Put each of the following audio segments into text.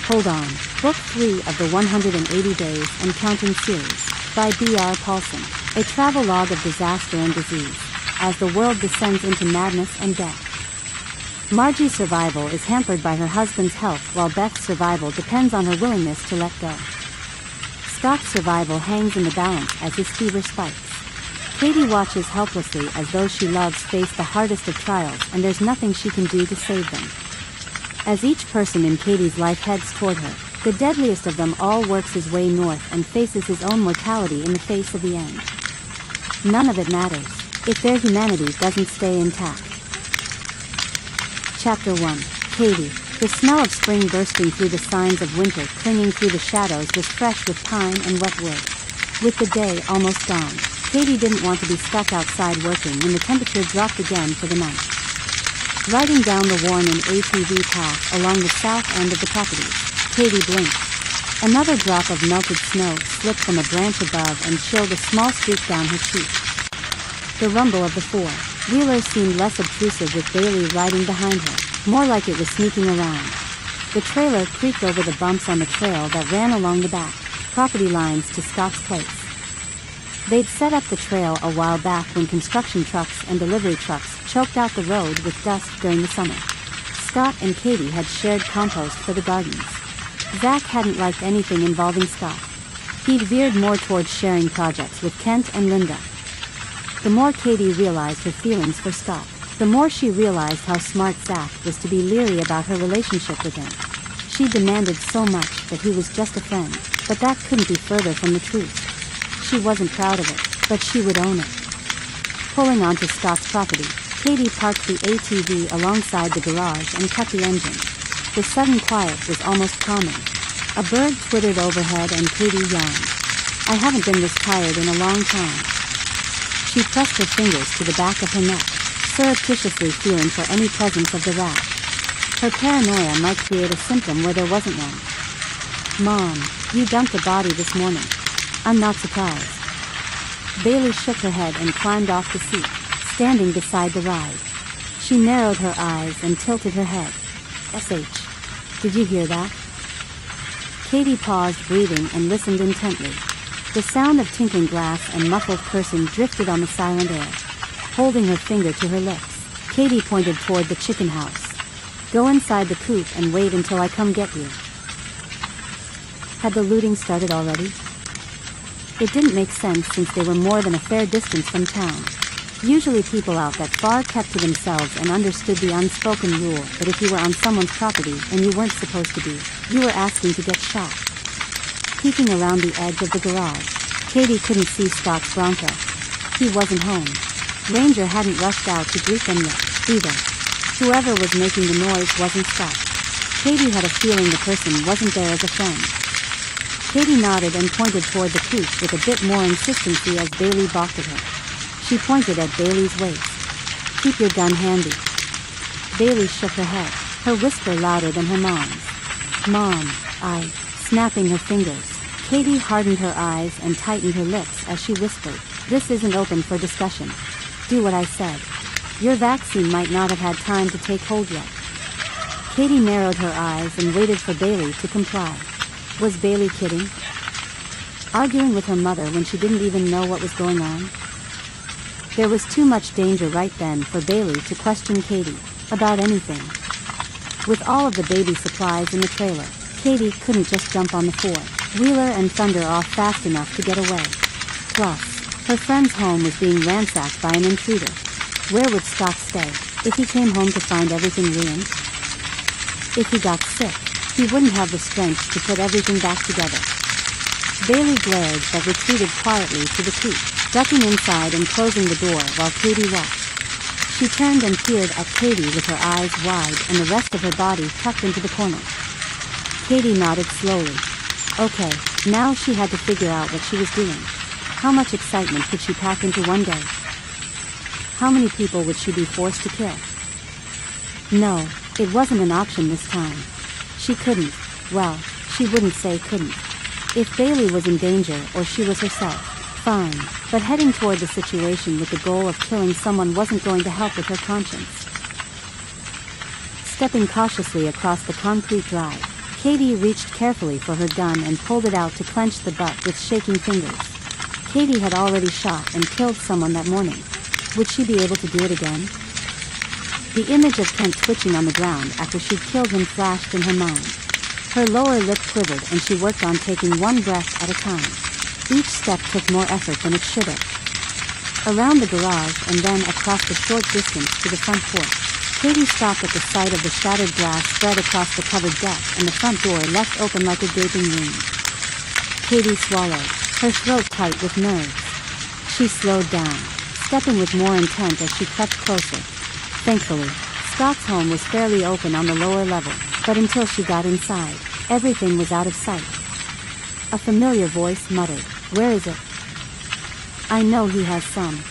Hold On, Book 3 of the 180 Days and Counting series, by B.R. Paulson, a travelogue of disaster and disease, as the world descends into madness and death. Margie's survival is hampered by her husband's health, while Beth's survival depends on her willingness to let go. Scott's survival hangs in the balance as his fever spikes. Cady watches helplessly as those she loves face the hardest of trials, and there's nothing she can do to save them. As each person in Cady's life heads toward her, the deadliest of them all works his way north and faces his own mortality in the face of the end. None of it matters if their humanity doesn't stay intact. Chapter 1. Cady. The smell of spring bursting through the signs of winter clinging through the shadows was fresh with pine and wet wood. With the day almost gone, Cady didn't want to be stuck outside working when the temperature dropped again for the night. Riding down the worn-in ATV path along the south end of the property, Cady blinked. Another drop of melted snow slipped from a branch above and chilled a small streak down her cheek. The rumble of the four-wheeler seemed less obtrusive with Bailey riding behind her, more like it was sneaking around. The trailer creaked over the bumps on the trail that ran along the back property lines to Scott's place. They'd set up the trail a while back when construction trucks and delivery trucks choked out the road with dust during the summer. Scott and Cady had shared compost for the gardens. Zach hadn't liked anything involving Scott. He'd veered more towards sharing projects with Kent and Linda. The more Cady realized her feelings for Scott, the more she realized how smart Zach was to be leery about her relationship with him. She demanded so much that he was just a friend, but that couldn't be further from the truth. She wasn't proud of it, but she would own it. Pulling onto Scott's property, Cady parked the ATV alongside the garage and cut the engine. The sudden quiet was almost calming. A bird twittered overhead and Cady yawned. I haven't been this tired in a long time. She pressed her fingers to the back of her neck, surreptitiously feeling for any presence of the rash. Her paranoia might create a symptom where there wasn't one. Mom, you dumped a body this morning. I'm not surprised. Bailey shook her head and climbed off the seat, standing beside the ride. She narrowed her eyes and tilted her head. SH. Did you hear that? Cady paused, breathing, and listened intently. The sound of tinkling glass and muffled cursing drifted on the silent air. Holding her finger to her lips, Cady pointed toward the chicken house. Go inside the coop and wait until I come get you. Had the looting started already? It didn't make sense since they were more than a fair distance from town. Usually people out that far kept to themselves and understood the unspoken rule that if you were on someone's property and you weren't supposed to be, you were asking to get shot. Peeking around the edge of the garage, Cady couldn't see Scott's Bronco. He wasn't home. Ranger hadn't rushed out to greet them yet, either. Whoever was making the noise wasn't Scott. Cady had a feeling the person wasn't there as a friend. Cady nodded and pointed toward the coop with a bit more insistency as Bailey balked at her. She pointed at Bailey's waist. Keep your gun handy. Bailey shook her head, her whisper louder than her mom's. Mom, snapping her fingers. Cady hardened her eyes and tightened her lips as she whispered, this isn't open for discussion. Do what I said. Your vaccine might not have had time to take hold yet. Cady narrowed her eyes and waited for Bailey to comply. Was Bailey kidding? Arguing with her mother when she didn't even know what was going on? There was too much danger right then for Bailey to question Cady about anything. With all of the baby supplies in the trailer, Cady couldn't just jump on the four-wheeler and thunder off fast enough to get away. Plus, her friend's home was being ransacked by an intruder. Where would Scott stay if he came home to find everything ruined? If he got sick, he wouldn't have the strength to put everything back together. Bailey glared but retreated quietly to the coop, ducking inside and closing the door while Cady watched. She turned and peered at Cady with her eyes wide and the rest of her body tucked into the corner. Cady nodded slowly. Okay, now she had to figure out what she was doing. How much excitement could she pack into one day? How many people would she be forced to kill? No, it wasn't an option this time. She couldn't. Well, she wouldn't say couldn't. If Bailey was in danger or she was herself, fine, but heading toward the situation with the goal of killing someone wasn't going to help with her conscience. Stepping cautiously across the concrete drive, Cady reached carefully for her gun and pulled it out to clench the butt with shaking fingers. Cady had already shot and killed someone that morning. Would she be able to do it again? The image of Kent twitching on the ground after she'd killed him flashed in her mind. Her lower lip quivered and she worked on taking one breath at a time. Each step took more effort than it should have. Around the garage and then across the short distance to the front porch. Cady stopped at the sight of the shattered glass spread across the covered deck and the front door left open like a gaping wound. Cady swallowed, her throat tight with nerves. She slowed down, stepping with more intent as she crept closer. Thankfully, Scott's home was fairly open on the lower level, but until she got inside, everything was out of sight. A familiar voice muttered, "Where is it?" "I know he has some."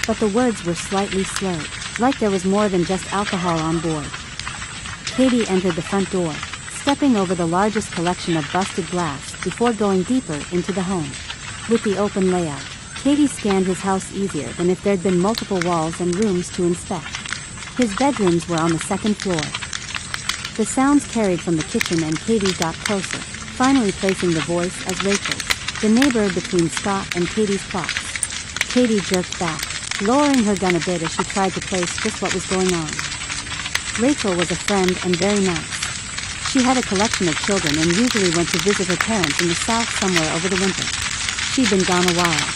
But the words were slightly slurred, like there was more than just alcohol on board. Cady entered the front door, stepping over the largest collection of busted glass before going deeper into the home. With the open layout, Cady scanned his house easier than if there'd been multiple walls and rooms to inspect. His bedrooms were on the second floor. The sounds carried from the kitchen and Cady got closer, finally placing the voice as Rachel's, the neighbor between Scott and Cady's plots. Cady jerked back, lowering her gun a bit as she tried to place just what was going on. Rachel was a friend and very nice. She had a collection of children and usually went to visit her parents in the south somewhere over the winter. She'd been gone a while.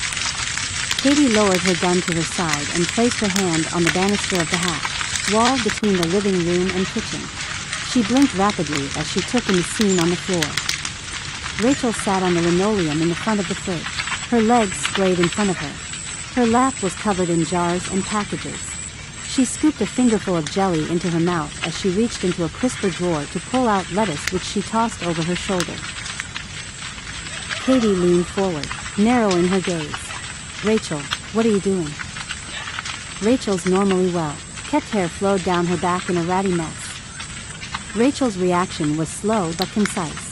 Cady lowered her gun to her side and placed her hand on the banister of the hatch, wall between the living room and kitchen. She blinked rapidly as she took in the scene on the floor. Rachel sat on the linoleum in the front of the fridge, her legs splayed in front of her. Her lap was covered in jars and packages. She scooped a fingerful of jelly into her mouth as she reached into a crisper drawer to pull out lettuce which she tossed over her shoulder. Cady leaned forward, narrowing her gaze. "Rachel, what are you doing?" Rachel's normally well, kept hair flowed down her back in a ratty mess. Rachel's reaction was slow but concise.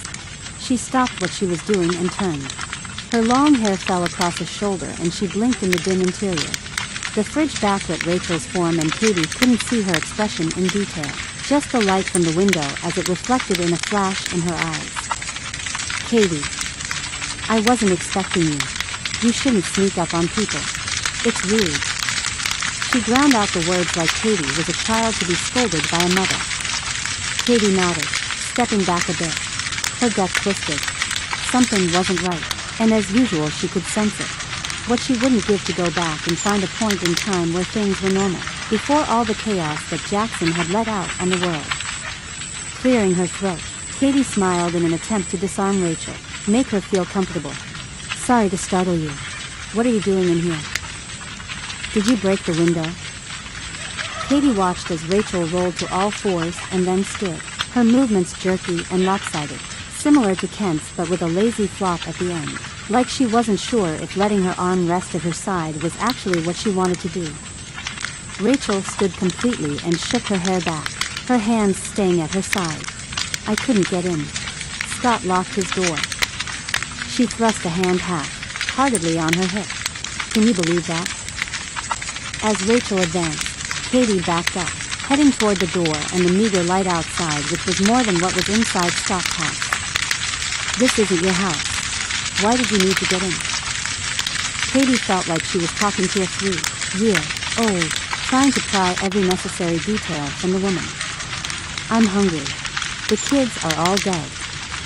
She stopped what she was doing and turned. Her long hair fell across her shoulder and she blinked in the dim interior. The fridge backlit Rachel's form and Cady couldn't see her expression in detail, just the light from the window as it reflected in a flash in her eyes. "Cady, I wasn't expecting you. You shouldn't sneak up on people. It's rude." She ground out the words like Cady was a child to be scolded by a mother. Cady nodded, stepping back a bit. Her gut twisted. Something wasn't right, and as usual she could sense it. What she wouldn't give to go back and find a point in time where things were normal, before all the chaos that Jackson had let out on the world. Clearing her throat, Cady smiled in an attempt to disarm Rachel, make her feel comfortable. "Sorry to startle you. What are you doing in here? Did you break the window?" Cady watched as Rachel rolled to all fours and then stood, her movements jerky and lopsided, similar to Kent's but with a lazy flop at the end, like she wasn't sure if letting her arm rest at her side was actually what she wanted to do. Rachel stood completely and shook her hair back, her hands staying at her side. "I couldn't get in. Scott locked his door." She thrust a hand half-heartedly on her hip. "Can you believe that?" As Rachel advanced, Cady backed up, heading toward the door and the meager light outside which was more than what was inside Scott's house. "This isn't your house. Why did you need to get in?" Cady felt like she was talking to a 3-year-old, trying to pry every necessary detail from the woman. "I'm hungry. The kids are all dead.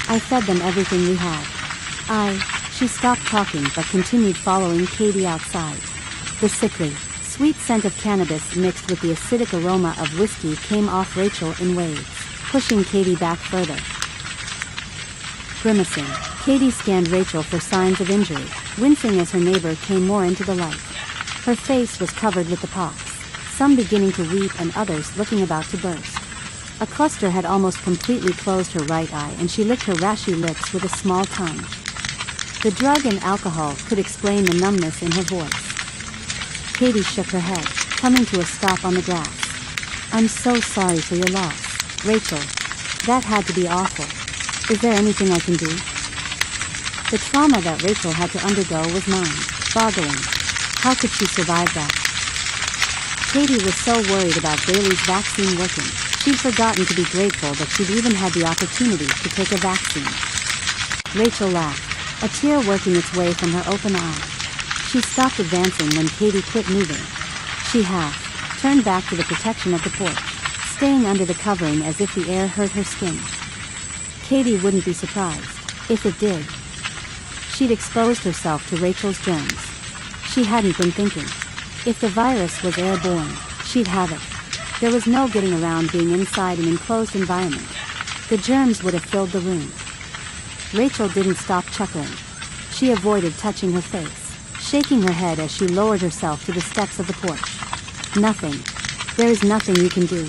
I fed them everything we had. She stopped talking but continued following Cady outside. The sickly, sweet scent of cannabis mixed with the acidic aroma of whiskey came off Rachel in waves, pushing Cady back further. Grimacing, Cady scanned Rachel for signs of injury, wincing as her neighbor came more into the light. Her face was covered with the pox, some beginning to weep and others looking about to burst. A cluster had almost completely closed her right eye and she licked her rashy lips with a small tongue. The drug and alcohol could explain the numbness in her voice. Cady shook her head, coming to a stop on the grass. "I'm so sorry for your loss, Rachel. That had to be awful. Is there anything I can do?" The trauma that Rachel had to undergo was mind-boggling. How could she survive that? Cady was so worried about Bailey's vaccine working, She'd forgotten to be grateful that she'd even had the opportunity to take a vaccine. Rachel laughed, a tear working its way from her open eye. She stopped advancing when Cady quit moving. She turned back to the protection of the porch, staying under the covering as if the air hurt her skin. Cady wouldn't be surprised if it did. She'd exposed herself to Rachel's germs. She hadn't been thinking. If the virus was airborne, she'd have it. There was no getting around being inside an enclosed environment. The germs would have filled the room. Rachel didn't stop chuckling. She avoided touching her face, shaking her head as she lowered herself to the steps of the porch. Nothing. There is nothing you can do.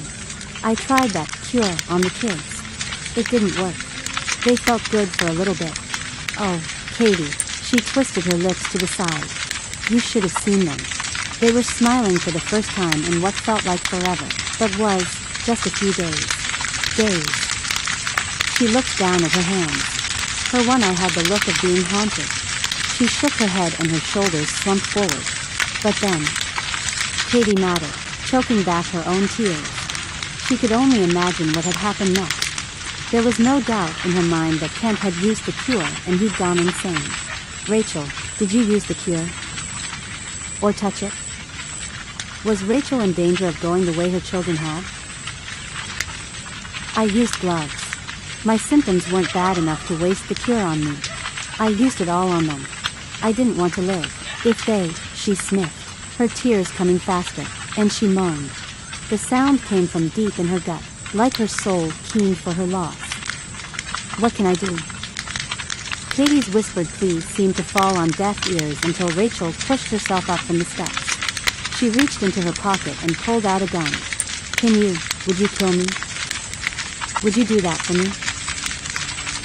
I tried that cure on the kids. It didn't work. They felt good for a little bit. Oh, Cady, she twisted her lips to the side. You should have seen them. They were smiling for the first time in what felt like forever, but was just a few days. Days. She looked down at her hands. Her one eye had the look of being haunted. She shook her head and her shoulders slumped forward. But then, Cady nodded, choking back her own tears. She could only imagine what had happened next. There was no doubt in her mind that Kent had used the cure and he'd gone insane. Rachel, did you use the cure? Or touch it? Was Rachel in danger of going the way her children had? I used gloves. My symptoms weren't bad enough to waste the cure on me. I used it all on them. I didn't want to live. If they, she sniffed, her tears coming faster, and she moaned. The sound came from deep in her gut, like her soul keened for her loss. What can I do? Cady's whispered pleas seemed to fall on deaf ears until Rachel pushed herself up from the steps. She reached into her pocket and pulled out a gun. Would you kill me? Would you do that for me?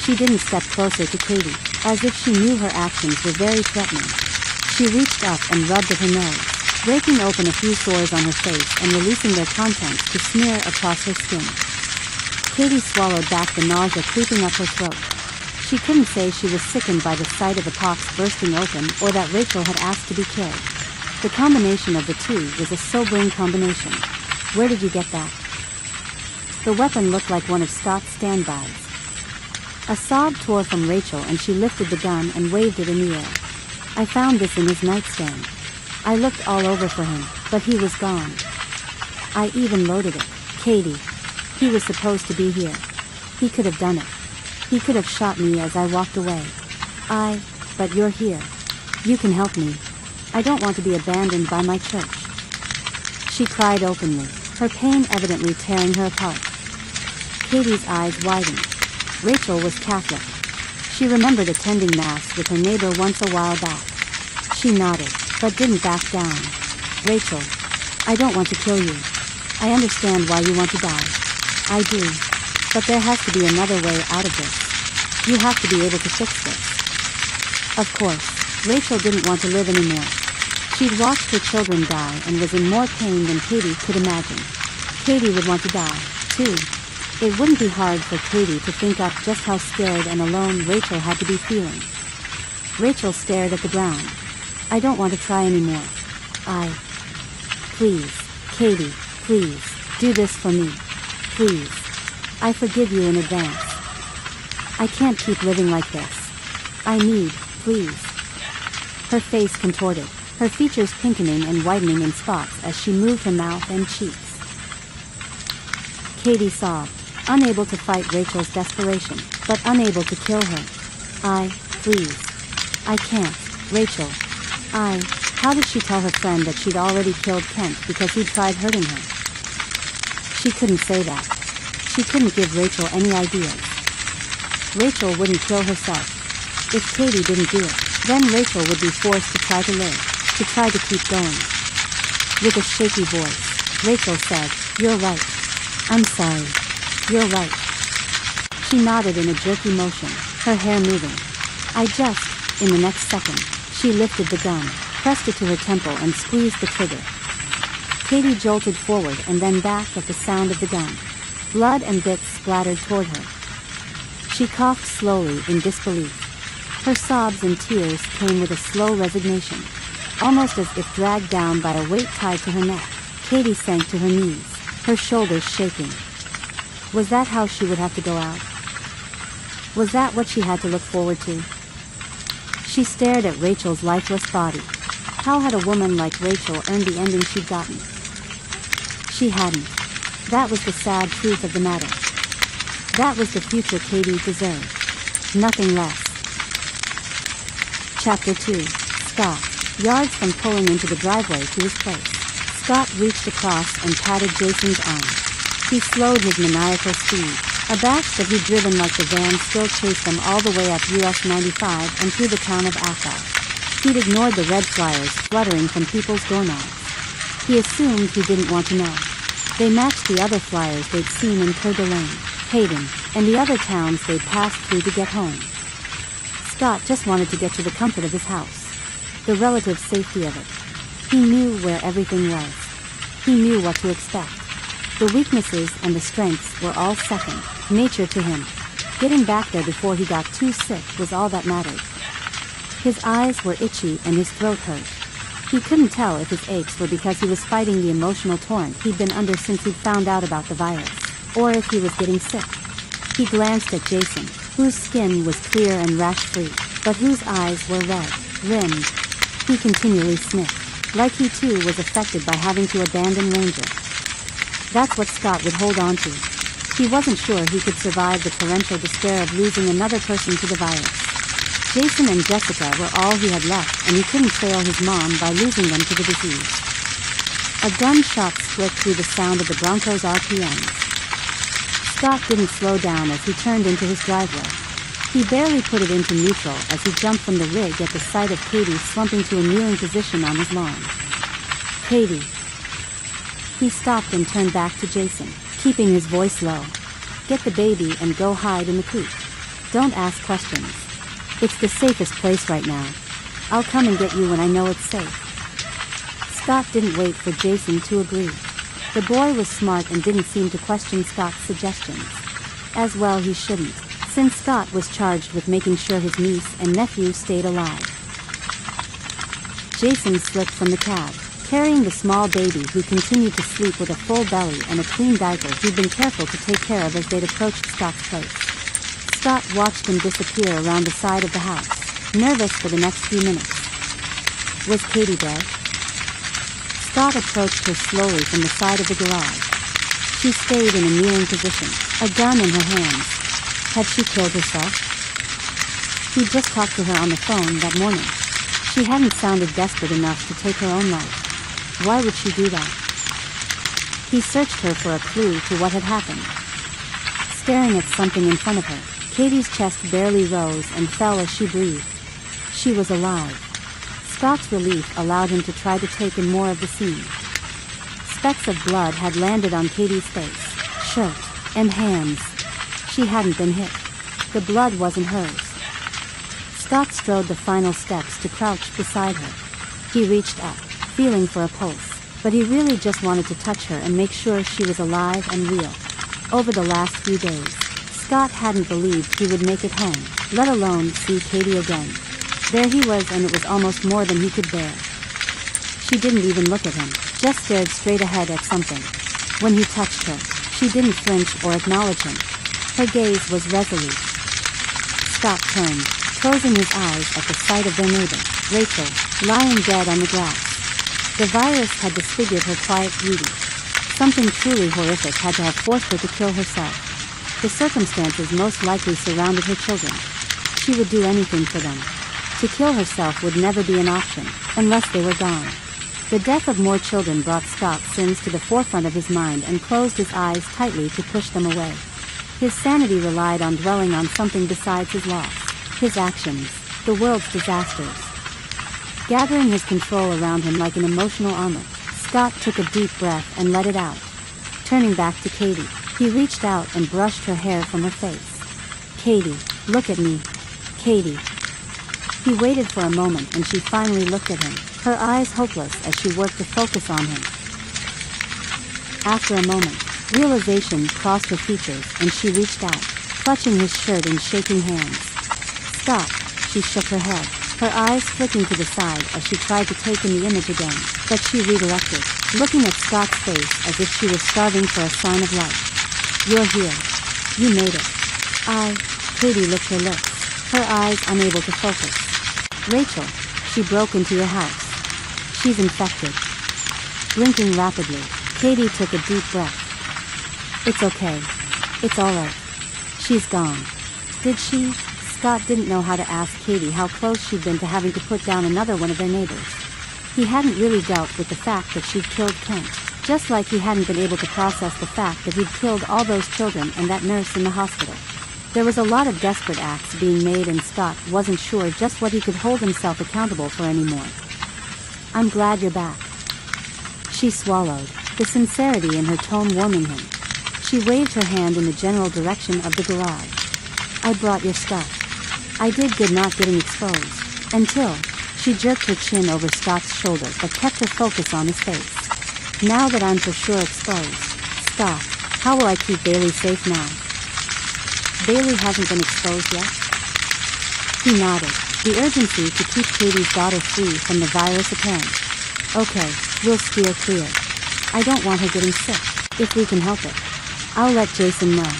She didn't step closer to Cady, as if she knew her actions were very threatening. She reached up and rubbed at her nose, breaking open a few sores on her face and releasing their contents to smear across her skin. Cady swallowed back the nausea creeping up her throat. She couldn't say she was sickened by the sight of the pox bursting open or that Rachel had asked to be killed. The combination of the two was a sobering combination. Where did you get that? The weapon looked like one of Scott's standbys. A sob tore from Rachel and she lifted the gun and waved it in the air. I found this in his nightstand. I looked all over for him, but he was gone. I even loaded it. Cady. He was supposed to be here. He could have done it. He could have shot me as I walked away. But you're here. You can help me. I don't want to be abandoned by my church. She cried openly, her pain evidently tearing her apart. Cady's eyes widened. Rachel was Catholic. She remembered attending Mass with her neighbor once a while back. She nodded, but didn't back down. Rachel, I don't want to kill you. I understand why you want to die. I do. But there has to be another way out of this. You have to be able to fix this. Of course, Rachel didn't want to live anymore. She'd watched her children die and was in more pain than Cady could imagine. Cady would want to die, too. It wouldn't be hard for Cady to think up just how scared and alone Rachel had to be feeling. Rachel stared at the ground. I don't want to try anymore. Please, Cady, please, do this for me. Please. I forgive you in advance. I can't keep living like this. I need, please. Her face contorted, her features pinkening and whitening in spots as she moved her mouth and cheeks. Cady sobbed, unable to fight Rachel's desperation, but unable to kill her. Please. I can't, Rachel. How did she tell her friend that she'd already killed Kent because he'd tried hurting her? She couldn't say that. She couldn't give Rachel any ideas. Rachel wouldn't kill herself. If Cady didn't do it, then Rachel would be forced to try to live, to try to keep going. With a shaky voice, Rachel said, "You're right. I'm sorry. You're right." She nodded in a jerky motion, her hair moving. In the next second, she lifted the gun, pressed it to her temple and squeezed the trigger. Cady jolted forward and then back at the sound of the gun. Blood and bits splattered toward her. She coughed slowly in disbelief. Her sobs and tears came with a slow resignation. Almost as if dragged down by a weight tied to her neck, Cady sank to her knees, her shoulders shaking. Was that how she would have to go out? Was that what she had to look forward to? She stared at Rachel's lifeless body. How had a woman like Rachel earned the ending she'd gotten? She hadn't. That was the sad truth of the matter. That was the future Cady deserved. Nothing less. Chapter 2. Scott. Yards from pulling into the driveway to his place, Scott reached across and patted Jason's arm. He slowed his maniacal speed. Abashed that he'd driven like the van still chased them all the way up US 95 and through the town of Athol. He'd ignored the red flyers fluttering from people's doorknobs. He assumed he didn't want to know. They matched the other flyers they'd seen in Coeur d'Alene, Hayden, and the other towns they'd passed through to get home. Scott just wanted to get to the comfort of his house. The relative safety of it. He knew where everything was. He knew what to expect. The weaknesses and the strengths were all second nature to him. Getting back there before he got too sick was all that mattered. His eyes were itchy and his throat hurt. He couldn't tell if his aches were because he was fighting the emotional torrent he'd been under since he'd found out about the virus, or if he was getting sick. He glanced at Jason, whose skin was clear and rash-free, but whose eyes were red, rimmed. He continually sniffed, like he too was affected by having to abandon Ranger. That's what Scott would hold on to. He wasn't sure he could survive the torrential despair of losing another person to the virus. Jason and Jessica were all he had left, and he couldn't fail his mom by losing them to the disease. A gunshot split through the sound of the Bronco's RPMs. Scott didn't slow down as he turned into his driveway. He barely put it into neutral as he jumped from the rig at the sight of Cady slumping to a kneeling position on his lawn. Cady. He stopped and turned back to Jason, keeping his voice low. Get the baby and go hide in the coop. Don't ask questions. It's the safest place right now. I'll come and get you when I know it's safe. Scott didn't wait for Jason to agree. The boy was smart and didn't seem to question Scott's suggestions. As well he shouldn't, since Scott was charged with making sure his niece and nephew stayed alive. Jason slipped from the cab, carrying the small baby who continued to sleep with a full belly and a clean diaper he'd been careful to take care of as they'd approached Scott's place. Scott watched him disappear around the side of the house, nervous for the next few minutes. Was Cady dead? Scott approached her slowly from the side of the garage. She stayed in a kneeling position, a gun in her hands. Had she killed herself? He'd just talked to her on the phone that morning. She hadn't sounded desperate enough to take her own life. Why would she do that? He searched her for a clue to what had happened. Staring at something in front of her, Cady's chest barely rose and fell as she breathed. She was alive. Scott's relief allowed him to try to take in more of the scene. Specks of blood had landed on Cady's face, shirt, and hands. She hadn't been hit. The blood wasn't hers. Scott strode the final steps to crouch beside her. He reached up, feeling for a pulse, but he really just wanted to touch her and make sure she was alive and real. Over the last few days, Scott hadn't believed he would make it home, let alone see Cady again. There he was, and it was almost more than he could bear. She didn't even look at him, just stared straight ahead at something. When he touched her, she didn't flinch or acknowledge him. Her gaze was resolute. Scott turned, closing his eyes at the sight of their neighbor, Rachel, lying dead on the grass. The virus had disfigured her quiet beauty. Something truly horrific had to have forced her to kill herself. The circumstances most likely surrounded her children. She would do anything for them. To kill herself would never be an option, unless they were gone. The death of more children brought Scott's sins to the forefront of his mind and closed his eyes tightly to push them away. His sanity relied on dwelling on something besides his loss, his actions, the world's disasters. Gathering his control around him like an emotional armor, Scott took a deep breath and let it out. Turning back to Cady, he reached out and brushed her hair from her face. Cady, look at me. Cady. He waited for a moment and she finally looked at him, her eyes hopeless as she worked to focus on him. After a moment, realization crossed her features and she reached out, clutching his shirt in shaking hands. Stop, she shook her head, her eyes flicking to the side as she tried to take in the image again, but she redirected, looking at Scott's face as if she was starving for a sign of life. You're here. You made it. Cady licked her lips, her eyes unable to focus. Rachel, she broke into your house. She's infected. Blinking rapidly, Cady took a deep breath. It's okay. It's alright. She's gone. Did she? Scott didn't know how to ask Cady how close she'd been to having to put down another one of their neighbors. He hadn't really dealt with the fact that she'd killed Kent, just like he hadn't been able to process the fact that he'd killed all those children and that nurse in the hospital. There was a lot of desperate acts being made and Scott wasn't sure just what he could hold himself accountable for anymore. I'm glad you're back. She swallowed, the sincerity in her tone warming him. She waved her hand in the general direction of the garage. I brought your stuff. I did good not getting exposed, until, she jerked her chin over Scott's shoulder but kept her focus on his face. Now that I'm for sure exposed, Scott, how will I keep Bailey safe now? Bailey hasn't been exposed yet? He nodded, the urgency to keep Cady's daughter free from the virus apparent. Okay, we'll steer clear. I don't want her getting sick, if we can help it. I'll let Jason know.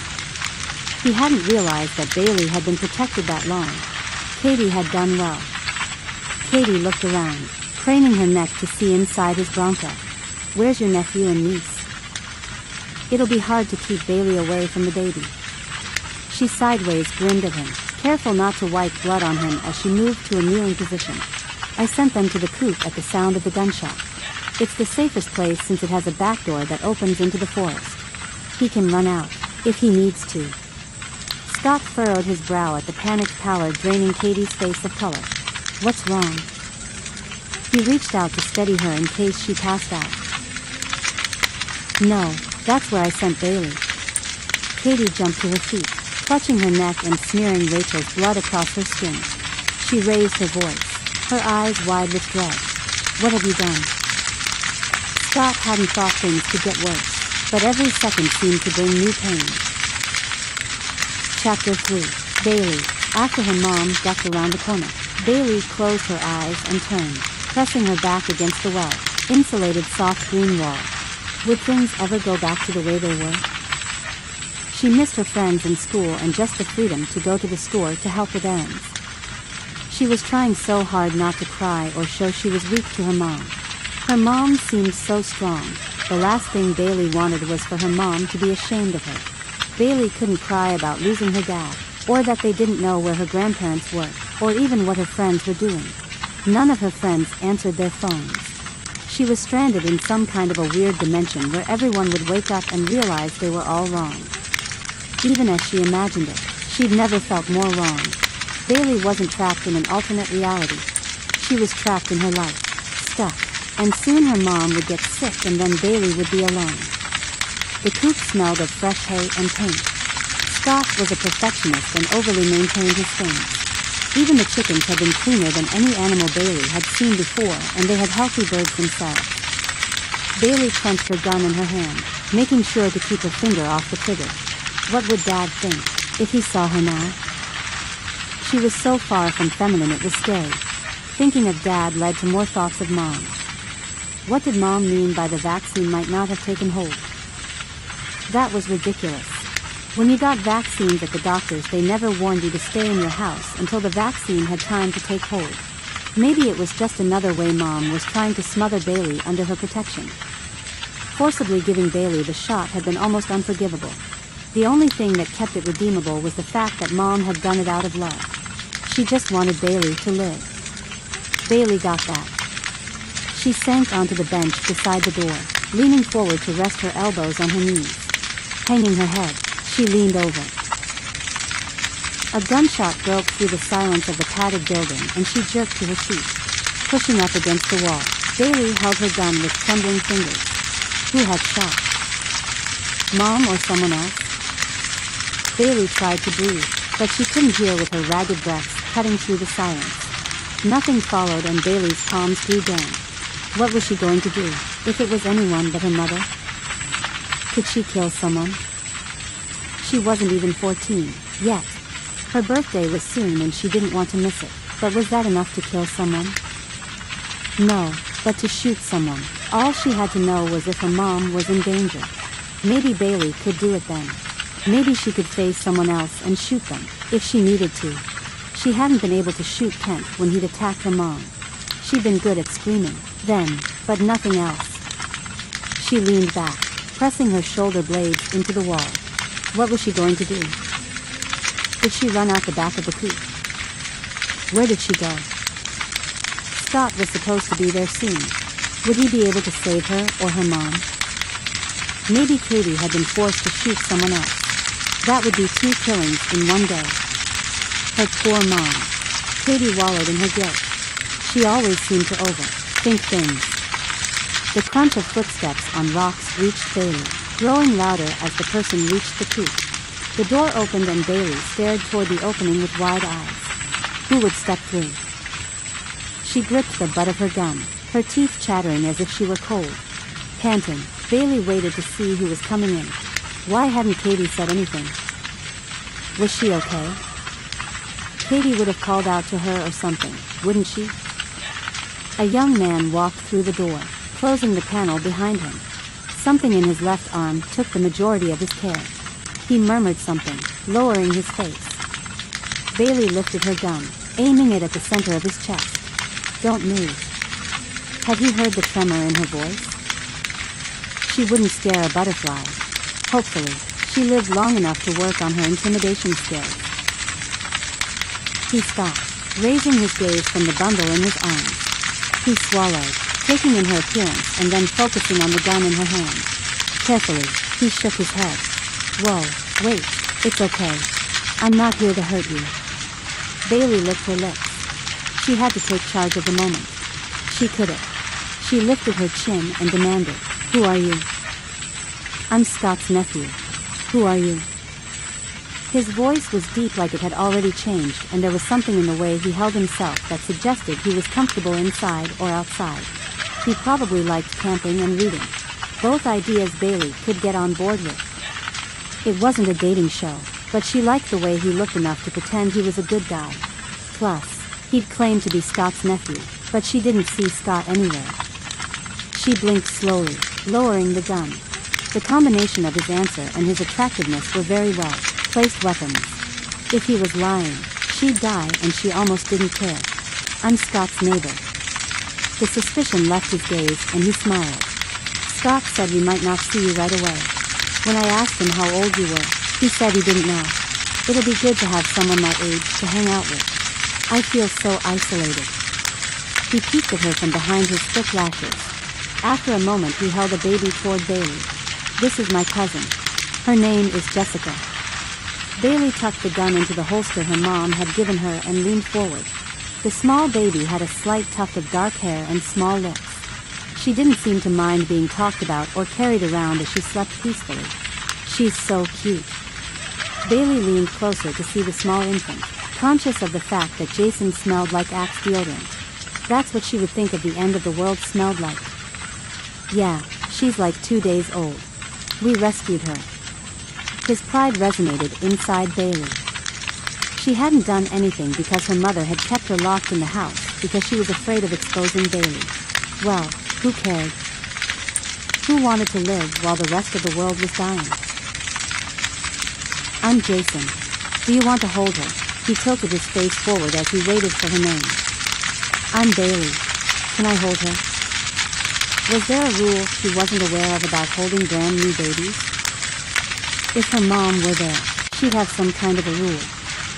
He hadn't realized that Bailey had been protected that long. Cady had done well. Cady looked around, craning her neck to see inside his Bronco. Where's your nephew and niece? It'll be hard to keep Bailey away from the baby. She sideways grinned at him, careful not to wipe blood on him as she moved to a kneeling position. I sent them to the coop at the sound of the gunshot. It's the safest place since it has a back door that opens into the forest. He can run out, if he needs to. Scott furrowed his brow at the panicked pallor draining Cady's face of color. What's wrong? He reached out to steady her in case she passed out. No, that's where I sent Bailey. Cady jumped to her feet, clutching her neck and smearing Rachel's blood across her skin. She raised her voice, her eyes wide with dread. What have you done? Scott hadn't thought things could get worse, but every second seemed to bring new pain. Chapter 3. Bailey. After her mom ducked around the corner, Bailey closed her eyes and turned, pressing her back against the insulated soft green wall. Would things ever go back to the way they were? She missed her friends in school and just the freedom to go to the store to help with errands. She was trying so hard not to cry or show she was weak to her mom. Her mom seemed so strong. The last thing Bailey wanted was for her mom to be ashamed of her. Bailey couldn't cry about losing her dad, or that they didn't know where her grandparents were, or even what her friends were doing. None of her friends answered their phones. She was stranded in some kind of a weird dimension where everyone would wake up and realize they were all wrong. Even as she imagined it, she'd never felt more wrong. Bailey wasn't trapped in an alternate reality. She was trapped in her life, stuck, and soon her mom would get sick and then Bailey would be alone. The coop smelled of fresh hay and paint. Scott was a perfectionist and overly maintained his things. Even the chickens had been cleaner than any animal Bailey had seen before, and they had healthy birds themselves. Bailey clenched her gun in her hand, making sure to keep her finger off the trigger. What would Dad think, if he saw her now? She was so far from feminine it was scary. Thinking of Dad led to more thoughts of Mom. What did Mom mean by the vaccine might not have taken hold? That was ridiculous. When you got vaccines at the doctors, they never warned you to stay in your house until the vaccine had time to take hold. Maybe it was just another way Mom was trying to smother Bailey under her protection. Forcibly giving Bailey the shot had been almost unforgivable. The only thing that kept it redeemable was the fact that Mom had done it out of love. She just wanted Bailey to live. Bailey got that. She sank onto the bench beside the door, leaning forward to rest her elbows on her knees. Hanging her head, she leaned over. A gunshot broke through the silence of the padded building and she jerked to her feet. Pushing up against the wall, Bailey held her gun with trembling fingers. Who had shot? Mom or someone else? Bailey tried to breathe, but she couldn't hear with her ragged breaths cutting through the silence. Nothing followed and Bailey's palms grew damp. What was she going to do, if it was anyone but her mother? Could she kill someone? She wasn't even 14, yet. Her birthday was soon and she didn't want to miss it, but was that enough to kill someone? No, but to shoot someone. All she had to know was if her mom was in danger. Maybe Bailey could do it then. Maybe she could face someone else and shoot them, if she needed to. She hadn't been able to shoot Kent when he'd attacked her mom. She'd been good at screaming, then, but nothing else. She leaned back, pressing her shoulder blades into the wall. What was she going to do? Did she run out the back of the coop? Where did she go? Scott was supposed to be there soon. Would he be able to save her or her mom? Maybe Cady had been forced to shoot someone else. That would be 2 killings in one day. Her poor mom. Cady wallowed in her guilt. She always seemed to overthink things. The crunch of footsteps on rocks reached Bailey, growing louder as the person reached the coop. The door opened and Bailey stared toward the opening with wide eyes. Who would step through? She gripped the butt of her gun, her teeth chattering as if she were cold. Panting, Bailey waited to see who was coming in. Why hadn't Cady said anything? Was she okay? Cady would have called out to her or something, wouldn't she? A young man walked through the door, closing the panel behind him. Something in his left arm took the majority of his care. He murmured something, lowering his face. Bailey lifted her gun, aiming it at the center of his chest. Don't move. Had he heard the tremor in her voice? She wouldn't scare a butterfly. Hopefully, she lived long enough to work on her intimidation skills. He stopped, raising his gaze from the bundle in his arms. He swallowed, taking in her appearance and then focusing on the gun in her hand. Carefully, he shook his head. Whoa, wait, it's okay. I'm not here to hurt you. Bailey licked her lips. She had to take charge of the moment. She couldn't. She lifted her chin and demanded, "Who are you?" "I'm Scott's nephew. Who are you?" His voice was deep, like it had already changed, and there was something in the way he held himself that suggested he was comfortable inside or outside. He probably liked camping and reading. Both ideas Bailey could get on board with. It wasn't a dating show, but she liked the way he looked enough to pretend he was a good guy. Plus, he'd claimed to be Scott's nephew, but she didn't see Scott anywhere. She blinked slowly, lowering the gun. The combination of his answer and his attractiveness were very well placed weapons. If he was lying, she'd die, and she almost didn't care. "I'm Scott's neighbor." The suspicion left his gaze, and he smiled. "Scott said we might not see you right away. When I asked him how old you were, he said he didn't know. It'll be good to have someone my age to hang out with. I feel so isolated." He peeked at her from behind his thick lashes. After a moment he held a baby toward Bailey. "This is my cousin. Her name is Jessica." Bailey tucked the gun into the holster her mom had given her and leaned forward. The small baby had a slight tuft of dark hair and small lips. She didn't seem to mind being talked about or carried around as she slept peacefully. "She's so cute." Bailey leaned closer to see the small infant, conscious of the fact that Jason smelled like Axe deodorant. That's what she would think of the end of the world smelled like. "Yeah, she's like 2 days old. We rescued her." His pride resonated inside Bailey. She hadn't done anything because her mother had kept her locked in the house because she was afraid of exposing Bailey. Well, who cared? Who wanted to live while the rest of the world was dying? "I'm Jason. Do you want to hold her?" He tilted his face forward as he waited for her name. "I'm Bailey. Can I hold her?" Was there a rule she wasn't aware of about holding brand new babies? If her mom were there, she'd have some kind of a rule.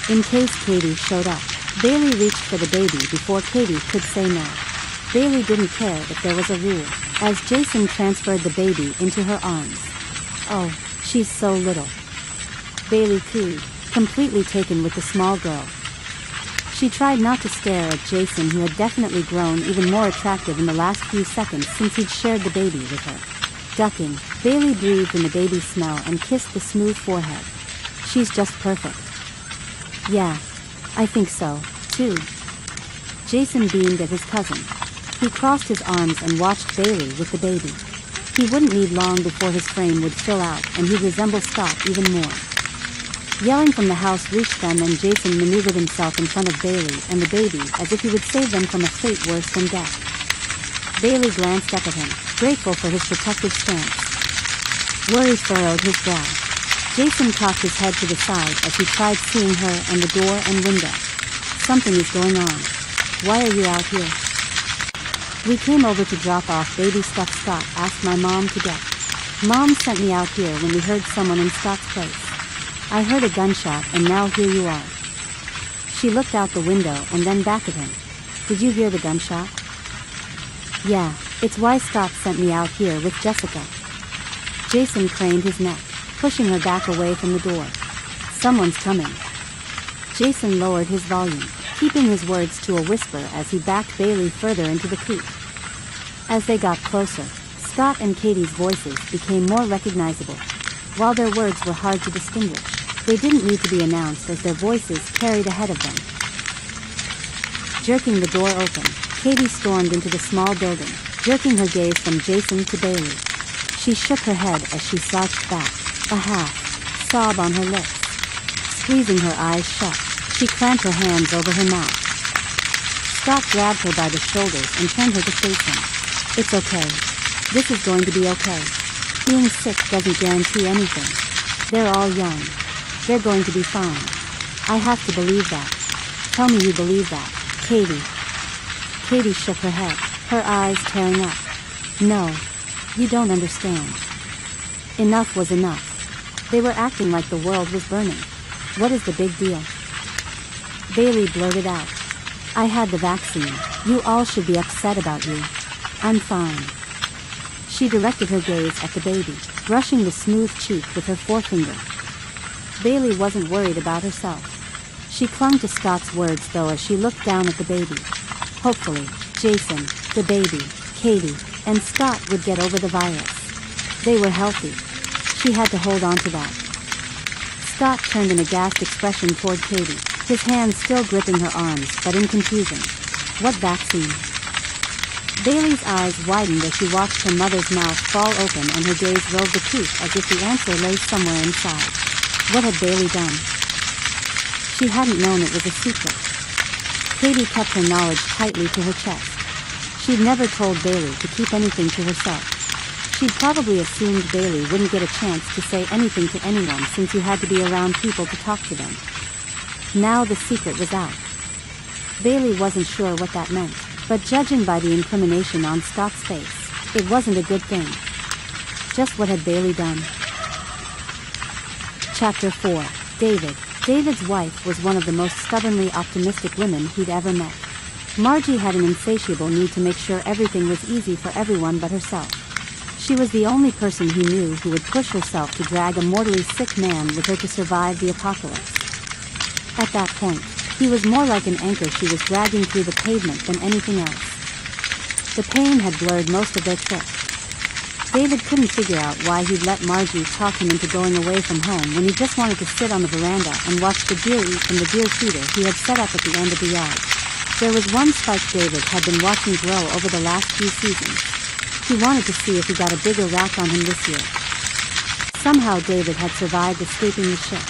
In case Cady showed up, Bailey reached for the baby before Cady could say no. Bailey didn't care if there was a rule, as Jason transferred the baby into her arms. "Oh, she's so little." Bailey cooed, completely taken with the small girl. She tried not to stare at Jason, who had definitely grown even more attractive in the last few seconds since he'd shared the baby with her. Ducking, Bailey breathed in the baby's smell and kissed the smooth forehead. "She's just perfect." "Yeah, I think so, too." Jason beamed at his cousin. He crossed his arms and watched Bailey with the baby. He wouldn't need long before his frame would fill out and he'd resemble Scott even more. Yelling from the house reached them, and Jason maneuvered himself in front of Bailey and the baby as if he would save them from a fate worse than death. Bailey glanced up at him, grateful for his protective stance. Worry furrowed his brow. Jason cocked his head to the side as he tried seeing her and the door and window. Something is going on. Why are you out here? We came over to drop off baby stuff Scott asked my mom to get. Mom sent me out here when we heard someone in Scott's place. I heard a gunshot and now here you are. She looked out the window and then back at him. Did you hear the gunshot? Yeah, it's why Scott sent me out here with Jessica. Jason craned his neck, pushing her back away from the door. Someone's coming. Jason lowered his volume, keeping his words to a whisper as he backed Bailey further into the coupe. As they got closer, Scott and Cady's voices became more recognizable. While their words were hard to distinguish, they didn't need to be announced as their voices carried ahead of them. Jerking the door open, Cady stormed into the small building, jerking her gaze from Jason to Bailey. She shook her head as she slouched back, a half-sob on her lips. Squeezing her eyes shut, she clamped her hands over her mouth. Scott grabbed her by the shoulders and turned her to face him. It's okay. This is going to be okay. Being sick doesn't guarantee anything. They're all young. They're going to be fine. I have to believe that. Tell me you believe that, Cady. Cady shook her head, her eyes tearing up. No. You don't understand. Enough was enough. They were acting like the world was burning. What is the big deal? Bailey blurted out. I had the vaccine. You all should be upset about you. I'm fine. She directed her gaze at the baby, brushing the smooth cheek with her forefinger. Bailey wasn't worried about herself. She clung to Scott's words though as she looked down at the baby. Hopefully, Jason, the baby, Cady, and Scott would get over the virus. They were healthy. She had to hold on to that. Scott turned an aghast expression toward Cady, his hands still gripping her arms but in confusion. What vaccine? Bailey's eyes widened as she watched her mother's mouth fall open and her gaze rolled the coupe as if the answer lay somewhere inside. What had Bailey done? She hadn't known it was a secret. Cady kept her knowledge tightly to her chest. She'd never told Bailey to keep anything to herself. She'd probably assumed Bailey wouldn't get a chance to say anything to anyone since you had to be around people to talk to them. Now the secret was out. Bailey wasn't sure what that meant, but judging by the incrimination on Scott's face, it wasn't a good thing. Just what had Bailey done? Chapter 4. David. David's wife was one of the most stubbornly optimistic women he'd ever met. Margie had an insatiable need to make sure everything was easy for everyone but herself. She was the only person he knew who would push herself to drag a mortally sick man with her to survive the apocalypse. At that point, he was more like an anchor she was dragging through the pavement than anything else. The pain had blurred most of their trip. David couldn't figure out why he'd let Margie talk him into going away from home when he just wanted to sit on the veranda and watch the deer eat from the deer feeder he had set up at the end of the yard. There was one spike David had been watching grow over the last few seasons. He wanted to see if he got a bigger rack on him this year. Somehow David had survived escaping the ship.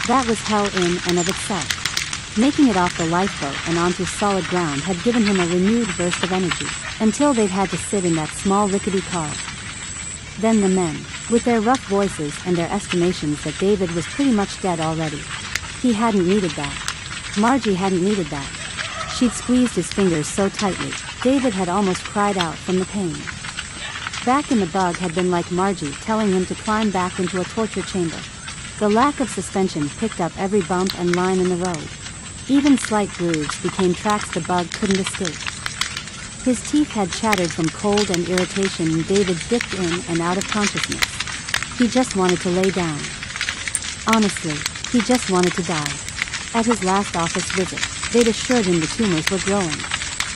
That was hell in and of itself. Making it off the lifeboat and onto solid ground had given him a renewed burst of energy, until they'd had to sit in that small rickety car. Then the men, with their rough voices and their estimations that David was pretty much dead already. He hadn't needed that. Margie hadn't needed that. She'd squeezed his fingers so tightly, David had almost cried out from the pain. Back in the bug had been like Margie telling him to climb back into a torture chamber. The lack of suspension picked up every bump and line in the road. Even slight grooves became tracks the bug couldn't escape. His teeth had chattered from cold and irritation and David dipped in and out of consciousness. He just wanted to lay down. Honestly, he just wanted to die. At his last office visit, they'd assured him the tumors were growing.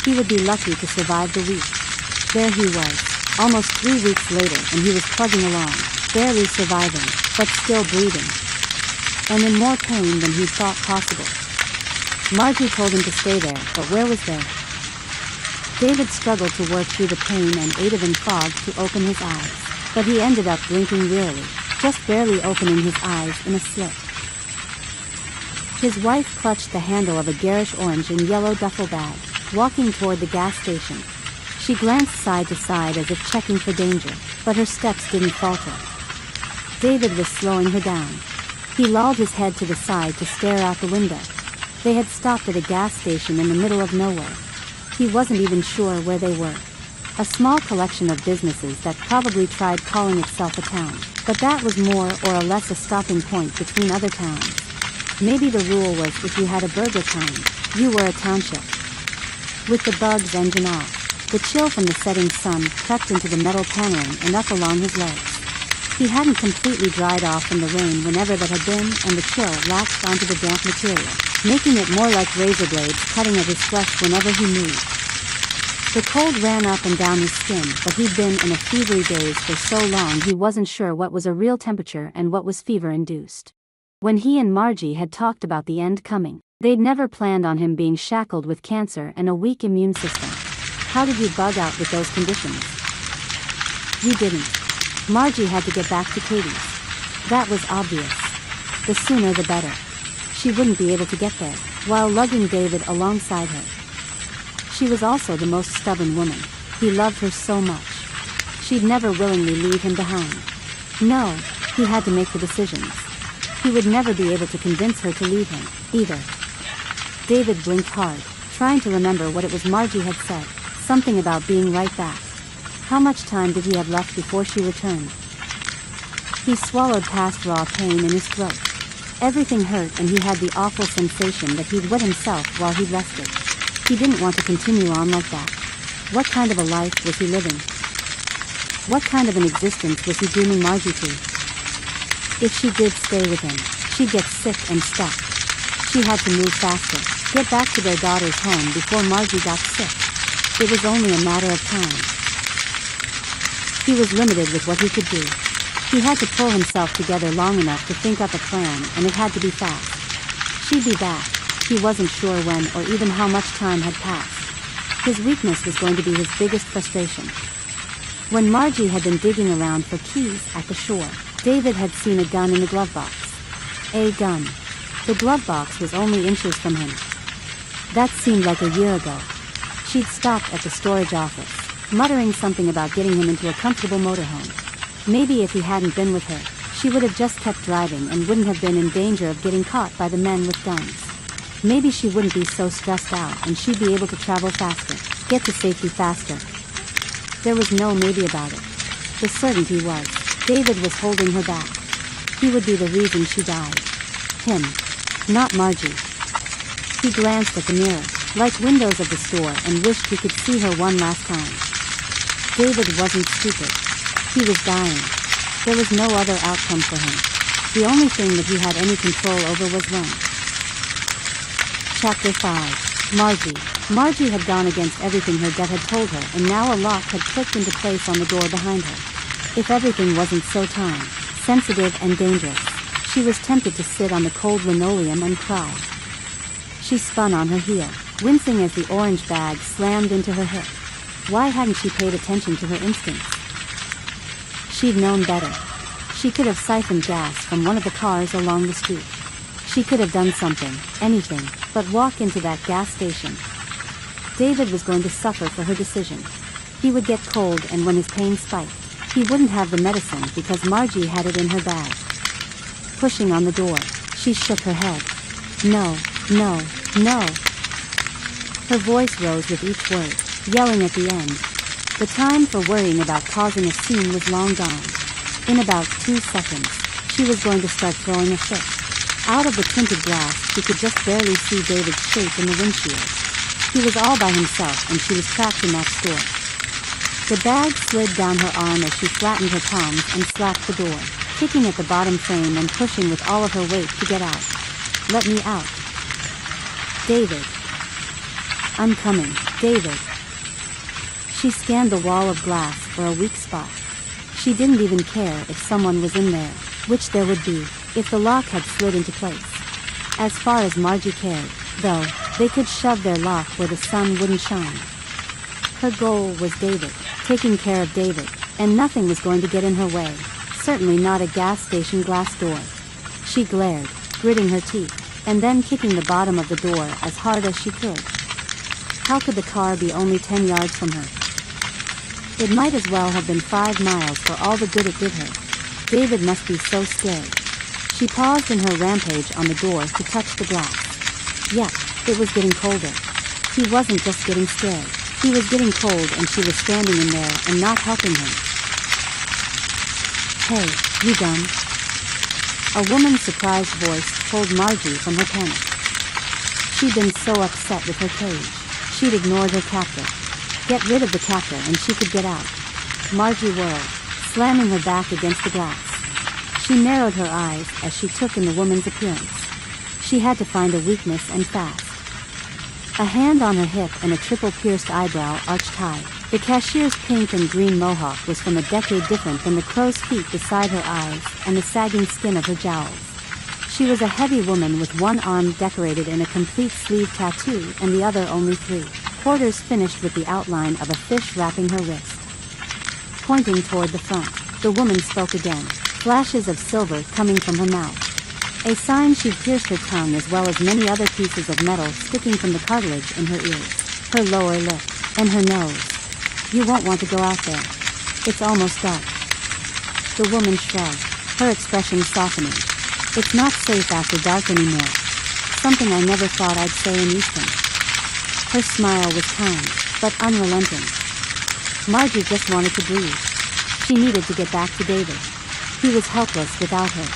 He would be lucky to survive the week. There he was, almost 3 weeks later, and he was plugging along, barely surviving, but still breathing. And in more pain than he'd thought possible. Margie told him to stay there, but where was there? David struggled to work through the pain and aided in fog to open his eyes, but he ended up blinking wearily, just barely opening his eyes in a slit. His wife clutched the handle of a garish orange and yellow duffel bag, walking toward the gas station. She glanced side to side as if checking for danger, but her steps didn't falter. David was slowing her down. He lolled his head to the side to stare out the window. They had stopped at a gas station in the middle of nowhere. He wasn't even sure where they were. A small collection of businesses that probably tried calling itself a town, but that was more or less a stopping point between other towns. Maybe the rule was if you had a burger kind, you were a township. With the bug's engine off, the chill from the setting sun crept into the metal paneling and up along his legs. He hadn't completely dried off from the rain whenever that had been, and the chill latched onto the damp material, making it more like razor blades cutting at his flesh whenever he moved. The cold ran up and down his skin, but he'd been in a fevery daze for so long he wasn't sure what was a real temperature and what was fever-induced. When he and Margie had talked about the end coming, they'd never planned on him being shackled with cancer and a weak immune system. How did you bug out with those conditions? You didn't. Margie had to get back to Cady's. That was obvious. The sooner the better. She wouldn't be able to get there, while lugging David alongside her. She was also the most stubborn woman. He loved her so much. She'd never willingly leave him behind. No, he had to make the decisions. He would never be able to convince her to leave him, either. David blinked hard, trying to remember what it was Margie had said, something about being right back. How much time did he have left before she returned? He swallowed past raw pain in his throat. Everything hurt and he had the awful sensation that he'd wet himself while he rested. He didn't want to continue on like that. What kind of a life was he living? What kind of an existence was he dooming Margie to? If she did stay with him, she'd get sick and stuck. She had to move faster, get back to their daughter's home before Margie got sick. It was only a matter of time. He was limited with what he could do. He had to pull himself together long enough to think up a plan, and it had to be fast. She'd be back. He wasn't sure when or even how much time had passed. His weakness was going to be his biggest frustration. When Margie had been digging around for keys at the shore, David had seen a gun in the glove box. A gun. The glove box was only inches from him. That seemed like a year ago. She'd stopped at the storage office, muttering something about getting him into a comfortable motorhome. Maybe if he hadn't been with her, she would have just kept driving and wouldn't have been in danger of getting caught by the men with guns. Maybe she wouldn't be so stressed out and she'd be able to travel faster, get to safety faster. There was no maybe about it. The certainty was, David was holding her back. He would be the reason she died. Him. Not Margie. He glanced at the mirror, like windows of the store, and wished he could see her one last time. David wasn't stupid. He was dying. There was no other outcome for him. The only thing that he had any control over was when. Chapter 5. Margie. Margie had gone against everything her gut had told her, and now a lock had clicked into place on the door behind her. If everything wasn't so time-sensitive and dangerous, she was tempted to sit on the cold linoleum and cry. She spun on her heel, wincing as the orange bag slammed into her hip. Why hadn't she paid attention to her instincts? She'd known better. She could have siphoned gas from one of the cars along the street. She could have done something, anything, but walk into that gas station. David was going to suffer for her decision. He would get cold, and when his pain spiked, he wouldn't have the medicine because Margie had it in her bag. Pushing on the door, she shook her head. No, no, no. Her voice rose with each word, yelling at the end. The time for worrying about causing a scene was long gone. In about 2 seconds, she was going to start throwing a fit. Out of the tinted glass, she could just barely see David's shape in the windshield. He was all by himself, and she was trapped in that store. The bag slid down her arm as she flattened her palms and slapped the door, kicking at the bottom frame and pushing with all of her weight to get out. Let me out. David. I'm coming, David. She scanned the wall of glass for a weak spot. She didn't even care if someone was in there, which there would be, if the lock had slid into place. As far as Margie cared, though, they could shove their lock where the sun wouldn't shine. Her goal was David, taking care of David, and nothing was going to get in her way, certainly not a gas station glass door. She glared, gritting her teeth, and then kicking the bottom of the door as hard as she could. How could the car be only 10 yards from her? It might as well have been 5 miles for all the good it did her. David must be so scared. She paused in her rampage on the door to touch the glass. Yep, it was getting colder. He wasn't just getting scared. He was getting cold, and she was standing in there and not helping him. Hey, you done? A woman's surprised voice pulled Margie from her panic. She'd been so upset with her cage. She'd ignored her captor. Get rid of the captor and she could get out. Margie whirled, slamming her back against the glass. She narrowed her eyes as she took in the woman's appearance. She had to find a weakness, and fast. A hand on her hip and a triple-pierced eyebrow arched high. The cashier's pink and green mohawk was from a decade different than the crow's feet beside her eyes and the sagging skin of her jowls. She was a heavy woman with one arm decorated in a complete sleeve tattoo and the other only 3/4 finished with the outline of a fish wrapping her wrist. Pointing toward the front, the woman spoke again, flashes of silver coming from her mouth. A sign she'd pierced her tongue as well as many other pieces of metal sticking from the cartilage in her ears, her lower lip, and her nose. You won't want to go out there. It's almost dark. The woman shrugged, her expression softening. It's not safe after dark anymore. Something I never thought I'd say in Easton. Her smile was kind, but unrelenting. Margie just wanted to breathe. She needed to get back to David. He was helpless without her.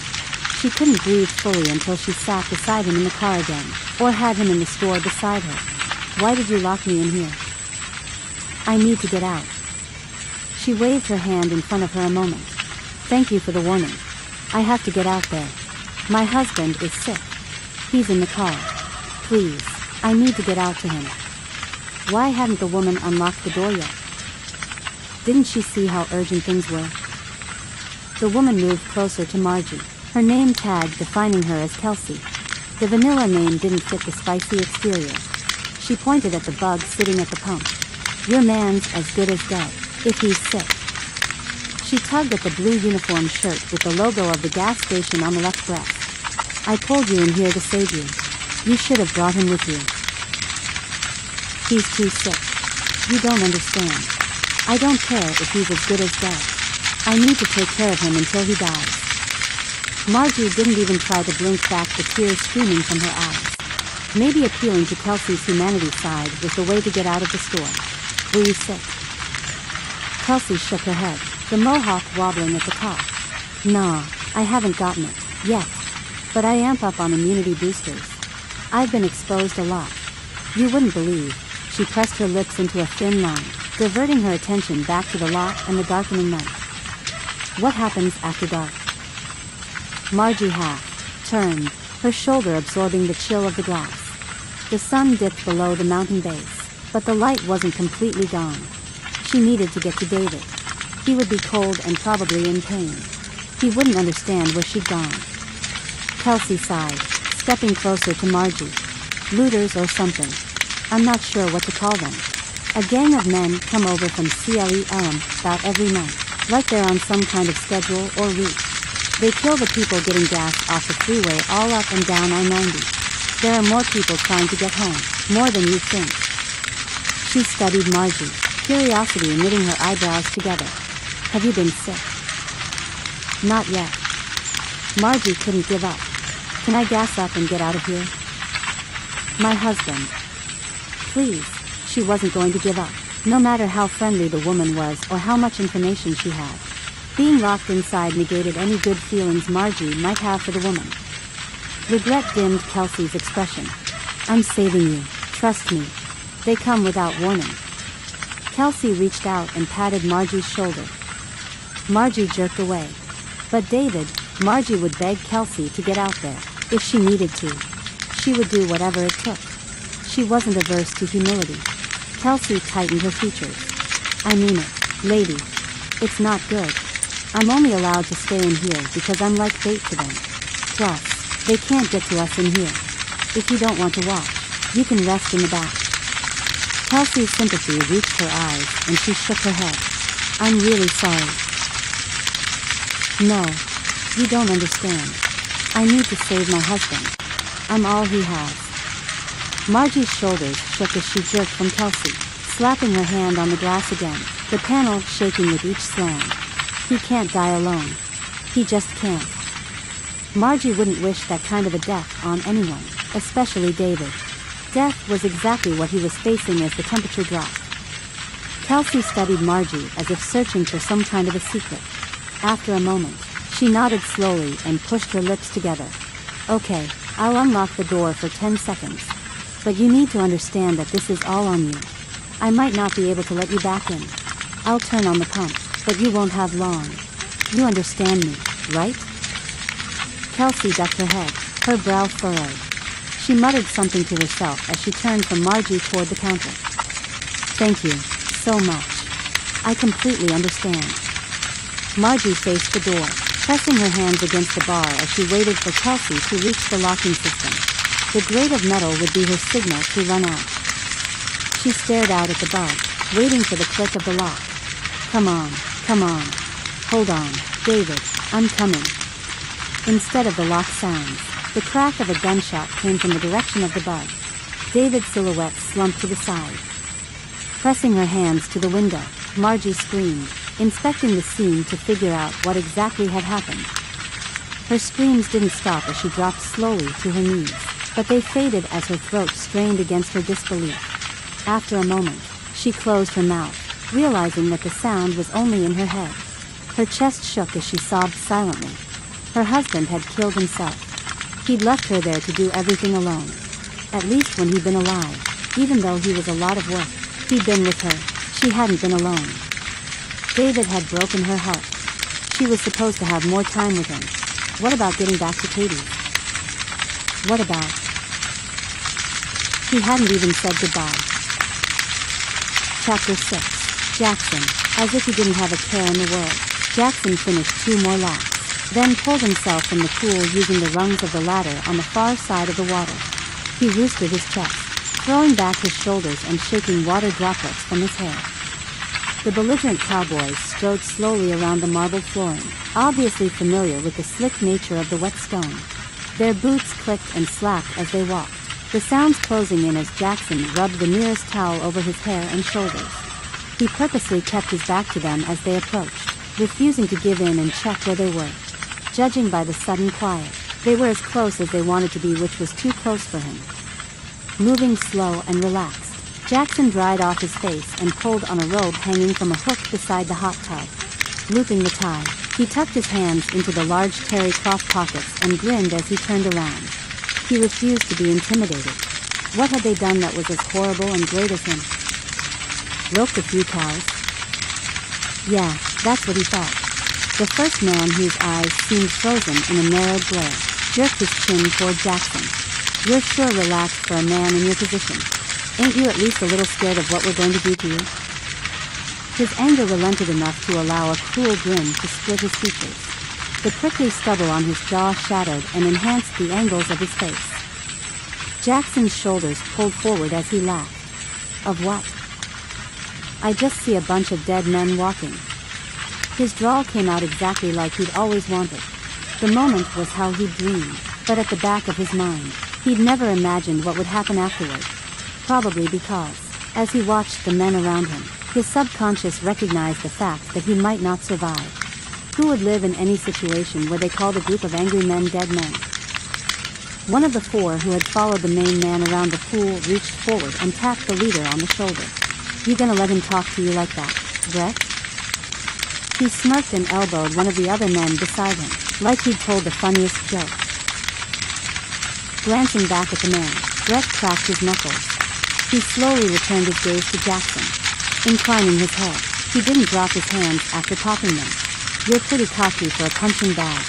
She couldn't breathe fully until she sat beside him in the car again, or had him in the store beside her. Why did you lock me in here? I need to get out. She waved her hand in front of her a moment. Thank you for the warning. I have to get out there. My husband is sick. He's in the car. Please, I need to get out to him. Why hadn't the woman unlocked the door yet? Didn't she see how urgent things were? The woman moved closer to Margie, her name tag defining her as Kelsey. The vanilla name didn't fit the spicy exterior. She pointed at the bug sitting at the pump. Your man's as good as dead, if he's sick. She tugged at the blue uniform shirt with the logo of the gas station on the left breast. I pulled you in here to save you. You should have brought him with you. He's too sick. You don't understand. I don't care if he's as good as dead. I need to take care of him until he dies. Margie didn't even try to blink back the tears streaming from her eyes. Maybe appealing to Kelsey's humanity side was the way to get out of the store. Were you sick? Kelsey shook her head, the mohawk wobbling at the top. Nah, I haven't gotten it, yet. But I amp up on immunity boosters. I've been exposed a lot. You wouldn't believe. She pressed her lips into a thin line, diverting her attention back to the lot and the darkening night. What happens after dark? Margie turned, her shoulder absorbing the chill of the glass. The sun dipped below the mountain base, but the light wasn't completely gone. She needed to get to David. He would be cold and probably in pain. He wouldn't understand where she'd gone. Kelsey sighed, stepping closer to Margie. Looters or something. I'm not sure what to call them. A gang of men come over from CLEM about every night, like they're on some kind of schedule or route. They kill the people getting gas off the freeway all up and down I-90. There are more people trying to get home, more than you'd think. She studied Margie, curiosity knitting her eyebrows together. Have you been sick? Not yet. Margie couldn't give up. Can I gas up and get out of here? My husband. Please. She wasn't going to give up, no matter how friendly the woman was or how much information she had. Being locked inside negated any good feelings Margie might have for the woman. Regret dimmed Kelsey's expression. I'm saving you, trust me. They come without warning. Kelsey reached out and patted Margie's shoulder. Margie jerked away. But David, Margie would beg Kelsey to get out there, if she needed to. She would do whatever it took. She wasn't averse to humility. Kelsey tightened her features. I mean it, lady. It's not good. I'm only allowed to stay in here because I'm like bait to them. Plus, they can't get to us in here. If you don't want to watch, you can rest in the back. Kelsey's sympathy reached her eyes and she shook her head. I'm really sorry. No, you don't understand. I need to save my husband. I'm all he has. Margie's shoulders shook as she jerked from Kelsey, slapping her hand on the glass again, the panel shaking with each slam. He can't die alone. He just can't. Margie wouldn't wish that kind of a death on anyone, especially David. Death was exactly what he was facing as the temperature dropped. Kelsey studied Margie as if searching for some kind of a secret. After a moment, she nodded slowly and pushed her lips together. Okay, I'll unlock the door for 10 seconds. But you need to understand that this is all on you. I might not be able to let you back in. I'll turn on the pump, but you won't have long. You understand me, right? Kelsey ducked her head, her brow furrowed. She muttered something to herself as she turned from Margie toward the counter. Thank you, so much. I completely understand. Margie faced the door, pressing her hands against the bar as she waited for Kelsey to reach the locking system. The grate of metal would be her signal to run out. She stared out at the bug, waiting for the click of the lock. Come on, come on. Hold on, David, I'm coming. Instead of the lock sounds, the crack of a gunshot came from the direction of the bug. David's silhouette slumped to the side. Pressing her hands to the window, Margie screamed, inspecting the scene to figure out what exactly had happened. Her screams didn't stop as she dropped slowly to her knees, but they faded as her throat strained against her disbelief. After a moment, she closed her mouth, realizing that the sound was only in her head. Her chest shook as she sobbed silently. Her husband had killed himself. He'd left her there to do everything alone. At least when he'd been alive, even though he was a lot of work. He'd been with her. She hadn't been alone. David had broken her heart. She was supposed to have more time with him. What about getting back to Cady? What about? He hadn't even said goodbye. Chapter 6. Jackson. As if he didn't have a care in the world, Jackson finished 2 more laps, then pulled himself from the pool using the rungs of the ladder on the far side of the water. He roosted his chest, throwing back his shoulders and shaking water droplets from his hair. The belligerent cowboys strode slowly around the marble flooring, obviously familiar with the slick nature of the wet stone. Their boots clicked and slapped as they walked, the sounds closing in as Jackson rubbed the nearest towel over his hair and shoulders. He purposely kept his back to them as they approached, refusing to give in and check where they were. Judging by the sudden quiet, they were as close as they wanted to be, which was too close for him. Moving slow and relaxed, Jackson dried off his face and pulled on a robe hanging from a hook beside the hot tub. Looping the tie, he tucked his hands into the large terry cloth pockets and grinned as he turned around. He refused to be intimidated. What had they done that was as horrible and great as him? Roped a few cows? Yeah, that's what he thought. The first man, whose eyes seemed frozen in a narrowed glare, jerked his chin toward Jackson. You're sure relaxed for a man in your position. Ain't you at least a little scared of what we're going to do to you? His anger relented enough to allow a cruel grin to split his features. The prickly stubble on his jaw shadowed and enhanced the angles of his face. Jackson's shoulders pulled forward as he laughed. Of what? I just see a bunch of dead men walking. His drawl came out exactly like he'd always wanted. The moment was how he'd dreamed, but at the back of his mind, he'd never imagined what would happen afterward. Probably because, as he watched the men around him, his subconscious recognized the fact that he might not survive. Who would live in any situation where they called a group of angry men dead men? One of the 4 who had followed the main man around the pool reached forward and tapped the leader on the shoulder. You gonna let him talk to you like that, Brett? He smirked and elbowed one of the other men beside him, like he'd told the funniest joke. Glancing back at the man, Brett cracked his knuckles. He slowly returned his gaze to Jackson. Inclining his head, he didn't drop his hands after popping them. You're pretty cocky for a punching bag.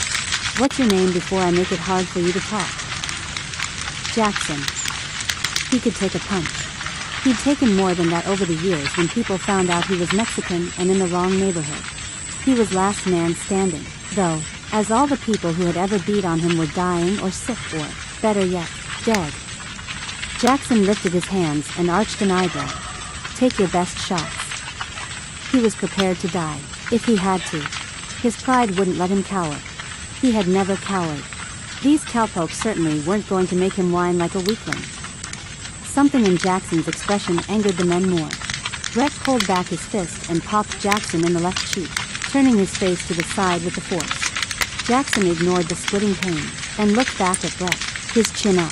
What's your name before I make it hard for you to talk? Jackson. He could take a punch. He'd taken more than that over the years when people found out he was Mexican and in the wrong neighborhood. He was last man standing, though, as all the people who had ever beat on him were dying or sick or, better yet, dead. Jackson lifted his hands and arched an eyebrow. Take your best shots. He was prepared to die, if he had to. His pride wouldn't let him cower. He had never cowered. These cowpokes certainly weren't going to make him whine like a weakling. Something in Jackson's expression angered the men more. Brett pulled back his fist and popped Jackson in the left cheek, turning his face to the side with the force. Jackson ignored the splitting pain and looked back at Brett, his chin up.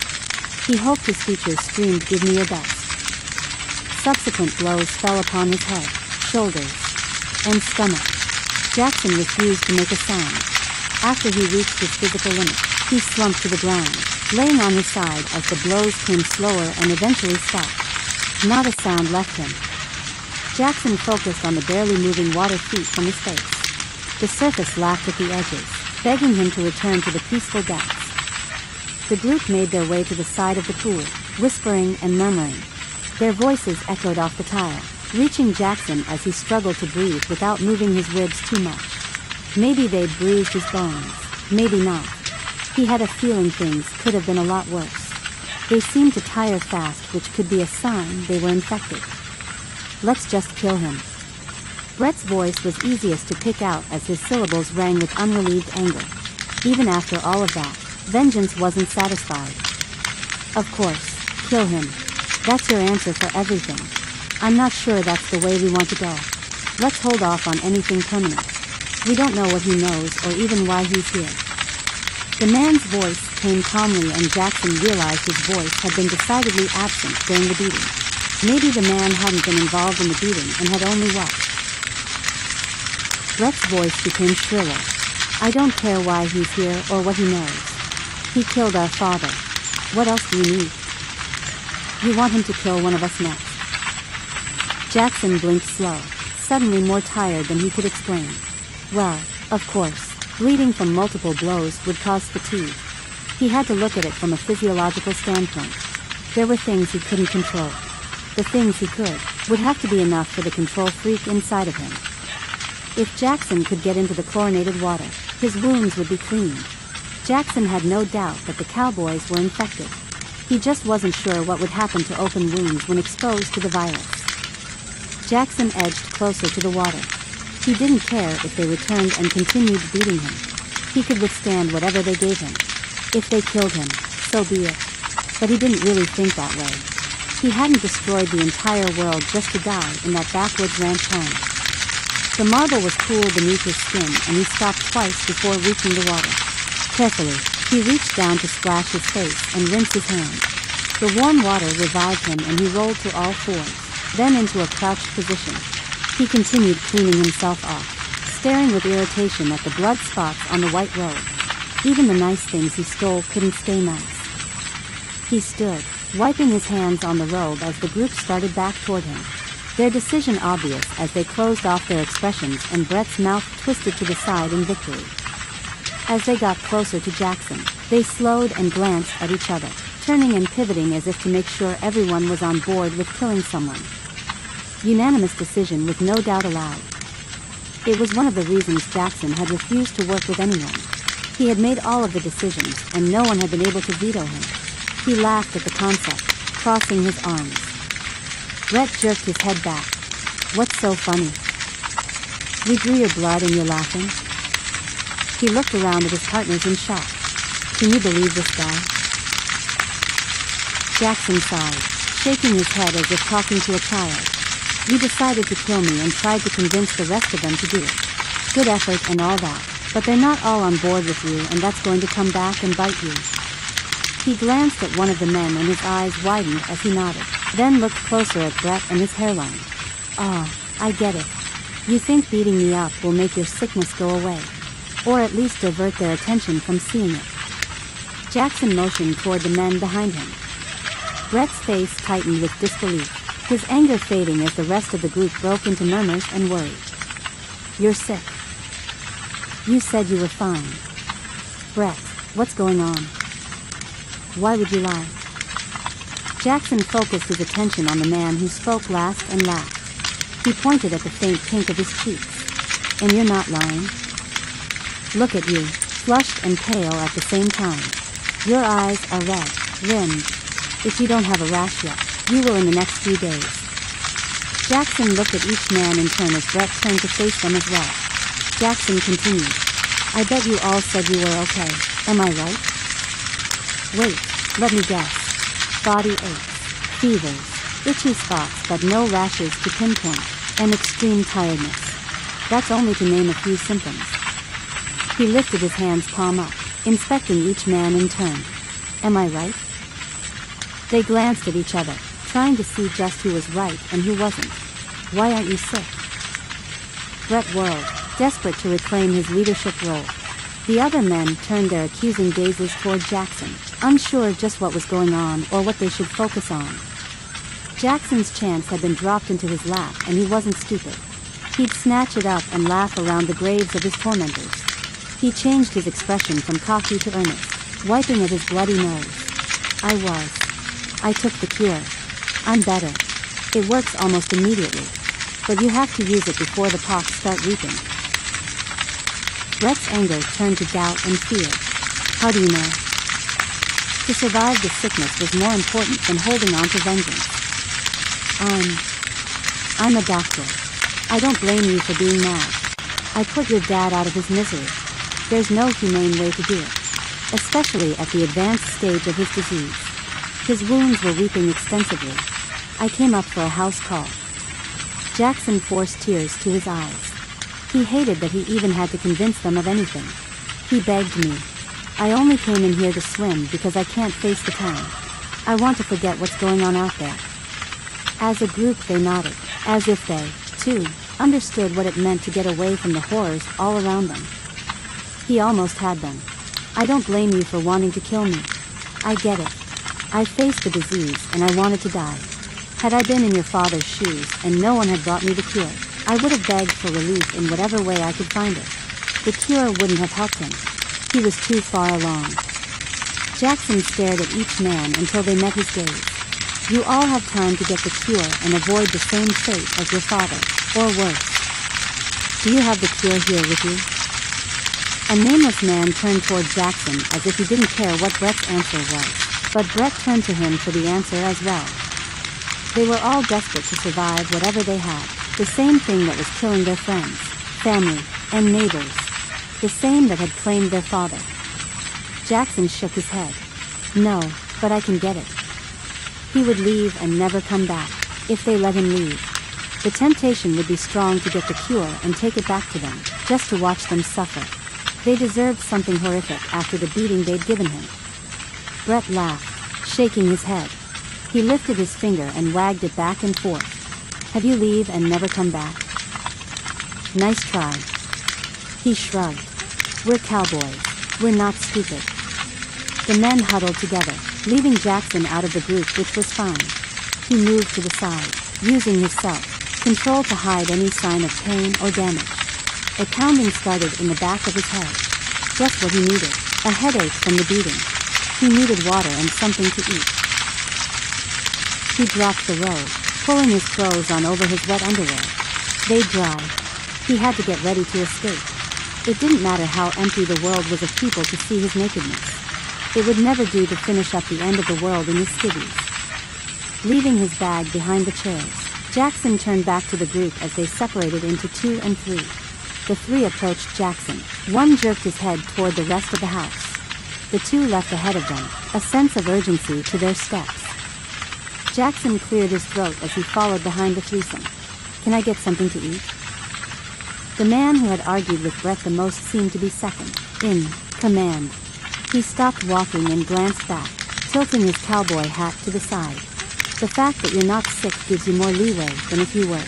He hoped his features screamed, "Give me your best." Subsequent blows fell upon his head, shoulders, and stomach. Jackson refused to make a sound. After he reached his physical limit, he slumped to the ground, laying on his side as the blows came slower and eventually stopped. Not a sound left him. Jackson focused on the barely moving water feet from his face. The surface laughed at the edges, begging him to return to the peaceful depths. The group made their way to the side of the pool, whispering and murmuring. Their voices echoed off the tile, reaching Jackson as he struggled to breathe without moving his ribs too much. Maybe they'd bruised his bones, maybe not. He had a feeling things could have been a lot worse. They seemed to tire fast, which could be a sign they were infected. "Let's just kill him." Brett's voice was easiest to pick out as his syllables rang with unrelieved anger. Even after all of that, vengeance wasn't satisfied. "Of course, kill him. That's your answer for everything. I'm not sure that's the way we want to go. Let's hold off on anything permanent. We don't know what he knows or even why he's here." The man's voice came calmly, and Jackson realized his voice had been decidedly absent during the beating. Maybe the man hadn't been involved in the beating and had only watched. Brett's voice became shriller. "I don't care why he's here or what he knows. He killed our father. What else do you need? You want him to kill one of us next?" Jackson blinked slow, suddenly more tired than he could explain. Well, of course, bleeding from multiple blows would cause fatigue. He had to look at it from a physiological standpoint. There were things he couldn't control. The things he could would have to be enough for the control freak inside of him. If Jackson could get into the chlorinated water, his wounds would be cleaned. Jackson had no doubt that the cowboys were infected. He just wasn't sure what would happen to open wounds when exposed to the virus. Jackson edged closer to the water. He didn't care if they returned and continued beating him. He could withstand whatever they gave him. If they killed him, so be it. But he didn't really think that way. He hadn't destroyed the entire world just to die in that backwoods ranch home. The marble was cool beneath his skin, and he stopped twice before reaching the water. Carefully, he reached down to splash his face and rinse his hands. The warm water revived him, and he rolled to all fours, then into a crouched position. He continued cleaning himself off, staring with irritation at the blood spots on the white robe. Even the nice things he stole couldn't stay nice. He stood, wiping his hands on the robe as the group started back toward him. Their decision obvious as they closed off their expressions, and Brett's mouth twisted to the side in victory. As they got closer to Jackson, they slowed and glanced at each other, turning and pivoting as if to make sure everyone was on board with killing someone. Unanimous decision with no doubt allowed. It was one of the reasons Jackson had refused to work with anyone. He had made all of the decisions, and no one had been able to veto him. He laughed at the concept, crossing his arms. Brett jerked his head back. "What's so funny? We drew your blood and you're laughing?" He looked around at his partners in shock. "Can you believe this guy?" Jackson sighed, shaking his head as if talking to a child. "You decided to kill me and tried to convince the rest of them to do it. Good effort and all that, but they're not all on board with you, and that's going to come back and bite you." He glanced at one of the men, and his eyes widened as he nodded, then looked closer at Brett and his hairline. "Oh, I get it. You think beating me up will make your sickness go away, or at least divert their attention from seeing it." Jackson motioned toward the men behind him. Brett's face tightened with disbelief, his anger fading as the rest of the group broke into murmurs and worry. "You're sick. You said you were fine. Brett, what's going on? Why would you lie?" Jackson focused his attention on the man who spoke last and laughed. He pointed at the faint pink of his cheeks. "And you're not lying? Look at you, flushed and pale at the same time. Your eyes are red, rimmed. If you don't have a rash yet, you will in the next few days." Jackson looked at each man in turn as Brett turned to face them as well. Jackson continued. "I bet you all said you were okay, am I right? Wait, let me guess. Body aches, fevers, itchy spots but no rashes to pinpoint, and extreme tiredness. That's only to name a few symptoms." He lifted his hand's palm up, inspecting each man in turn. Am I right? They glanced at each other, trying to see just who was right and who wasn't. Why aren't you sick? Brett whirled, desperate to reclaim his leadership role. The other men turned their accusing gazes toward Jackson, unsure just what was going on or what they should focus on. Jackson's chance had been dropped into his lap, and he wasn't stupid. He'd snatch it up and laugh around the graves of his tormentors. He changed his expression from cocky to earnest, wiping at his bloody nose. I took the cure. I'm better. It works almost immediately. But you have to use it before the pox start reaping. Brett's anger turned to doubt and fear. How do you know? To survive the sickness was more important than holding on to vengeance. I'm a doctor. I don't blame you for being mad. I put your dad out of his misery. There's no humane way to do it. Especially at the advanced stage of his disease. His wounds were weeping extensively. I came up for a house call. Jackson forced tears to his eyes. He hated that he even had to convince them of anything. He begged me. I only came in here to swim because I can't face the town. I want to forget what's going on out there. As a group they nodded, as if they, too, understood what it meant to get away from the horrors all around them. He almost had them. I don't blame you for wanting to kill me. I get it. I faced the disease and I wanted to die. Had I been in your father's shoes and no one had brought me the cure, I would have begged for relief in whatever way I could find it. The cure wouldn't have helped him. He was too far along. Jackson stared at each man until they met his gaze. You all have time to get the cure and avoid the same fate as your father, or worse. Do you have the cure here with you? A nameless man turned toward Jackson as if he didn't care what Brett's answer was, but Brett turned to him for the answer as well. They were all desperate to survive whatever they had, the same thing that was killing their friends, family, and neighbors, the same that had claimed their father. Jackson shook his head. No, but I can get it. He would leave and never come back, if they let him leave. The temptation would be strong to get the cure and take it back to them, just to watch them suffer. They deserved something horrific after the beating they'd given him. Brett laughed, shaking his head. He lifted his finger and wagged it back and forth. Have you leave and never come back? Nice try. He shrugged. We're cowboys. We're not stupid. The men huddled together, leaving Jackson out of the group, which was fine. He moved to the side, using his self-control to hide any sign of pain or damage. A pounding started in the back of his head. Just what he needed. A headache from the beating. He needed water and something to eat. He dropped the robe, pulling his clothes on over his wet underwear. They'd dry. He had to get ready to escape. It didn't matter how empty the world was of people to see his nakedness. It would never do to finish up the end of the world in his skivvies. Leaving his bag behind the chairs, Jackson turned back to the group as they separated into 2 and 3. The 3 approached Jackson. One jerked his head toward the rest of the house. The 2 left ahead of them, a sense of urgency to their steps. Jackson cleared his throat as he followed behind the threesome. Can I get something to eat? The man who had argued with Brett the most seemed to be second in command. He stopped walking and glanced back, tilting his cowboy hat to the side. The fact that you're not sick gives you more leeway than if you were.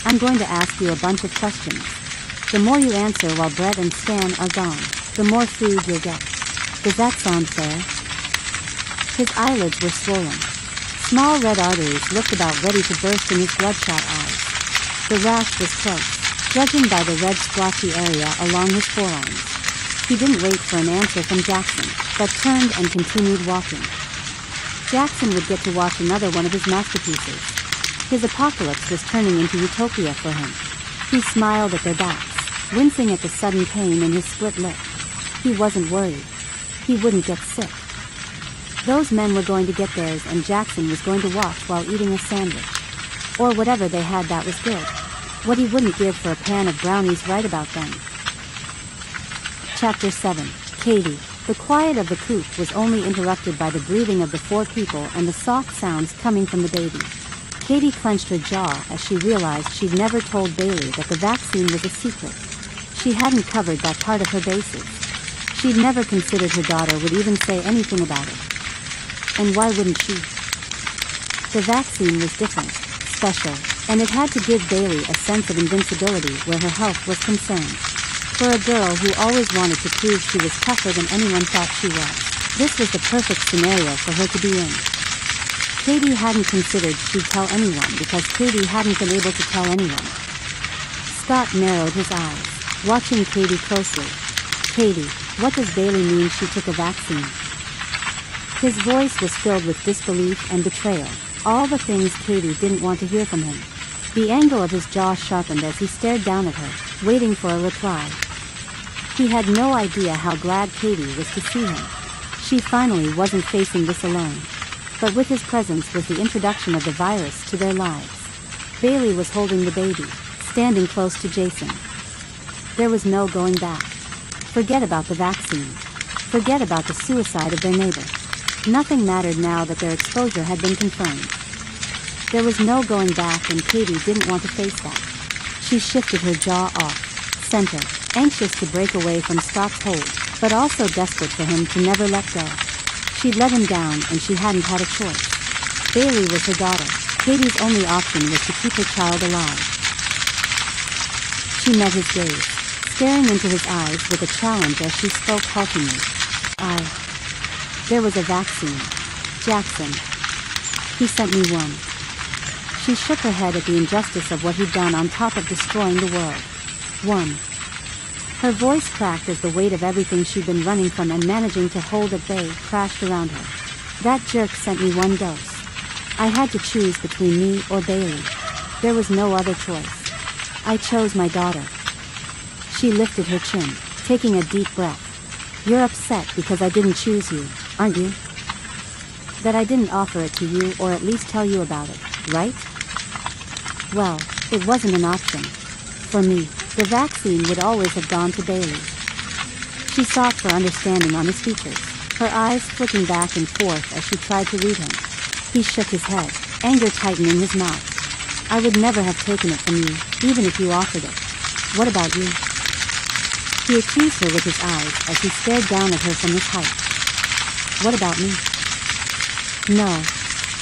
I'm going to ask you a bunch of questions. The more you answer while Brett and Stan are gone, the more food you'll get. Does that sound fair? His eyelids were swollen. Small red arteries looked about ready to burst in his bloodshot eyes. The rash was close, judging by the red splotchy area along his forearms. He didn't wait for an answer from Jackson, but turned and continued walking. Jackson would get to watch another one of his masterpieces. His apocalypse was turning into utopia for him. He smiled at their backs, wincing at the sudden pain in his split lip. He wasn't worried. He wouldn't get sick. Those men were going to get theirs, and Jackson was going to watch while eating a sandwich. Or whatever they had that was good. What he wouldn't give for a pan of brownies right about then. Chapter 7. Cady. The quiet of the coop was only interrupted by the breathing of the 4 people and the soft sounds coming from the baby. Cady clenched her jaw as she realized she'd never told Bailey that the vaccine was a secret. She hadn't covered that part of her bases. She'd never considered her daughter would even say anything about it. And why wouldn't she? The vaccine was different, special, and it had to give Bailey a sense of invincibility where her health was concerned. For a girl who always wanted to prove she was tougher than anyone thought she was, this was the perfect scenario for her to be in. Cady hadn't considered she'd tell anyone because Cady hadn't been able to tell anyone. Scott narrowed his eyes, watching Cady closely. "Cady, what does Bailey mean she took a vaccine?" His voice was filled with disbelief and betrayal, all the things Cady didn't want to hear from him. The angle of his jaw sharpened as he stared down at her, waiting for a reply. He had no idea how glad Cady was to see him. She finally wasn't facing this alone. But with his presence was the introduction of the virus to their lives. Bailey was holding the baby, standing close to Jason. There was no going back. Forget about the vaccine. Forget about the suicide of their neighbor. Nothing mattered now that their exposure had been confirmed. There was no going back, and Cady didn't want to face that. She shifted her jaw off center, anxious to break away from Scott's hold, but also desperate for him to never let go. She'd let him down, and she hadn't had a choice. Bailey was her daughter. Cady's only option was to keep her child alive. She met his gaze, staring into his eyes with a challenge as she spoke haltingly. There was a vaccine. Jackson. He sent me one. She shook her head at the injustice of what he'd done on top of destroying the world. One. Her voice cracked as the weight of everything she'd been running from and managing to hold at bay crashed around her. That jerk sent me one dose. I had to choose between me or Bailey. There was no other choice. I chose my daughter. She lifted her chin, taking a deep breath. You're upset because I didn't choose you, aren't you? That I didn't offer it to you or at least tell you about it, right? Well, it wasn't an option. For me, the vaccine would always have gone to Bailey. She sought for understanding on his features, her eyes flicking back and forth as she tried to read him. He shook his head, anger tightening his mouth. I would never have taken it from you, even if you offered it. What about you? He accused her with his eyes as he stared down at her from his height. What about me? No.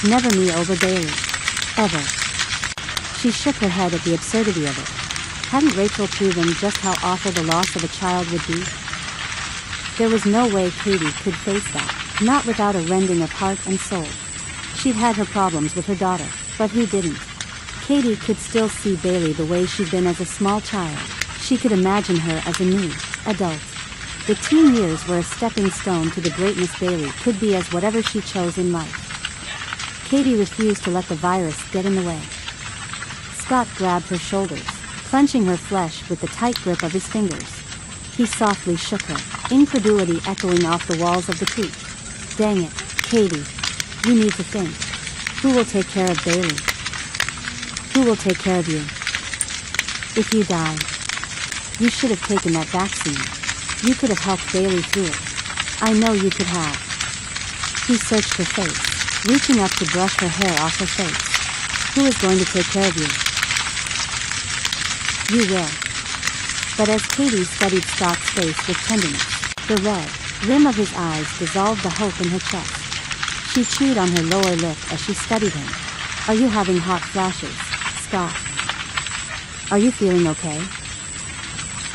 Never me over Bailey. Ever. She shook her head at the absurdity of it. Hadn't Rachel proven just how awful the loss of a child would be? There was no way Cady could face that, not without a rending of heart and soul. She'd had her problems with her daughter, but he didn't. Cady could still see Bailey the way she'd been as a small child. She could imagine her as a new adult. The teen years were a stepping stone to the greatness Bailey could be as whatever she chose in life. Cady refused to let the virus get in the way. Scott grabbed her shoulders, clenching her flesh with the tight grip of his fingers. He softly shook her, incredulity echoing off the walls of the coop. Dang it, Cady. You need to think. Who will take care of Bailey? Who will take care of you? If you die, you should have taken that vaccine. You could have helped Bailey through it. I know you could have. He searched her face, reaching up to brush her hair off her face. Who is going to take care of you? You will. But as Cady studied Scott's face with tenderness, the red rim of his eyes dissolved the hope in her chest. She chewed on her lower lip as she studied him. Are you having hot flashes, Scott? Are you feeling okay?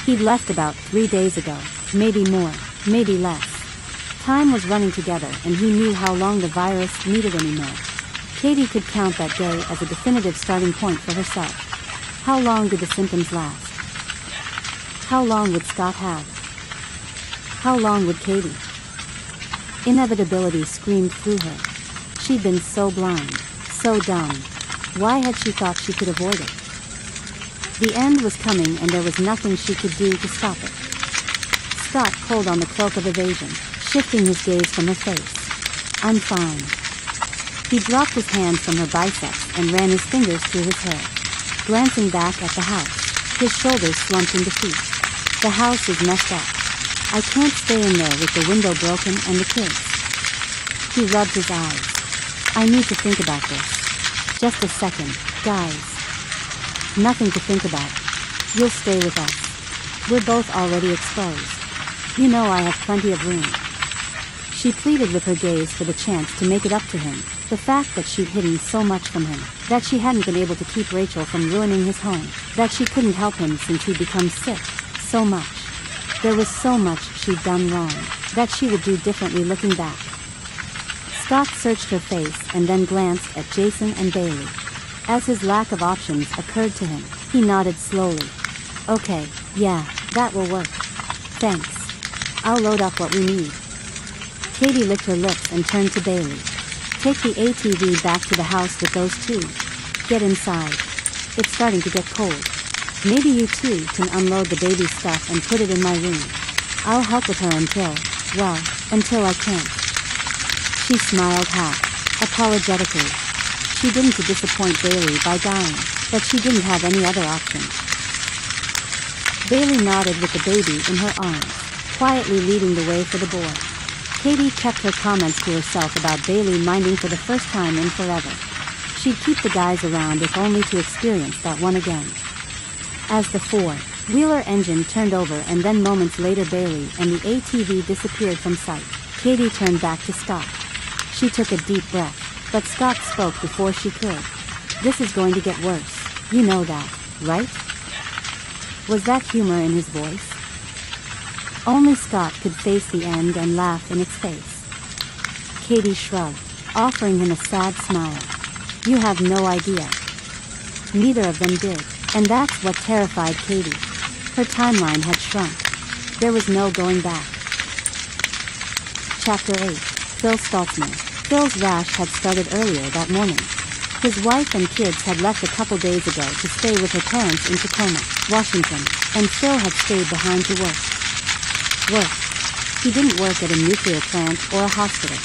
He'd left about 3 days ago, maybe more, maybe less. Time was running together and he knew how long the virus needed anymore. Cady could count that day as a definitive starting point for herself. How long did the symptoms last? How long would Scott have? How long would Cady? Inevitability screamed through her. She'd been so blind, so dumb. Why had she thought she could avoid it? The end was coming and there was nothing she could do to stop it. Scott pulled on the cloak of evasion, shifting his gaze from her face. I'm fine. He dropped his hands from her biceps and ran his fingers through his hair. Glancing back at the house, his shoulders slumped in defeat. The house is messed up. I can't stay in there with the window broken and the kids. He rubbed his eyes. I need to think about this. Just a second, guys. Nothing to think about. You'll stay with us. We're both already exposed. You know I have plenty of room. She pleaded with her gaze for the chance to make it up to him, the fact that she'd hidden so much from him, that she hadn't been able to keep Rachel from ruining his home, that she couldn't help him since he'd become sick, so much. There was so much she'd done wrong, that she would do differently looking back. Scott searched her face and then glanced at Jason and Bailey. As his lack of options occurred to him, he nodded slowly. Okay, yeah, that will work. Thanks. I'll load up what we need. Cady licked her lips and turned to Bailey. Take the ATV back to the house with those two. Get inside. It's starting to get cold. Maybe you two can unload the baby stuff and put it in my room. I'll help with her until I can't. She smiled half apologetically. She didn't to disappoint Bailey by dying, but she didn't have any other option. Bailey nodded with the baby in her arms, quietly leading the way for the boy. Cady kept her comments to herself about Bailey minding for the first time in forever. She'd keep the guys around if only to experience that one again. As the four-wheeler engine turned over and then moments later Bailey and the ATV disappeared from sight, Cady turned back to Scott. She took a deep breath, but Scott spoke before she could. This is going to get worse. You know that, right? Was that humor in his voice? Only Scott could face the end and laugh in its face. Cady shrugged, offering him a sad smile. You have no idea. Neither of them did, and that's what terrified Cady. Her timeline had shrunk. There was no going back. Chapter 8. Phil Stoltzman. Phil's rash had started earlier that morning. His wife and kids had left a couple days ago to stay with her parents in Tacoma, Washington, and Phil had stayed behind to work. He didn't work at a nuclear plant or a hospital.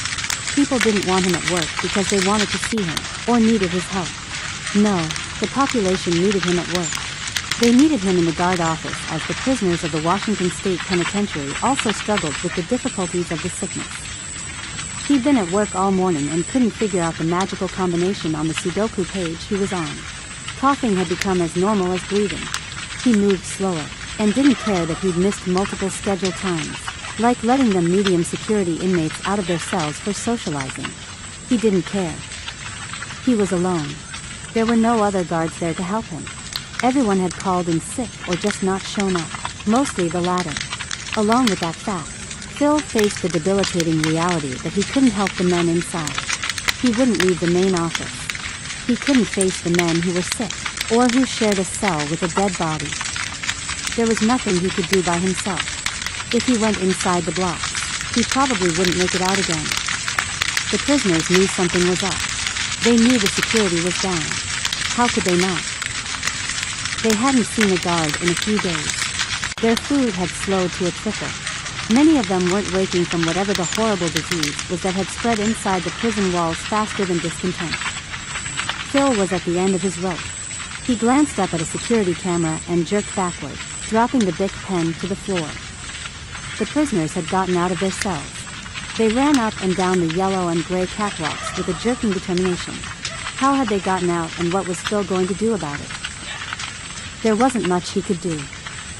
People didn't want him at work because they wanted to see him, or needed his help. No, the population needed him at work. They needed him in the guard office as the prisoners of the Washington State Penitentiary also struggled with the difficulties of the sickness. He'd been at work all morning and couldn't figure out the magical combination on the Sudoku page he was on. Coughing had become as normal as breathing. He moved slower, and didn't care that he'd missed multiple scheduled times, like letting them medium security inmates out of their cells for socializing. He didn't care. He was alone. There were no other guards there to help him. Everyone had called in sick or just not shown up, mostly the latter. Along with that fact, Phil faced the debilitating reality that he couldn't help the men inside. He wouldn't leave the main office. He couldn't face the men who were sick, or who shared a cell with a dead body. There was nothing he could do by himself. If he went inside the blocks, he probably wouldn't make it out again. The prisoners knew something was up. They knew the security was down. How could they not? They hadn't seen a guard in a few days. Their food had slowed to a trickle. Many of them weren't waking from whatever the horrible disease was that had spread inside the prison walls faster than discontent. Phil was at the end of his rope. He glanced up at a security camera and jerked backward, dropping the Bic pen to the floor. The prisoners had gotten out of their cells. They ran up and down the yellow and gray catwalks with a jerking determination. How had they gotten out, and what was Phil going to do about it? There wasn't much he could do.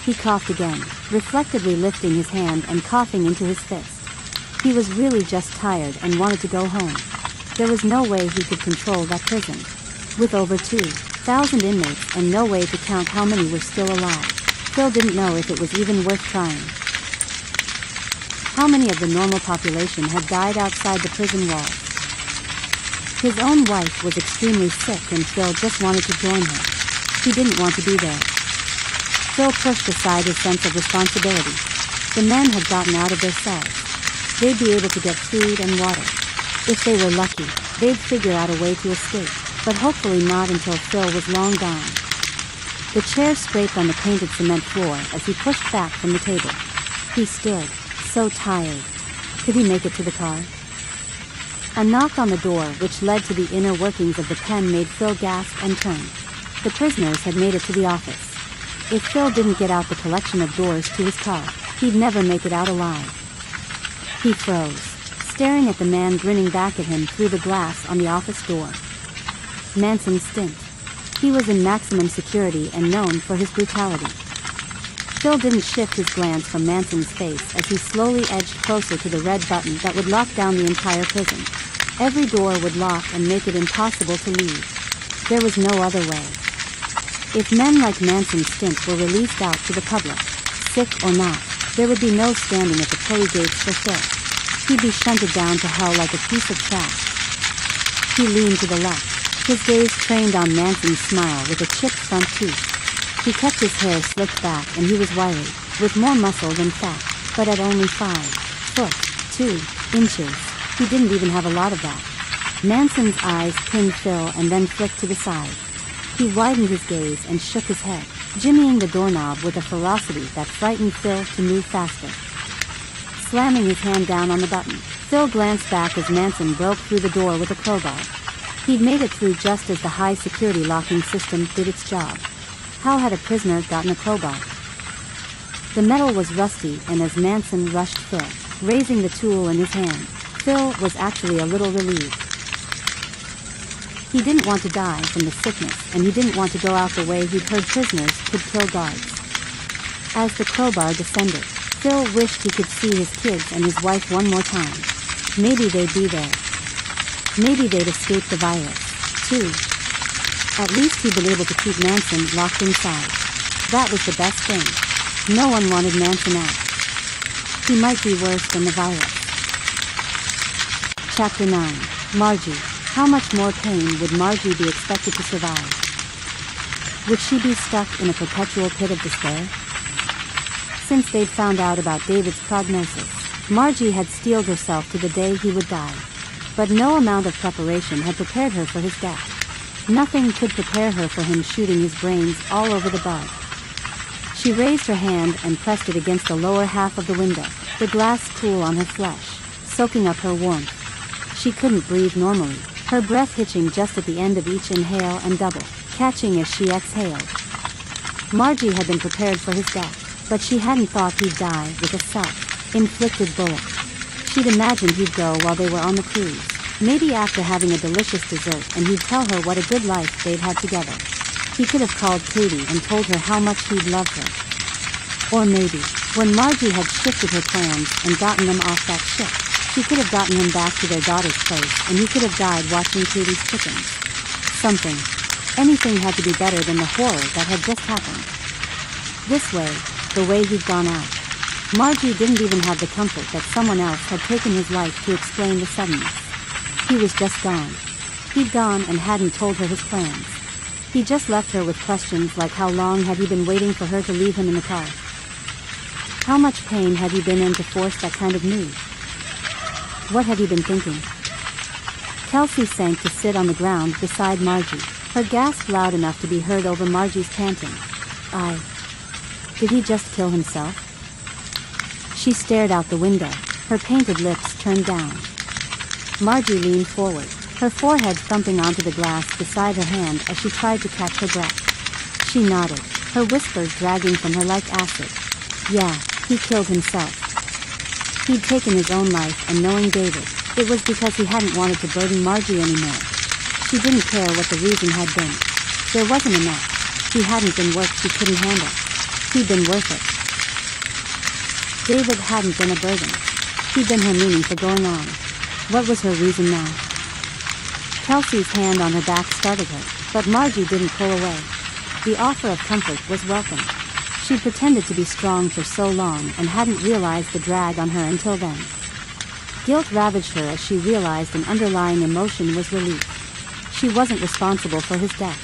He coughed again, reflectively lifting his hand and coughing into his fist. He was really just tired and wanted to go home. There was no way he could control that prison. With over 2,000 inmates and no way to count how many were still alive, Phil didn't know if it was even worth trying. How many of the normal population had died outside the prison walls? His own wife was extremely sick and Phil just wanted to join her. He didn't want to be there. Phil pushed aside his sense of responsibility. The men had gotten out of their cells. They'd be able to get food and water. If they were lucky, they'd figure out a way to escape, but hopefully not until Phil was long gone. The chair scraped on the painted cement floor as he pushed back from the table. He stood, so tired. Could he make it to the car? A knock on the door which led to the inner workings of the pen made Phil gasp and turn. The prisoners had made it to the office. If Phil didn't get out the collection of doors to his car, he'd never make it out alive. He froze, staring at the man grinning back at him through the glass on the office door. Manson Stint. He was in maximum security and known for his brutality. Phil didn't shift his glance from Manson's face as he slowly edged closer to the red button that would lock down the entire prison. Every door would lock and make it impossible to leave. There was no other way. If men like Manson's stint were released out to the public, sick or not, there would be no standing at the pearly gates for Phil. He'd be shunted down to hell like a piece of trash. He leaned to the left, his gaze trained on Manson's smile with a chipped front tooth. He kept his hair slicked back and he was wiry, with more muscle than fat, but at only 5'2" he didn't even have a lot of that. Manson's eyes pinned Phil and then flicked to the side. He widened his gaze and shook his head, jimmying the doorknob with a ferocity that frightened Phil to move faster. Slamming his hand down on the button, Phil glanced back as Manson broke through the door with a crowbar. He'd made it through just as the high-security locking system did its job. How had a prisoner gotten a crowbar? The metal was rusty, and as Manson rushed Phil, raising the tool in his hand, Phil was actually a little relieved. He didn't want to die from the sickness, and he didn't want to go out the way he'd heard prisoners could kill guards. As the crowbar descended, Phil wished he could see his kids and his wife one more time. Maybe they'd be there. Maybe they'd escape the virus, too. At least he'd been able to keep Manson locked inside. That was the best thing. No one wanted Manson out. He might be worse than the virus. Chapter 9. Margie. How much more pain would Margie be expected to survive? Would she be stuck in a perpetual pit of despair? Since they'd found out about David's prognosis, Margie had steeled herself to the day he would die. But no amount of preparation had prepared her for his death. Nothing could prepare her for him shooting his brains all over the bug. She raised her hand and pressed it against the lower half of the window, the glass cool on her flesh, soaking up her warmth. She couldn't breathe normally, her breath hitching just at the end of each inhale and double, catching as she exhaled. Margie had been prepared for his death, but she hadn't thought he'd die with a self-inflicted bullet. She'd imagined he'd go while they were on the cruise, maybe after having a delicious dessert, and he'd tell her what a good life they'd had together. He could have called Cady and told her how much he'd loved her. Or maybe, when Margie had shifted her plans and gotten them off that ship, she could have gotten him back to their daughter's place and he could have died watching Cady's chickens. Something. Anything had to be better than the horror that had just happened. This way, the way he'd gone out. Margie didn't even have the comfort that someone else had taken his life to explain the suddenness. He was just gone. He'd gone and hadn't told her his plans. He just left her with questions like how long had he been waiting for her to leave him in the car? How much pain had he been in to force that kind of move? What had he been thinking? Kelsey sank to sit on the ground beside Margie, her gasp loud enough to be heard over Margie's panting. Did he just kill himself? She stared out the window, her painted lips turned down. Margie leaned forward, her forehead thumping onto the glass beside her hand as she tried to catch her breath. She nodded, her whisper dragging from her like acid. Yeah, he killed himself. He'd taken his own life, and knowing David, it was because he hadn't wanted to burden Margie anymore. She didn't care what the reason had been. There wasn't enough. He hadn't been work she couldn't handle. He'd been worth it. David hadn't been a burden. He'd been her meaning for going on. What was her reason now? Kelsey's hand on her back startled her, but Margie didn't pull away. The offer of comfort was welcome. She'd pretended to be strong for so long and hadn't realized the drag on her until then. Guilt ravaged her as she realized an underlying emotion was relief. She wasn't responsible for his death.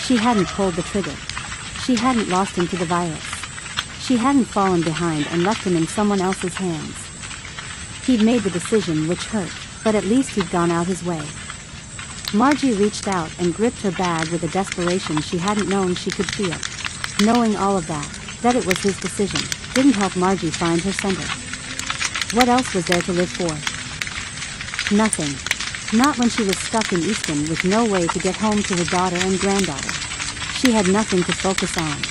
She hadn't pulled the trigger. She hadn't lost him to the virus. She hadn't fallen behind and left him in someone else's hands. He'd made the decision which hurt, but at least he'd gone out his way. Margie reached out and gripped her bag with a desperation she hadn't known she could feel. Knowing all of that it was his decision, didn't help Margie find her center. What else was there to live for? Nothing. Not when she was stuck in Easton with no way to get home to her daughter and granddaughter. She had nothing to focus on.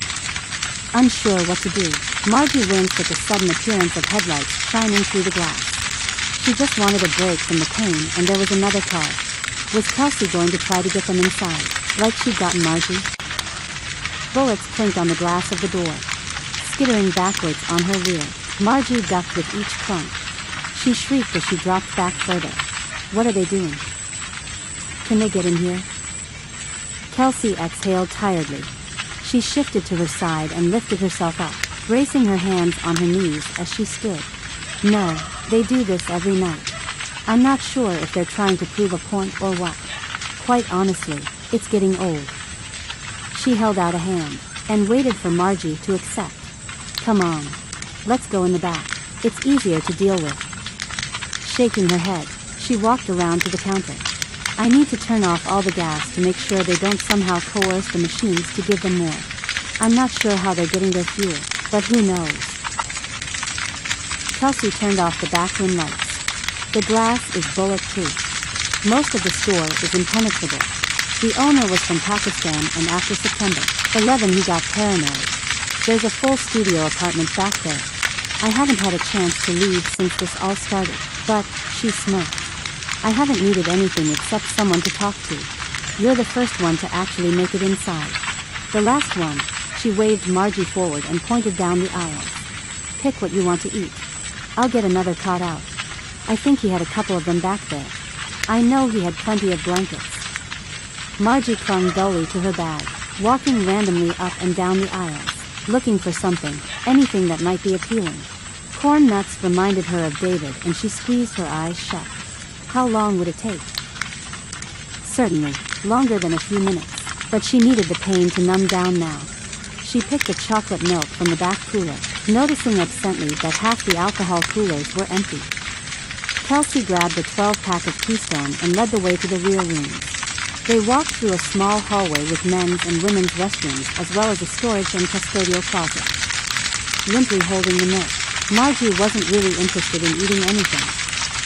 Unsure what to do, Margie winced at the sudden appearance of headlights shining through the glass. She just wanted a break from the pain, and there was another car. Was Kelsey going to try to get them inside, like she'd gotten Margie? Bullets clinked on the glass of the door. skittering backwards on her rear. Margie ducked with each crunch. She shrieked as she dropped back further. What are they doing? Can they get in here? Kelsey exhaled tiredly. She shifted to her side and lifted herself up, bracing her hands on her knees as she stood. No, they do this every night. I'm not sure if they're trying to prove a point or what. Quite honestly, it's getting old. She held out a hand, and waited for Margie to accept. Come on. Let's go in the back. It's easier to deal with. Shaking her head, she walked around to the counter. I need to turn off all the gas to make sure they don't somehow coerce the machines to give them more. I'm not sure how they're getting their fuel, but who knows. Kelsey turned off the backroom lights. The glass is bulletproof. Most of the store is impenetrable. The owner was from Pakistan, and after September 11 he got paranoid. There's a full studio apartment back there. I haven't had a chance to leave since this all started, but, she smirked. I haven't needed anything except someone to talk to. You're the first one to actually make it inside. The last one, she waved Margie forward and pointed down the aisles. Pick what you want to eat. I'll get another cot out. I think he had a couple of them back there. I know he had plenty of blankets. Margie clung dully to her bag, walking randomly up and down the aisles, looking for something, anything that might be appealing. Corn nuts reminded her of David, and she squeezed her eyes shut. How long would it take? Certainly, longer than a few minutes, but she needed the pain to numb down now. She picked the chocolate milk from the back cooler, noticing absently that half the alcohol coolers were empty. Kelsey grabbed a 12-pack of Keystone and led the way to the rear rooms. They walked through a small hallway with men's and women's restrooms as well as a storage and custodial closet. Limply holding the milk, Margie wasn't really interested in eating anything.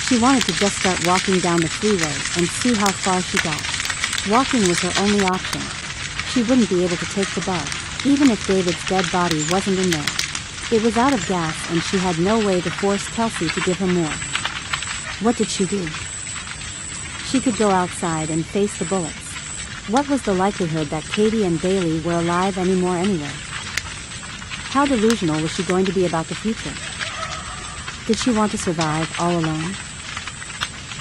She wanted to just start walking down the freeway and see how far she got. Walking was her only option. She wouldn't be able to take the bus, even if David's dead body wasn't in there. It was out of gas and she had no way to force Kelsey to give her more. What did she do? She could go outside and face the bullets. What was the likelihood that Cady and Bailey were alive anymore anyway? How delusional was she going to be about the future? Did she want to survive all alone?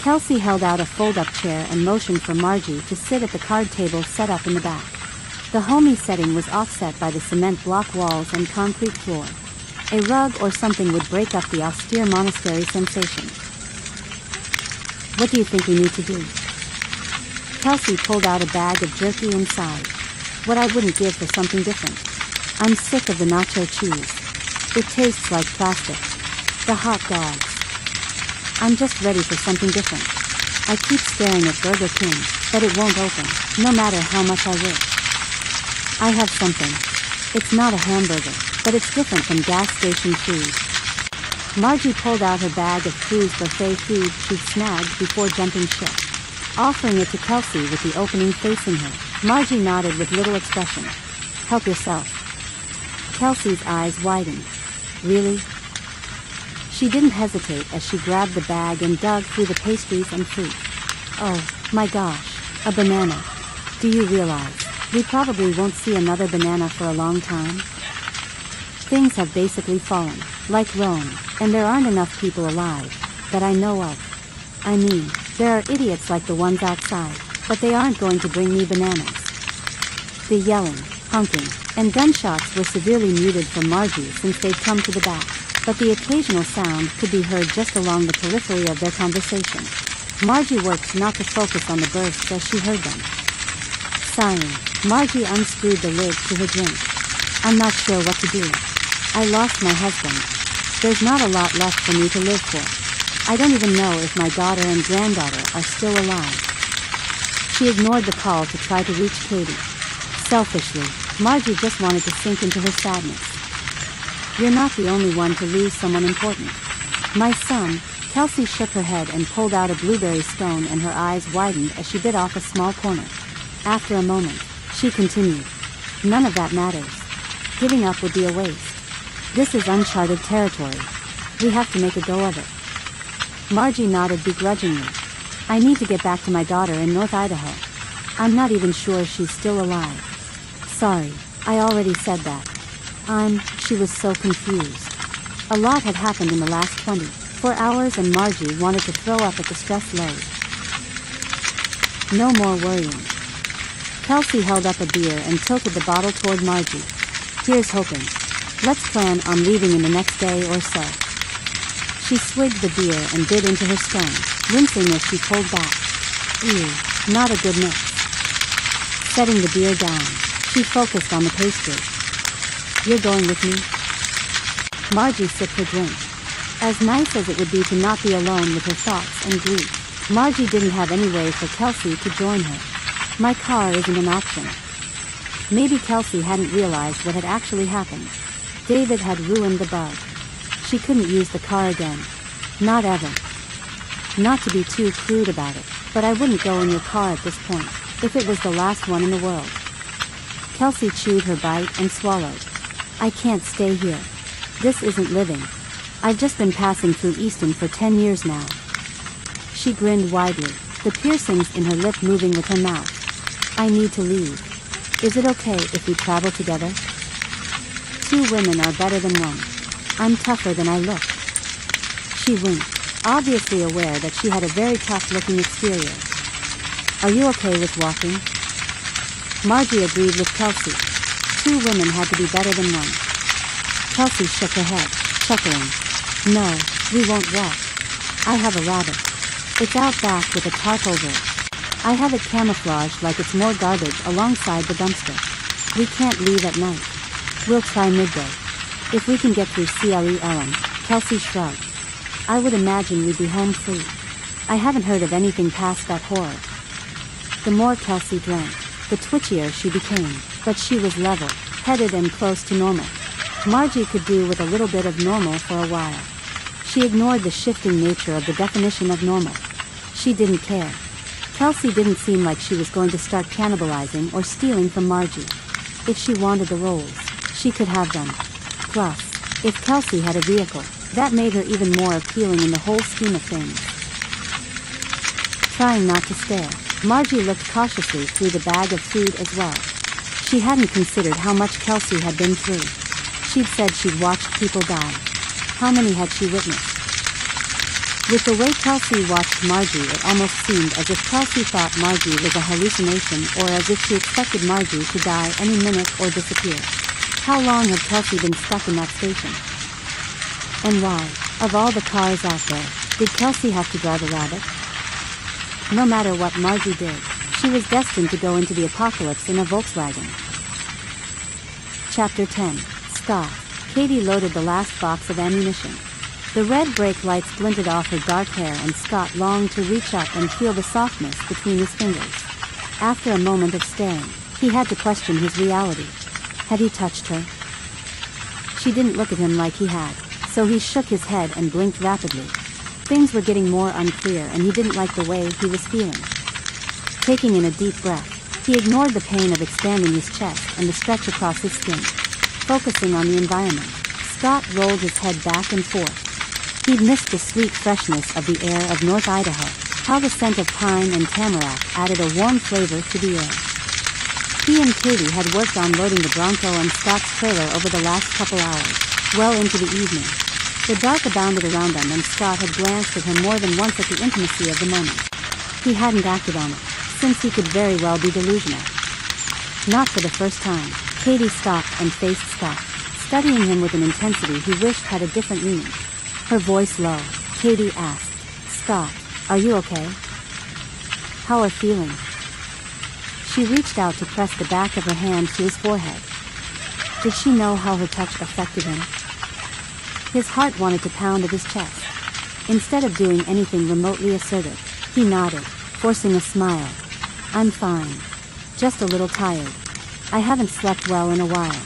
Kelsey held out a fold-up chair and motioned for Margie to sit at the card table set up in the back. The homey setting was offset by the cement block walls and concrete floor. A rug or something would break up the austere monastery sensation. What do you think we need to do? Kelsey pulled out a bag of jerky and sighed. What I wouldn't give for something different. I'm sick of the nacho cheese. It tastes like plastic. The hot dogs. I'm just ready for something different. I keep staring at Burger King, but it won't open, no matter how much I wish. I have something. It's not a hamburger, but it's different from gas station food. Margie pulled out her bag of Cruise buffet food she'd snagged before jumping ship. Offering it to Kelsey with the opening facing her, Margie nodded with little expression. Help yourself. Kelsey's eyes widened. Really? She didn't hesitate as she grabbed the bag and dug through the pastries and fruit. Oh, my gosh, a banana. Do you realize, we probably won't see another banana for a long time? Things have basically fallen, like Rome, and there aren't enough people alive, that I know of. I mean, there are idiots like the ones outside, but they aren't going to bring me bananas. The yelling, honking, and gunshots were severely muted from Margie since they'd come to the back, but the occasional sound could be heard just along the periphery of their conversation. Margie worked not to focus on the bursts as she heard them. Sighing, Margie unscrewed the lid to her drink. I'm not sure what to do. I lost my husband. There's not a lot left for me to live for. I don't even know if my daughter and granddaughter are still alive. She ignored the call to try to reach Cady. Selfishly, Margie just wanted to sink into her sadness. You're not the only one to lose someone important. My son. Kelsey shook her head and pulled out a blueberry stone, and her eyes widened as she bit off a small corner. After a moment, she continued. None of that matters. Giving up would be a waste. This is uncharted territory. We have to make a go of it. Margie nodded begrudgingly. I need to get back to my daughter in North Idaho. I'm not even sure she's still alive. Sorry, I already said that. She was so confused. A lot had happened in the last 24 hours and Margie wanted to throw up at the stress load. No more worrying. Kelsey held up a beer and tilted the bottle toward Margie. Here's hoping. Let's plan on leaving in the next day or so. She swigged the beer and bit into her stone, wincing as she pulled back. Ew, not a good mix. Setting the beer down, she focused on the pastry. You're going with me? Margie sipped her drink. As nice as it would be to not be alone with her thoughts and grief, Margie didn't have any way for Kelsey to join her. My car isn't an option. Maybe Kelsey hadn't realized what had actually happened. David had ruined the bug. She couldn't use the car again. Not ever. Not to be too crude about it, but I wouldn't go in your car at this point, if it was the last one in the world. Kelsey chewed her bite and swallowed. I can't stay here. This isn't living. I've just been passing through Easton for 10 years now. She grinned widely, the piercings in her lip moving with her mouth. I need to leave. Is it okay if we travel together? 2 women are better than one. I'm tougher than I look. She winked, obviously aware that she had a very tough-looking exterior. Are you okay with walking? Margie agreed with Kelsey. 2 women had to be better than one. Kelsey shook her head, chuckling. No, we won't walk. I have a rabbit. It's out back with a tarp over it. I have it camouflaged like it's more garbage alongside the dumpster. We can't leave at night. We'll try midday. If we can get through CLELM, Kelsey shrugged. I would imagine we'd be home free. I haven't heard of anything past that horror. The more Kelsey drank, the twitchier she became, but she was level, headed and close to normal. Margie could do with a little bit of normal for a while. She ignored the shifting nature of the definition of normal. She didn't care. Kelsey didn't seem like she was going to start cannibalizing or stealing from Margie. If she wanted the rolls, she could have them. Plus, if Kelsey had a vehicle, that made her even more appealing in the whole scheme of things. Trying not to stare, Margie looked cautiously through the bag of food as well. She hadn't considered how much Kelsey had been through. She'd said she'd watched people die. How many had she witnessed? With the way Kelsey watched Margie, it almost seemed as if Kelsey thought Margie was a hallucination or as if she expected Margie to die any minute or disappear. How long had Kelsey been stuck in that station? And why, of all the cars out there, did Kelsey have to drive a rabbit? No matter what Margie did, she was destined to go into the apocalypse in a Volkswagen. Chapter 10. Scott. Cady loaded the last box of ammunition. The red brake lights glinted off her dark hair and Scott longed to reach up and feel the softness between his fingers. After a moment of staring, he had to question his reality. Had he touched her? She didn't look at him like he had, so he shook his head and blinked rapidly. Things were getting more unclear and he didn't like the way he was feeling. Taking in a deep breath, he ignored the pain of expanding his chest and the stretch across his skin. Focusing on the environment, Scott rolled his head back and forth. He'd missed the sweet freshness of the air of North Idaho, how the scent of pine and tamarack added a warm flavor to the air. He and Cady had worked on loading the Bronco and Scott's trailer over the last couple hours, well into the evening. The dark abounded around them and Scott had glanced at him more than once at the intimacy of the moment. He hadn't acted on it, since he could very well be delusional. Not for the first time, Cady stopped and faced Scott, studying him with an intensity he wished had a different meaning. Her voice low, Cady asked, Scott, are you okay? How are feeling? She reached out to press the back of her hand to his forehead. Did she know how her touch affected him? His heart wanted to pound at his chest. Instead of doing anything remotely assertive, he nodded, forcing a smile. I'm fine. Just a little tired. I haven't slept well in a while.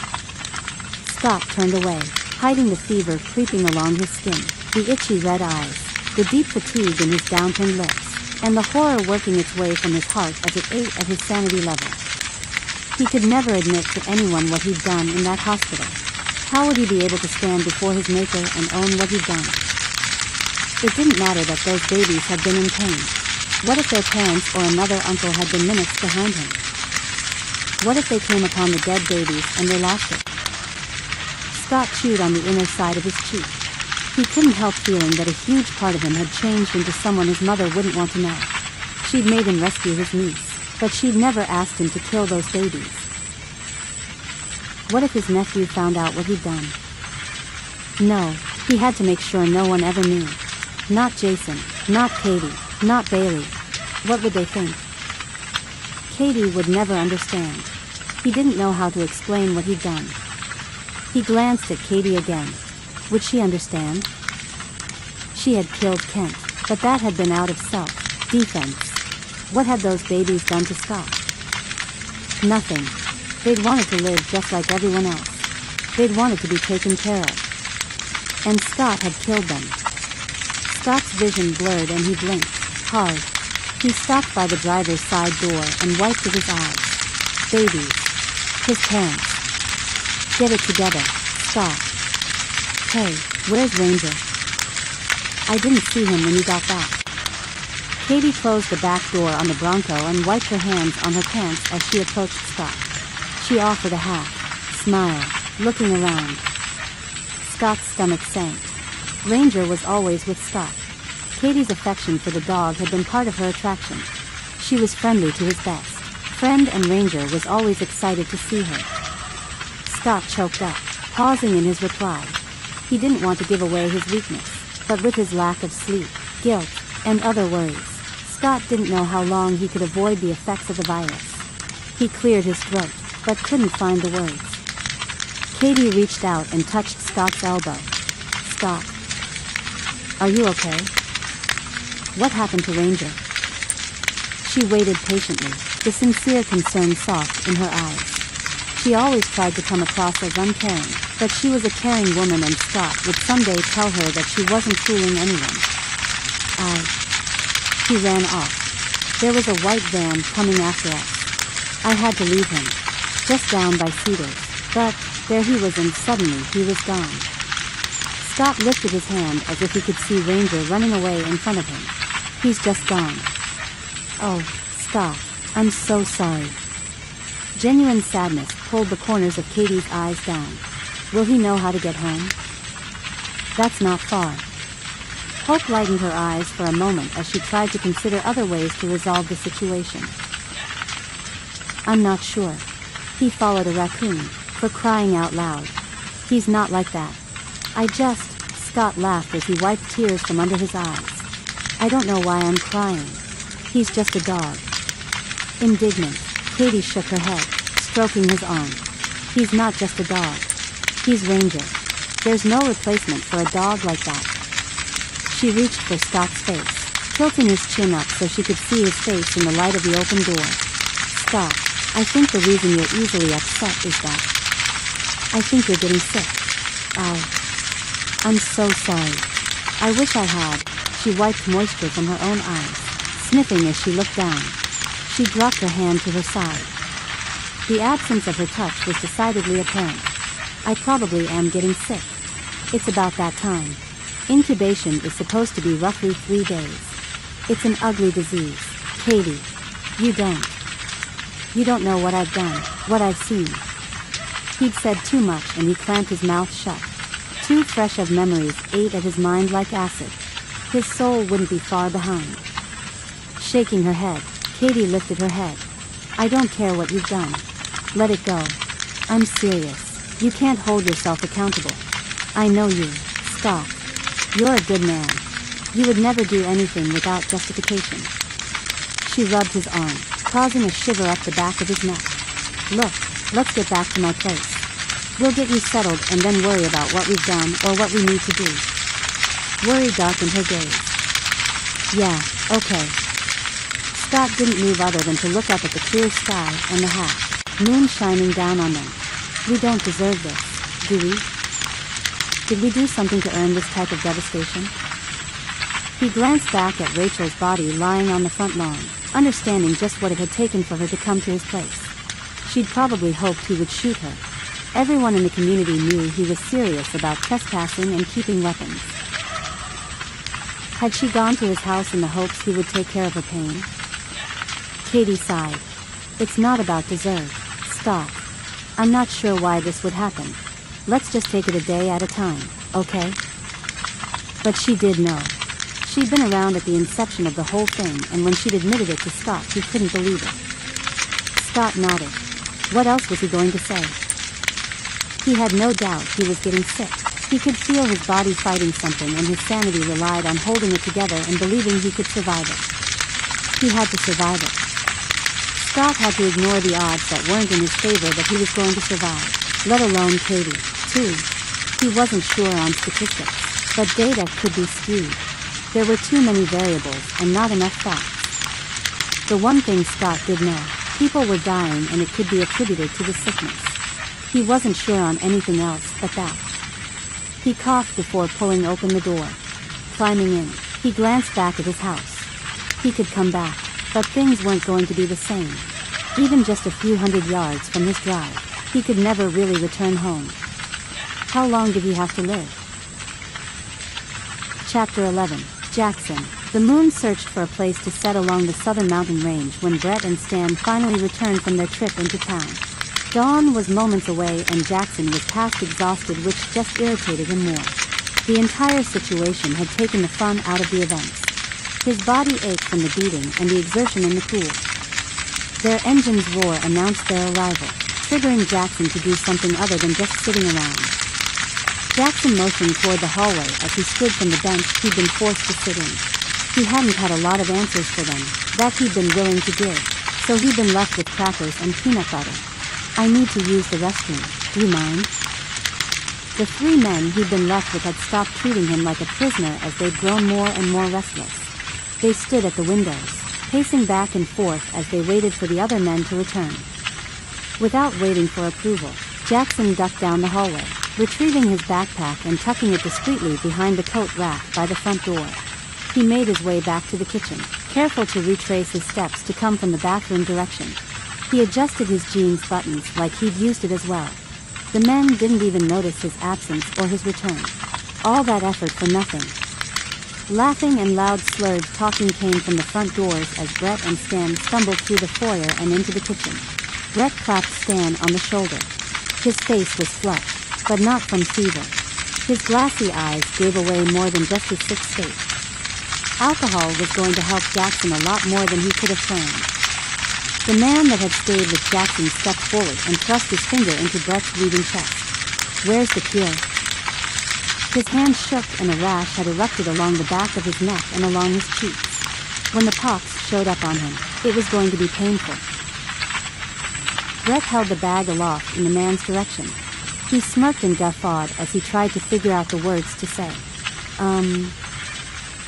Scott turned away, hiding the fever creeping along his skin, the itchy red eyes, the deep fatigue in his downturned lips, and the horror working its way from his heart as it ate at his sanity level. He could never admit to anyone what he'd done in that hospital. How would he be able to stand before his maker and own what he'd done? It didn't matter that those babies had been in pain. What if their parents or another uncle had been minutes behind him? What if they came upon the dead babies and they lost it? Scott chewed on the inner side of his cheek. He couldn't help feeling that a huge part of him had changed into someone his mother wouldn't want to know. She'd made him rescue his niece, but she'd never asked him to kill those babies. What if his nephew found out what he'd done? No, he had to make sure no one ever knew. Not Jason, not Cady, not Bailey. What would they think? Cady would never understand. He didn't know how to explain what he'd done. He glanced at Cady again. Would she understand? She had killed Kent, but that had been out of self-defense. What had those babies done to Scott? Nothing. They'd wanted to live just like everyone else. They'd wanted to be taken care of. And Scott had killed them. Scott's vision blurred and he blinked hard. He stopped by the driver's side door and wiped at his eyes. Babies. His parents. Get it together, Scott. Hey, where's Ranger? I didn't see him when you got back. Cady closed the back door on the Bronco and wiped her hands on her pants as she approached Scott. She offered a half smile, looking around. Scott's stomach sank. Ranger was always with Scott. Cady's affection for the dog had been part of her attraction. She was friendly to his best friend, and Ranger was always excited to see her. Scott choked up, pausing in his reply. He didn't want to give away his weakness, but with his lack of sleep, guilt, and other worries, Scott didn't know how long he could avoid the effects of the virus. He cleared his throat, but couldn't find the words. Cady reached out and touched Scott's elbow. Scott. Are you okay? What happened to Ranger? She waited patiently, the sincere concern soft in her eyes. She always tried to come across as uncaring, but she was a caring woman, and Scott would someday tell her that she wasn't fooling anyone. He ran off. There was a white van coming after us. I had to leave him. Just down by Cedars. But, there he was, and suddenly he was gone. Scott lifted his hand as if he could see Ranger running away in front of him. He's just gone. Oh, Scott, I'm so sorry. Genuine sadness pulled the corners of Cady's eyes down. Will he know how to get home? That's not far. Hope lightened her eyes for a moment as she tried to consider other ways to resolve the situation. I'm not sure. He followed a raccoon, for crying out loud. He's not like that. Scott laughed as he wiped tears from under his eyes. I don't know why I'm crying. He's just a dog. Indignant, Cady shook her head, stroking his arm. He's not just a dog. He's Ranger. There's no replacement for a dog like that. She reached for Scott's face, tilting his chin up so she could see his face in the light of the open door. Scott, I think the reason you're easily upset is that I think you're getting sick. I'm so sorry. I wish I had. She wiped moisture from her own eyes, sniffing as she looked down. She dropped her hand to her side. The absence of her touch was decidedly apparent. I probably am getting sick. It's about that time. Incubation is supposed to be roughly 3 days. It's an ugly disease. Cady. You don't know what I've done, what I've seen. He'd said too much and he clamped his mouth shut. Too fresh of memories ate at his mind like acid. His soul wouldn't be far behind. Shaking her head, Cady lifted her head. I don't care what you've done. Let it go. I'm serious. You can't hold yourself accountable. I know you, Scott. You're a good man. You would never do anything without justification. She rubbed his arm, causing a shiver up the back of his neck. Look, let's get back to my place. We'll get you settled and then worry about what we've done or what we need to do. Worry darkened her gaze. Yeah, okay. Scott didn't move other than to look up at the clear sky and the moon shining down on them. We don't deserve this, do we? Did we do something to earn this type of devastation? He glanced back at Rachel's body lying on the front lawn, understanding just what it had taken for her to come to his place. She'd probably hoped he would shoot her. Everyone in the community knew he was serious about trespassing and keeping weapons. Had she gone to his house in the hopes he would take care of her pain? Cady sighed. It's not about deserve, Scott. I'm not sure why this would happen. Let's just take it a day at a time, okay? But she did know. She'd been around at the inception of the whole thing, and when she'd admitted it to Scott, he couldn't believe it. Scott nodded. What else was he going to say? He had no doubt he was getting sick. He could feel his body fighting something, and his sanity relied on holding it together and believing he could survive it. He had to survive it. Scott had to ignore the odds that weren't in his favor that he was going to survive, let alone Cady, too. He wasn't sure on statistics, but data could be skewed. There were too many variables and not enough facts. The one thing Scott did know, people were dying and it could be attributed to the sickness. He wasn't sure on anything else but that. He coughed before pulling open the door. Climbing in, he glanced back at his house. He could come back, but things weren't going to be the same. Even just a few hundred yards from his drive, he could never really return home. How long did he have to live? Chapter 11. Jackson. The moon searched for a place to set along the southern mountain range when Brett and Stan finally returned from their trip into town. Dawn was moments away and Jackson was past exhausted, which just irritated him more. The entire situation had taken the fun out of the events. His body ached from the beating and the exertion in the pool. Their engine's roar announced their arrival, triggering Jackson to do something other than just sitting around. Jackson motioned toward the hallway as he stood from the bench he'd been forced to sit in. He hadn't had a lot of answers for them, that he'd been willing to give, so he'd been left with crackers and peanut butter. I need to use the restroom, do you mind? The three men he'd been left with had stopped treating him like a prisoner as they'd grown more and more restless. They stood at the windows, pacing back and forth as they waited for the other men to return. Without waiting for approval, Jackson ducked down the hallway, retrieving his backpack and tucking it discreetly behind the coat rack by the front door. He made his way back to the kitchen, careful to retrace his steps to come from the bathroom direction. He adjusted his jeans buttons like he'd used it as well. The men didn't even notice his absence or his return. All that effort for nothing. Laughing and loud slurred talking came from the front doors as Brett and Stan stumbled through the foyer and into the kitchen. Brett clapped Stan on the shoulder. His face was flushed, but not from fever. His glassy eyes gave away more than just his sick state. Alcohol was going to help Jackson a lot more than he could have planned. The man that had stayed with Jackson stepped forward and thrust his finger into Brett's bleeding chest. Where's the cure? His hand shook and a rash had erupted along the back of his neck and along his cheeks. When the pox showed up on him, it was going to be painful. Brett held the bag aloft in the man's direction. He smirked and guffawed as he tried to figure out the words to say.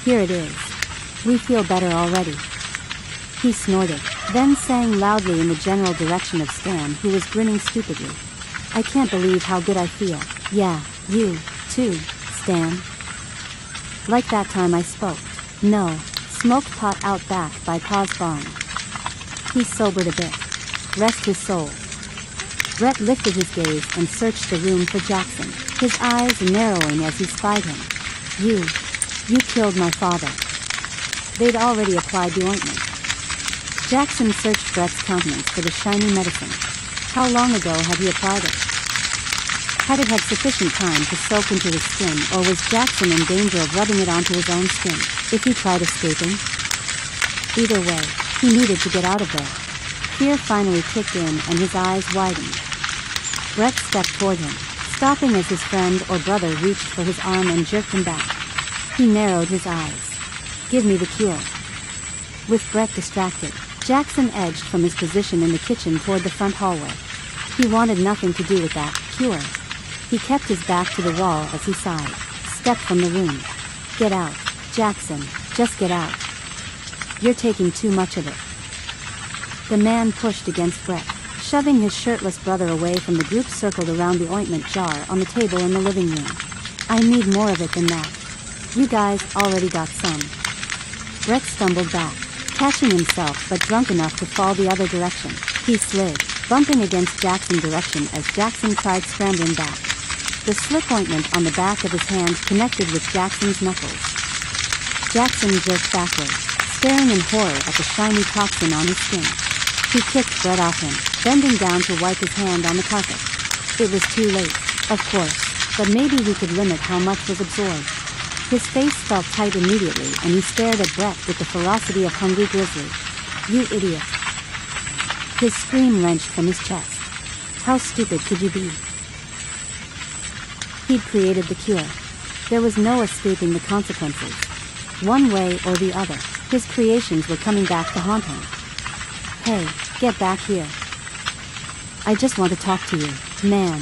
Here it is. We feel better already. He snorted, then sang loudly in the general direction of Stan, who was grinning stupidly. I can't believe how good I feel. Yeah, you, too, Stan. Like that time I spoke. No, smoked pot out back by Pa's barn. He sobered a bit. Rest his soul. Brett lifted his gaze and searched the room for Jackson, his eyes narrowing as he spied him. You killed my father. They'd already applied the ointment. Jackson searched Brett's countenance for the shiny medicine. How long ago had he applied it? Had it had sufficient time to soak into his skin, or was Jackson in danger of rubbing it onto his own skin, if he tried escaping? Either way, he needed to get out of there. Fear finally kicked in and his eyes widened. Brett stepped toward him, stopping as his friend or brother reached for his arm and jerked him back. He narrowed his eyes. Give me the cure. With Brett distracted, Jackson edged from his position in the kitchen toward the front hallway. He wanted nothing to do with that cure. He kept his back to the wall as he sighed, stepped from the room. Get out, Jackson, just get out. You're taking too much of it. The man pushed against Brett, shoving his shirtless brother away from the group circled around the ointment jar on the table in the living room. I need more of it than that. You guys already got some. Brett stumbled back, catching himself but drunk enough to fall the other direction. He slid, bumping against Jackson's direction as Jackson tried scrambling back. The slick ointment on the back of his hand connected with Jackson's knuckles. Jackson jerked backward, staring in horror at the shiny toxin on his skin. He kicked Brett off him, bending down to wipe his hand on the carpet. It was too late. Of course, but maybe he could limit how much was absorbed. His face felt tight immediately and he stared at Brett with the ferocity of hungry grizzly. You idiot. His scream wrenched from his chest. How stupid could you be? He'd created the cure. There was no escaping the consequences. One way or the other, his creations were coming back to haunt him. Hey, get back here. I just want to talk to you, man.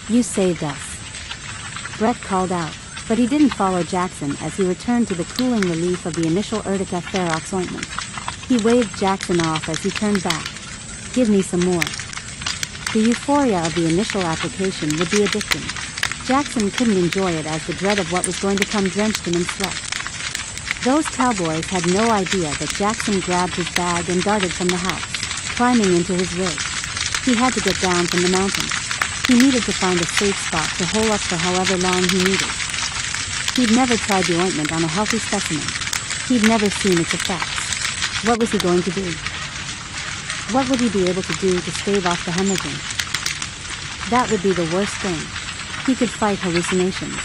You saved us. Brett called out, but he didn't follow Jackson as he returned to the cooling relief of the initial Urtica Ferox ointment. He waved Jackson off as he turned back. Give me some more. The euphoria of the initial application would be addicting. Jackson couldn't enjoy it as the dread of what was going to come drenched him in sweat. Those cowboys had no idea that Jackson grabbed his bag and darted from the house, climbing into his rig. He had to get down from the mountain. He needed to find a safe spot to hole up for however long he needed. He'd never tried the ointment on a healthy specimen. He'd never seen its effects. What was he going to do? What would he be able to do to stave off the hemorrhaging? That would be the worst thing. He could fight hallucinations.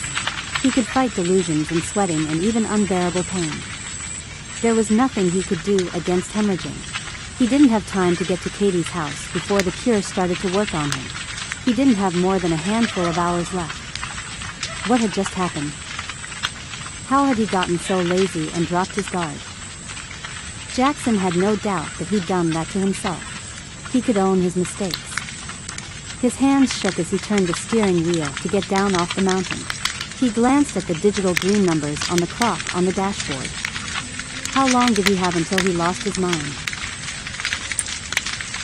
He could fight delusions and sweating and even unbearable pain. There was nothing he could do against hemorrhaging. He didn't have time to get to Cady's house before the cure started to work on him. He didn't have more than a handful of hours left. What had just happened? How had he gotten so lazy and dropped his guard? Jackson had no doubt that he'd done that to himself. He could own his mistakes. His hands shook as he turned the steering wheel to get down off the mountain. He glanced at the digital green numbers on the clock on the dashboard. How long did he have until he lost his mind?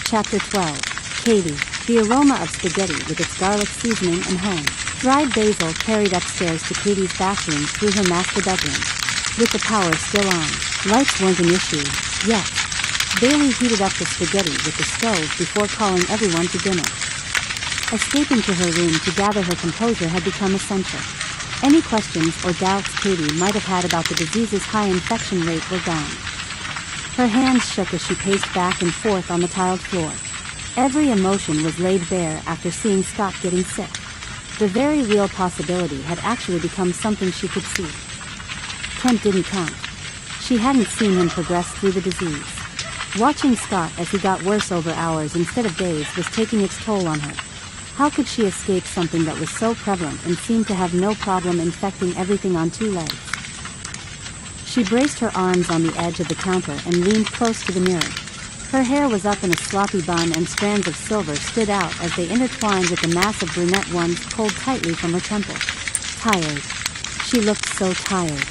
Chapter 12. Cady. The aroma of spaghetti with its garlic seasoning and home. Dried basil carried upstairs to Cady's bathroom through her master bedroom. With the power still on, lights weren't an issue, yet. Bailey heated up the spaghetti with the stove before calling everyone to dinner. Escaping to her room to gather her composure had become essential. Any questions or doubts Cady might have had about the disease's high infection rate were gone. Her hands shook as she paced back and forth on the tiled floor. Every emotion was laid bare after seeing Scott getting sick. The very real possibility had actually become something she could see. Kent didn't count. She hadn't seen him progress through the disease. Watching Scott as he got worse over hours instead of days was taking its toll on her. How could she escape something that was so prevalent and seemed to have no problem infecting everything on two legs? She braced her arms on the edge of the counter and leaned close to the mirror. Her hair was up in a sloppy bun and strands of silver stood out as they intertwined with the mass of brunette ones pulled tightly from her temple. Tired. She looked so tired.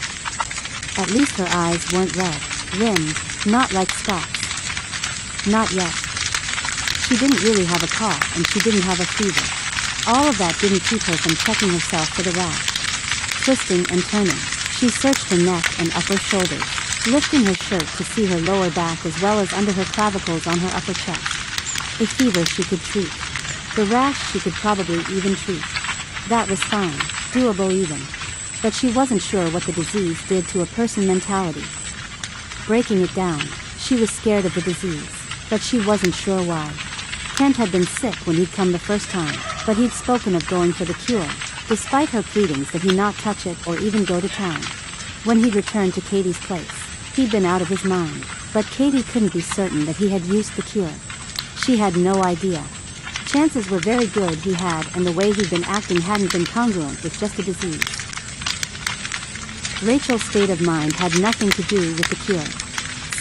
At least her eyes weren't red, rimmed, not like Scott's. Not yet. She didn't really have a cough and she didn't have a fever. All of that didn't keep her from checking herself for the rash. Twisting and turning, she searched her neck and upper shoulders, lifting her shirt to see her lower back as well as under her clavicles on her upper chest. A fever she could treat. The rash she could probably even treat. That was fine, doable even. But she wasn't sure what the disease did to a person mentality. Breaking it down, she was scared of the disease, but she wasn't sure why. Kent had been sick when he'd come the first time, but he'd spoken of going for the cure, despite her pleadings that he not touch it or even go to town. When he'd returned to Cady's place, he'd been out of his mind, but Cady couldn't be certain that he had used the cure. She had no idea. Chances were very good he had, and the way he'd been acting hadn't been congruent with just a disease. Rachel's state of mind had nothing to do with the cure.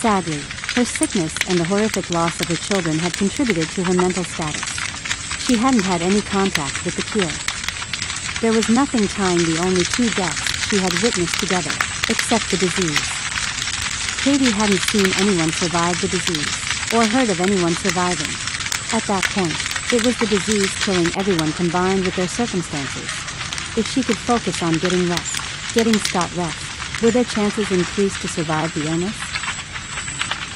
Sadly, her sickness and the horrific loss of her children had contributed to her mental status. She hadn't had any contact with the cure. There was nothing tying the only two deaths she had witnessed together, except the disease. Cady hadn't seen anyone survive the disease, or heard of anyone surviving. At that point, it was the disease killing everyone combined with their circumstances. If she could focus on getting rest, getting Scott rest, would their chances increase to survive the illness?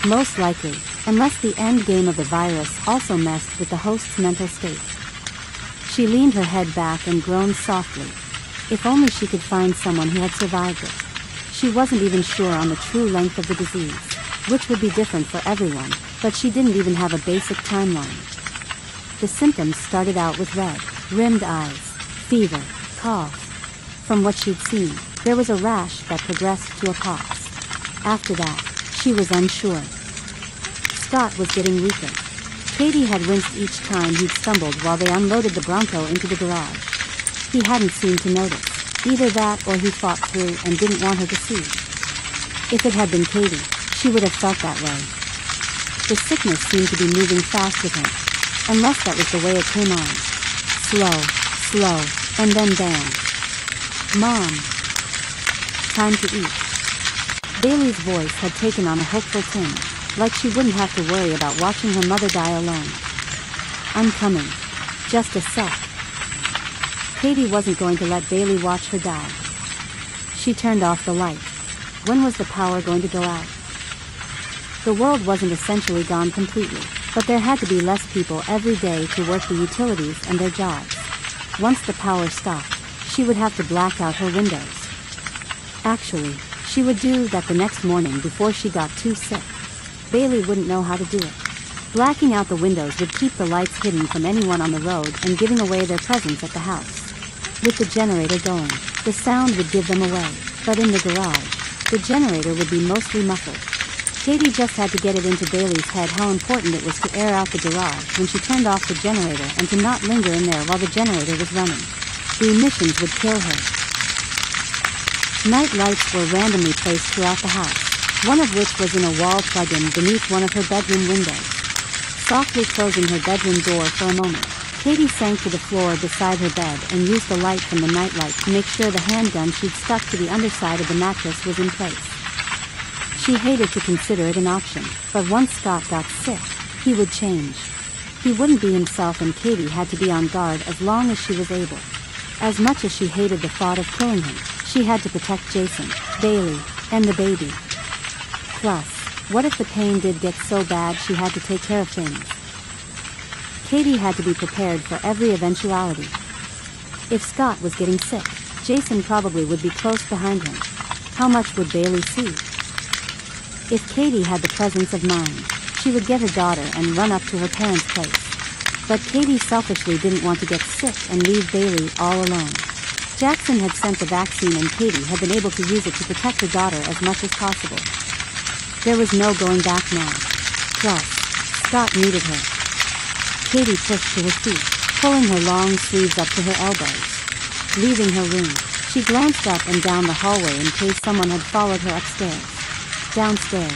Most likely, unless the end game of the virus also messed with the host's mental state. She leaned her head back and groaned softly. If only she could find someone who had survived it. She wasn't even sure on the true length of the disease, which would be different for everyone, but she didn't even have a basic timeline. The symptoms started out with red, rimmed eyes, fever, cough. From what she'd seen, there was a rash that progressed to a pox. After that, she was unsure. Scott was getting weaker. Cady had winced each time he'd stumbled while they unloaded the Bronco into the garage. He hadn't seemed to notice. Either that or he fought through and didn't want her to see. If it had been Cady, she would have felt that way. The sickness seemed to be moving fast with him. Unless that was the way it came on. Slow, and then bam. Mom. Time to eat. Bailey's voice had taken on a hopeful tinge, like she wouldn't have to worry about watching her mother die alone. I'm coming. Just a sec. Cady wasn't going to let Bailey watch her die. She turned off the light. When was the power going to go out? The world wasn't essentially gone completely, but there had to be less people every day to work the utilities and their jobs. Once the power stopped, she would have to black out her windows. Actually, she would do that the next morning before she got too sick. Bailey wouldn't know how to do it. Blacking out the windows would keep the lights hidden from anyone on the road and giving away their presence at the house. With the generator going, the sound would give them away, but in the garage, the generator would be mostly muffled. Cady just had to get it into Bailey's head how important it was to air out the garage when she turned off the generator and to not linger in there while the generator was running. The emissions would kill her. Night lights were randomly placed throughout the house, one of which was in a wall plug-in beneath one of her bedroom windows. Softly closing her bedroom door for a moment, Cady sank to the floor beside her bed and used the light from the nightlight to make sure the handgun she'd stuck to the underside of the mattress was in place. She hated to consider it an option, but once Scott got sick, he would change. He wouldn't be himself and Cady had to be on guard as long as she was able. As much as she hated the thought of killing him, she had to protect Jason, Bailey, and the baby. Plus, what if the pain did get so bad she had to take care of things? Cady had to be prepared for every eventuality. If Scott was getting sick, Jason probably would be close behind him. How much would Bailey see? If Cady had the presence of mind, she would get her daughter and run up to her parents' place. But Cady selfishly didn't want to get sick and leave Bailey all alone. Jackson had sent the vaccine and Cady had been able to use it to protect her daughter as much as possible. There was no going back now. Plus, Scott needed her. Cady pushed to her feet, pulling her long sleeves up to her elbows. Leaving her room, she glanced up and down the hallway in case someone had followed her upstairs. Downstairs,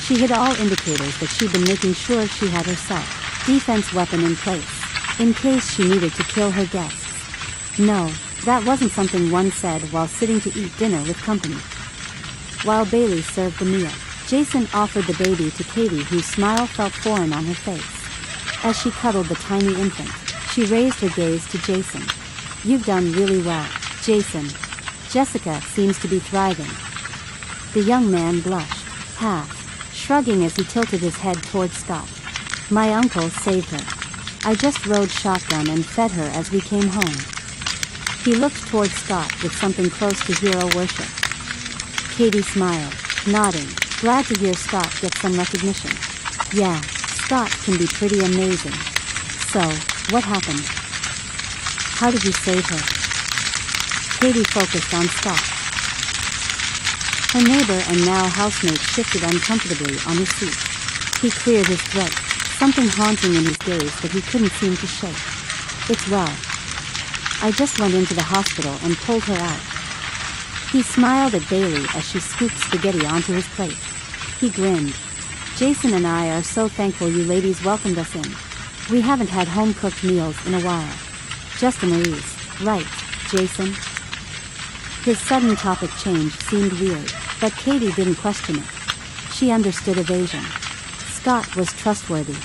she hid all indicators that she'd been making sure she had herself defense weapon in place, in case she needed to kill her guests. No, that wasn't something one said while sitting to eat dinner with company. While Bailey served the meal, Jason offered the baby to Cady, whose smile felt foreign on her face. As she cuddled the tiny infant, she raised her gaze to Jason. You've done really well, Jason. Jessica seems to be thriving. The young man blushed, half shrugging as he tilted his head towards Scott. My uncle saved her. I just rode shotgun and fed her as we came home. He looked towards Scott with something close to hero worship. Cady smiled, nodding, glad to hear Scott get some recognition. Yeah, Scott can be pretty amazing. So, what happened? How did you save her? Cady focused on Scott. Her neighbor and now housemate shifted uncomfortably on his seat. He cleared his throat, something haunting in his gaze that he couldn't seem to shake. It's well. I just went into the hospital and pulled her out. He smiled at Bailey as she scooped spaghetti onto his plate. He grinned. Jason and I are so thankful you ladies welcomed us in. We haven't had home-cooked meals in a while. Just a Marie's, right, Jason? His sudden topic change seemed weird, but Cady didn't question it. She understood evasion. Scott was trustworthy.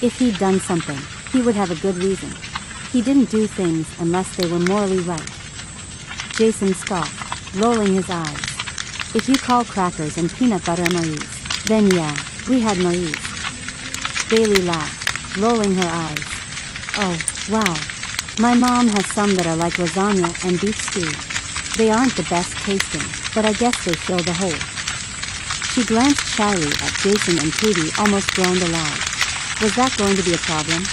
If he'd done something, he would have a good reason. He didn't do things unless they were morally right. Jason scoffed, rolling his eyes. If you call crackers and peanut butter Marie's, then yeah, we had Marie's. Bailey laughed, rolling her eyes. Oh, wow. My mom has some that are like lasagna and beef stew. They aren't the best tasting, but I guess they fill the hole. She glanced shyly at Jason and Cady almost groaned aloud. Was that going to be a problem?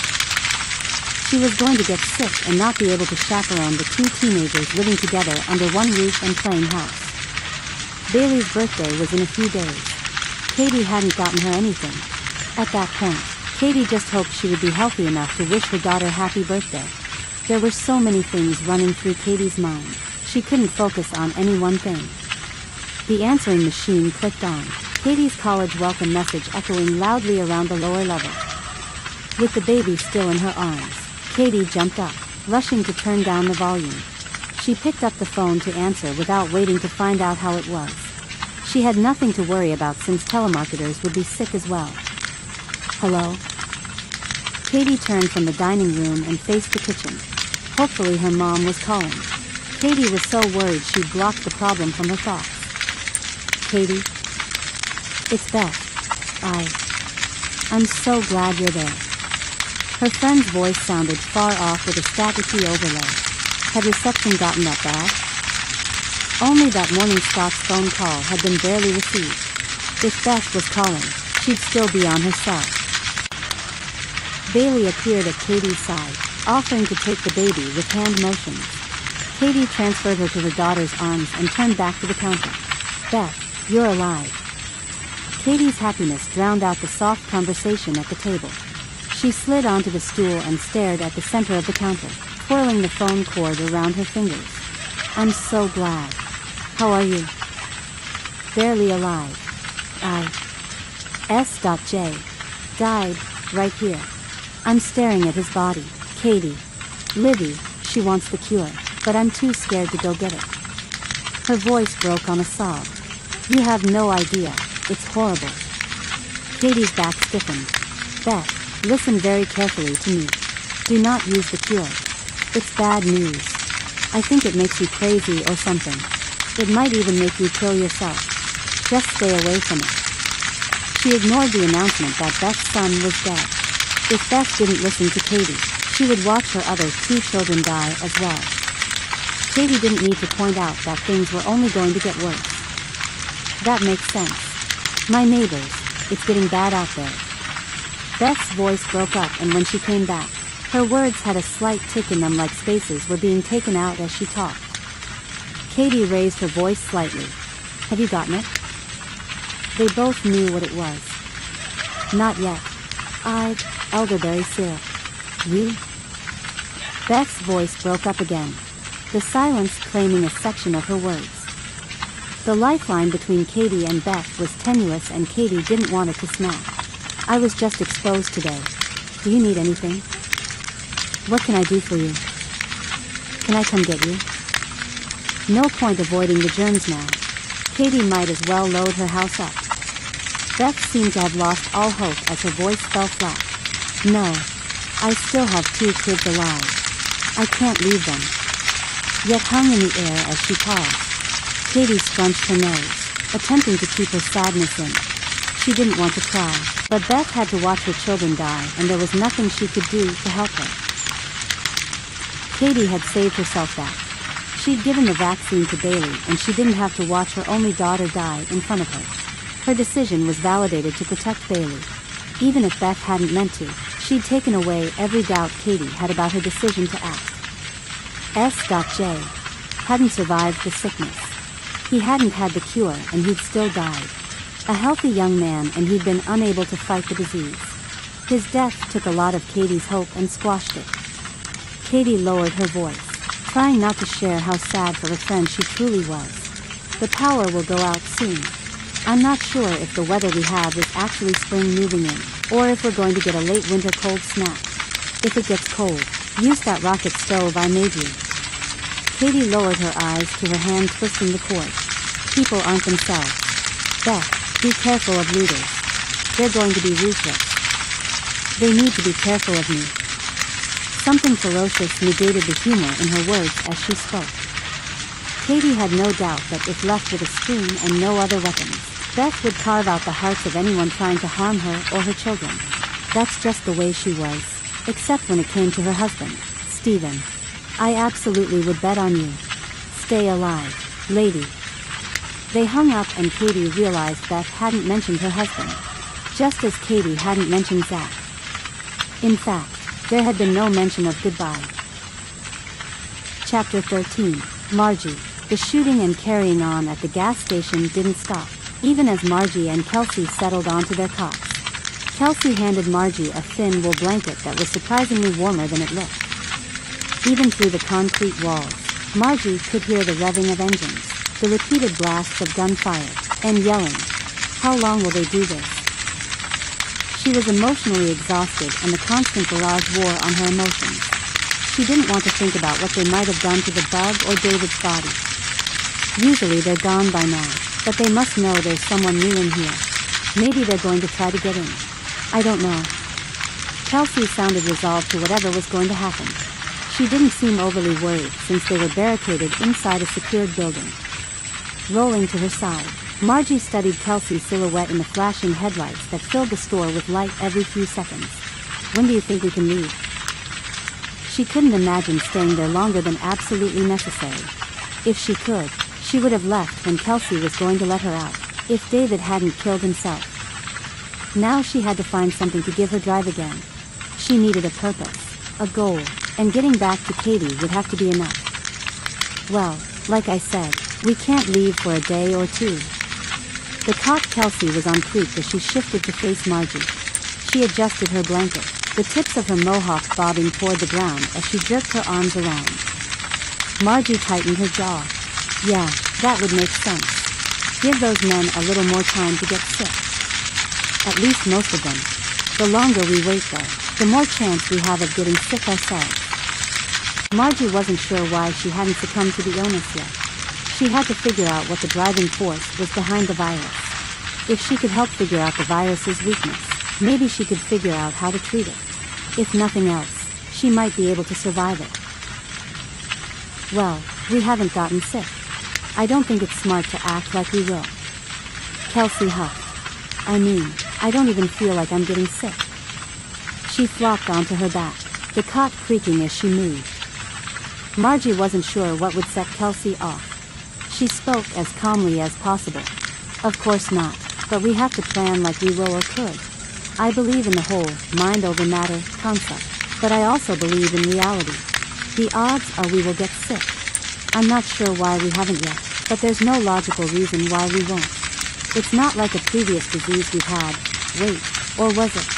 She was going to get sick and not be able to chaperone the two teenagers living together under one roof and playing house. Bailey's birthday was in a few days. Cady hadn't gotten her anything. At that point, Cady just hoped she would be healthy enough to wish her daughter happy birthday. There were so many things running through Cady's mind. She couldn't focus on any one thing. The answering machine clicked on, Cady's college welcome message echoing loudly around the lower level. With the baby still in her arms, Cady jumped up, rushing to turn down the volume. She picked up the phone to answer without waiting to find out how it was. She had nothing to worry about since telemarketers would be sick as well. Hello? Cady turned from the dining room and faced the kitchen. Hopefully her mom was calling. Cady was so worried she'd blocked the problem from her thoughts. Cady? It's Beth. I'm so glad you're there. Her friend's voice sounded far off with a staticky overlay. Had reception gotten that bad? Only that morning Scott's phone call had been barely received. If Beth was calling, she'd still be on her cell. Bailey appeared at Cady's side, offering to take the baby with hand motions. Cady transferred her to her daughter's arms and turned back to the counter. Beth, you're alive. Cady's happiness drowned out the soft conversation at the table. She slid onto the stool and stared at the center of the counter, twirling the phone cord around her fingers. I'm so glad. How are you? Barely alive. S.J. died, right here. I'm staring at his body. Cady. Livy, she wants the cure, but I'm too scared to go get it. Her voice broke on a sob. You have no idea, it's horrible. Cady's back stiffened. Beth, listen very carefully to me. Do not use the cure. It's bad news. I think it makes you crazy or something. It might even make you kill yourself. Just stay away from it. She ignored the announcement that Beth's son was dead. If Beth didn't listen to Cady, she would watch her other two children die as well. Cady didn't need to point out that things were only going to get worse. That makes sense. My neighbors, it's getting bad out there. Beth's voice broke up, and when she came back, her words had a slight tick in them like spaces were being taken out as she talked. Cady raised her voice slightly. Have you gotten it? They both knew what it was. Not yet. Elderberry syrup. You? Beth's voice broke up again, the silence claiming a section of her words. The lifeline between Cady and Beth was tenuous, and Cady didn't want it to snap. I was just exposed today. Do you need anything? What can I do for you? Can I come get you? No point avoiding the germs now. Cady might as well load her house up. Beth seemed to have lost all hope as her voice fell flat. No. I still have 2 kids alive. I can't leave them. Yet hung in the air as she paused. Cady scrunched her nose, attempting to keep her sadness in. She didn't want to cry, but Beth had to watch her children die, and there was nothing she could do to help her. Cady had saved herself that. She'd given the vaccine to Bailey, and she didn't have to watch her only daughter die in front of her. Her decision was validated to protect Bailey. Even if Beth hadn't meant to, she'd taken away every doubt Cady had about her decision to act. S.J. hadn't survived the sickness. He hadn't had the cure, and he'd still died. A healthy young man, and he'd been unable to fight the disease. His death took a lot of Cady's hope and squashed it. Cady lowered her voice, trying not to share how sad for her friend she truly was. The power will go out soon. I'm not sure if the weather we have is actually spring moving in, or if we're going to get a late winter cold snap. If it gets cold, use that rocket stove I made you. Cady lowered her eyes to her hand twisting the cord. People aren't themselves. Beth, be careful of looters. They're going to be ruthless. They need to be careful of me. Something ferocious negated the humor in her words as she spoke. Cady had no doubt that if left with a spoon and no other weapons, Beth would carve out the hearts of anyone trying to harm her or her children. That's just the way she was, except when it came to her husband, Stephen. I absolutely would bet on you. Stay alive, lady. They hung up, and Cady realized Beth hadn't mentioned her husband, just as Cady hadn't mentioned Zach. In fact, There had been no mention of goodbye. Chapter 13. Margie. The shooting and carrying on at the gas station didn't stop, even as Margie and Kelsey settled onto their cots. Kelsey handed Margie a thin wool blanket that was surprisingly warmer than it looked. Even through the concrete walls, Margie could hear the revving of engines, the repeated blasts of gunfire, and yelling. How long will they do this? She was emotionally exhausted, and the constant barrage wore on her emotions. She didn't want to think about what they might have done to the bug or David's body. Usually they're gone by now, but they must know there's someone new in here. Maybe they're going to try to get in. I don't know. Kelsey sounded resolved to whatever was going to happen. She didn't seem overly worried since they were barricaded inside a secured building. Rolling to her side, Margie studied Kelsey's silhouette in the flashing headlights that filled the store with light every few seconds. When do you think we can leave? She couldn't imagine staying there longer than absolutely necessary. If she could, she would have left when Kelsey was going to let her out, if David hadn't killed himself. Now she had to find something to give her drive again. She needed a purpose, a goal, and getting back to Cady would have to be enough. Well, like I said, we can't leave for a day or two. The cot Kelsey was on creaked as she shifted to face Margie. She adjusted her blanket, the tips of her mohawk bobbing toward the ground as she jerked her arms around. Margie tightened her jaw. Yeah, that would make sense. Give those men a little more time to get sick. At least most of them. The longer we wait though, the more chance we have of getting sick ourselves. Margie wasn't sure why she hadn't succumbed to the illness yet. She had to figure out what the driving force was behind the virus. If she could help figure out the virus's weakness, maybe she could figure out how to treat it. If nothing else, she might be able to survive it. Well, we haven't gotten sick. I don't think it's smart to act like we will. Kelsey huffed. I don't even feel like I'm getting sick. She flopped onto her back, the cot creaking as she moved. Margie wasn't sure what would set Kelsey off. She spoke as calmly as possible. Of course not, but we have to plan like we will or could. I believe in the whole mind over matter concept, but I also believe in reality. The odds are we will get sick. I'm not sure why we haven't yet, but there's no logical reason why we won't. It's not like a previous disease we've had. Wait, or was it?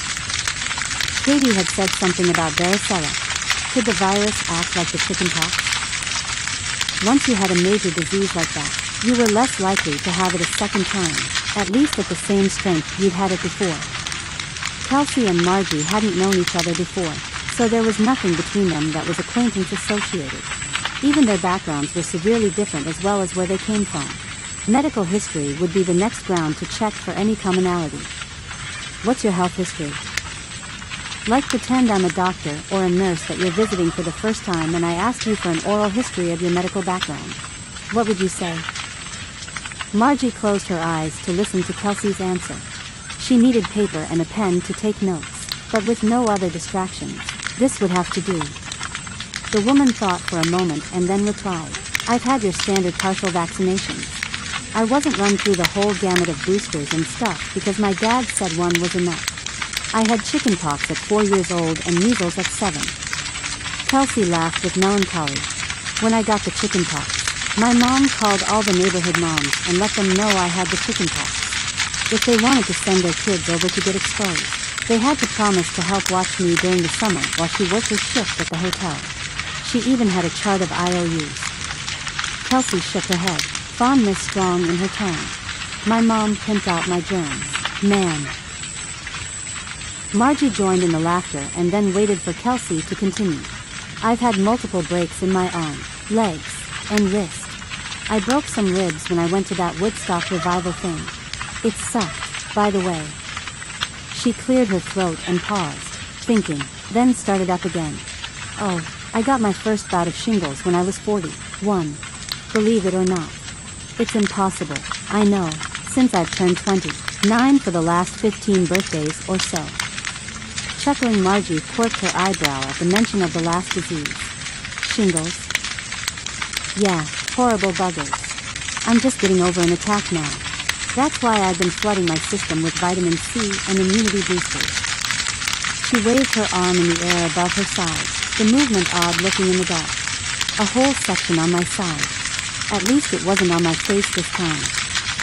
Cady had said something about varicella. Could the virus act like the chickenpox? Once you had a major disease like that, you were less likely to have it a second time, at least at the same strength you'd had it before. Kelsey and Margie hadn't known each other before, so there was nothing between them that was acquaintance associated. Even their backgrounds were severely different as well as where they came from. Medical history would be the next ground to check for any commonality. What's your health history? Like pretend I'm a doctor or a nurse that you're visiting for the first time and I asked you for an oral history of your medical background. What would you say? Margie closed her eyes to listen to Kelsey's answer. She needed paper and a pen to take notes, but with no other distractions, this would have to do. The woman thought for a moment and then replied, I've had your standard partial vaccinations. I wasn't run through the whole gamut of boosters and stuff because my dad said one was enough. I had chickenpox at 4 years old and measles at 7. Kelsey laughed with melancholy. When I got the chickenpox, my mom called all the neighborhood moms and let them know I had the chickenpox. If they wanted to send their kids over to get exposed, they had to promise to help watch me during the summer while she worked her shift at the hotel. She even had a chart of IOUs. Kelsey shook her head, fondness strong in her tone. My mom pimped out my germs. Man. Margie joined in the laughter and then waited for Kelsey to continue. I've had multiple breaks in my arm, legs, and wrist. I broke some ribs when I went to that Woodstock revival thing. It sucked, by the way. She cleared her throat and paused, thinking, then started up again. Oh, I got my first bout of shingles when I was 41. Believe it or not. It's impossible, I know, since I've turned 29 for the last 15 birthdays or so. Chuckling, Margie quirked her eyebrow at the mention of the last disease. Shingles? Yeah, horrible buggers. I'm just getting over an attack now. That's why I've been flooding my system with vitamin C and immunity boosters. She waved her arm in the air above her side, the movement odd-looking in the dark. A whole section on my side. At least it wasn't on my face this time.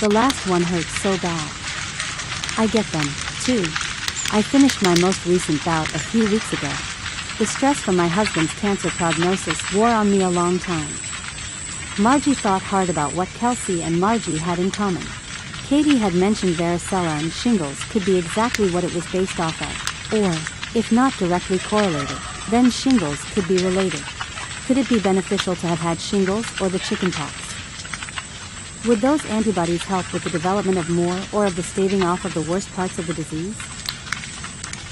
The last one hurt so bad. I get them, too. I finished my most recent bout a few weeks ago. The stress from my husband's cancer prognosis wore on me a long time. Margie thought hard about what Kelsey and Margie had in common. Cady had mentioned varicella and shingles could be exactly what it was based off of. Or, if not directly correlated, then shingles could be related. Could it be beneficial to have had shingles or the chickenpox? Would those antibodies help with the development of more or of the staving off of the worst parts of the disease?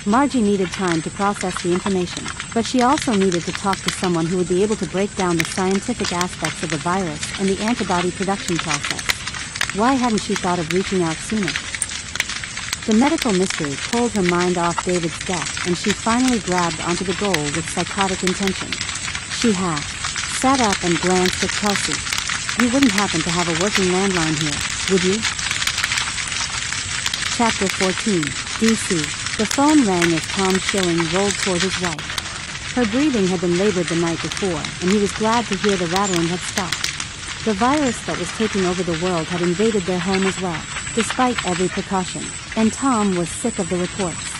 Margie needed time to process the information, but she also needed to talk to someone who would be able to break down the scientific aspects of the virus and the antibody production process. Why hadn't she thought of reaching out sooner? The medical mystery pulled her mind off David's death, and she finally grabbed onto the goal with psychotic intention. She sat up and glanced at Kelsey. You wouldn't happen to have a working landline here, would you? Chapter 14, D.C. The phone rang as Tom Schilling rolled toward his wife. Her breathing had been labored the night before, and he was glad to hear the rattling had stopped. The virus that was taking over the world had invaded their home as well, despite every precaution, and Tom was sick of the reports.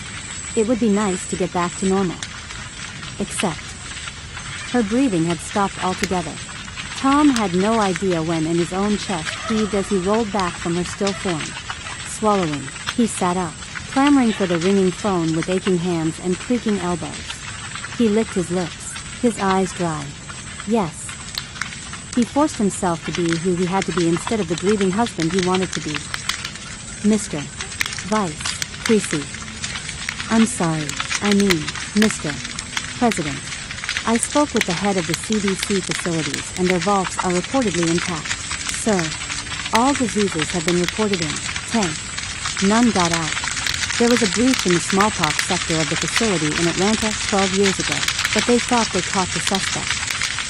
It would be nice to get back to normal. Except, her breathing had stopped altogether. Tom had no idea when in his own chest heaved as he rolled back from her still form. Swallowing, he sat up, clamoring for the ringing phone with aching hands and creaking elbows. He licked his lips, his eyes dry. Yes. He forced himself to be who he had to be instead of the grieving husband he wanted to be. Mr. Vice Precy. I'm sorry, I mean, Mr. President. I spoke with the head of the CDC facilities and their vaults are reportedly intact. Sir, all diseases have been reported in. Tank. None got out. There was a breach in the smallpox sector of the facility in Atlanta 12 years ago, but they thought they caught the suspect.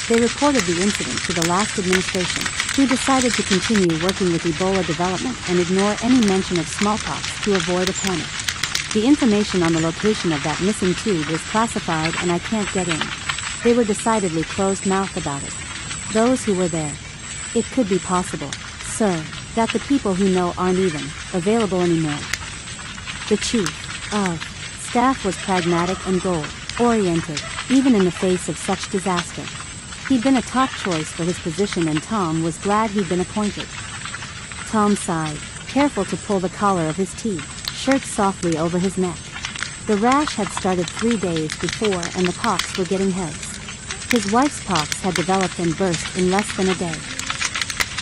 They reported the incident to the last administration, who decided to continue working with Ebola development and ignore any mention of smallpox to avoid a panic. The information on the location of that missing tube is classified and I can't get in. They were decidedly closed-mouthed about it. Those who were there. It could be possible, sir, that the people who know aren't even available anymore. The chief of staff was pragmatic and goal-oriented, even in the face of such disaster. He'd been a top choice for his position and Tom was glad he'd been appointed. Tom sighed, careful to pull the collar of his T-shirt softly over his neck. The rash had started 3 days before and the pox were getting heads. His wife's pox had developed and burst in less than a day.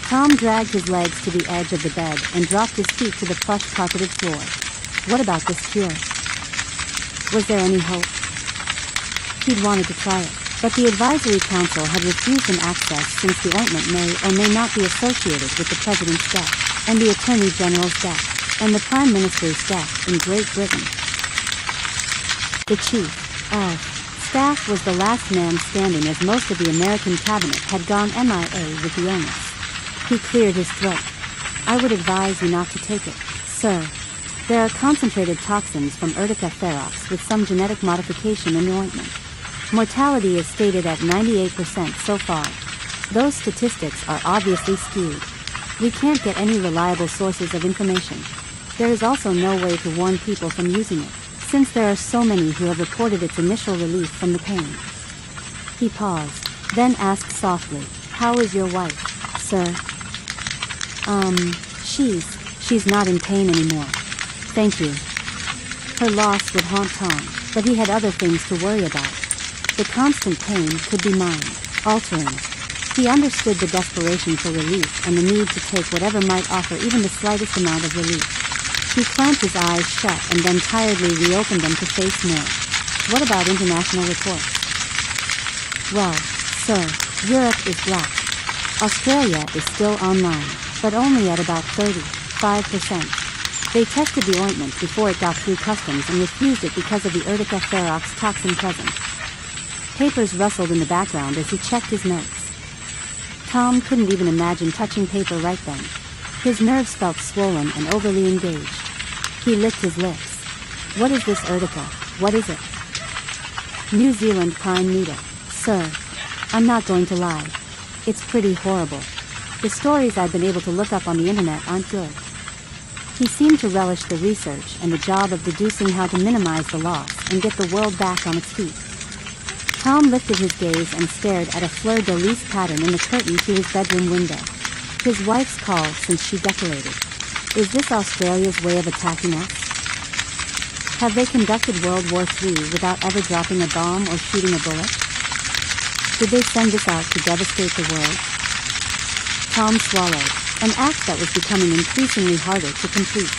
Tom dragged his legs to the edge of the bed and dropped his feet to the plush carpeted floor. What about this cure? Was there any hope? He'd wanted to try it, but the advisory council had refused him access since the ointment may or may not be associated with the president's death, and the attorney general's death, and the prime minister's death in Great Britain. The chief of staff was the last man standing as most of the American cabinet had gone MIA with the illness. He cleared his throat. I would advise you not to take it, sir. There are concentrated toxins from Urtica ferox with some genetic modification in the ointment. Mortality is stated at 98% so far. Those statistics are obviously skewed. We can't get any reliable sources of information. There is also no way to warn people from using it, since there are so many who have reported its initial relief from the pain. He paused, then asked softly, "How is your wife, sir?" She's not in pain anymore. Thank you. Her loss would haunt Tom, but he had other things to worry about. The constant pain could be mind-altering. He understood the desperation for relief and the need to take whatever might offer even the slightest amount of relief. He clamped his eyes shut and then tiredly reopened them to face more. What about international reports? Well, sir, Europe is black. Australia is still online, but only at about 35%. They tested the ointment before it got through customs and refused it because of the Urtica ferox toxin present. Papers rustled in the background as he checked his notes. Tom couldn't even imagine touching paper right then. His nerves felt swollen and overly engaged. He licked his lips. What is this Urtica? What is it? New Zealand pine needle. Sir, I'm not going to lie. It's pretty horrible. The stories I've been able to look up on the internet aren't good. He seemed to relish the research and the job of deducing how to minimize the loss and get the world back on its feet. Tom lifted his gaze and stared at a fleur-de-lis pattern in the curtain to his bedroom window. His wife's call since she decorated. Is this Australia's way of attacking us? Have they conducted World War III without ever dropping a bomb or shooting a bullet? Did they send this out to devastate the world? Tom swallowed, an act that was becoming increasingly harder to complete.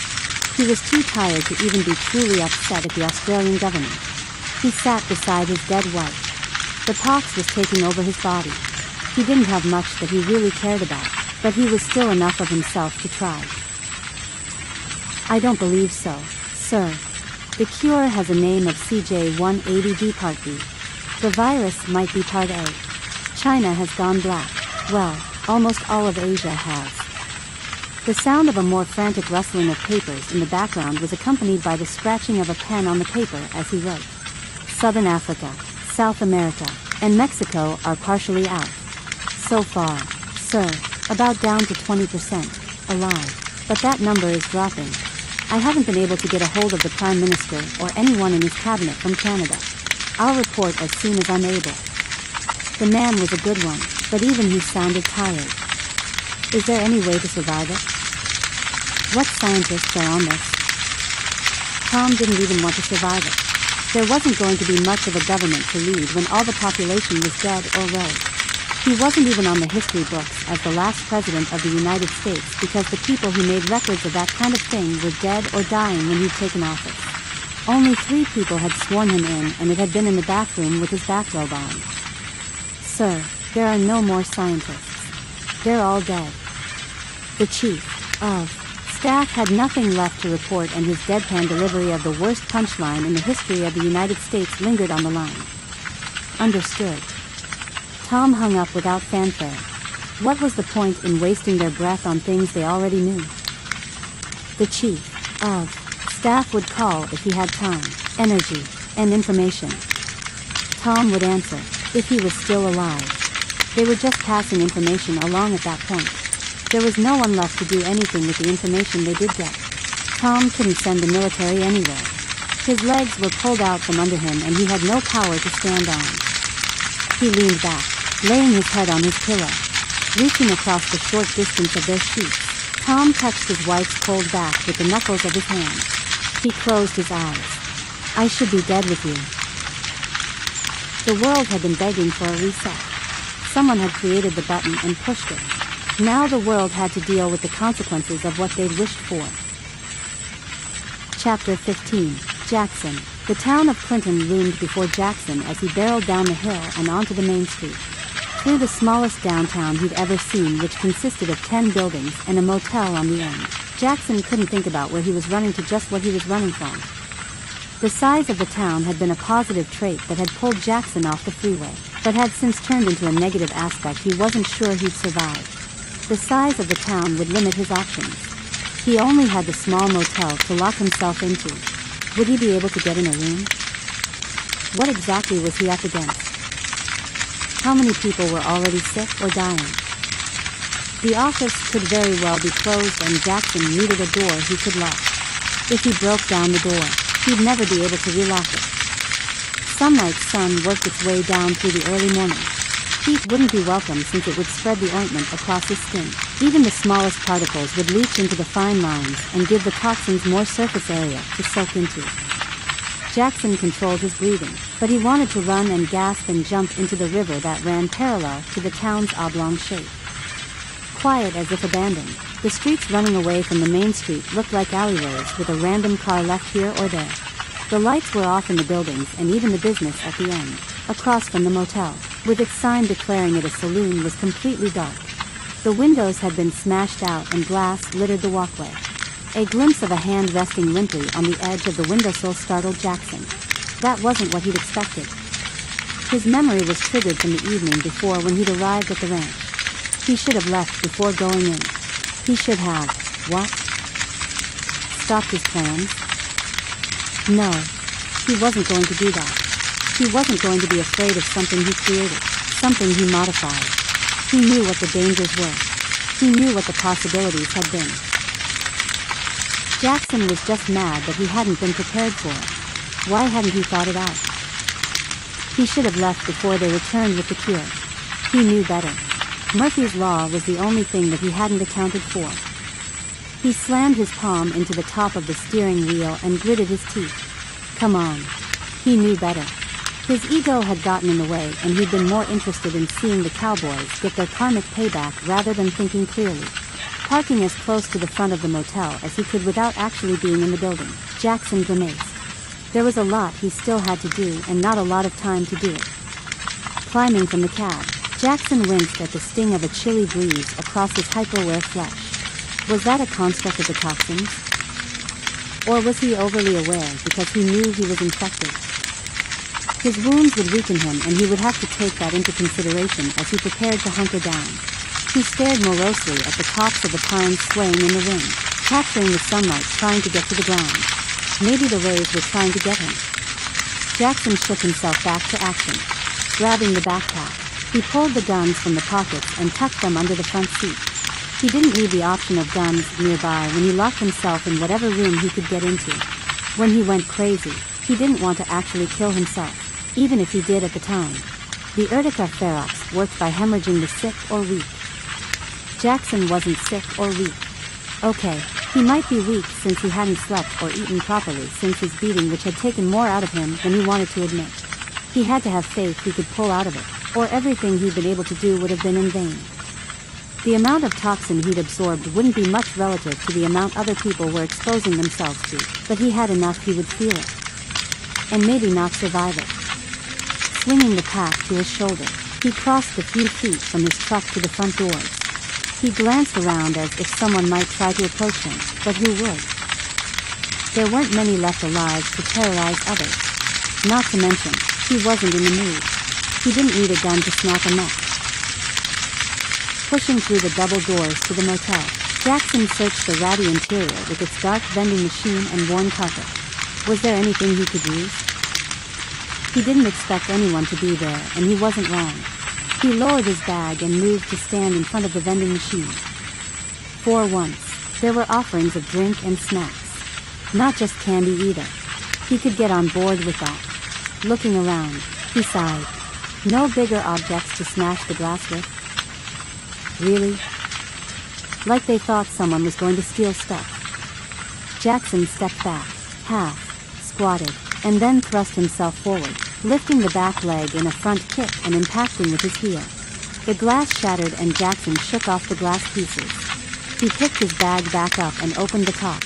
He was too tired to even be truly upset at the Australian government. He sat beside his dead wife. The pox was taking over his body. He didn't have much that he really cared about, but he was still enough of himself to try. I don't believe so, sir. The cure has a name of CJ180D Part B. The virus might be Part A. China has gone black. Well, almost all of Asia has. The sound of a more frantic rustling of papers in the background was accompanied by the scratching of a pen on the paper as he wrote. Southern Africa, South America, and Mexico are partially out. So far, sir, about down to 20% alive. But that number is dropping. I haven't been able to get a hold of the Prime Minister or anyone in his cabinet from Canada. I'll report as soon as I'm able. The man was a good one, but even he sounded tired. Is there any way to survive it? What scientists are on this? Tom didn't even want to survive it. There wasn't going to be much of a government to lead when all the population was dead or rogue. He wasn't even on the history books as the last president of the United States because the people who made records of that kind of thing were dead or dying when he'd taken office. Only 3 people had sworn him in, and it had been in the bathroom with his bathrobe on. Sir, there are no more scientists. They're all dead. The chief of staff had nothing left to report, and his deadpan delivery of the worst punchline in the history of the United States lingered on the line. Understood. Tom hung up without fanfare. What was the point in wasting their breath on things they already knew? The chief of staff would call if he had time, energy, and information. Tom would answer, if he was still alive. They were just passing information along at that point. There was no one left to do anything with the information they did get. Tom couldn't send the military anywhere. His legs were pulled out from under him and he had no power to stand on. He leaned back, laying his head on his pillow. Reaching across the short distance of their sheets, Tom touched his wife's cold back with the knuckles of his hand. He closed his eyes. I should be dead with you. The world had been begging for a reset. Someone had created the button and pushed it. Now the world had to deal with the consequences of what they'd wished for. Chapter 15, Jackson. The town of Clinton loomed before Jackson as he barreled down the hill and onto the main street. Through the smallest downtown he'd ever seen, which consisted of 10 buildings and a motel on the end. Jackson couldn't think about where he was running to, just what he was running from. The size of the town had been a positive trait that had pulled Jackson off the freeway, but had since turned into a negative aspect. He wasn't sure he'd survive. The size of the town would limit his options. He only had the small motel to lock himself into. Would he be able to get in a room? What exactly was he up against? How many people were already sick or dying? The office could very well be closed and Jackson needed a door he could lock. If he broke down the door, he'd never be able to relock it. Sunlight's sun worked its way down through the early morning. Heat wouldn't be welcome since it would spread the ointment across his skin. Even the smallest particles would leach into the fine lines and give the toxins more surface area to soak into. Jackson controlled his breathing, but he wanted to run and gasp and jump into the river that ran parallel to the town's oblong shape. Quiet as if abandoned, the streets running away from the main street looked like alleyways with a random car left here or there. The lights were off in the buildings and even the business at the end, across from the motel, with its sign declaring it a saloon, was completely dark. The windows had been smashed out and glass littered the walkway. A glimpse of a hand resting limply on the edge of the windowsill startled Jackson. That wasn't what he'd expected. His memory was triggered from the evening before when he'd arrived at the ranch. He should have left before going in. He should have, what? Stopped his plans? No, he wasn't going to do that. He wasn't going to be afraid of something he created, something he modified. He knew what the dangers were. He knew what the possibilities had been. Jackson was just mad that he hadn't been prepared for it. Why hadn't he thought it out? He should have left before they returned with the cure. He knew better. Murphy's Law was the only thing that he hadn't accounted for. He slammed his palm into the top of the steering wheel and gritted his teeth. Come on. He knew better. His ego had gotten in the way, and he'd been more interested in seeing the cowboys get their karmic payback rather than thinking clearly. Parking as close to the front of the motel as he could without actually being in the building, Jackson grimaced. There was a lot he still had to do and not a lot of time to do it. Climbing from the cab, Jackson winced at the sting of a chilly breeze across his hyperware flesh. Was that a construct of the toxins? Or was he overly aware because he knew he was infected? His wounds would weaken him, and he would have to take that into consideration as he prepared to hunker down. He stared morosely at the tops of the pines swaying in the wind, capturing the sunlight trying to get to the ground. Maybe the rays were trying to get him. Jackson shook himself back to action. Grabbing the backpack, he pulled the guns from the pockets and tucked them under the front seat. He didn't leave the option of guns nearby when he locked himself in whatever room he could get into. When he went crazy, he didn't want to actually kill himself, even if he did at the time. The Urtica ferox worked by hemorrhaging the sick or weak. Jackson wasn't sick or weak. Okay, he might be weak since he hadn't slept or eaten properly since his beating, which had taken more out of him than he wanted to admit. He had to have faith he could pull out of it, or everything he'd been able to do would have been in vain. The amount of toxin he'd absorbed wouldn't be much relative to the amount other people were exposing themselves to, but he had enough he would feel it. And maybe not survive it. Swinging the pack to his shoulder, he crossed the few feet from his truck to the front doors. He glanced around as if someone might try to approach him, but who would? There weren't many left alive to terrorize others. Not to mention, he wasn't in the mood. He didn't need a gun to snap a neck. Pushing through the double doors to the motel, Jackson searched the ratty interior with its dark vending machine and worn carpet. Was there anything he could use? He didn't expect anyone to be there, and he wasn't wrong. He lowered his bag and moved to stand in front of the vending machine. For once, there were offerings of drink and snacks. Not just candy either. He could get on board with that. Looking around, he sighed. No bigger objects to smash the glass with. Really? Like they thought someone was going to steal stuff. Jackson stepped back, squatted, and then thrust himself forward, lifting the back leg in a front kick and impacting with his heel. The glass shattered and Jackson shook off the glass pieces. He picked his bag back up and opened the top.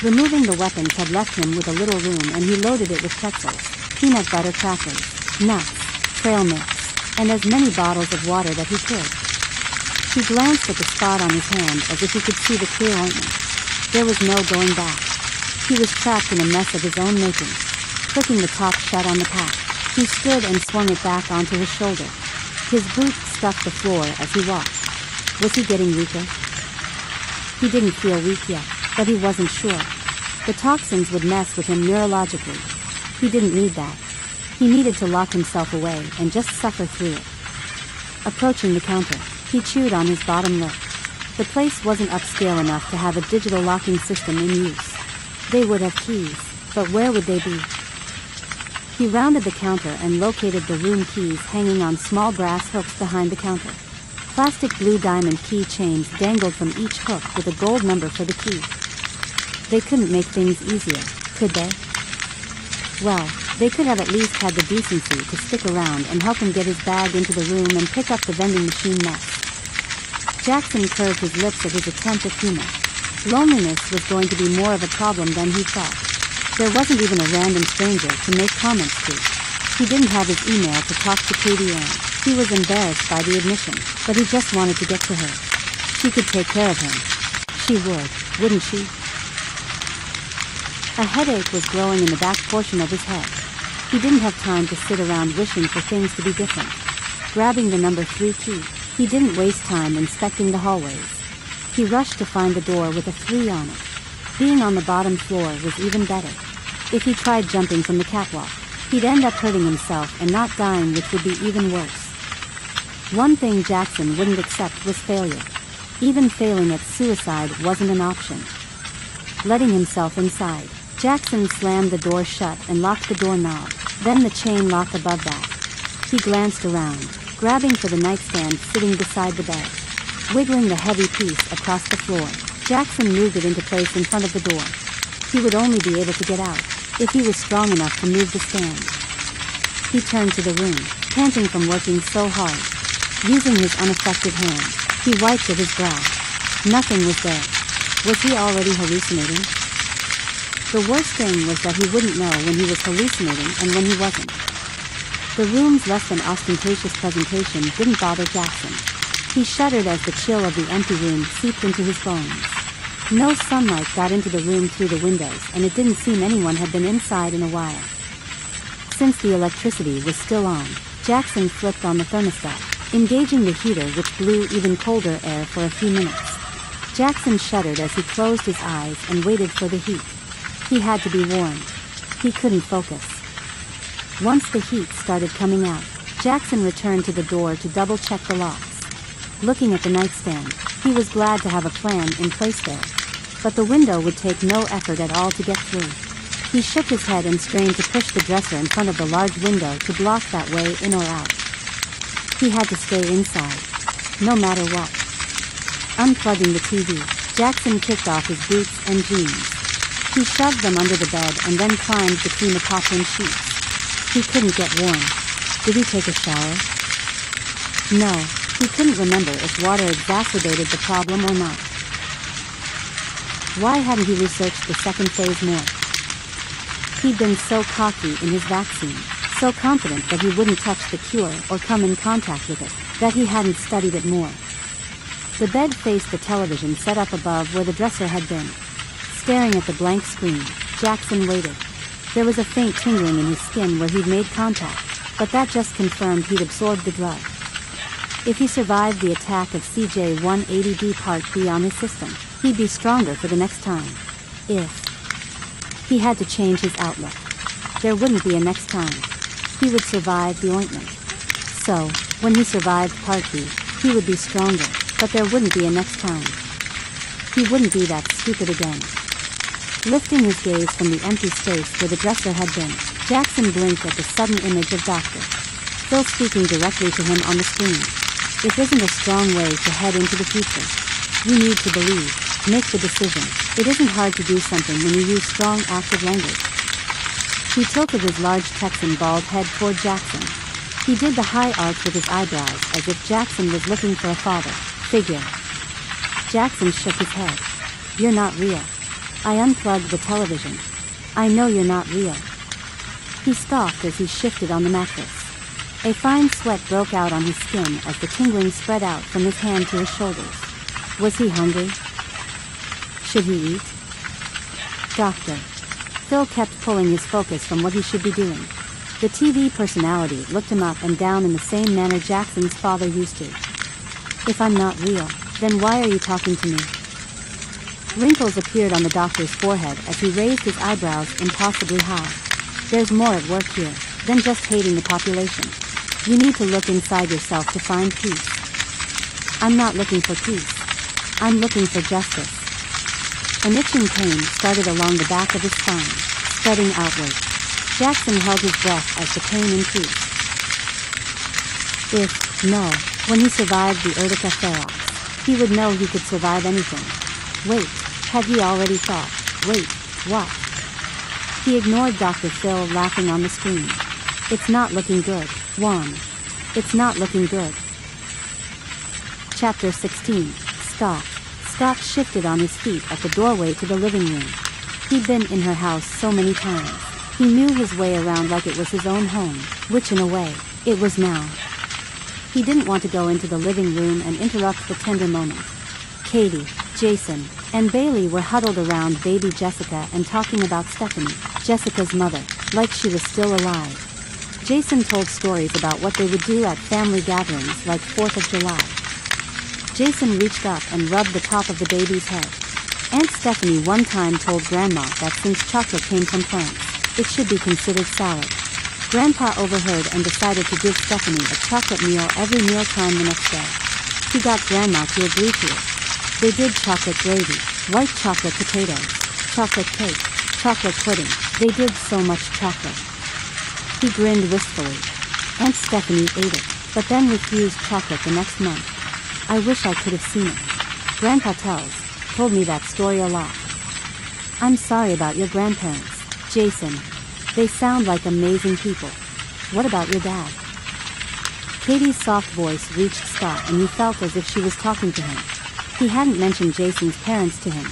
Removing the weapons had left him with a little room, and he loaded it with pretzels, peanut butter crackers, nuts, trail mix, and as many bottles of water that he could. He glanced at the spot on his hand as if he could see the clear ointment. There was no going back. He was trapped in a mess of his own making. Flicking the top shut on the pack, he stood and swung it back onto his shoulder. His boots scuffed the floor as he walked. Was he getting weaker? He didn't feel weak yet, but he wasn't sure. The toxins would mess with him neurologically. He didn't need that. He needed to lock himself away and just suffer through it. Approaching the counter, he chewed on his bottom lip. The place wasn't upscale enough to have a digital locking system in use. They would have keys, but where would they be? He rounded the counter and located the room keys hanging on small brass hooks behind the counter. Plastic blue diamond key chains dangled from each hook with a gold number for the key. They couldn't make things easier, could they? Well, they could have at least had the decency to stick around and help him get his bag into the room and pick up the vending machine mess. Jackson curved his lips at his attempt at humor. Loneliness was going to be more of a problem than he thought. There wasn't even a random stranger to make comments to. He didn't have his email to talk to Cady Ann. He was embarrassed by the admission, but he just wanted to get to her. She could take care of him. She would, wouldn't she? A headache was growing in the back portion of his head. He didn't have time to sit around wishing for things to be different. Grabbing the number 3 key, he didn't waste time inspecting the hallways. He rushed to find the door with a 3 on it. Being on the bottom floor was even better. If he tried jumping from the catwalk, He'd end up hurting himself and not dying, which would be even worse. One thing Jackson wouldn't accept was failure. Even failing at suicide wasn't an option. Letting himself inside, Jackson slammed the door shut and locked the doorknob, then the chain lock above that. He glanced around, grabbing for the nightstand sitting beside the bed. Wiggling the heavy piece across the floor, Jackson moved it into place in front of the door. He would only be able to get out if he was strong enough to move the stand. He turned to the room, panting from working so hard. Using his unaffected hand, he wiped at his brow. Nothing was there. Was he already hallucinating? The worst thing was that he wouldn't know when he was hallucinating and when he wasn't. The room's less than ostentatious presentation didn't bother Jackson. He shuddered as the chill of the empty room seeped into his bones. No sunlight got into the room through the windows, and it didn't seem anyone had been inside in a while. Since the electricity was still on, Jackson flipped on the thermostat, engaging the heater, which blew even colder air for a few minutes. Jackson shuddered as he closed his eyes and waited for the heat. He had to be warm. He couldn't focus. Once the heat started coming out, Jackson returned to the door to double-check the locks. Looking at the nightstand, he was glad to have a plan in place there. But the window would take no effort at all to get through. He shook his head and strained to push the dresser in front of the large window to block that way in or out. He had to stay inside, no matter what. Unplugging the TV, Jackson kicked off his boots and jeans. He shoved them under the bed and then climbed between the poplin sheets. He couldn't get warm. Did he take a shower? No, he couldn't remember if water exacerbated the problem or not. Why hadn't he researched the second phase more? He'd been so cocky in his vaccine, so confident that he wouldn't touch the cure or come in contact with it, that he hadn't studied it more. The bed faced the television set up above where the dresser had been. Staring at the blank screen, Jackson waited. There was a faint tingling in his skin where he'd made contact, but that just confirmed he'd absorbed the drug. If he survived the attack of CJ-180B Part B on his system, he'd be stronger for the next time. If he had to change his outlook, there wouldn't be a next time. He would survive the ointment. So, when he survived Part B, he would be stronger, but there wouldn't be a next time. He wouldn't be that stupid again. Lifting his gaze from the empty space where the dresser had been, Jackson blinked at the sudden image of Dr. Phil speaking directly to him on the screen. It isn't a strong way to head into the future. You need to believe, make the decision. It isn't hard to do something when you use strong active language. He tilted his large Texan bald head toward Jackson. He did the high arch with his eyebrows as if Jackson was looking for a father figure. Jackson shook his head. You're not real. I unplugged the television. I know you're not real. He scoffed as he shifted on the mattress. A fine sweat broke out on his skin as the tingling spread out from his hand to his shoulders. Was he hungry? Should he eat? Doctor. Phil kept pulling his focus from what he should be doing. The TV personality looked him up and down in the same manner Jackson's father used to. If I'm not real, then why are you talking to me? Wrinkles appeared on the doctor's forehead as he raised his eyebrows impossibly high. There's more at work here than just hating the population. You need to look inside yourself to find peace. I'm not looking for peace. I'm looking for justice. An itching pain started along the back of his spine, spreading outward. Jackson held his breath as the pain increased. When he survived the Urtica ferox, he would know he could survive anything. Wait, had he already thought? Wait, what? He ignored Dr. Phil laughing on the screen. It's not looking good, Juan. It's not looking good. Chapter 16, Scott. Scott shifted on his feet at the doorway to the living room. He'd been in her house so many times. He knew his way around like it was his own home, which in a way, it was now. He didn't want to go into the living room and interrupt the tender moment. Cady, Jason, and Bailey were huddled around baby Jessica and talking about Stephanie, Jessica's mother, like she was still alive. Jason told stories about what they would do at family gatherings like 4th of July. Jason reached up and rubbed the top of the baby's head. Aunt Stephanie one time told Grandma that since chocolate came from France, it should be considered salad. Grandpa overheard and decided to give Stephanie a chocolate meal every mealtime the next day. He got Grandma to agree to it. They did chocolate gravy, white chocolate potatoes, chocolate cake, chocolate pudding. They did so much chocolate. He grinned wistfully. Aunt Stephanie ate it, but then refused chocolate the next month. I wish I could have seen it. Grandpa told me that story a lot. I'm sorry about your grandparents, Jason. They sound like amazing people. What about your dad? Cady's soft voice reached Scott and he felt as if she was talking to him. He hadn't mentioned Jason's parents to him.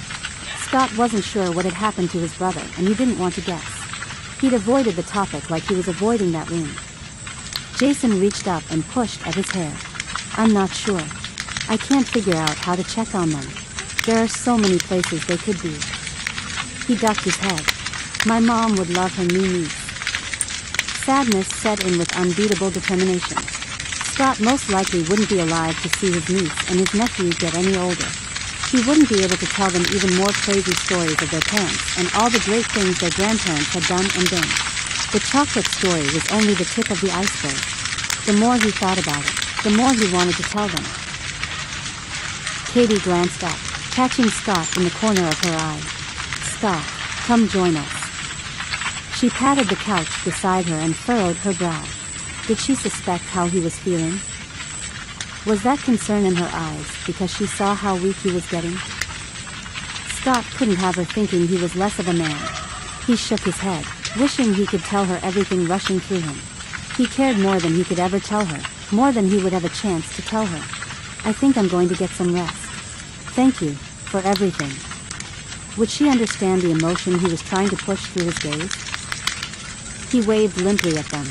Scott wasn't sure what had happened to his brother and he didn't want to guess. He'd avoided the topic like he was avoiding that room. Jason reached up and pushed at his hair. I'm not sure. I can't figure out how to check on them. There are so many places they could be. He ducked his head. My mom would love her new niece. Sadness set in with unbeatable determination. Scott most likely wouldn't be alive to see his niece and his nephew get any older. He wouldn't be able to tell them even more crazy stories of their parents and all the great things their grandparents had done and been. The chocolate story was only the tip of the iceberg. The more he thought about it, the more he wanted to tell them. Cady glanced up, catching Scott in the corner of her eye. Scott, come join us. She patted the couch beside her and furrowed her brow. Did she suspect how he was feeling? Was that concern in her eyes because she saw how weak he was getting? Scott couldn't have her thinking he was less of a man. He shook his head, wishing he could tell her everything rushing through him. He cared more than he could ever tell her, more than he would have a chance to tell her. I think I'm going to get some rest. Thank you, for everything. Would she understand the emotion he was trying to push through his gaze? He waved limply at them.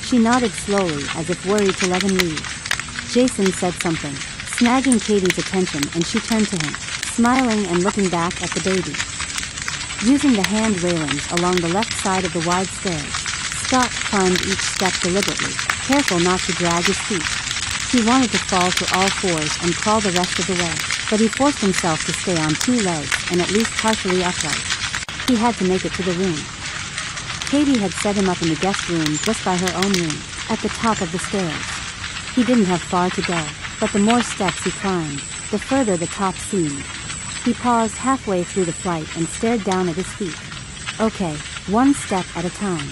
She nodded slowly as if worried to let him leave. Jason said something, snagging Cady's attention, and she turned to him, smiling and looking back at the baby. Using the hand railings along the left side of the wide stairs, Scott climbed each step deliberately, careful not to drag his feet. He wanted to fall to all fours and crawl the rest of the way, but he forced himself to stay on two legs and at least partially upright. He had to make it to the room. Cady had set him up in the guest room just by her own room, at the top of the stairs. He didn't have far to go, but the more steps he climbed, the further the top seemed. He paused halfway through the flight and stared down at his feet. Okay, one step at a time.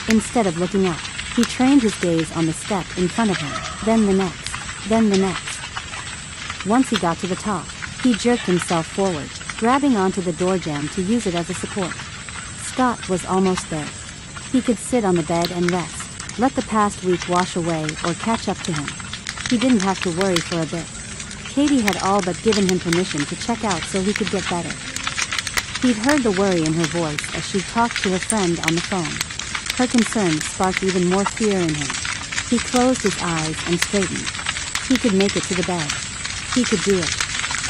Instead of looking up, he trained his gaze on the step in front of him, then the next, then the next. Once he got to the top, he jerked himself forward, grabbing onto the door jamb to use it as a support. Scott was almost there. He could sit on the bed and rest, let the past week wash away or catch up to him. He didn't have to worry for a bit. Cady had all but given him permission to check out so he could get better. He'd heard the worry in her voice as she talked to her friend on the phone. Her concern sparked even more fear in him. He closed his eyes and straightened. He could make it to the bed. He could do it.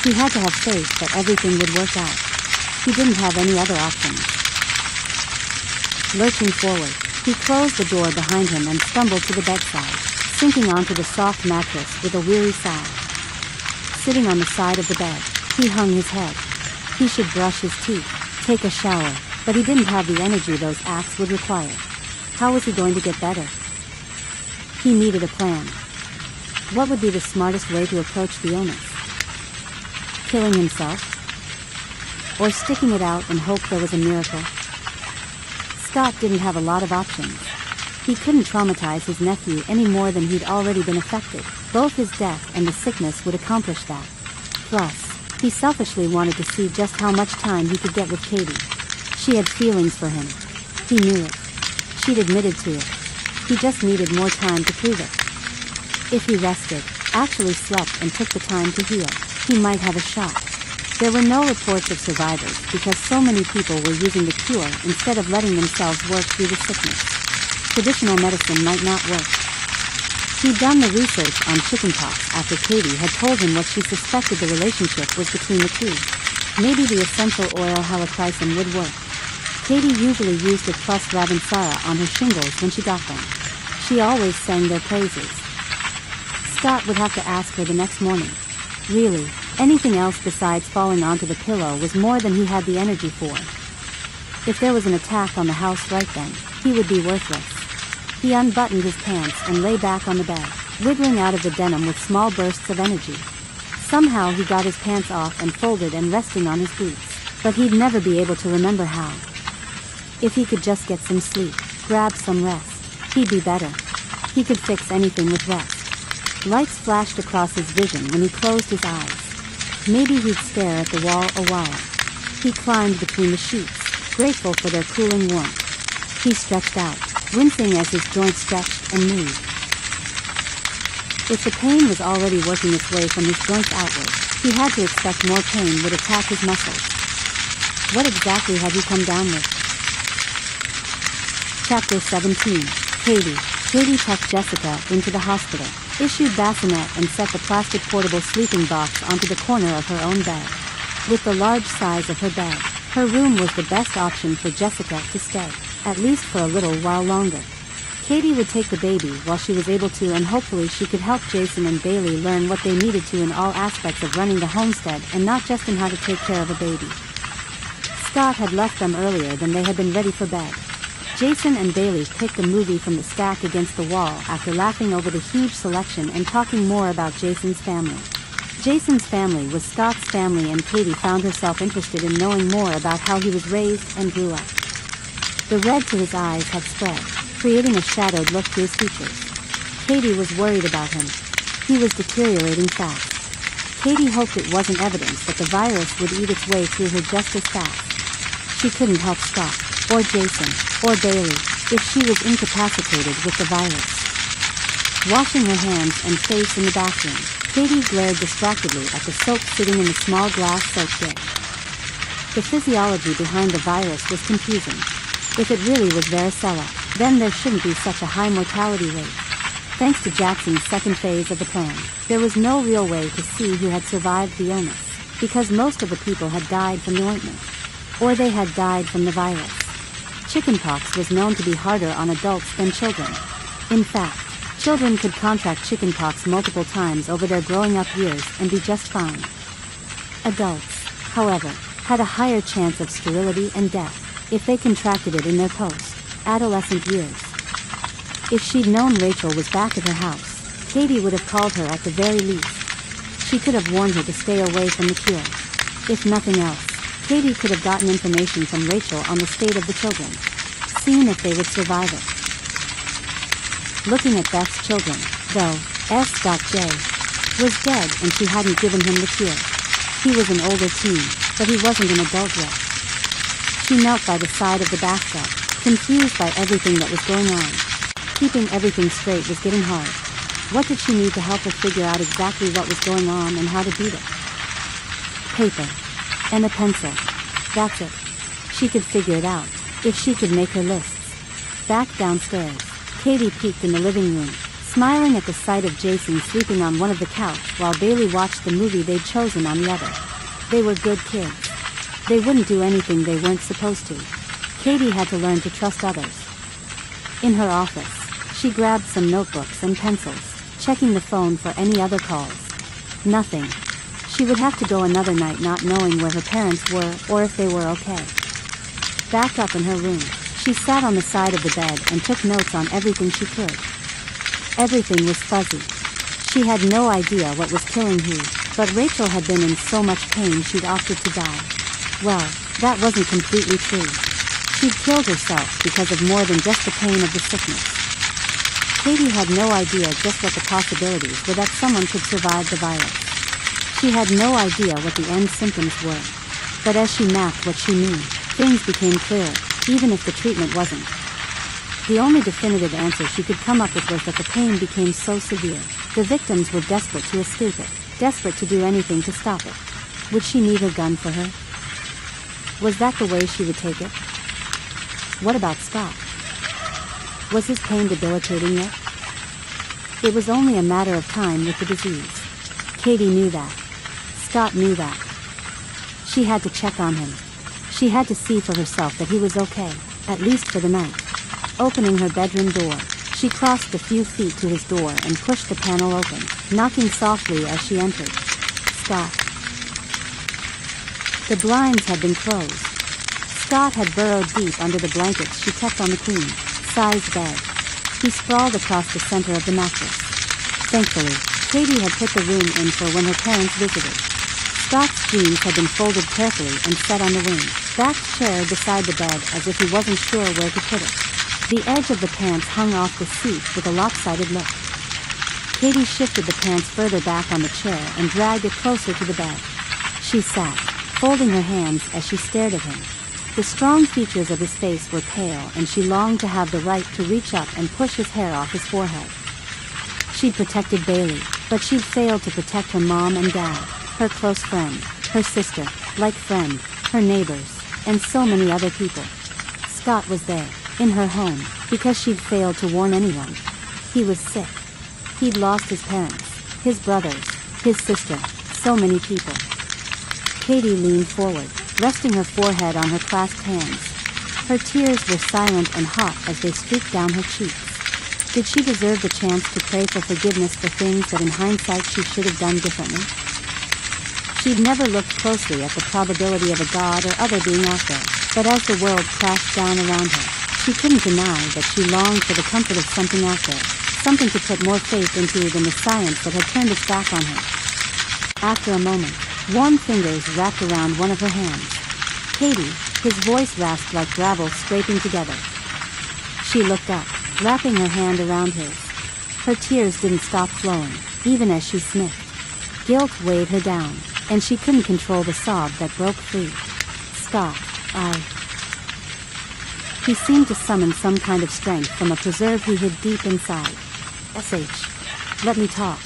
He had to have faith that everything would work out. He didn't have any other options. Lurching forward, he closed the door behind him and stumbled to the bedside, sinking onto the soft mattress with a weary sigh. Sitting on the side of the bed, he hung his head. He should brush his teeth, take a shower, but he didn't have the energy those acts would require. How was he going to get better? He needed a plan. What would be the smartest way to approach the illness? Killing himself? Or sticking it out and hope there was a miracle? Scott didn't have a lot of options. He couldn't traumatize his nephew any more than he'd already been affected. Both his death and the sickness would accomplish that. Plus, he selfishly wanted to see just how much time he could get with Cady. She had feelings for him. He knew it. She'd admitted to it. He just needed more time to prove it. If he rested, actually slept and took the time to heal, he might have a shot. There were no reports of survivors because so many people were using the cure instead of letting themselves work through the sickness. Traditional medicine might not work. He'd done the research on chickenpox after Cady had told him what she suspected the relationship was between the two. Maybe the essential oil helichrysum would work. Cady usually used it plus Ravinsara on her shingles when she got them. She always sang their praises. Scott would have to ask her the next morning. Really, anything else besides falling onto the pillow was more than he had the energy for. If there was an attack on the house right then, he would be worthless. He unbuttoned his pants and lay back on the bed, wiggling out of the denim with small bursts of energy. Somehow he got his pants off and folded and resting on his boots, but he'd never be able to remember how. If he could just get some sleep, grab some rest, he'd be better. He could fix anything with rest. Lights flashed across his vision when he closed his eyes. Maybe he'd stare at the wall a while. He climbed between the sheets, grateful for their cooling warmth. He stretched out, wincing as his joints stretched and moved. If the pain was already working its way from his joints outward, he had to expect more pain would attack his muscles. What exactly had he come down with? Chapter 17. Cady. Cady tucked Jessica into the hospital, issued bassinet and set the plastic portable sleeping box onto the corner of her own bed. With the large size of her bed, her room was the best option for Jessica to stay, at least for a little while longer. Cady would take the baby while she was able to, and hopefully she could help Jason and Bailey learn what they needed to in all aspects of running the homestead and not just in how to take care of a baby. Scott had left them earlier than they had been ready for bed. Jason and Bailey picked a movie from the stack against the wall after laughing over the huge selection and talking more about Jason's family. Jason's family was Scott's family, and Cady found herself interested in knowing more about how he was raised and grew up. The red to his eyes had spread, creating a shadowed look to his features. Cady was worried about him. He was deteriorating fast. Cady hoped it wasn't evidence that the virus would eat its way through her just as fast. She couldn't help Scott, or Jason, or Bailey, if she was incapacitated with the virus. Washing her hands and face in the bathroom, Cady glared distractedly at the soap sitting in the small glass soap dish. The physiology behind the virus was confusing. If it really was varicella, then there shouldn't be such a high mortality rate. Thanks to Jackson's second phase of the plan, there was no real way to see who had survived the illness, because most of the people had died from the ointment. Or they had died from the virus. Chickenpox was known to be harder on adults than children. In fact, children could contract chickenpox multiple times over their growing up years and be just fine. Adults, however, had a higher chance of sterility and death if they contracted it in their post-adolescent years. If she'd known Rachel was back at her house, Cady would have called her at the very least. She could have warned her to stay away from the cure. If nothing else, Cady could have gotten information from Rachel on the state of the children, seen if they would survive it. Looking at Beth's children, though, S.J. was dead and she hadn't given him the cure. He was an older teen, but he wasn't an adult yet. She knelt by the side of the bathtub, confused by everything that was going on. Keeping everything straight was getting hard. What did she need to help her figure out exactly what was going on and how to beat it? Paper. And a pencil. That's it. She could figure it out, if she could make her lists. Back downstairs, Cady peeked in the living room, smiling at the sight of Jason sleeping on one of the couch while Bailey watched the movie they'd chosen on the other. They were good kids. They wouldn't do anything they weren't supposed to. Cady had to learn to trust others. In her office, she grabbed some notebooks and pencils, checking the phone for any other calls. Nothing. She would have to go another night not knowing where her parents were or if they were okay. Back up in her room, she sat on the side of the bed and took notes on everything she could. Everything was fuzzy. She had no idea what was killing who, but Rachel had been in so much pain she'd opted to die. Well, that wasn't completely true. She'd killed herself because of more than just the pain of the sickness. Cady had no idea just what the possibilities were that someone could survive the virus. She had no idea what the end symptoms were. But as she mapped what she knew, things became clearer, even if the treatment wasn't. The only definitive answer she could come up with was that the pain became so severe, the victims were desperate to escape it, desperate to do anything to stop it. Would she need her gun for her? Was that the way she would take it? What about Scott? Was his pain debilitating yet? It was only a matter of time with the disease. Cady knew that. Scott knew that. She had to check on him. She had to see for herself that he was okay, at least for the night. Opening her bedroom door, she crossed the few feet to his door and pushed the panel open, knocking softly as she entered. Scott. The blinds had been closed. Scott had burrowed deep under the blankets she kept on the queen-size bed. He sprawled across the center of the mattress. Thankfully, Cady had put the room in for when her parents visited. Scott's jeans had been folded carefully and set on the wing, backed chair beside the bed as if he wasn't sure where to put it. The edge of the pants hung off the seat with a lopsided look. Cady shifted the pants further back on the chair and dragged it closer to the bed. She sat, folding her hands as she stared at him. The strong features of his face were pale, and she longed to have the right to reach up and push his hair off his forehead. She'd protected Bailey, but she'd failed to protect her mom and dad, her close friend, her sister, like friend, her neighbors, and so many other people. Scott was there, in her home, because she'd failed to warn anyone. He was sick. He'd lost his parents, his brothers, his sister, so many people. Cady leaned forward, resting her forehead on her clasped hands. Her tears were silent and hot as they streaked down her cheeks. Did she deserve the chance to pray for forgiveness for things that in hindsight she should have done differently? She'd never looked closely at the probability of a god or other being out there, but as the world crashed down around her, she couldn't deny that she longed for the comfort of something out there, something to put more faith into than the science that had turned its back on her. After a moment, warm fingers wrapped around one of her hands. Cady, his voice rasped like gravel scraping together. She looked up, wrapping her hand around his. Her tears didn't stop flowing, even as she sniffed. Guilt weighed her down, and she couldn't control the sob that broke free. Scott, He seemed to summon some kind of strength from a preserve he hid deep inside. Let me talk.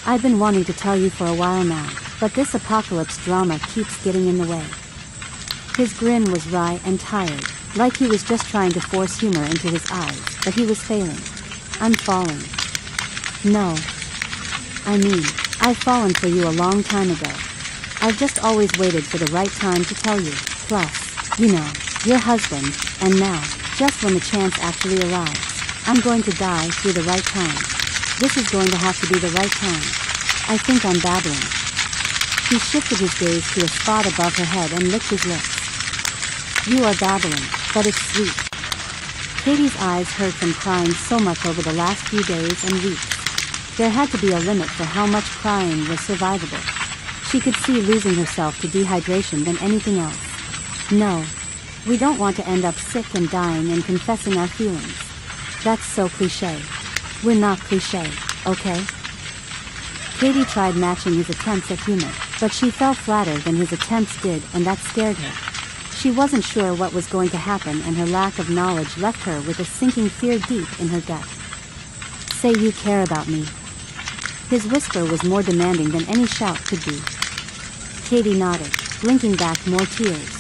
I've been wanting to tell you for a while now, but this apocalypse drama keeps getting in the way. His grin was wry and tired, like he was just trying to force humor into his eyes, but he was failing. I'm falling. No. I mean, I've fallen for you a long time ago. I've just always waited for the right time to tell you. Plus, your husband, and now, just when the chance actually arrives, I'm going to die through the right time. This is going to have to be the right time. I think I'm babbling. He shifted his gaze to a spot above her head and licked his lips. You are babbling, but it's sweet. Cady's eyes hurt from crying so much over the last few days and weeks. There had to be a limit for how much crying was survivable. She could see losing herself to dehydration than anything else. No. We don't want to end up sick and dying and confessing our feelings. That's so cliché. We're not cliché, okay? Cady tried matching his attempts at humor, but she fell flatter than his attempts did, and that scared her. She wasn't sure what was going to happen, and her lack of knowledge left her with a sinking fear deep in her gut. Say you care about me. His whisper was more demanding than any shout could be. Cady nodded, blinking back more tears.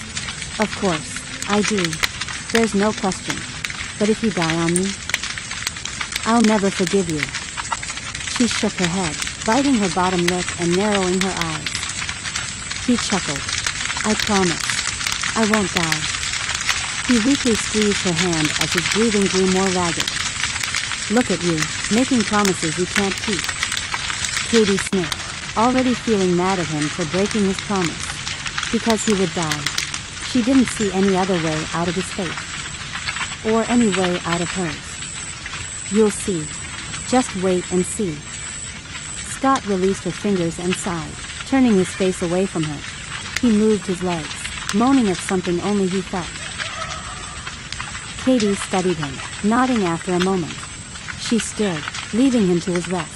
Of course, I do. There's no question. But if you die on me, I'll never forgive you. She shook her head, biting her bottom lip and narrowing her eyes. He chuckled. I promise. I won't die. He weakly squeezed her hand as his breathing grew more ragged. Look at you, making promises you can't keep. Cady sniffed, already feeling mad at him for breaking his promise. Because he would die. She didn't see any other way out of his fate. Or any way out of hers. You'll see. Just wait and see. Scott released her fingers and sighed, turning his face away from her. He moved his legs, moaning at something only he felt. Cady studied him, nodding after a moment. She stood, leaving him to his rest.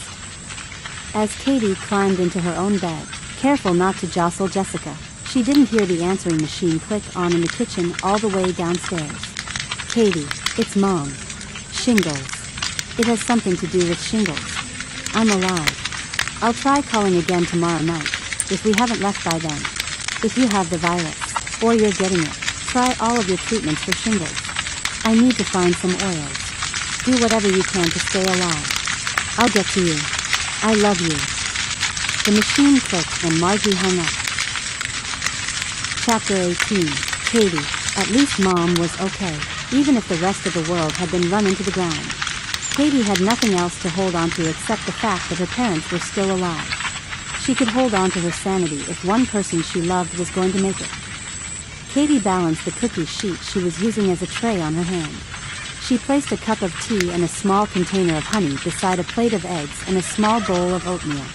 As Cady climbed into her own bed, careful not to jostle Jessica, she didn't hear the answering machine click on in the kitchen all the way downstairs. Cady, it's Mom. Shingles. It has something to do with shingles. I'm alive. I'll try calling again tomorrow night, if we haven't left by then. If you have the virus, or you're getting it, try all of your treatments for shingles. I need to find some oils. Do whatever you can to stay alive. I'll get to you. I love you. The machine clicked and Margie hung up. Chapter 18. Cady. At least Mom was okay, even if the rest of the world had been run into the ground. Cady had nothing else to hold on to except the fact that her parents were still alive. She could hold on to her sanity if one person she loved was going to make it. Cady balanced the cookie sheet she was using as a tray on her hand. She placed a cup of tea and a small container of honey beside a plate of eggs and a small bowl of oatmeal.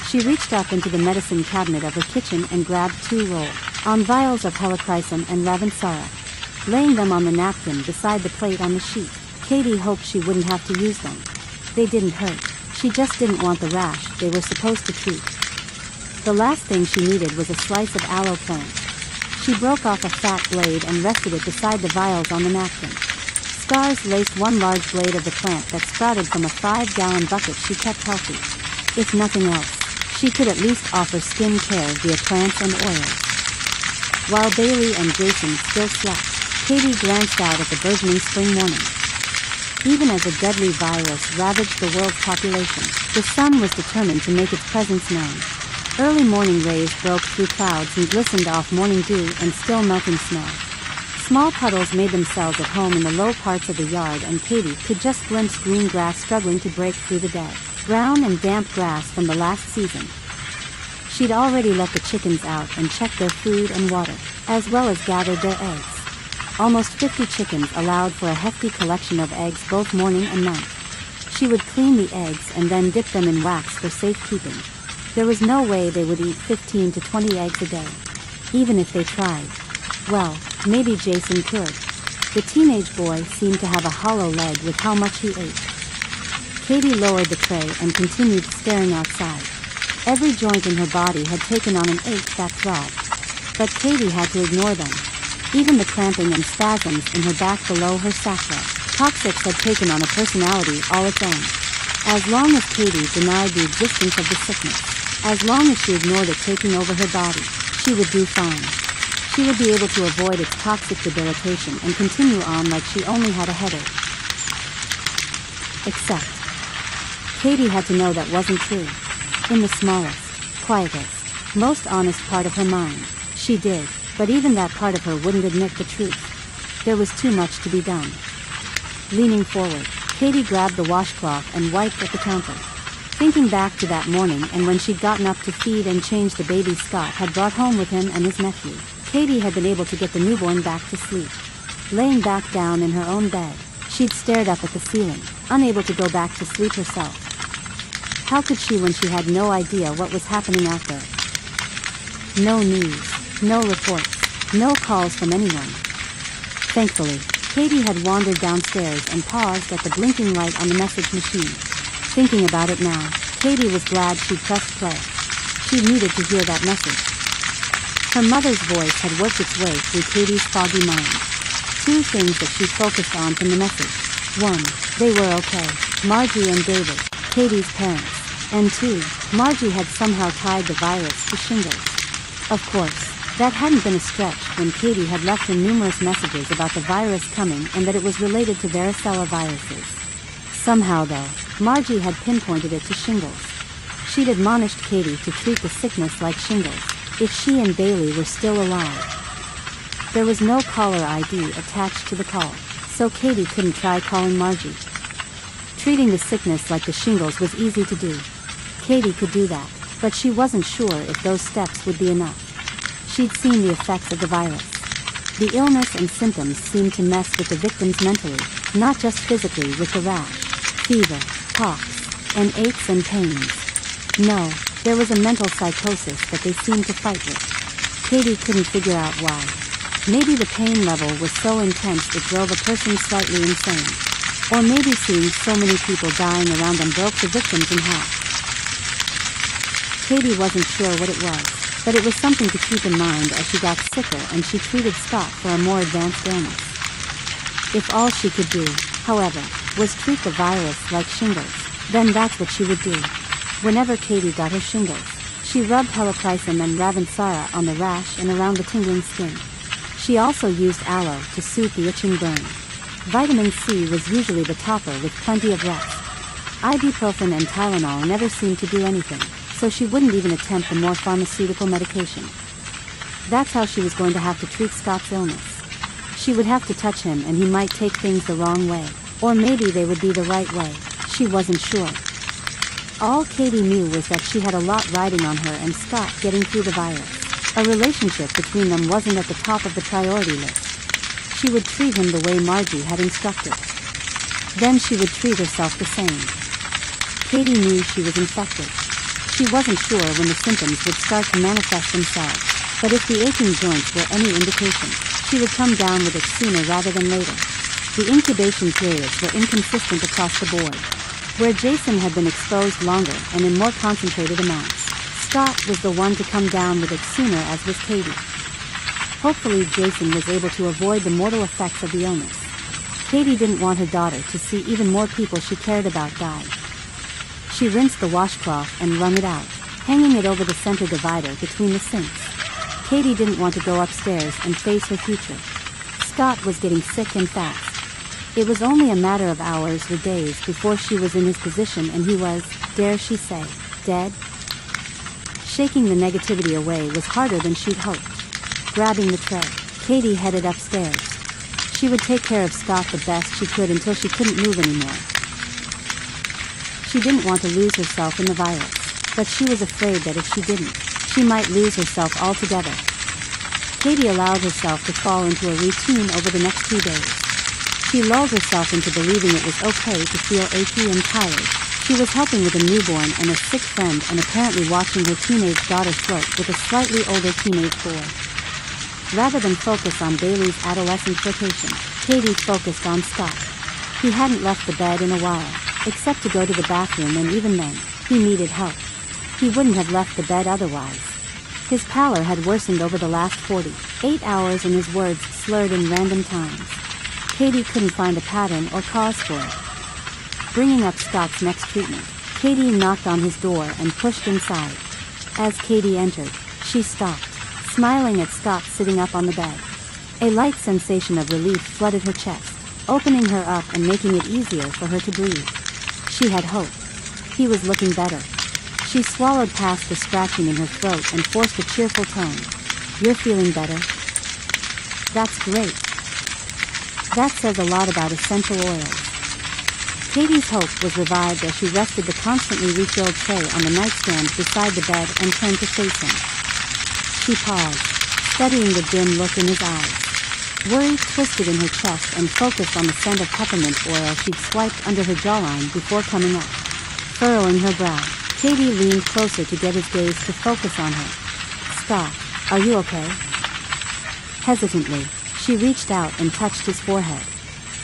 She reached up into the medicine cabinet of her kitchen and grabbed 2 roll-on vials of helichrysum and ravensara. Laying them on the napkin beside the plate on the sheet, Cady hoped she wouldn't have to use them. They didn't hurt. She just didn't want the rash they were supposed to treat. The last thing she needed was a slice of aloe plant. She broke off a fat blade and rested it beside the vials on the napkin. Scars laced one large blade of the plant that sprouted from a 5-gallon bucket she kept healthy. If nothing else, she could at least offer skin care via plants and oils. While Bailey and Jason still slept, Cady glanced out at the burgeoning spring morning. Even as a deadly virus ravaged the world's population, the sun was determined to make its presence known. Early morning rays broke through clouds and glistened off morning dew and still melting snow. Small puddles made themselves at home in the low parts of the yard, and Cady could just glimpse green grass struggling to break through the dead, brown and damp grass from the last season. She'd already let the chickens out and checked their food and water, as well as gathered their eggs. Almost 50 chickens allowed for a hefty collection of eggs both morning and night. She would clean the eggs and then dip them in wax for safekeeping. There was no way they would eat 15 to 20 eggs a day, even if they tried. Well, maybe Jason could. The teenage boy seemed to have a hollow leg with how much he ate. Cady lowered the tray and continued staring outside. Every joint in her body had taken on an ache that throbbed. But Cady had to ignore them. Even the cramping and spasms in her back below her sacra. Coccyx had taken on a personality all its own. As long as Cady denied the existence of the sickness, as long as she ignored it taking over her body, she would do fine. She would be able to avoid its toxic debilitation and continue on like she only had a headache. Except, Cady had to know that wasn't true. In the smallest, quietest, most honest part of her mind, she did, but even that part of her wouldn't admit the truth. There was too much to be done. Leaning forward, Cady grabbed the washcloth and wiped at the counter. Thinking back to that morning and when she'd gotten up to feed and change the baby Scott had brought home with him and his nephew, Cady had been able to get the newborn back to sleep. Laying back down in her own bed, she'd stared up at the ceiling, unable to go back to sleep herself. How could she when she had no idea what was happening out there? No news, no reports, no calls from anyone. Thankfully, Cady had wandered downstairs and paused at the blinking light on the message machine. Thinking about it now, Cady was glad she'd pressed play. She needed to hear that message. Her mother's voice had worked its way through Cady's foggy mind. 2 things that she focused on from the message. 1, they were okay. Margie and David, Cady's parents. And 2, Margie had somehow tied the virus to shingles. Of course, that hadn't been a stretch when Cady had left her numerous messages about the virus coming and that it was related to varicella viruses. Somehow though, Margie had pinpointed it to shingles. She'd admonished Cady to treat the sickness like shingles, if she and Bailey were still alive. There was no caller ID attached to the call, so Cady couldn't try calling Margie. Treating the sickness like the shingles was easy to do. Cady could do that, but she wasn't sure if those steps would be enough. She'd seen the effects of the virus. The illness and symptoms seemed to mess with the victims mentally, not just physically with the rash, fever, coughs, and aches and pains. No, there was a mental psychosis that they seemed to fight with. Cady couldn't figure out why. Maybe the pain level was so intense it drove a person slightly insane. Or maybe seeing so many people dying around them broke the victims in half. Cady wasn't sure what it was, but it was something to keep in mind as she got sicker and she treated Scott for a more advanced illness. If all she could do, however, was treat the virus like shingles, then that's what she would do. Whenever Cady got her shingles, she rubbed helplessly and ravensara on the rash and around the tingling skin. She also used aloe to soothe the itching burn. Vitamin C was usually the topper with plenty of rest. Ibuprofen and Tylenol never seemed to do anything, so she wouldn't even attempt the more pharmaceutical medication. That's how she was going to have to treat Scott's illness. She would have to touch him and he might take things the wrong way, or maybe they would be the right way. She wasn't sure. All Cady knew was that she had a lot riding on her and Scott getting through the virus. A relationship between them wasn't at the top of the priority list. She would treat him the way Margie had instructed. Then she would treat herself the same. Cady knew she was infected. She wasn't sure when the symptoms would start to manifest themselves, but if the aching joints were any indication, she would come down with it sooner rather than later. The incubation periods were inconsistent across the board. Where Jason had been exposed longer and in more concentrated amounts, Scott was the one to come down with it sooner, as was Cady. Hopefully Jason was able to avoid the mortal effects of the illness. Cady didn't want her daughter to see even more people she cared about die. She rinsed the washcloth and wrung it out, hanging it over the center divider between the sinks. Cady didn't want to go upstairs and face her future. Scott was getting sick and fast. It was only a matter of hours or days before she was in his position and he was, dare she say, dead? Shaking the negativity away was harder than she'd hoped. Grabbing the tray, Cady headed upstairs. She would take care of Scott the best she could until she couldn't move anymore. She didn't want to lose herself in the virus, but she was afraid that if she didn't, she might lose herself altogether. Cady allowed herself to fall into a routine over the next 2 days. She lulled herself into believing it was okay to feel achy and tired. She was helping with a newborn and a sick friend and apparently watching her teenage daughter flirt with a slightly older teenage boy. Rather than focus on Bailey's adolescent flirtation, Cady focused on Scott. He hadn't left the bed in a while, except to go to the bathroom, and even then, he needed help. He wouldn't have left the bed otherwise. His pallor had worsened over the last 48 hours and his words slurred in random times. Cady couldn't find a pattern or cause for it. Bringing up Scott's next treatment, Cady knocked on his door and pushed inside. As Cady entered, she stopped, smiling at Scott sitting up on the bed. A light sensation of relief flooded her chest, opening her up and making it easier for her to breathe. She had hope. He was looking better. She swallowed past the scratching in her throat and forced a cheerful tone. "You're feeling better?" "That's great. That says a lot about essential oils." Cady's hope was revived as she rested the constantly refilled tray on the nightstand beside the bed and turned to face him. She paused, studying the dim look in his eyes. Worry twisted in her chest and focused on the scent of peppermint oil she'd swiped under her jawline before coming up. Furrowing her brow, Cady leaned closer to get his gaze to focus on her. "Scott, are you okay?" Hesitantly, she reached out and touched his forehead.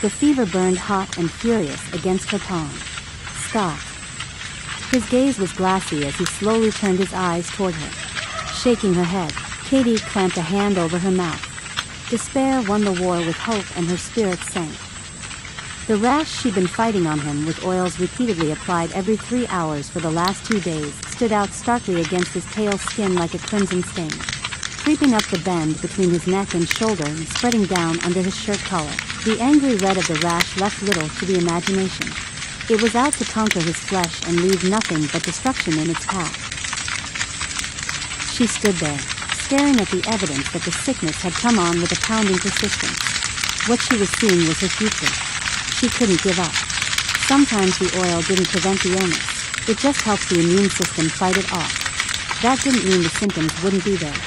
The fever burned hot and furious against her palm. "Scott." His gaze was glassy as he slowly turned his eyes toward her. Shaking her head, Cady clamped a hand over her mouth. Despair won the war with hope and her spirits sank. The rash she'd been fighting on him with oils repeatedly applied every 3 hours for the last 2 days stood out starkly against his pale skin like a crimson stain, creeping up the bend between his neck and shoulder and spreading down under his shirt collar. The angry red of the rash left little to the imagination. It was out to conquer his flesh and leave nothing but destruction in its path. She stood there, staring at the evidence that the sickness had come on with a pounding persistence. What she was seeing was her future. She couldn't give up. Sometimes the oil didn't prevent the illness. It just helped the immune system fight it off. That didn't mean the symptoms wouldn't be there.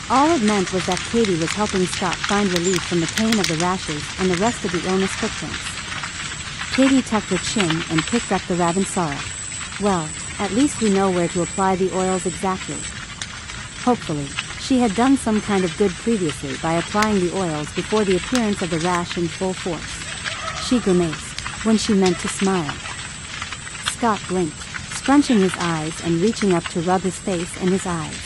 All it meant was that Cady was helping Scott find relief from the pain of the rashes and the rest of the illness footprints. Cady tucked her chin and picked up the Ravensara. "Well, at least we know where to apply the oils exactly." Hopefully, she had done some kind of good previously by applying the oils before the appearance of the rash in full force. She grimaced when she meant to smile. Scott blinked, scrunching his eyes and reaching up to rub his face and his eyes.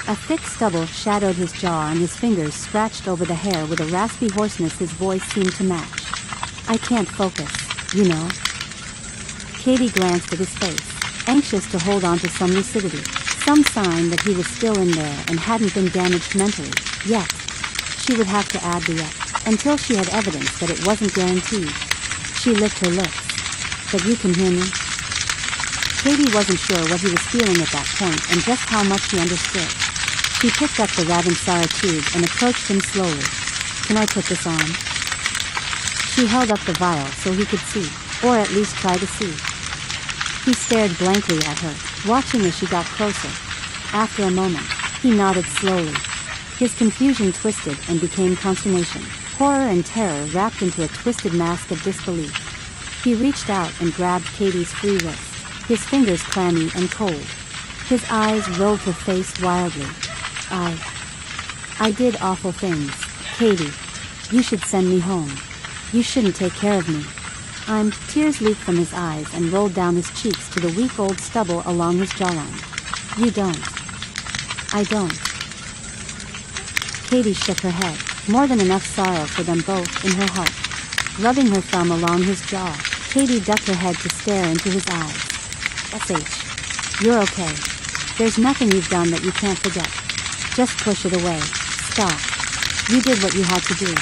A thick stubble shadowed his jaw and his fingers scratched over the hair with a raspy hoarseness his voice seemed to match. "I can't focus, you know." Cady glanced at his face, anxious to hold on to some lucidity, some sign that he was still in there and hadn't been damaged mentally, yet. She would have to add the yet, until she had evidence that it wasn't guaranteed. She licked her lips. "But you can hear me?" Cady wasn't sure what he was feeling at that point and just how much he understood. She picked up the Ravensara tube and approached him slowly. "Can I put this on?" She held up the vial so he could see, or at least try to see. He stared blankly at her, watching as she got closer. After a moment, he nodded slowly. His confusion twisted and became consternation, horror and terror wrapped into a twisted mask of disbelief. He reached out and grabbed Cady's free wrist, his fingers clammy and cold. His eyes rolled her face wildly. I did awful things, Cady. You should send me home. You shouldn't take care of me. Tears leaked from his eyes and rolled down his cheeks to the weak old stubble along his jawline. You don't. I don't. Cady shook her head, more than enough sorrow for them both in her heart. Rubbing her thumb along his jaw, Cady ducked her head to stare into his eyes. You're okay. There's nothing you've done that you can't forget. Just push it away. Stop. You did what you had to do.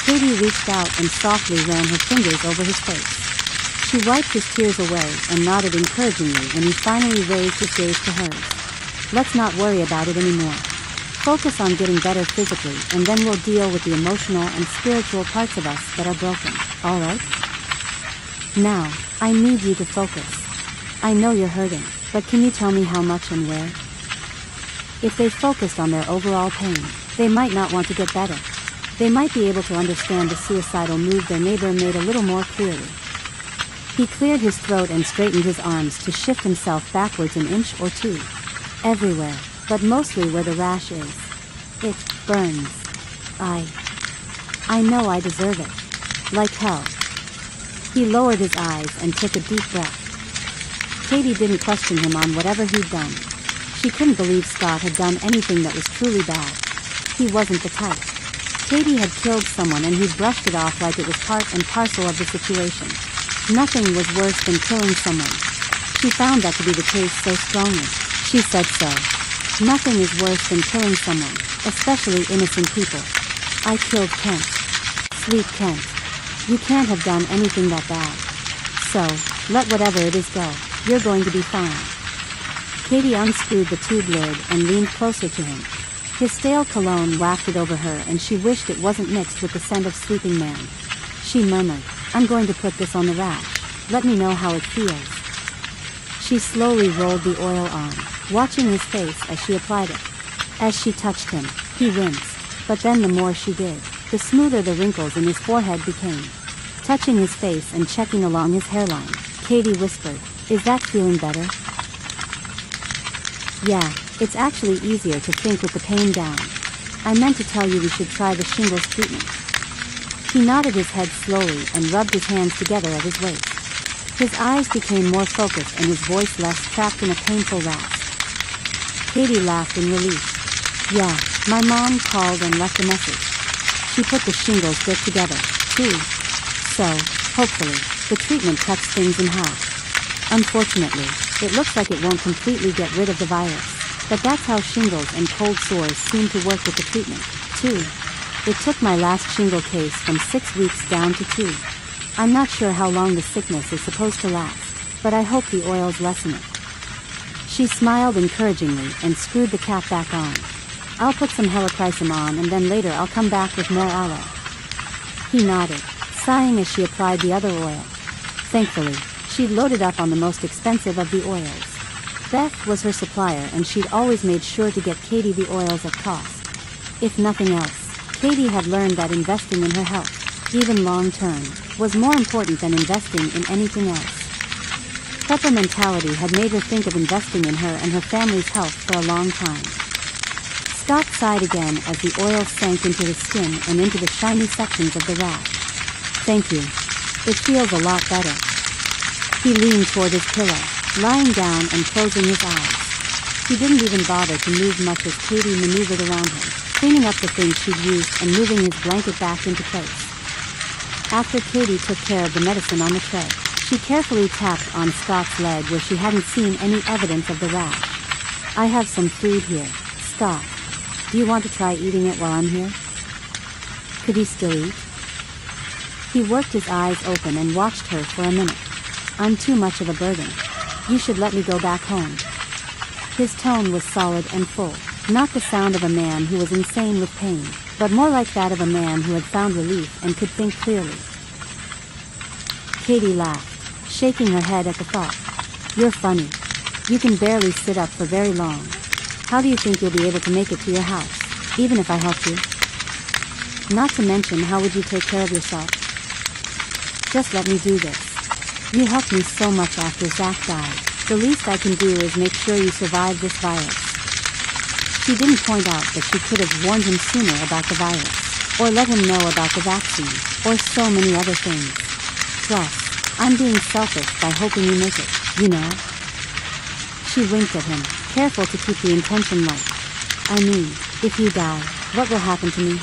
Cady reached out and softly ran her fingers over his face. She wiped his tears away and nodded encouragingly when he finally raised his gaze to hers. Let's not worry about it anymore. Focus on getting better physically, and then we'll deal with the emotional and spiritual parts of us that are broken, alright? Now, I need you to focus. I know you're hurting, but can you tell me how much and where? If they focused on their overall pain, they might not want to get better. They might be able to understand the suicidal move their neighbor made a little more clearly. He cleared his throat and straightened his arms to shift himself backwards an inch or two. Everywhere, but mostly where the rash is. It burns. I know I deserve it. Like hell. He lowered his eyes and took a deep breath. Cady didn't question him on whatever he'd done. She couldn't believe Scott had done anything that was truly bad. He wasn't the type. Cady had killed someone and he'd brushed it off like it was part and parcel of the situation. Nothing was worse than killing someone. She found that to be the case so strongly. She said so. Nothing is worse than killing someone, especially innocent people. I killed Kent. Sweet Kent. You can't have done anything that bad. So, let whatever it is go. You're going to be fine. Cady unscrewed the tube lid and leaned closer to him. His stale cologne wafted over her and she wished it wasn't mixed with the scent of sleeping man. She murmured, I'm going to put this on the rash. Let me know how it feels. She slowly rolled the oil on, watching his face as she applied it. As she touched him, he winced, but then the more she did, the smoother the wrinkles in his forehead became. Touching his face and checking along his hairline, Cady whispered, Is that feeling better? Yeah, it's actually easier to think with the pain down. I meant to tell you we should try the shingles treatment. He nodded his head slowly and rubbed his hands together at his waist. His eyes became more focused and his voice less trapped in a painful rasp. Cady laughed in relief. Yeah, my mom called and left a message. She put the shingles bit together, too. So, hopefully, the treatment cuts things in half. Unfortunately, it looks like it won't completely get rid of the virus, but that's how shingles and cold sores seem to work with the treatment, too. It took my last shingle case from 6 weeks down to 2. I'm not sure how long the sickness is supposed to last, but I hope the oils lessen it. She smiled encouragingly and screwed the cap back on. I'll put some helichrysum on and then later I'll come back with more aloe. He nodded, sighing as she applied the other oil. Thankfully, she'd loaded up on the most expensive of the oils. Beth was her supplier and she'd always made sure to get Cady the oils at cost. If nothing else, Cady had learned that investing in her health, even long-term, was more important than investing in anything else. Prepper mentality had made her think of investing in her and her family's health for a long time. Scott sighed again as the oil sank into his skin and into the shiny sections of the rash. Thank you. It feels a lot better. He leaned toward his pillow, lying down and closing his eyes. He didn't even bother to move much as Cady maneuvered around him, cleaning up the things she'd used and moving his blanket back into place. After Cady took care of the medicine on the tray, she carefully tapped on Scott's leg where she hadn't seen any evidence of the rash. I have some food here, Scott. Do you want to try eating it while I'm here? Could he still eat? He worked his eyes open and watched her for a minute. I'm too much of a burden. You should let me go back home. His tone was solid and full, not the sound of a man who was insane with pain, but more like that of a man who had found relief and could think clearly. Cady laughed, shaking her head at the thought. You're funny. You can barely sit up for very long. How do you think you'll be able to make it to your house, even if I help you? Not to mention, how would you take care of yourself? Just let me do this. You helped me so much after Zach died. The least I can do is make sure you survive this virus. She didn't point out that she could have warned him sooner about the virus, or let him know about the vaccine, or so many other things. Plus, I'm being selfish by hoping you make it, you know? She winked at him, careful to keep the intention light. I mean, if you die, what will happen to me?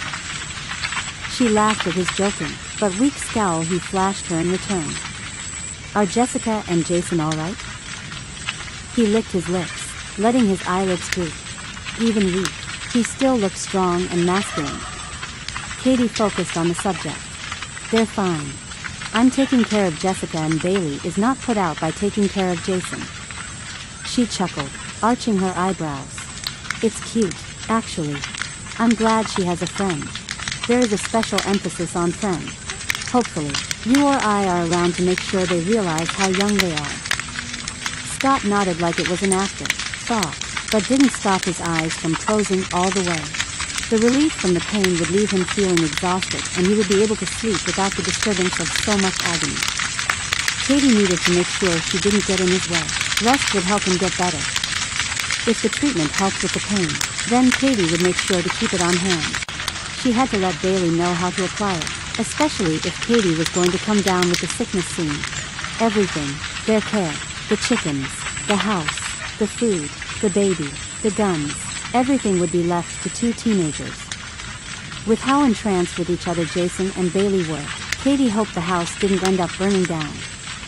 She laughed at his joking, but weak scowl he flashed her in return. Are Jessica and Jason all right? He licked his lips, letting his eyelids droop. Even weak, he still looked strong and masculine. Cady focused on the subject. They're fine. I'm taking care of Jessica, and Bailey is not put out by taking care of Jason. She chuckled, arching her eyebrows. It's cute, actually. I'm glad she has a friend. There is a special emphasis on friend. Hopefully, you or I are around to make sure they realize how young they are. Scott nodded like it was an afterthought, but didn't stop his eyes from closing all the way. The relief from the pain would leave him feeling exhausted, and he would be able to sleep without the disturbance of so much agony. Cady needed to make sure she didn't get in his way. Rest would help him get better. If the treatment helped with the pain, then Cady would make sure to keep it on hand. She had to let Bailey know how to apply it, especially if Cady was going to come down with the sickness soon. Everything, their care, the chickens, the house, the food, the baby, the guns, everything would be left to two teenagers. With how entranced with each other Jason and Bailey were, Cady hoped the house didn't end up burning down.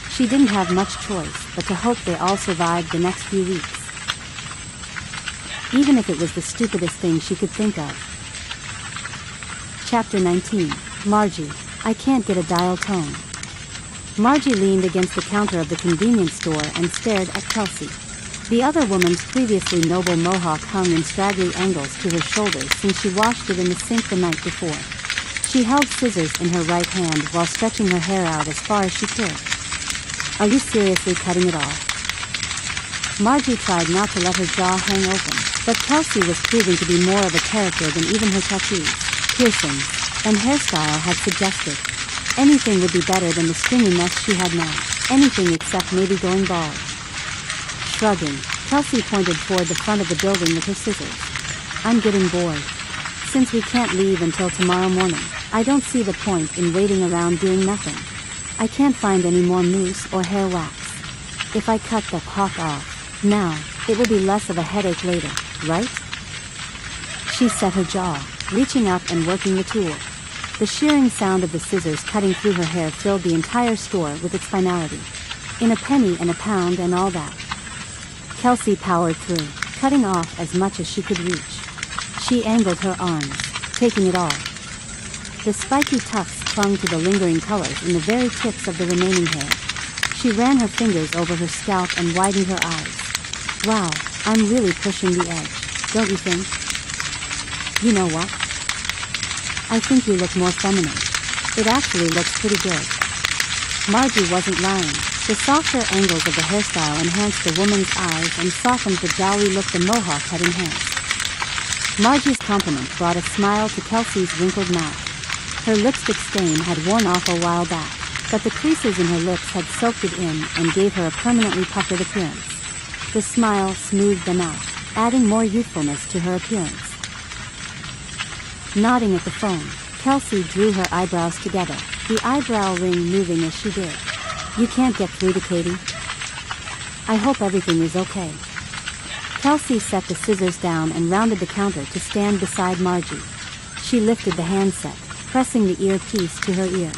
She didn't have much choice but to hope they all survived the next few weeks. Even if it was the stupidest thing she could think of. Chapter 19, Margie, I can't get a dial tone. Margie leaned against the counter of the convenience store and stared at Kelsey. The other woman's previously noble mohawk hung in straggly angles to her shoulders since she washed it in the sink the night before. She held scissors in her right hand while stretching her hair out as far as she could. Are you seriously cutting it off? Margie tried not to let her jaw hang open, but Kelsey was proving to be more of a character than even her tattoos, piercings, and hairstyle had suggested. Anything would be better than the stringy mess she had now, anything except maybe going bald. Shrugging, Kelsey pointed toward the front of the building with her scissors. I'm getting bored. Since we can't leave until tomorrow morning, I don't see the point in waiting around doing nothing. I can't find any more mousse or hair wax. If I cut the hawk off now, it will be less of a headache later, right? She set her jaw, reaching up and working the tool. The shearing sound of the scissors cutting through her hair filled the entire store with its finality. In a penny and a pound and all that. Kelsey powered through, cutting off as much as she could reach. She angled her arms, taking it all. The spiky tufts clung to the lingering colors in the very tips of the remaining hair. She ran her fingers over her scalp and widened her eyes. Wow, I'm really pushing the edge, don't you think? You know what? I think you look more feminine. It actually looks pretty good. Margie wasn't lying. The softer angles of the hairstyle enhanced the woman's eyes and softened the jolly look the mohawk had enhanced. Margie's compliment brought a smile to Kelsey's wrinkled mouth. Her lipstick stain had worn off a while back, but the creases in her lips had soaked it in and gave her a permanently puckered appearance. The smile smoothed them out, adding more youthfulness to her appearance. Nodding at the phone, Kelsey drew her eyebrows together, the eyebrow ring moving as she did. You can't get through to Cady? I hope everything is okay. Kelsey set the scissors down and rounded the counter to stand beside Margie. She lifted the handset, pressing the earpiece to her ear.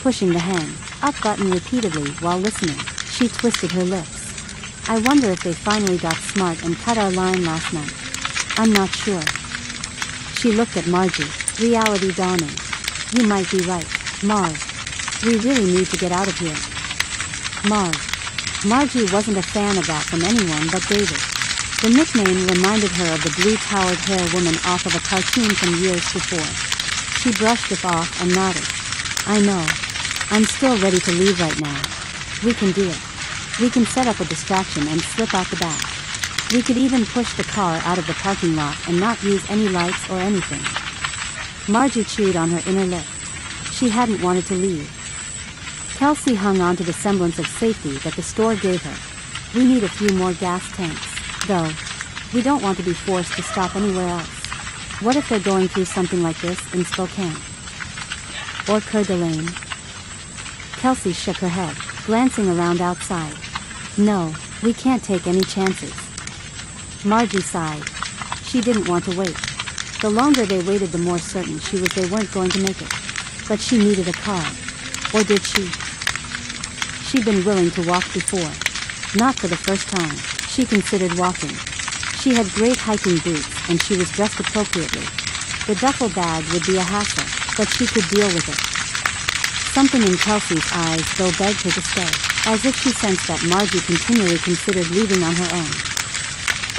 Pushing the hang up button repeatedly while listening, she twisted her lips. I wonder if they finally got smart and cut our line last night. I'm not sure. She looked at Margie, reality dawning. You might be right, Marge. We really need to get out of here. Margie wasn't a fan of that from anyone but David. The nickname reminded her of the blue-towered hair woman off of a cartoon from years before. She brushed it off and nodded. I know. I'm still ready to leave right now. We can do it. We can set up a distraction and slip out the back. We could even push the car out of the parking lot and not use any lights or anything. Margie chewed on her inner lip. She hadn't wanted to leave. Kelsey hung on to the semblance of safety that the store gave her. We need a few more gas tanks, though. We don't want to be forced to stop anywhere else. What if they're going through something like this in Spokane? Or Coeur d'Alene? Kelsey shook her head, glancing around outside. No, we can't take any chances. Margie sighed. She didn't want to wait. The longer they waited, the more certain she was they weren't going to make it. But she needed a car. Or did she? She'd been willing to walk before. Not for the first time. She considered walking. She had great hiking boots and she was dressed appropriately. The duffel bag would be a hassle, but she could deal with it. Something in Kelsey's eyes though begged her to stay, as if she sensed that Margie continually considered leaving on her own.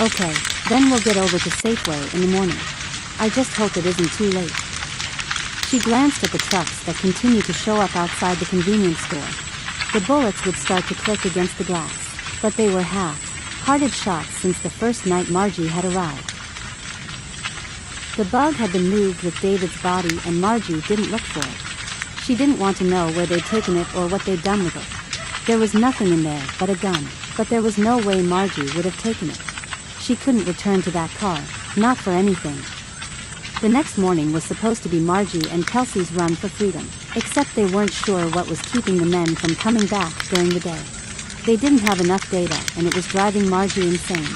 Okay, then we'll get over to Safeway in the morning. I just hope it isn't too late. She glanced at the trucks that continued to show up outside the convenience store. The bullets would start to click against the glass, but they were half-hearted shots since the first night Margie had arrived. The bug had been moved with David's body and Margie didn't look for it. She didn't want to know where they'd taken it or what they'd done with it. There was nothing in there but a gun, but there was no way Margie would have taken it. She couldn't return to that car, not for anything. The next morning was supposed to be Margie and Kelsey's run for freedom, except they weren't sure what was keeping the men from coming back during the day. They didn't have enough data and it was driving Margie insane.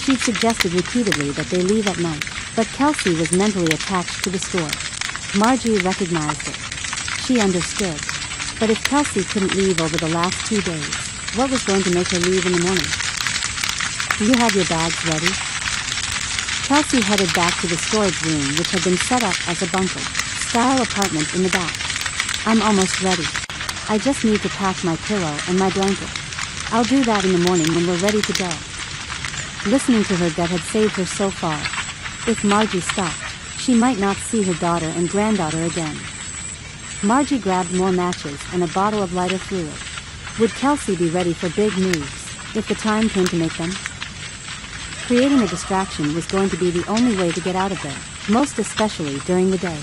She'd suggested repeatedly that they leave at night, but Kelsey was mentally attached to the store. Margie recognized it. She understood. But if Kelsey couldn't leave over the last 2 days, what was going to make her leave in the morning? Do you have your bags ready? Kelsey headed back to the storage room which had been set up as a bunker-style apartment in the back. I'm almost ready. I just need to pack my pillow and my blanket. I'll do that in the morning when we're ready to go. Listening to her gut had saved her so far. If Margie stopped, she might not see her daughter and granddaughter again. Margie grabbed more matches and a bottle of lighter fluid. Would Kelsey be ready for big moves, if the time came to make them? Creating a distraction was going to be the only way to get out of there, most especially during the day.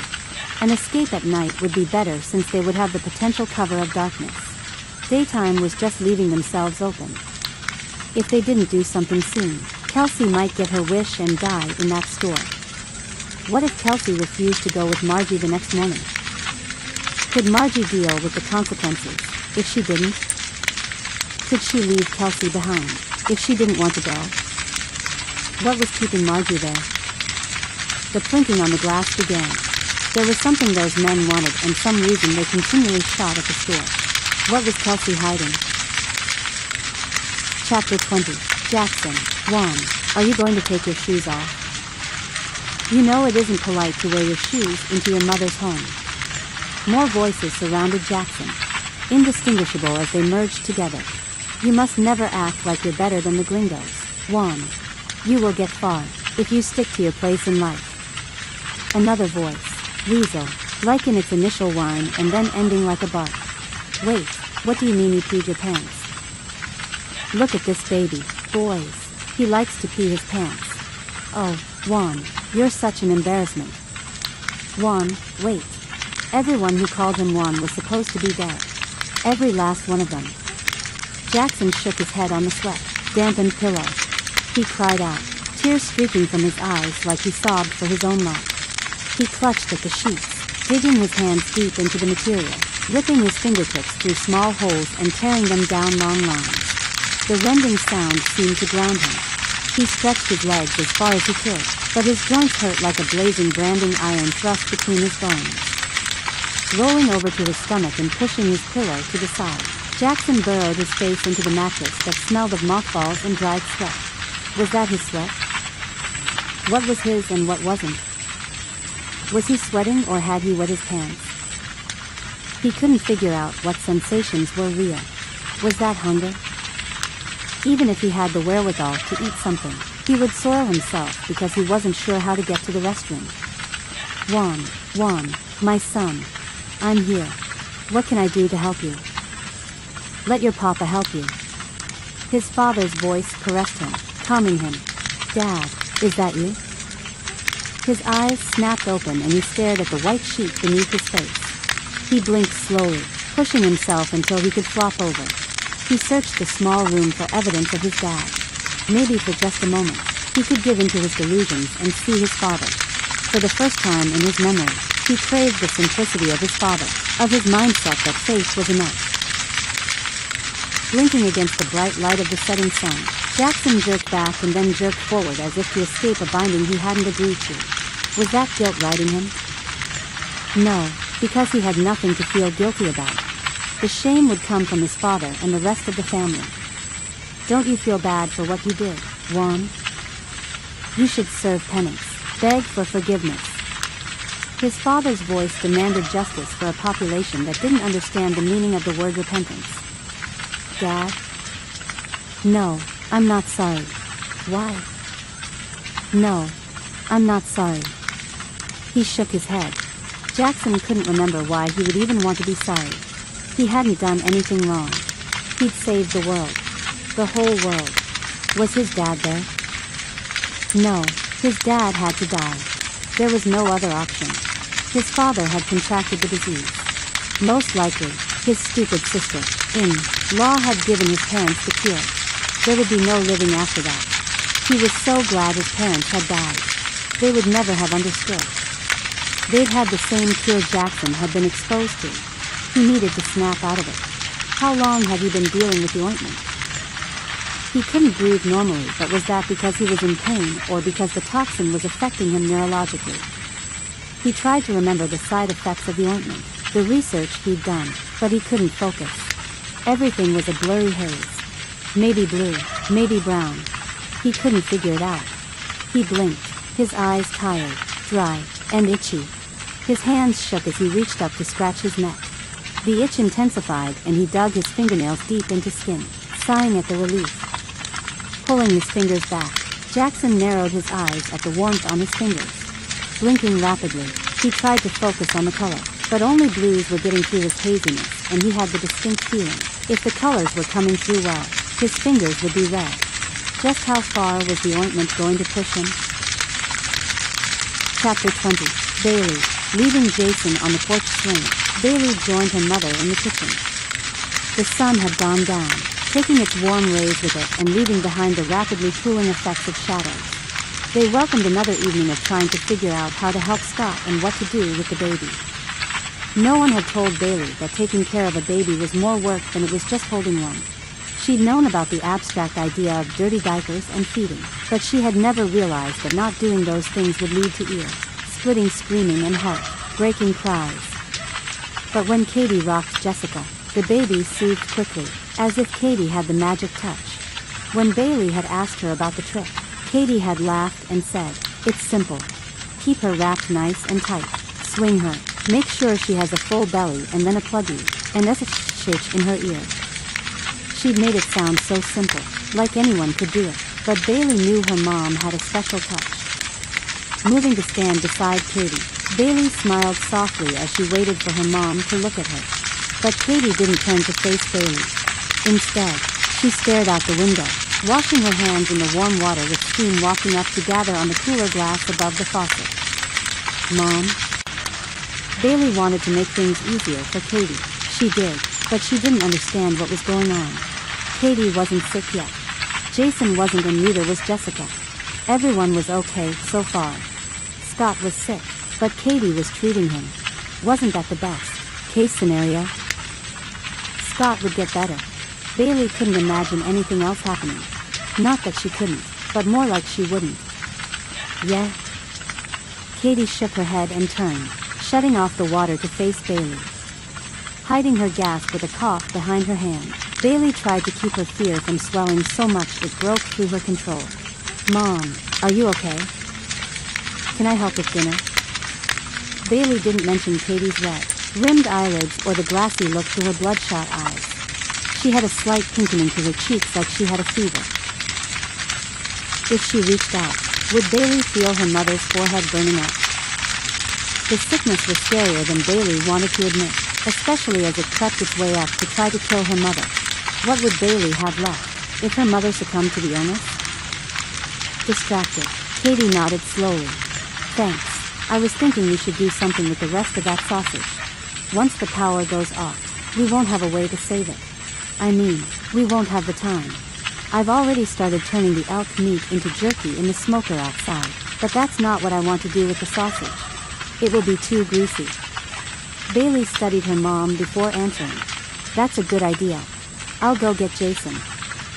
An escape at night would be better since they would have the potential cover of darkness. Daytime was just leaving themselves open. If they didn't do something soon, Kelsey might get her wish and die in that store. What if Kelsey refused to go with Margie the next morning? Could Margie deal with the consequences if she didn't? Could she leave Kelsey behind if she didn't want to go? What was keeping Margie there? The plinking on the glass began. There was something those men wanted and some reason they continually shot at the store. What was Kelsey hiding? Chapter 20. Jackson. 1. Are you going to take your shoes off? You know it isn't polite to wear your shoes into your mother's home. More voices surrounded Jackson, indistinguishable as they merged together. You must never act like you're better than the gringos. 1. You will get far, if you stick to your place in life. Another voice, weasel, like in its initial whine and then ending like a bark. Wait, what do you mean you peed your pants? Look at this baby, boys. He likes to pee his pants. Oh, Juan, you're such an embarrassment. Juan, wait. Everyone who called him Juan was supposed to be dead. Every last one of them. Jackson shook his head on the sweat, dampened pillow. He cried out, tears streaking from his eyes like he sobbed for his own life. He clutched at the sheets, digging his hands deep into the material, ripping his fingertips through small holes and tearing them down long lines. The rending sound seemed to drown him. He stretched his legs as far as he could, but his joints hurt like a blazing branding iron thrust between his bones. Rolling over to his stomach and pushing his pillow to the side, Jackson burrowed his face into the mattress that smelled of mothballs and dried sweat. Was that his sweat? What was his and what wasn't? Was he sweating or had he wet his pants? He couldn't figure out what sensations were real. Was that hunger? Even if he had the wherewithal to eat something, he would soil himself because he wasn't sure how to get to the restroom. Juan, my son. I'm here. What can I do to help you? Let your papa help you. His father's voice caressed him, calming him. Dad, is that you? His eyes snapped open and he stared at the white sheet beneath his face. He blinked slowly, pushing himself until he could flop over. He searched the small room for evidence of his dad. Maybe for just a moment, he could give into his delusions and see his father. For the first time in his memory, he craved the simplicity of his father, of his mindset that faith was enough. Blinking against the bright light of the setting sun, Jackson jerked back and then jerked forward as if to escape a binding he hadn't agreed to. Was that guilt riding him? No, because he had nothing to feel guilty about. The shame would come from his father and the rest of the family. Don't you feel bad for what you did, Juan? You should serve penance, beg for forgiveness. His father's voice demanded justice for a population that didn't understand the meaning of the word repentance. Dad? No, I'm not sorry. Why? No, I'm not sorry. He shook his head. Jackson couldn't remember why he would even want to be sorry. He hadn't done anything wrong. He'd saved the world. The whole world. Was his dad there? No, his dad had to die. There was no other option. His father had contracted the disease. Most likely, his stupid sister-in-law had given his parents the cure. There would be no living after that. He was so glad his parents had died. They would never have understood. They'd had the same cure Jackson had been exposed to. He needed to snap out of it. How long had he been dealing with the ointment? He couldn't breathe normally, but was that because he was in pain or because the toxin was affecting him neurologically? He tried to remember the side effects of the ointment, the research he'd done, but he couldn't focus. Everything was a blurry haze. Maybe blue, maybe brown. He couldn't figure it out. He blinked, his eyes tired, dry, and itchy. His hands shook as he reached up to scratch his neck. The itch intensified and he dug his fingernails deep into skin, sighing at the relief. Pulling his fingers back, Jackson narrowed his eyes at the warmth on his fingers. Blinking rapidly, he tried to focus on the color, but only blues were getting through his haziness, and he had the distinct feeling, if the colors were coming through well, his fingers would be red. Just how far was the ointment going to push him? Chapter 20. Bailey. Leaving Jason on the porch swing, Bailey joined her mother in the kitchen. The sun had gone down, taking its warm rays with it and leaving behind the rapidly cooling effects of shadows. They welcomed another evening of trying to figure out how to help Scott and what to do with the baby. No one had told Bailey that taking care of a baby was more work than it was just holding one. She'd known about the abstract idea of dirty diapers and feeding, but she had never realized that not doing those things would lead to ear-splitting screaming and heart-breaking cries. But when Cady rocked Jessica, the baby soothed quickly, as if Cady had the magic touch. When Bailey had asked her about the trick, Cady had laughed and said, "It's simple. Keep her wrapped nice and tight. Swing her. Make sure she has a full belly and then a pluggy, and a shitch in her ear." She'd made it sound so simple, like anyone could do it, but Bailey knew her mom had a special touch. Moving to stand beside Cady, Bailey smiled softly as she waited for her mom to look at her. But Cady didn't turn to face Bailey. Instead, she stared out the window, washing her hands in the warm water with steam wafting up to gather on the cooler glass above the faucet. "Mom?" Bailey wanted to make things easier for Cady. She did, but she didn't understand what was going on. Cady wasn't sick yet. Jason wasn't, and neither was Jessica. Everyone was okay so far. Scott was sick, but Cady was treating him. Wasn't that the best case scenario? Scott would get better. Bailey couldn't imagine anything else happening. Not that she couldn't, but more like she wouldn't. Yeah? Cady shook her head and turned, shutting off the water to face Bailey. Hiding her gasp with a cough behind her hand, Bailey tried to keep her fear from swelling so much it broke through her control. "Mom, are you okay? Can I help with dinner?" Bailey didn't mention Cady's red-rimmed eyelids or the glassy look to her bloodshot eyes. She had a slight pinkening to her cheeks like she had a fever. If she reached out, would Bailey feel her mother's forehead burning up? The sickness was scarier than Bailey wanted to admit, especially as it crept its way up to try to kill her mother. What would Bailey have left, if her mother succumbed to the illness? Distracted, Cady nodded slowly. "Thanks. I was thinking we should do something with the rest of that sausage. Once the power goes off, we won't have a way to save it. I mean, we won't have the time. I've already started turning the elk meat into jerky in the smoker outside, but that's not what I want to do with the sausage. It will be too greasy. Bailey studied her mom before answering. That's a good idea. I'll go get Jason.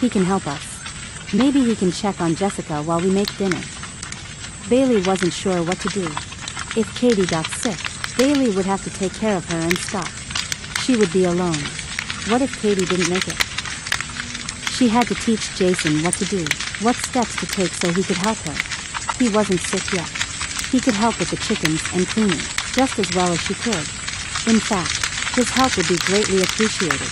He can help us. Maybe he can check on Jessica while we make dinner. Bailey wasn't sure what to do. If Cady got sick, Bailey would have to take care of her and Scott. She would be alone. What if Cady didn't make it? She had to teach Jason what to do, what steps to take so he could help her. He wasn't sick yet. He could help with the chickens and cleaning, just as well as she could. In fact, his help would be greatly appreciated.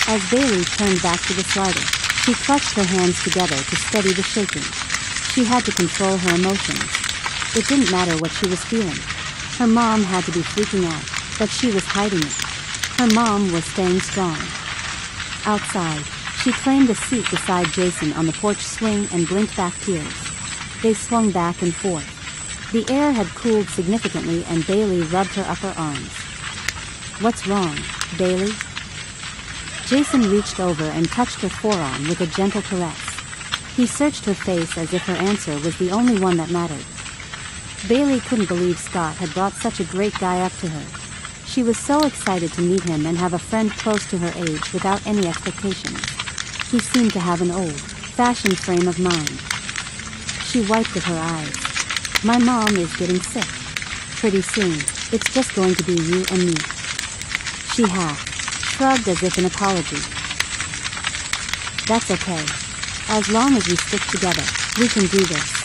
As Bailey turned back to the slider, she clutched her hands together to steady the shaking. She had to control her emotions. It didn't matter what she was feeling. Her mom had to be freaking out, but she was hiding it. Her mom was staying strong. Outside, she claimed a seat beside Jason on the porch swing and blinked back tears. They swung back and forth. The air had cooled significantly and Bailey rubbed her upper arms. What's wrong, Bailey? Jason reached over and touched her forearm with a gentle caress. He searched her face as if her answer was the only one that mattered. Bailey couldn't believe Scott had brought such a great guy up to her. She was so excited to meet him and have a friend close to her age without any expectations. He seemed to have an old-fashioned frame of mind. She wiped at her eyes. My mom is getting sick. Pretty soon, it's just going to be you and me. She shrugged as if in apology. That's okay. As long as we stick together, we can do this.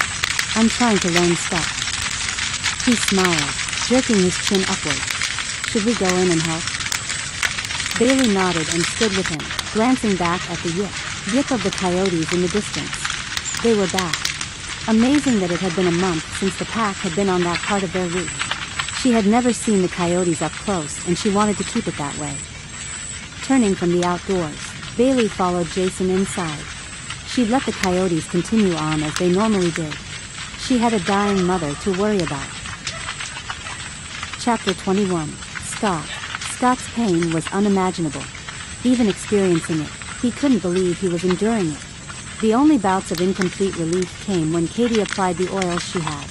I'm trying to learn stuff. He smiled, jerking his chin upward. Should we go in and help? Bailey nodded and stood with him, glancing back at the yip of the coyotes in the distance. They were back. Amazing that it had been a month since the pack had been on that part of their route. She had never seen the coyotes up close and she wanted to keep it that way. Turning from the outdoors, Bailey followed Jason inside. She'd let the coyotes continue on as they normally did. She had a dying mother to worry about. Chapter 21. Scott. Scott's pain was unimaginable. Even experiencing it, he couldn't believe he was enduring it. The only bouts of incomplete relief came when Cady applied the oils she had.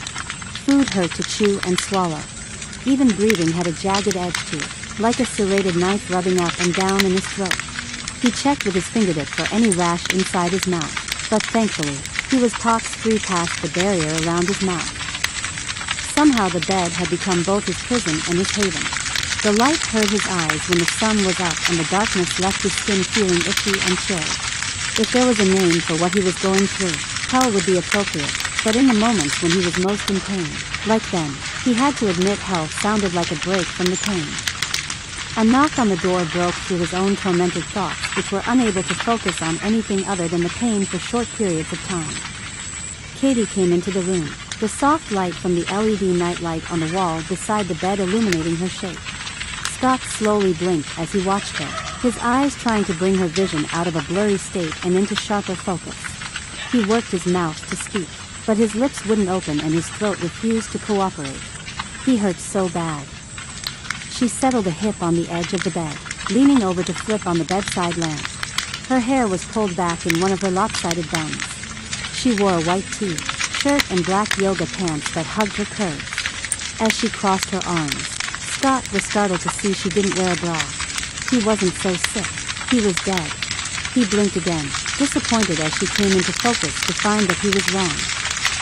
Food hurt to chew and swallow. Even breathing had a jagged edge to it, like a serrated knife rubbing up and down in his throat. He checked with his fingertip for any rash inside his mouth, but thankfully, he was pox-free past the barrier around his mouth. Somehow the bed had become both his prison and his haven. The light hurt his eyes when the sun was up and the darkness left his skin feeling itchy and chilled. If there was a name for what he was going through, hell would be appropriate, but in the moments when he was most in pain, like then, he had to admit hell sounded like a break from the pain. A knock on the door broke through his own tormented thoughts, which were unable to focus on anything other than the pain for short periods of time. Cady came into the room, the soft light from the LED nightlight on the wall beside the bed illuminating her shape. Scott slowly blinked as he watched her, his eyes trying to bring her vision out of a blurry state and into sharper focus. He worked his mouth to speak, but his lips wouldn't open and his throat refused to cooperate. He hurt so bad. She settled a hip on the edge of the bed, leaning over to flip on the bedside lamp. Her hair was pulled back in one of her lopsided buns. She wore a white tee, shirt and black yoga pants that hugged her curves. As she crossed her arms, Scott was startled to see she didn't wear a bra. He wasn't so sick. He was dead. He blinked again, disappointed as she came into focus to find that he was wrong.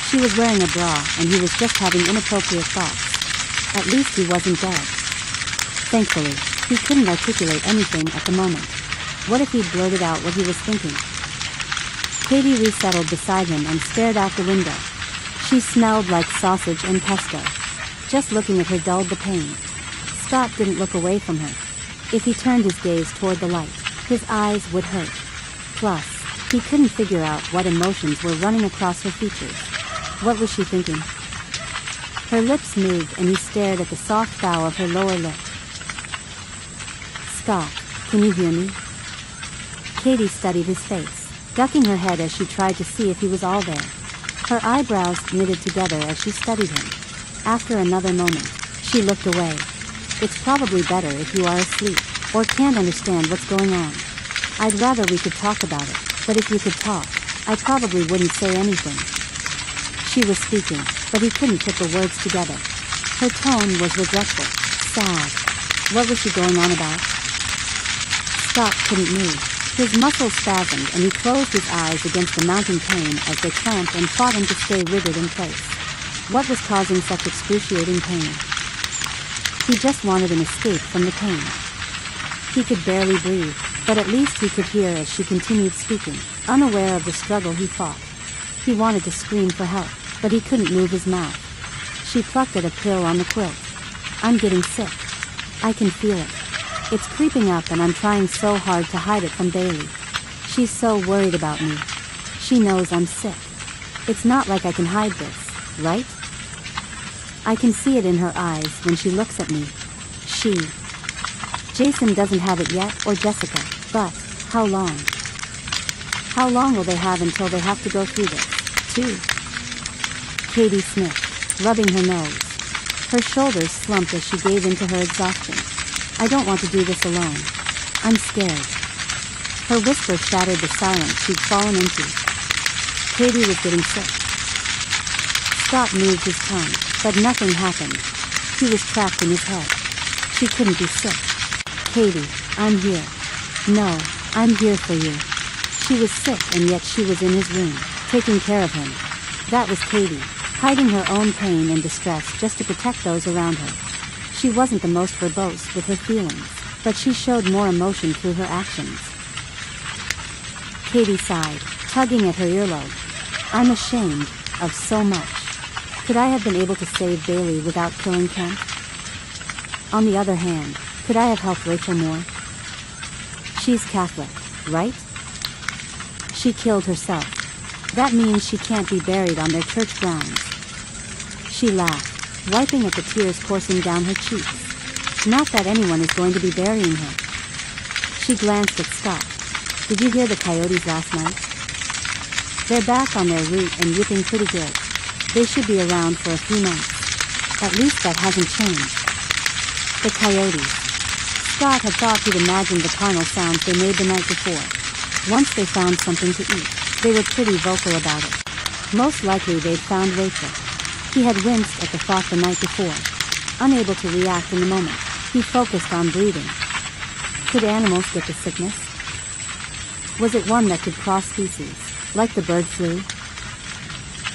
She was wearing a bra and he was just having inappropriate thoughts. At least he wasn't dead. Thankfully, he couldn't articulate anything at the moment. What if he'd blurted out what he was thinking? Cady resettled beside him and stared out the window. She smelled like sausage and pesto. Just looking at her dulled the pain. Scott didn't look away from her. If he turned his gaze toward the light, his eyes would hurt. Plus, he couldn't figure out what emotions were running across her features. What was she thinking? Her lips moved and he stared at the soft bow of her lower lip. Scott, can you hear me? Cady studied his face, ducking her head as she tried to see if he was all there. Her eyebrows knitted together as she studied him. After another moment, she looked away. It's probably better if you are asleep. or can't understand what's going on. I'd rather we could talk about it, but if you could talk, I probably wouldn't say anything. She was speaking, but he couldn't put the words together. Her tone was regretful, sad. What was she going on about? Scott couldn't move. His muscles spasmed and he closed his eyes against the mounting pain as they clamped and fought him to stay riveted in place. What was causing such excruciating pain? He just wanted an escape from the pain. He could barely breathe, but at least he could hear as she continued speaking, unaware of the struggle he fought. He wanted to scream for help, but he couldn't move his mouth. She plucked at a pill on the quilt. I'm getting sick. I can feel it. It's creeping up and I'm trying so hard to hide it from Bailey. She's so worried about me. She knows I'm sick. It's not like I can hide this, right? I can see it in her eyes when she looks at me. Jason doesn't have it yet, or Jessica, but how long? How long will they have until they have to go through this, too? Cady sniffed, rubbing her nose. Her shoulders slumped as she gave in to her exhaustion. I don't want to do this alone. I'm scared. Her whisper shattered the silence she'd fallen into. Cady was getting sick. Scott moved his tongue, but nothing happened. He was trapped in his head. She couldn't be sick. Cady, I'm here. No, I'm here for you. She was sick and yet she was in his room, taking care of him. That was Cady, hiding her own pain and distress just to protect those around her. She wasn't the most verbose with her feelings, but she showed more emotion through her actions. Cady sighed, tugging at her earlobe. I'm ashamed of so much. Could I have been able to save Bailey without killing Kent? On the other hand, could I have helped Rachel more? She's Catholic, right? She killed herself. That means she can't be buried on their church grounds. She laughed, wiping at the tears coursing down her cheeks. Not that anyone is going to be burying her. She glanced at Scott. Did you hear the coyotes last night? They're back on their route and yipping pretty good. They should be around for a few months. At least that hasn't changed. The coyotes. Scott had thought he'd imagined the carnal sounds they made the night before. Once they found something to eat, they were pretty vocal about it. Most likely they'd found Rachel. He had winced at the thought the night before. Unable to react in the moment, he focused on breathing. Could animals get the sickness? Was it one that could cross species, like the bird flu?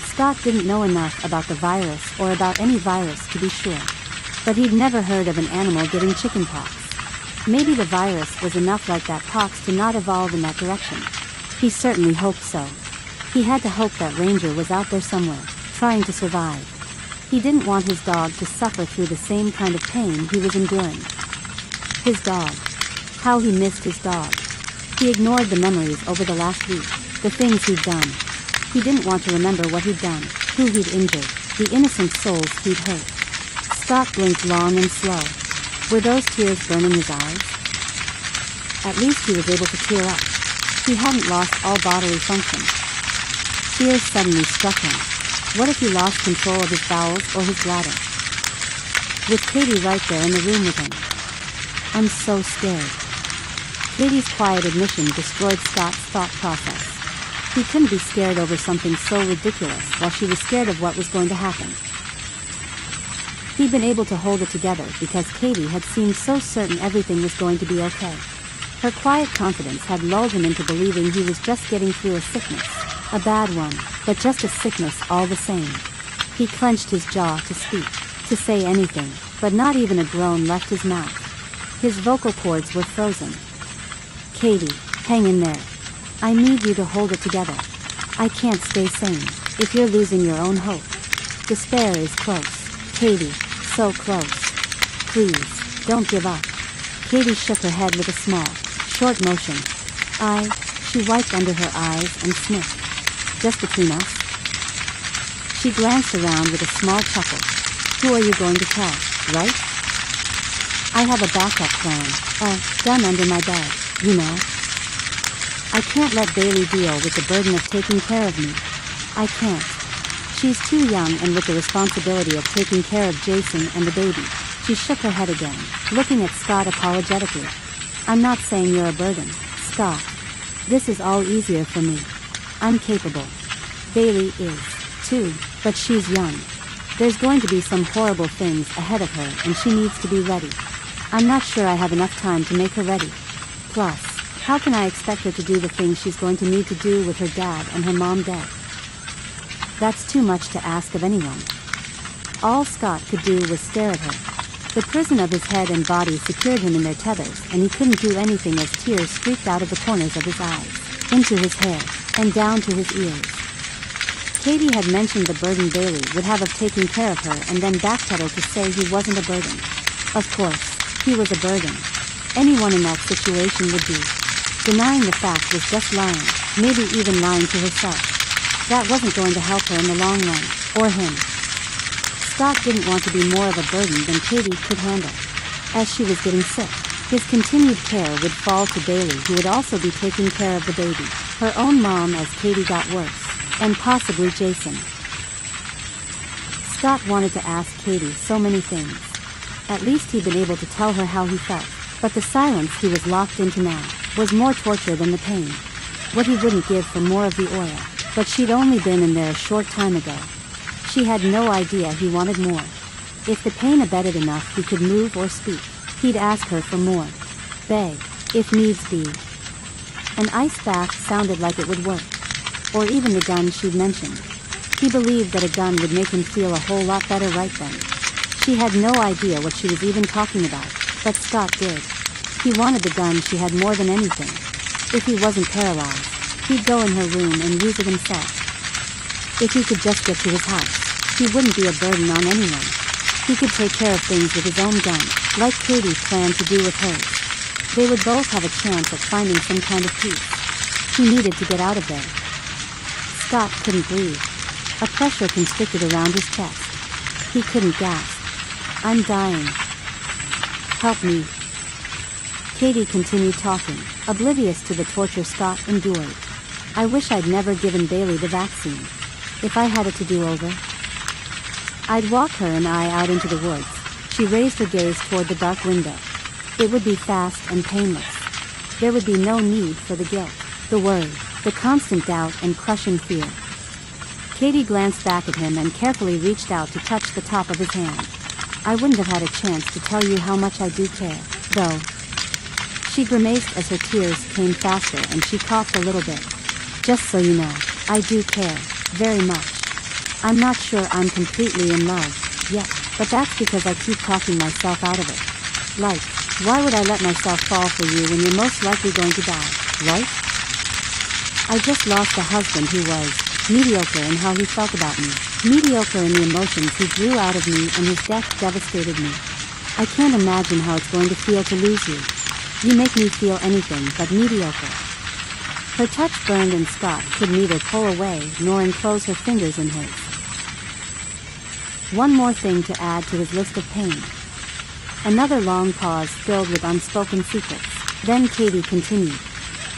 Scott didn't know enough about the virus or about any virus to be sure. But he'd never heard of an animal getting chickenpox. Maybe the virus was enough like that pox to not evolve in that direction. He certainly hoped so. He had to hope that Ranger was out there somewhere, trying to survive. He didn't want his dog to suffer through the same kind of pain he was enduring. His dog. How he missed his dog. He ignored the memories over the last week, the things he'd done. He didn't want to remember what he'd done, who he'd injured, the innocent souls he'd hurt. Scott blinked long and slow. Were those tears burning his eyes? At least he was able to tear up. He hadn't lost all bodily function. Fear suddenly struck him. What if he lost control of his bowels or his bladder? With Cady right there in the room with him. I'm so scared. Cady's quiet admission destroyed Scott's thought process. He couldn't be scared over something so ridiculous while she was scared of what was going to happen. He'd been able to hold it together because Cady had seemed so certain everything was going to be okay. Her quiet confidence had lulled him into believing he was just getting through a sickness. A bad one, but just a sickness all the same. He clenched his jaw to speak, to say anything, but not even a groan left his mouth. His vocal cords were frozen. Cady, hang in there. I need you to hold it together. I can't stay sane if you're losing your own hope. Despair is close. Cady, so close. Please, don't give up. Cady shook her head with a small, short motion. She wiped under her eyes and sniffed. Just between us? She glanced around with a small chuckle. Who are you going to tell, right? I have a backup plan, gun under my bed, you know. I can't let Bailey deal with the burden of taking care of me. I can't. She's too young and with the responsibility of taking care of Jason and the baby. She shook her head again, looking at Scott apologetically. I'm not saying you're a burden, Scott. This is all easier for me. I'm capable. Bailey is, too, but she's young. There's going to be some horrible things ahead of her and she needs to be ready. I'm not sure I have enough time to make her ready. Plus, how can I expect her to do the things she's going to need to do with her dad and her mom dead? That's too much to ask of anyone. All Scott could do was stare at her. The prison of his head and body secured him in their tethers, and he couldn't do anything as tears streaked out of the corners of his eyes, into his hair, and down to his ears. Cady had mentioned the burden Bailey would have of taking care of her and then backpedaled to say he wasn't a burden. Of course, he was a burden. Anyone in that situation would be. Denying the fact was just lying, maybe even lying to herself. That wasn't going to help her in the long run, or him. Scott didn't want to be more of a burden than Cady could handle. As she was getting sick, his continued care would fall to Bailey, who would also be taking care of the baby, her own mom as Cady got worse, and possibly Jason. Scott wanted to ask Cady so many things. At least he'd been able to tell her how he felt, but the silence he was locked into now was more torture than the pain. What he wouldn't give for more of the oil, but she'd only been in there a short time ago. She had no idea he wanted more. If the pain abated enough he could move or speak, he'd ask her for more. Beg, if needs be. An ice bath sounded like it would work. Or even the gun she'd mentioned. He believed that a gun would make him feel a whole lot better right then. She had no idea what she was even talking about, but Scott did. He wanted the gun she had more than anything. If he wasn't paralyzed, he'd go in her room and use it himself. If he could just get to his house, he wouldn't be a burden on anyone. He could take care of things with his own gun, like Cady planned to do with hers. They would both have a chance at finding some kind of peace. He needed to get out of there. Scott couldn't breathe. A pressure constricted around his chest. He couldn't gasp. I'm dying. Help me. Cady continued talking, oblivious to the torture Scott endured. I wish I'd never given Bailey the vaccine. If I had it to do over, I'd walk her and I out into the woods. She raised her gaze toward the dark window. It would be fast and painless. There would be no need for the guilt, the worry, the constant doubt and crushing fear. Cady glanced back at him and carefully reached out to touch the top of his hand. I wouldn't have had a chance to tell you how much I do care, though. She grimaced as her tears came faster and she coughed a little bit. Just so you know, I do care, very much. I'm not sure I'm completely in love, yet, but that's because I keep talking myself out of it. Like, why would I let myself fall for you when you're most likely going to die, right? I just lost a husband who was mediocre in how he felt about me, mediocre in the emotions he drew out of me, and his death devastated me. I can't imagine how it's going to feel to lose you. You make me feel anything but mediocre. Her touch burned and Scott could neither pull away nor enclose her fingers in his. One more thing to add to his list of pain. Another long pause filled with unspoken secrets. Then Cady continued.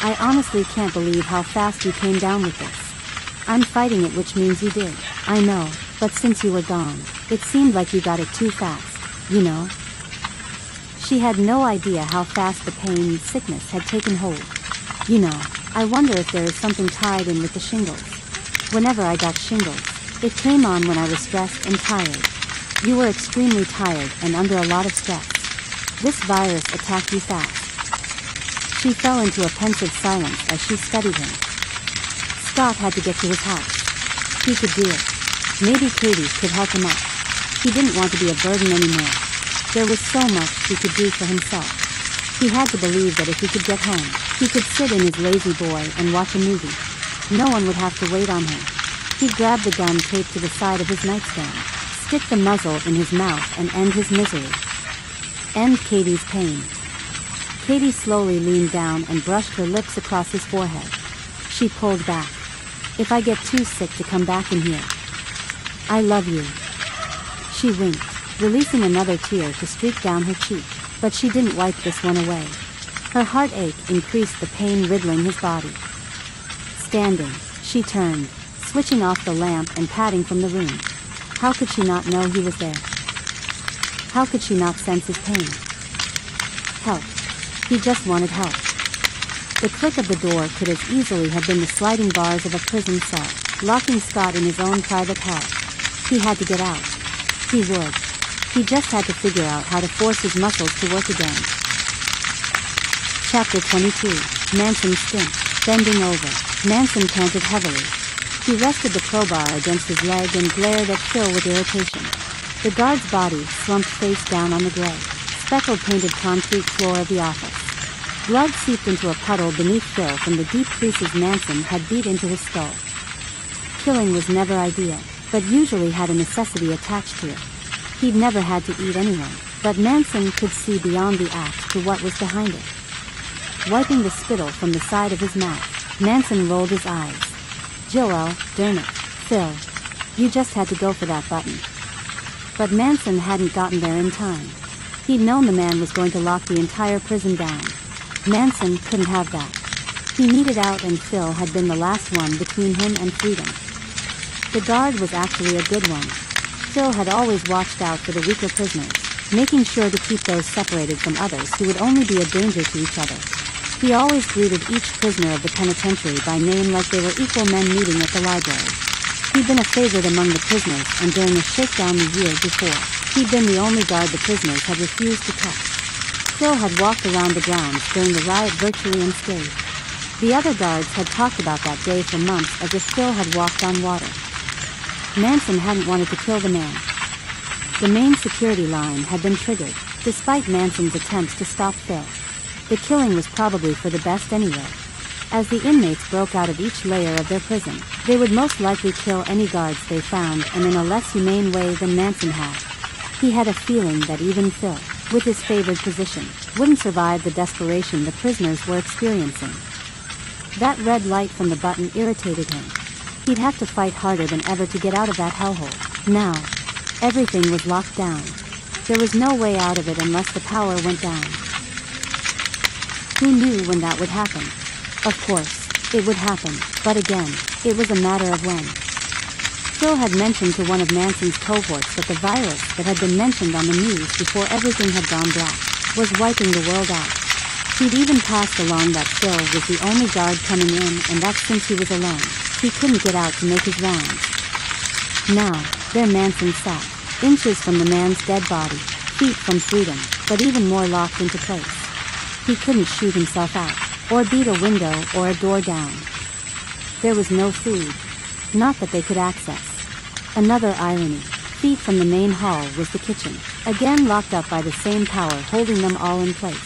I honestly can't believe how fast you came down with this. I'm fighting it, which means you did. I know, but since you were gone, it seemed like you got it too fast, you know? She had no idea how fast the pain and sickness had taken hold. You know, I wonder if there is something tied in with the shingles. Whenever I got shingles, it came on when I was stressed and tired. You were extremely tired and under a lot of stress. This virus attacked you fast. She fell into a pensive silence as she studied him. Scott had to get to his house. He could do it. Maybe Cady could help him out. He didn't want to be a burden anymore. There was so much he could do for himself. He had to believe that if he could get home, he could sit in his lazy boy and watch a movie. No one would have to wait on him. He grabbed the gun taped to the side of his nightstand, stick the muzzle in his mouth and end his misery. End Cady's pain. Cady slowly leaned down and brushed her lips across his forehead. She pulled back. If I get too sick to come back in here. I love you. She winked, releasing another tear to streak down her cheek, but she didn't wipe this one away. Her heartache increased the pain riddling his body. Standing, she turned, switching off the lamp and padding from the room. How could she not know he was there? How could she not sense his pain? Help. He just wanted help. The click of the door could as easily have been the sliding bars of a prison cell, locking Scott in his own private hell. He had to get out. He would. He just had to figure out how to force his muscles to work again. Chapter 22. Manson stint. Bending over, Manson panted heavily. He rested the crowbar against his leg and glared at Phil with irritation. The guard's body slumped face down on the gray, speckled painted concrete floor of the office. Blood seeped into a puddle beneath Phil from the deep creases Manson had beat into his skull. Killing was never ideal, but usually had a necessity attached to it. He'd never had to eat anyone, but Manson could see beyond the act to what was behind it. Wiping the spittle from the side of his mouth, Manson rolled his eyes. Joel, darn it, Phil. You just had to go for that button. But Manson hadn't gotten there in time. He'd known the man was going to lock the entire prison down. Manson couldn't have that. He needed out, and Phil had been the last one between him and freedom. The guard was actually a good one. Phil had always watched out for the weaker prisoners, making sure to keep those separated from others who would only be a danger to each other. He always greeted each prisoner of the penitentiary by name like they were equal men meeting at the library. He'd been a favorite among the prisoners, and during the shakedown the year before, he'd been the only guard the prisoners had refused to touch. Phil had walked around the grounds during the riot virtually unscathed. The other guards had talked about that day for months as if Phil had walked on water. Manson hadn't wanted to kill the man. The main security line had been triggered, despite Manson's attempts to stop Phil. The killing was probably for the best anyway. As the inmates broke out of each layer of their prison, they would most likely kill any guards they found, and in a less humane way than Manson had. He had a feeling that even Phil, with his favored position, wouldn't survive the desperation the prisoners were experiencing. That red light from the button irritated him. He'd have to fight harder than ever to get out of that hellhole. Now, everything was locked down. There was no way out of it unless the power went down. Who knew when that would happen? Of course, it would happen, but again, it was a matter of when. Phil had mentioned to one of Manson's cohorts that the virus that had been mentioned on the news before everything had gone black was wiping the world out. He'd even passed along that Phil was the only guard coming in, and that since he was alone, he couldn't get out to make his rounds. Now, there Manson sat, inches from the man's dead body, feet from freedom, but even more locked into place. He couldn't shoot himself out, or beat a window or a door down. There was no food. Not that they could access. Another irony, feet from the main hall was the kitchen, again locked up by the same power holding them all in place.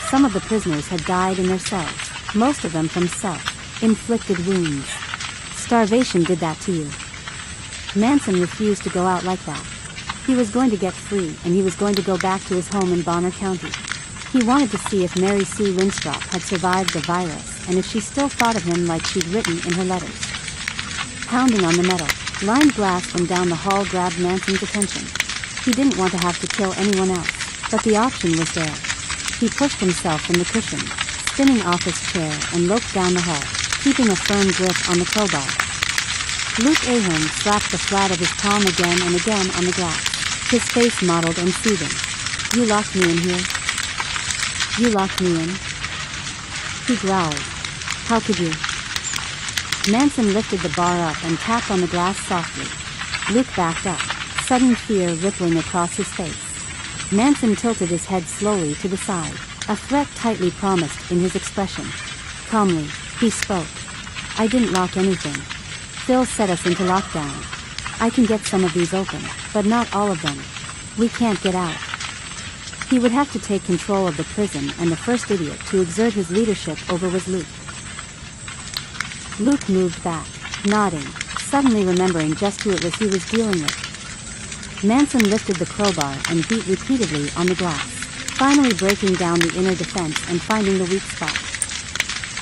Some of the prisoners had died in their cells, most of them from self-inflicted wounds. Starvation did that to you. Manson refused to go out like that. He was going to get free, and he was going to go back to his home in Bonner County. He wanted to see if Mary Sue Winstrop had survived the virus, and if she still thought of him like she'd written in her letters. Pounding on the metal, lined glass from down the hall grabbed Manson's attention. He didn't want to have to kill anyone else, but the option was there. He pushed himself from the cushion, spinning off his chair, and loped down the hall, keeping a firm grip on the crowbar. Luke Ahern slapped the flat of his palm again and again on the glass, his face mottled and soothing. You locked me in here? You locked me in? He growled. How could you? Manson lifted the bar up and tapped on the glass softly. Luke backed up, sudden fear rippling across his face. Manson tilted his head slowly to the side, a threat tightly promised in his expression. Calmly, he spoke. I didn't lock anything. Phil set us into lockdown. I can get some of these open, but not all of them. We can't get out. He would have to take control of the prison, and the first idiot to exert his leadership over was Luke. Luke moved back, nodding, suddenly remembering just who it was he was dealing with. Manson lifted the crowbar and beat repeatedly on the glass, finally breaking down the inner defense and finding the weak spot.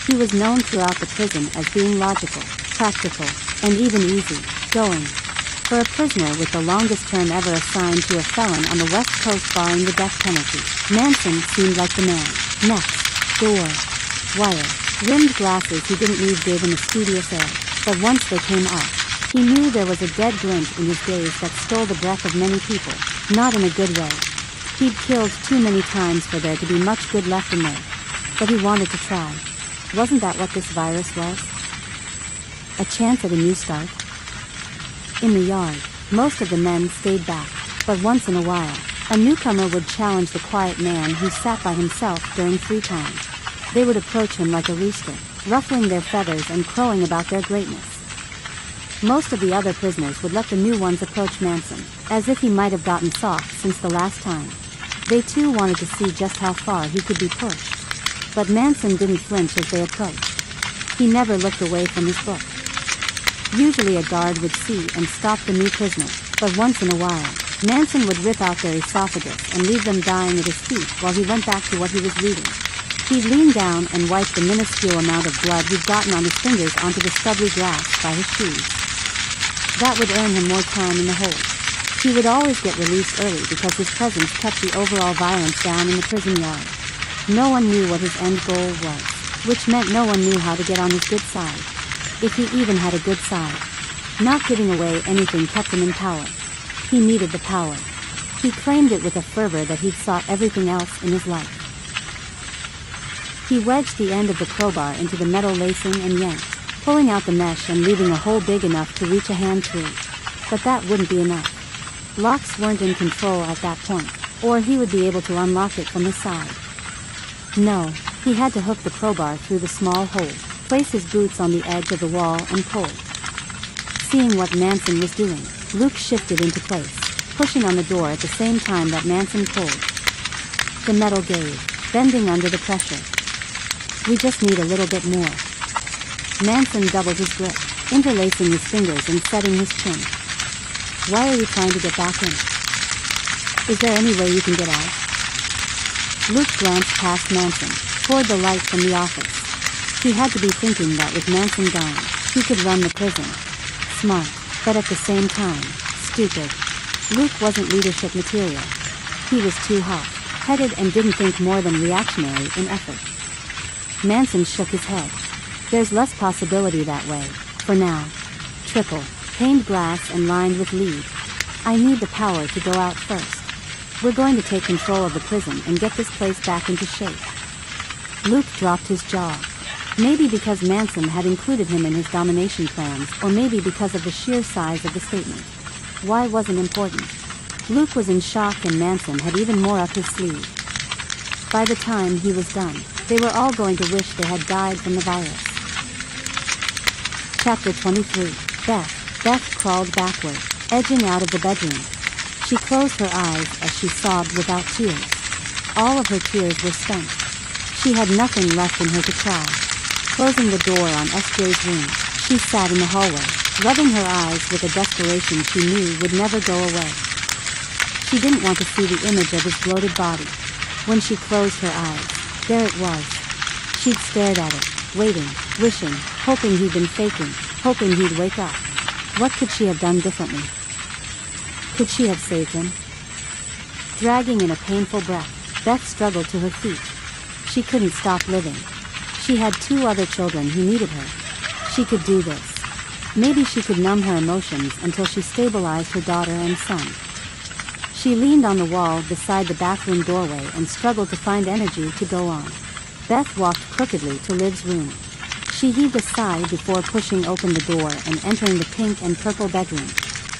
He was known throughout the prison as being logical, practical, and even easy-going. For a prisoner with the longest term ever assigned to a felon on the West Coast barring the death penalty, Manson seemed like the man. Next, door, wire, rimmed glasses he didn't need gave him a studious air, but once they came off, he knew there was a dead glint in his gaze that stole the breath of many people, not in a good way. He'd killed too many times for there to be much good left in there. But he wanted to try. Wasn't that what this virus was? A chance at a new start? In the yard, most of the men stayed back, but once in a while, a newcomer would challenge the quiet man who sat by himself during free time. They would approach him like a rooster, ruffling their feathers and crowing about their greatness. Most of the other prisoners would let the new ones approach Manson, as if he might have gotten soft since the last time. They too wanted to see just how far he could be pushed. But Manson didn't flinch as they approached. He never looked away from his book. Usually a guard would see and stop the new prisoner, but once in a while, Manson would rip out their esophagus and leave them dying at his feet while he went back to what he was reading. He'd lean down and wipe the minuscule amount of blood he'd gotten on his fingers onto the stubbly grass by his shoes. That would earn him more time in the hold. He would always get released early because his presence kept the overall violence down in the prison yard. No one knew what his end goal was, which meant no one knew how to get on his good side. If he even had a good side. Not giving away anything kept him in power. He needed the power. He claimed it with a fervor that he'd sought everything else in his life. He wedged the end of the crowbar into the metal lacing and yanked, pulling out the mesh and leaving a hole big enough to reach a hand through. But that wouldn't be enough. Locks weren't in control at that point, or he would be able to unlock it from the side. No, he had to hook the crowbar through the small hole, place his boots on the edge of the wall and pull. Seeing what Manson was doing, Luke shifted into place, pushing on the door at the same time that Manson pulled. The metal gave, bending under the pressure. We just need a little bit more. Manson doubled his grip, interlacing his fingers and setting his chin. Why are you trying to get back in? Is there any way you can get out? Luke glanced past Manson, toward the light from the office. He had to be thinking that with Manson gone, he could run the prison. Smart, but at the same time, stupid. Luke wasn't leadership material. He was too hot, headed and didn't think more than reactionary in effort. Manson shook his head. There's less possibility that way, for now. Triple, paned glass and lined with lead. I need the power to go out first. We're going to take control of the prison and get this place back into shape. Luke dropped his jaw. Maybe because Manson had included him in his domination plans, or maybe because of the sheer size of the statement. Why wasn't important? Luke was in shock and Manson had even more up his sleeve. By the time he was done, they were all going to wish they had died from the virus. Chapter 23. Beth crawled backward, edging out of the bedroom. She closed her eyes as she sobbed without tears. All of her tears were spent. She had nothing left in her to cry. Closing the door on SJ's room, she sat in the hallway, rubbing her eyes with a desperation she knew would never go away. She didn't want to see the image of his bloated body. When she closed her eyes, there it was. She'd stared at it, waiting, wishing, hoping he'd been faking, hoping he'd wake up. What could she have done differently? Could she have saved him? Dragging in a painful breath, Beth struggled to her feet. She couldn't stop living. She had 2 other children who needed her. She could do this. Maybe she could numb her emotions until she stabilized her daughter and son. She leaned on the wall beside the bathroom doorway and struggled to find energy to go on. Beth walked crookedly to Liv's room. She heaved a sigh before pushing open the door and entering the pink and purple bedroom.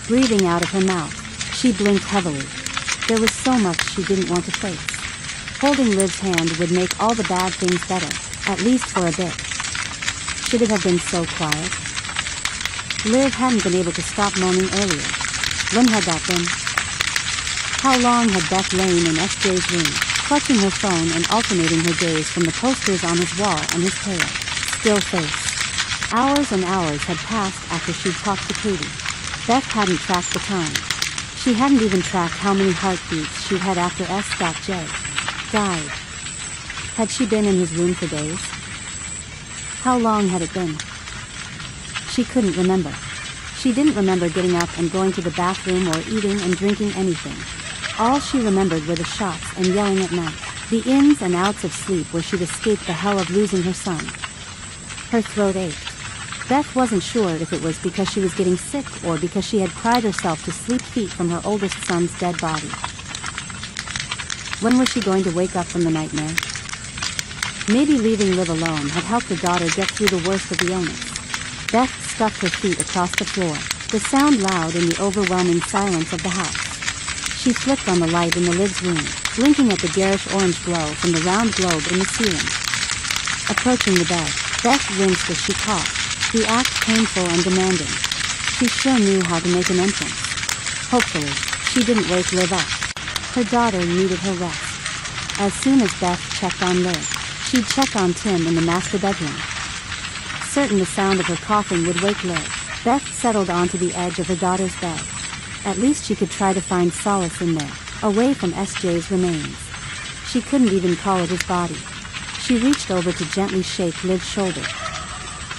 Breathing out of her mouth, she blinked heavily. There was so much she didn't want to face. Holding Liv's hand would make all the bad things better, at least for a bit. Should it have been so quiet? Liv hadn't been able to stop moaning earlier. When had that been? How long had Beth lain in SJ's room, clutching her phone and alternating her gaze from the posters on his wall and his pale, still face? Hours and hours had passed after she'd talked to Cady. Beth hadn't tracked the time. She hadn't even tracked how many heartbeats she'd had after S.J. died. Had she been in his room for days? How long had it been? She couldn't remember. She didn't remember getting up and going to the bathroom or eating and drinking anything. All she remembered were the shots and yelling at night, the ins and outs of sleep where she'd escaped the hell of losing her son. Her throat ached. Beth wasn't sure if it was because she was getting sick or because she had cried herself to sleep feet from her oldest son's dead body. When was she going to wake up from the nightmare? Maybe leaving Liv alone had helped her daughter get through the worst of the illness. Beth scuffed her feet across the floor, the sound loud in the overwhelming silence of the house. She flicked on the light in the Liv's room, blinking at the garish orange glow from the round globe in the ceiling. Approaching the bed, Beth winced as she coughed, the act painful and demanding. She sure knew how to make an entrance. Hopefully, she didn't wake Liv up. Her daughter needed her rest. As soon as Beth checked on Liv, she'd check on Tim in the master bedroom. Certain the sound of her coughing would wake Liv, Beth settled onto the edge of her daughter's bed. At least she could try to find solace in there, away from SJ's remains. She couldn't even call it his body. She reached over to gently shake Liv's shoulder.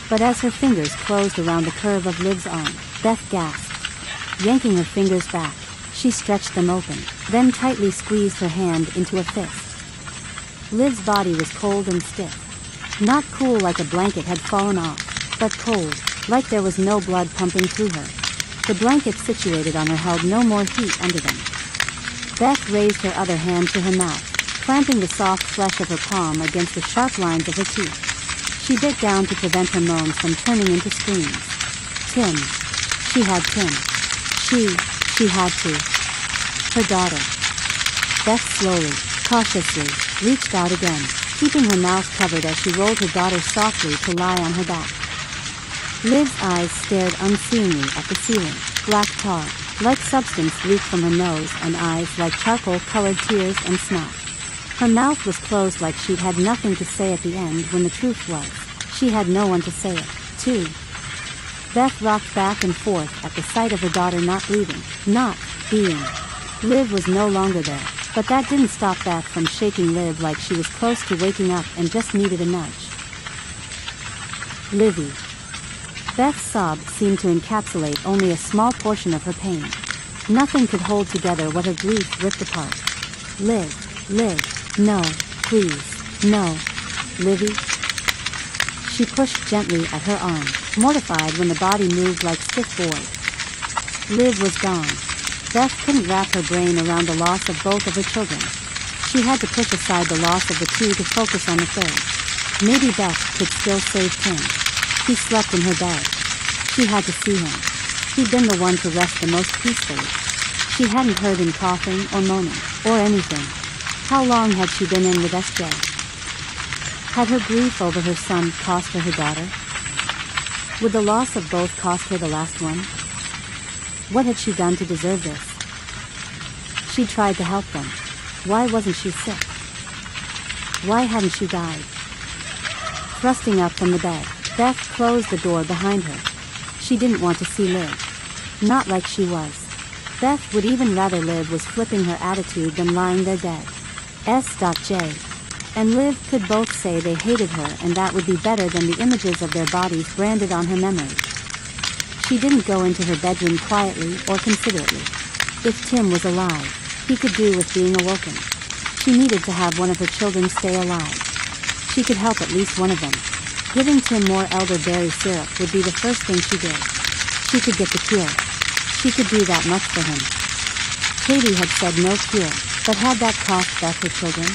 But as her fingers closed around the curve of Liv's arm, Beth gasped. Yanking her fingers back, she stretched them open, then tightly squeezed her hand into a fist. Liv's body was cold and stiff. Not cool like a blanket had fallen off, but cold, like there was no blood pumping through her. The blanket situated on her held no more heat under them. Beth raised her other hand to her mouth, clamping the soft flesh of her palm against the sharp lines of her teeth. She bit down to prevent her moans from turning into screams. Tim. She had Tim. She had to. Her daughter. Beth slowly, cautiously, reached out again, keeping her mouth covered as she rolled her daughter softly to lie on her back. Liv's eyes stared unseeingly at the ceiling. Black tar, like substance leaked from her nose, and eyes like charcoal-colored tears and snot. Her mouth was closed like she'd had nothing to say at the end when the truth was, she had no one to say it to. Beth rocked back and forth at the sight of her daughter not breathing, not being. Liv was no longer there, but that didn't stop Beth from shaking Liv like she was close to waking up and just needed a nudge. Livy. Beth's sob seemed to encapsulate only a small portion of her pain. Nothing could hold together what her grief ripped apart. Liv, no, please, no. Livy. She pushed gently at her arm, mortified when the body moved like stiff board. Liv was gone. Beth couldn't wrap her brain around the loss of both of her children. She had to push aside the loss of the two to focus on the third. Maybe Beth could still save Tim. He slept in her bed. She had to see him. He'd been the one to rest the most peacefully. She hadn't heard him coughing or moaning, or anything. How long had she been in with SJ? Had her grief over her son cost her daughter? Would the loss of both cost her the last one? What had she done to deserve this? She tried to help them. Why wasn't she sick? Why hadn't she died? Thrusting up from the bed, Beth closed the door behind her. She didn't want to see Liv. Not like she was. Beth would even rather Liv was flipping her attitude than lying there dead. S.J. and Liv could both say they hated her, and that would be better than the images of their bodies branded on her memory. She didn't go into her bedroom quietly or considerately. If Tim was alive, he could do with being awoken. She needed to have one of her children stay alive. She could help at least one of them. Giving Tim more elderberry syrup would be the first thing she did. She could get the cure. She could do that much for him. Cady had said no cure, but had that cost Beth her children?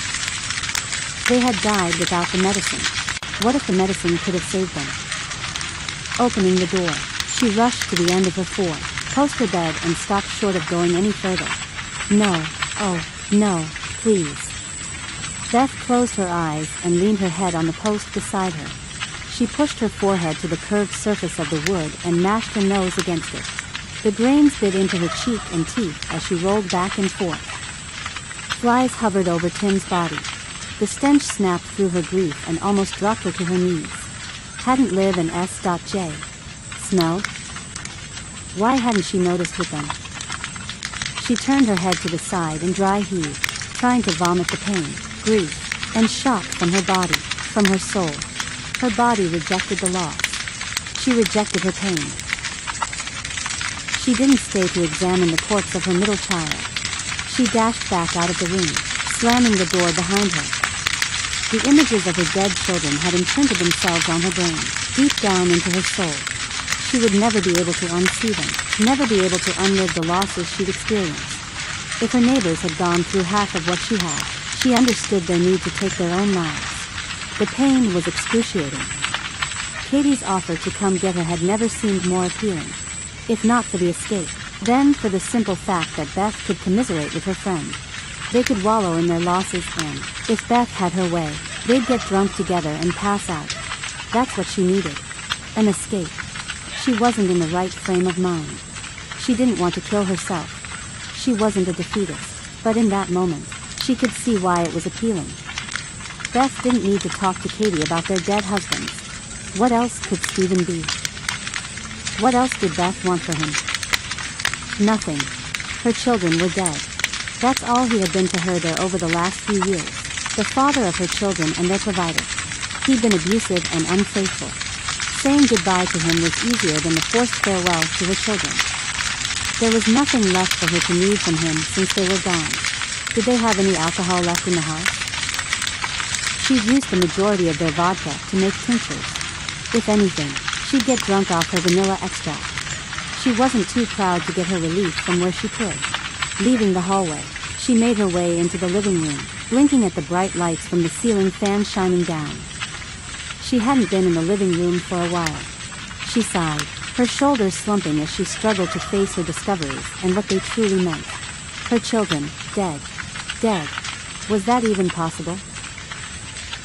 They had died without the medicine. What if the medicine could have saved them? Opening the door, she rushed to the end of her four-poster bed and stopped short of going any further. No, oh, no, please. Beth closed her eyes and leaned her head on the post beside her. She pushed her forehead to the curved surface of the wood and mashed her nose against it. The grains bit into her cheek and teeth as she rolled back and forth. Flies hovered over Tim's body. The stench snapped through her grief and almost dropped her to her knees. Hadn't Liv and S.J. smelled? Why hadn't she noticed with them? She turned her head to the side and dry heaved, trying to vomit the pain, grief, and shock from her body, from her soul. Her body rejected the loss. She rejected her pain. She didn't stay to examine the corpse of her middle child. She dashed back out of the room, slamming the door behind her. The images of her dead children had imprinted themselves on her brain, deep down into her soul. She would never be able to unsee them, never be able to unlive the losses she'd experienced. If her neighbors had gone through half of what she had, She understood their need to take their own lives. The pain was excruciating. Cady's offer to come get her had never seemed more appealing. If not for the escape, then for the simple fact that Beth could commiserate with her friend. They could wallow in their losses and, if Beth had her way, they'd get drunk together and pass out. That's what she needed. An escape. She wasn't in the right frame of mind. She didn't want to kill herself. She wasn't a defeatist, but in that moment, she could see why it was appealing. Beth didn't need to talk to Cady about their dead husbands. What else could Stephen be? What else did Beth want for him? Nothing. Her children were dead. That's all he had been to her there over the last few years. The father of her children and their provider. He'd been abusive and unfaithful. Saying goodbye to him was easier than the forced farewell to her children. There was nothing left for her to need from him since they were gone. Did they have any alcohol left in the house? She'd used the majority of their vodka to make tinctures. If anything, she'd get drunk off her vanilla extract. She wasn't too proud to get her relief from where she could. Leaving the hallway, she made her way into the living room, blinking at the bright lights from the ceiling fan shining down. She hadn't been in the living room for a while. She sighed, her shoulders slumping as she struggled to face her discoveries and what they truly meant. Her children, dead. Dead. Was that even possible?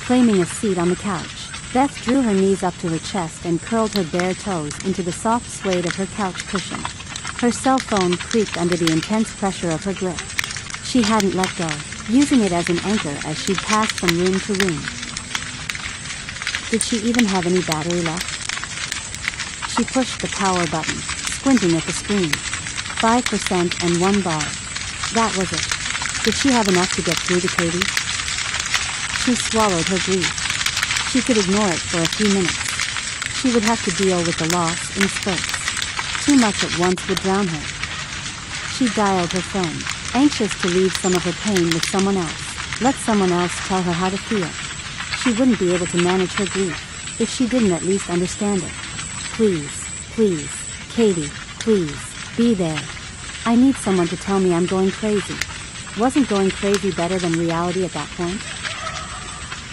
Claiming a seat on the couch, Beth drew her knees up to her chest and curled her bare toes into the soft suede of her couch cushion. Her cell phone creaked under the intense pressure of her grip. She hadn't let go, using it as an anchor as she'd passed from room to room. Did she even have any battery left? She pushed the power button, squinting at the screen. 5% and 1 bar. That was it. Did she have enough to get through to Cady? She swallowed her grief. She could ignore it for a few minutes. She would have to deal with the loss in spurts. Too much at once would drown her. She dialed her friend, anxious to leave some of her pain with someone else. Let someone else tell her how to feel. She wouldn't be able to manage her grief if she didn't at least understand it. Please, please, Cady, please, be there. I need someone to tell me I'm going crazy. Wasn't going crazy better than reality at that point?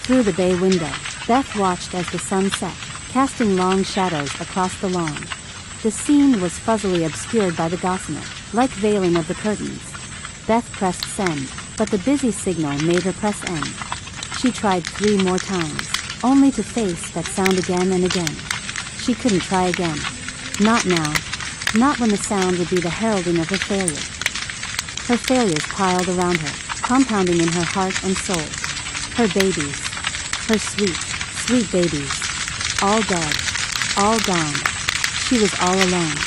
Through the bay window, Beth watched as the sun set, casting long shadows across the lawn. The scene was fuzzily obscured by the gossamer, like veiling of the curtains. Beth pressed send, but the busy signal made her press end. She tried 3 more times, only to face that sound again and again. She couldn't try again. Not now. Not when the sound would be the heralding of her failure. Her failures piled around her, compounding in her heart and soul. Her babies. Her sweet, sweet babies. All dead. All gone. She was all alone.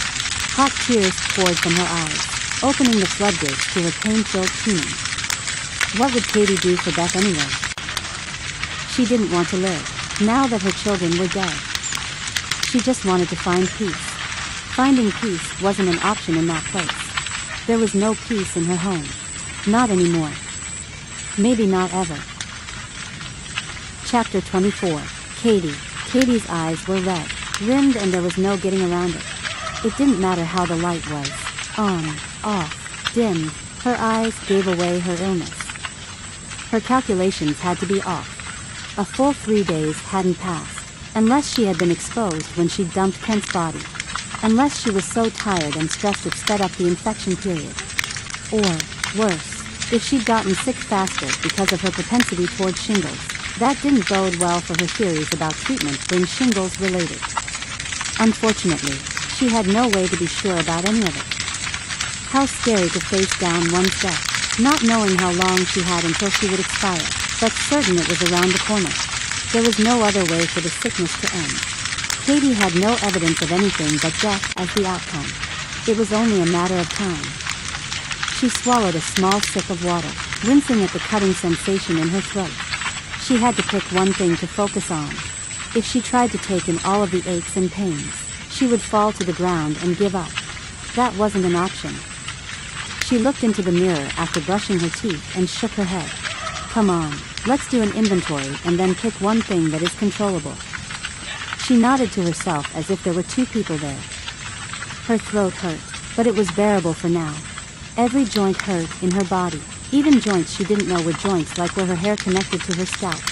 Hot tears poured from her eyes, opening the floodgates to her pain-filled tuning. What would Cady do for Beth anyway? She didn't want to live, now that her children were dead. She just wanted to find peace. Finding peace wasn't an option in that place. There was no peace in her home. Not anymore. Maybe not ever. Chapter 24. Cady. Cady's eyes were red, rimmed, and there was no getting around it. It didn't matter how the light was. On, off, dimmed, her eyes gave away her illness. Her calculations had to be off. A full 3 days hadn't passed, unless she had been exposed when she dumped Kent's body. Unless she was so tired and stressed it sped up the infection period. Or, worse, if she'd gotten sick faster because of her propensity toward shingles. That didn't bode well for her theories about treatment being shingles related. Unfortunately, she had no way to be sure about any of it. How scary to face down one's death, not knowing how long she had until she would expire, but certain it was around the corner. There was no other way for the sickness to end. Cady had no evidence of anything but death as the outcome. It was only a matter of time. She swallowed a small sip of water, wincing at the cutting sensation in her throat. She had to pick one thing to focus on. If she tried to take in all of the aches and pains, she would fall to the ground and give up. That wasn't an option. She looked into the mirror after brushing her teeth and shook her head. Come on, let's do an inventory and then pick one thing that is controllable. She nodded to herself as if there were 2 people there. Her throat hurt, but it was bearable for now. Every joint hurt in her body, even joints she didn't know were joints, like where her hair connected to her scalp.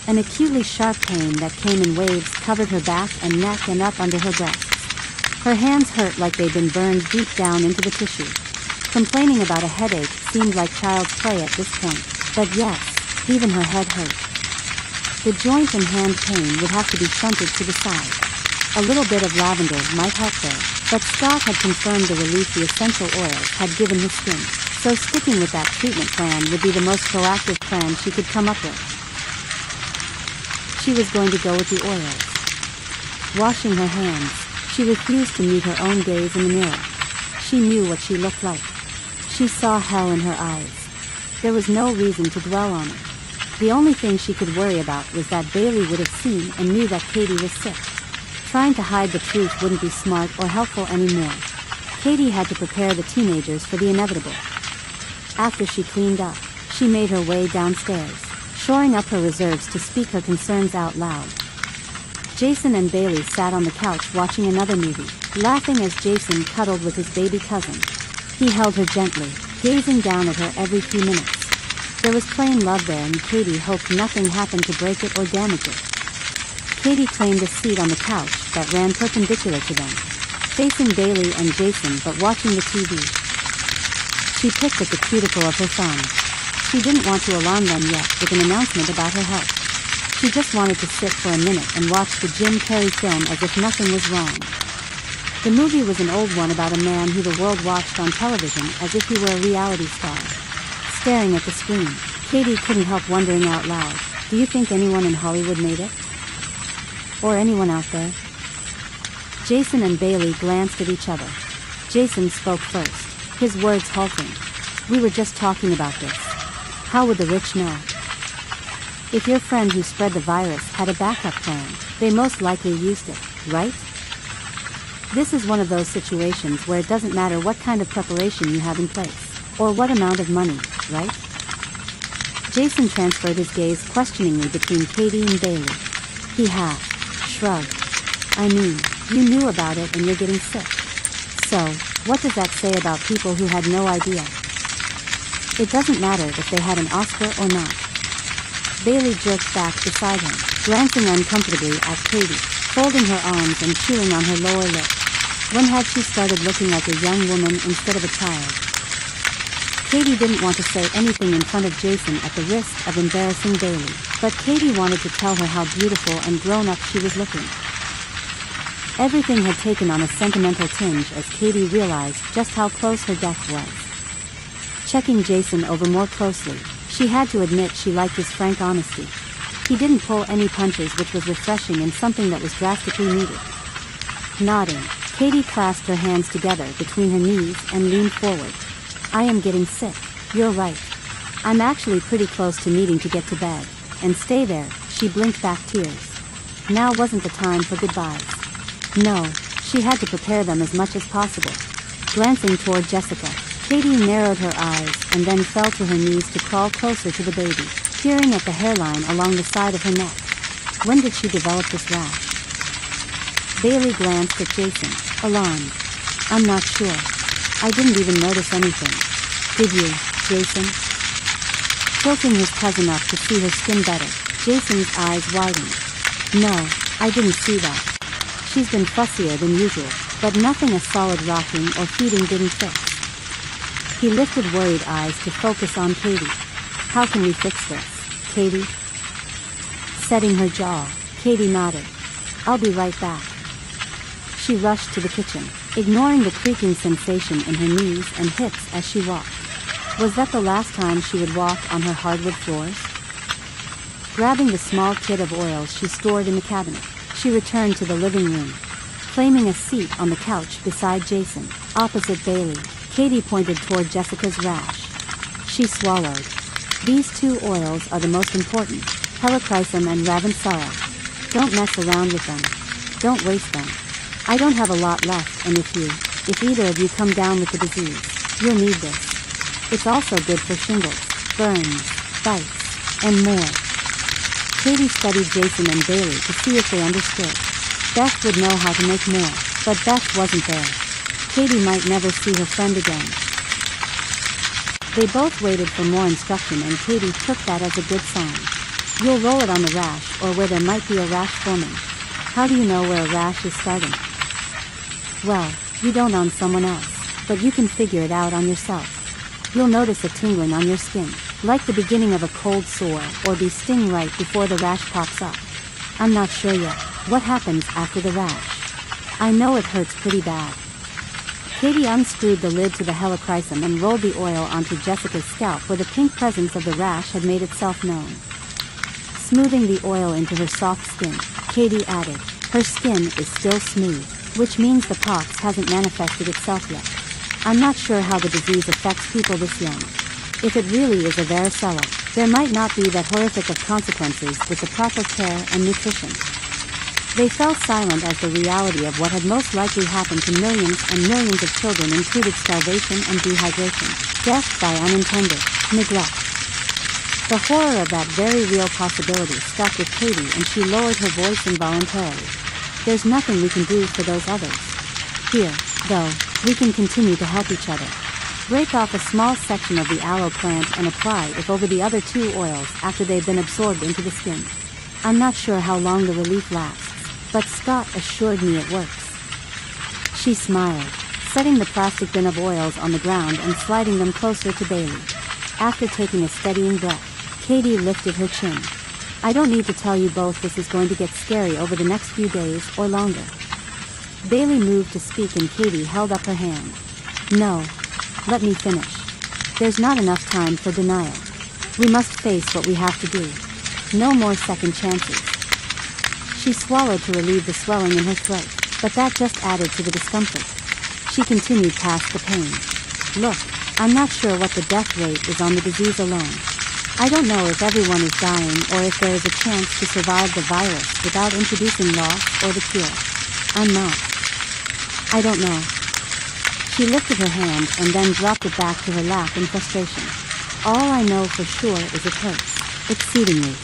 An acutely sharp pain that came in waves covered her back and neck and up under her breasts. Her hands hurt like they'd been burned deep down into the tissue. Complaining about a headache seemed like child's play at this point. But yes, even her head hurt. The joint and hand pain would have to be shunted to the side. A little bit of lavender might help there, but Scott had confirmed the relief the essential oils had given his skin, so sticking with that treatment plan would be the most proactive plan she could come up with. She was going to go with the oils. Washing her hands, she refused to meet her own gaze in the mirror. She knew what she looked like. She saw hell in her eyes. There was no reason to dwell on it. The only thing she could worry about was that Bailey would have seen and knew that Cady was sick. Trying to hide the truth wouldn't be smart or helpful anymore. Cady had to prepare the teenagers for the inevitable. After she cleaned up, she made her way downstairs, shoring up her reserves to speak her concerns out loud. Jason and Bailey sat on the couch watching another movie, laughing as Jason cuddled with his baby cousin. He held her gently, gazing down at her every few minutes. There was plain love there, and Cady hoped nothing happened to break it or damage it. Cady claimed a seat on the couch that ran perpendicular to them, facing Bailey and Jason but watching the TV. She picked at the cuticle of her thumb. She didn't want to alarm them yet with an announcement about her health. She just wanted to sit for a minute and watch the Jim Carrey film as if nothing was wrong. The movie was an old one about a man who the world watched on television as if he were a reality star. Staring at the screen, Cady couldn't help wondering out loud, do you think anyone in Hollywood made it? Or anyone out there? Jason and Bailey glanced at each other. Jason spoke first, his words halting. We were just talking about this. How would the rich know? If your friend who spread the virus had a backup plan, they most likely used it, right? This is one of those situations where it doesn't matter what kind of preparation you have in place, or what amount of money, right? Jason transferred his gaze questioningly between Cady and Bailey. He shrugged. I mean, you knew about it and you're getting sick. So, what does that say about people who had no idea? It doesn't matter if they had an Oscar or not. Bailey jerked back beside him, glancing uncomfortably at Cady, folding her arms and chewing on her lower lip. When had she started looking like a young woman instead of a child? Cady didn't want to say anything in front of Jason at the risk of embarrassing Bailey, but Cady wanted to tell her how beautiful and grown-up she was looking. Everything had taken on a sentimental tinge as Cady realized just how close her death was. Checking Jason over more closely, she had to admit she liked his frank honesty. He didn't pull any punches, which was refreshing and something that was drastically needed. Nodding, Cady clasped her hands together between her knees and leaned forward. I am getting sick, you're right. I'm actually pretty close to needing to get to bed, and stay there. She blinked back tears. Now wasn't the time for goodbyes. No, she had to prepare them as much as possible. Glancing toward Jessica, Cady narrowed her eyes and then fell to her knees to crawl closer to the baby, peering at the hairline along the side of her neck. When did she develop this rash? Bailey glanced at Jason, alarmed. I'm not sure. I didn't even notice anything. Did you, Jason? Tilting his cousin up to see her skin better, Jason's eyes widened. No, I didn't see that. She's been fussier than usual, but nothing a solid rocking or feeding didn't fix. He lifted worried eyes to focus on Cady. How can we fix this, Cady? Setting her jaw, Cady nodded. I'll be right back. She rushed to the kitchen, ignoring the creaking sensation in her knees and hips as she walked. Was that the last time she would walk on her hardwood floors? Grabbing the small kit of oils she stored in the cabinet, she returned to the living room. Claiming a seat on the couch beside Jason, opposite Bailey, Cady pointed toward Jessica's rash. She swallowed. These two oils are the most important, helichrysum and ravensara. Don't mess around with them. Don't waste them. I don't have a lot left, and if either of you come down with the disease, you'll need this. It's also good for shingles, burns, bites, and more. Cady studied Jason and Bailey to see if they understood. Beth would know how to make more, but Beth wasn't there. Cady might never see her friend again. They both waited for more instruction, and Cady took that as a good sign. You'll roll it on the rash or where there might be a rash forming. How do you know where a rash is starting? Well, you don't on someone else, but you can figure it out on yourself. You'll notice a tingling on your skin, like the beginning of a cold sore, or be sting right before the rash pops up. I'm not sure yet. What happens after the rash? I know it hurts pretty bad. Cady unscrewed the lid to the helichrysum and rolled the oil onto Jessica's scalp where the pink presence of the rash had made itself known. Smoothing the oil into her soft skin, Cady added, her skin is still smooth, which means the pox hasn't manifested itself yet. I'm not sure how the disease affects people this young. If it really is a varicella, there might not be that horrific of consequences with the proper care and nutrition. They fell silent as the reality of what had most likely happened to millions and millions of children included starvation and dehydration, death by unintended neglect. The horror of that very real possibility stuck with Cady, and she lowered her voice involuntarily. There's nothing we can do for those others. Here, though, we can continue to help each other. Break off a small section of the aloe plant and apply it over the other two oils after they've been absorbed into the skin. I'm not sure how long the relief lasts, but Scott assured me it works. She smiled, setting the plastic bin of oils on the ground and sliding them closer to Bailey. After taking a steadying breath, Cady lifted her chin. I don't need to tell you both this is going to get scary over the next few days or longer. Bailey moved to speak and Cady held up her hand. No. Let me finish. There's not enough time for denial. We must face what we have to do. No more second chances. She swallowed to relieve the swelling in her throat, but that just added to the discomfort. She continued past the pain. Look, I'm not sure what the death rate is on the disease alone. I don't know if everyone is dying or if there is a chance to survive the virus without introducing loss or the cure. I'm not. I don't know. She lifted her hand and then dropped it back to her lap in frustration. All I know for sure is it hurts, exceedingly.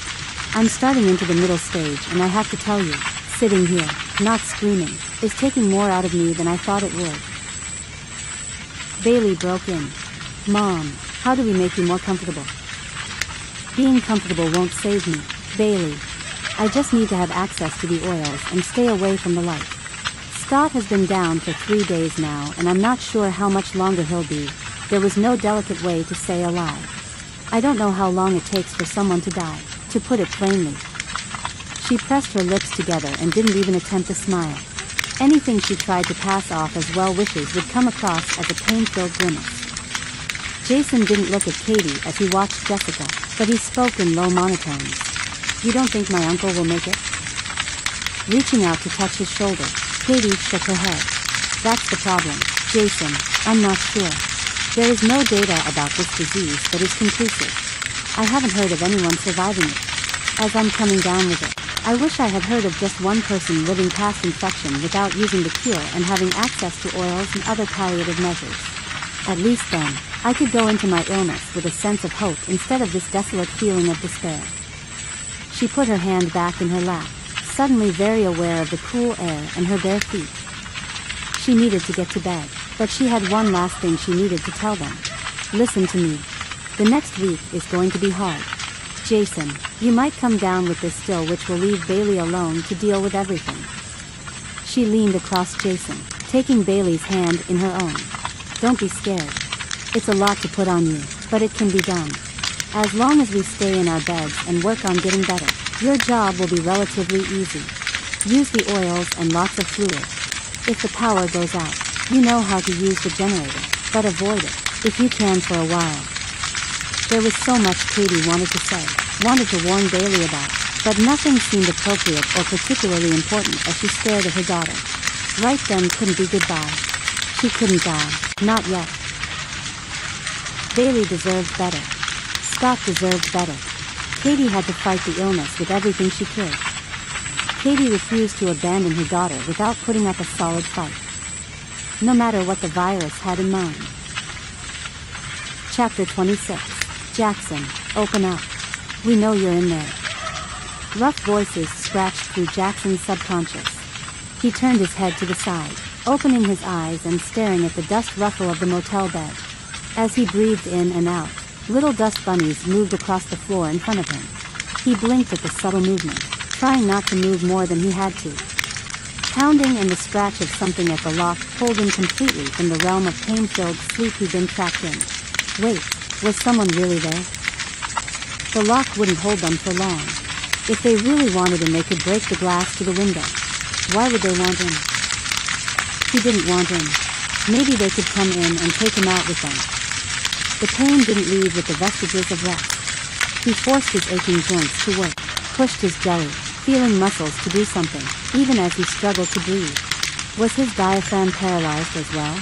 I'm starting into the middle stage, and I have to tell you, sitting here, not screaming, is taking more out of me than I thought it would. Bailey broke in. Mom, how do we make you more comfortable? Being comfortable won't save me, Bailey. I just need to have access to the oils and stay away from the light. Scott has been down for 3 days now, and I'm not sure how much longer he'll be. There was no delicate way to say alive. I don't know how long it takes for someone to die, to put it plainly. She pressed her lips together and didn't even attempt a smile. Anything she tried to pass off as well wishes would come across as a pain-filled grimace. Jason didn't look at Cady as he watched Jessica, but he spoke in low monotones. You don't think my uncle will make it? Reaching out to touch his shoulder, Cady shook her head. That's the problem, Jason. I'm not sure. There is no data about this disease that is conclusive. I haven't heard of anyone surviving it. As I'm coming down with it, I wish I had heard of just one person living past infection without using the cure and having access to oils and other palliative measures. At least then, I could go into my illness with a sense of hope instead of this desolate feeling of despair. She put her hand back in her lap, suddenly very aware of the cool air and her bare feet. She needed to get to bed, but she had one last thing she needed to tell them. Listen to me. The next week is going to be hard. Jason, you might come down with this still, which will leave Bailey alone to deal with everything. She leaned across Jason, taking Bailey's hand in her own. Don't be scared. It's a lot to put on you, but it can be done. As long as we stay in our beds and work on getting better, your job will be relatively easy. Use the oils and lots of fluid. If the power goes out, you know how to use the generator, but avoid it, if you can, for a while. There was so much Cady wanted to say, wanted to warn Bailey about, but nothing seemed appropriate or particularly important as she stared at her daughter. Right then couldn't be goodbye. She couldn't die, not yet. Bailey deserved better. Scott deserved better. Cady had to fight the illness with everything she could. Cady refused to abandon her daughter without putting up a solid fight, no matter what the virus had in mind. Chapter 26. Jackson, open up. We know you're in there. Rough voices scratched through Jackson's subconscious. He turned his head to the side, opening his eyes and staring at the dust ruffle of the motel bed. As he breathed in and out, little dust bunnies moved across the floor in front of him. He blinked at the subtle movement, trying not to move more than he had to. Pounding and the scratch of something at the lock pulled him completely from the realm of pain-filled sleep he'd been trapped in. Wait, was someone really there? The lock wouldn't hold them for long. If they really wanted him, they could break the glass to the window. Why would they want him? He didn't want him. Maybe they could come in and take him out with them. The pain didn't leave with the vestiges of rest. He forced his aching joints to work, pushed his jelly, feeling muscles to do something, even as he struggled to breathe. Was his diaphragm paralyzed as well?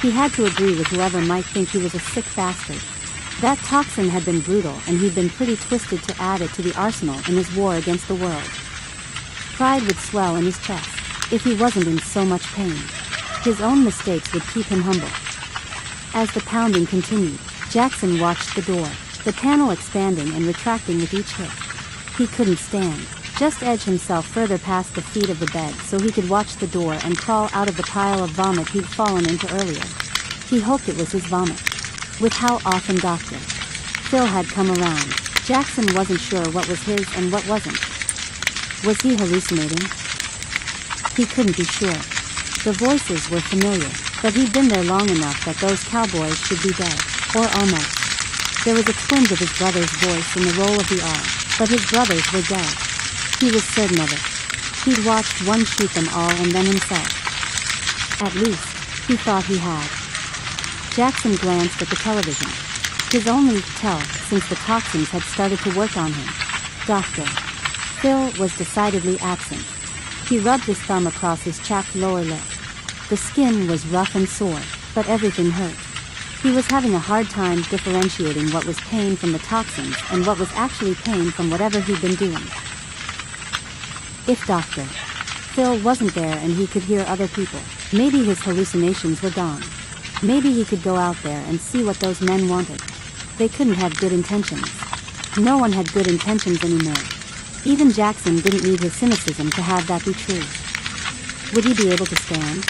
He had to agree with whoever might think he was a sick bastard. That toxin had been brutal, and he'd been pretty twisted to add it to the arsenal in his war against the world. Pride would swell in his chest, if he wasn't in so much pain. His own mistakes would keep him humble. As the pounding continued, Jackson watched the door, the panel expanding and retracting with each hit. He couldn't stand, just edge himself further past the feet of the bed so he could watch the door and crawl out of the pile of vomit he'd fallen into earlier. He hoped it was his vomit. With how often Dr. Phil had come around, Jackson wasn't sure what was his and what wasn't. Was he hallucinating? He couldn't be sure. The voices were familiar, but he'd been there long enough that those cowboys should be dead, or almost. There was a twinge of his brother's voice in the roll of the R, but his brothers were dead. He was certain of it. He'd watched one shoot them all and then himself. At least, he thought he had. Jackson glanced at the television. His only tell since the toxins had started to work on him. Dr. Phil was decidedly absent. He rubbed his thumb across his chapped lower lip. The skin was rough and sore, but everything hurt. He was having a hard time differentiating what was pain from the toxins and what was actually pain from whatever he'd been doing. If Dr. Phil wasn't there and he could hear other people, maybe his hallucinations were gone. Maybe he could go out there and see what those men wanted. They couldn't have good intentions. No one had good intentions anymore. Even Jackson didn't need his cynicism to have that be true. Would he be able to stand?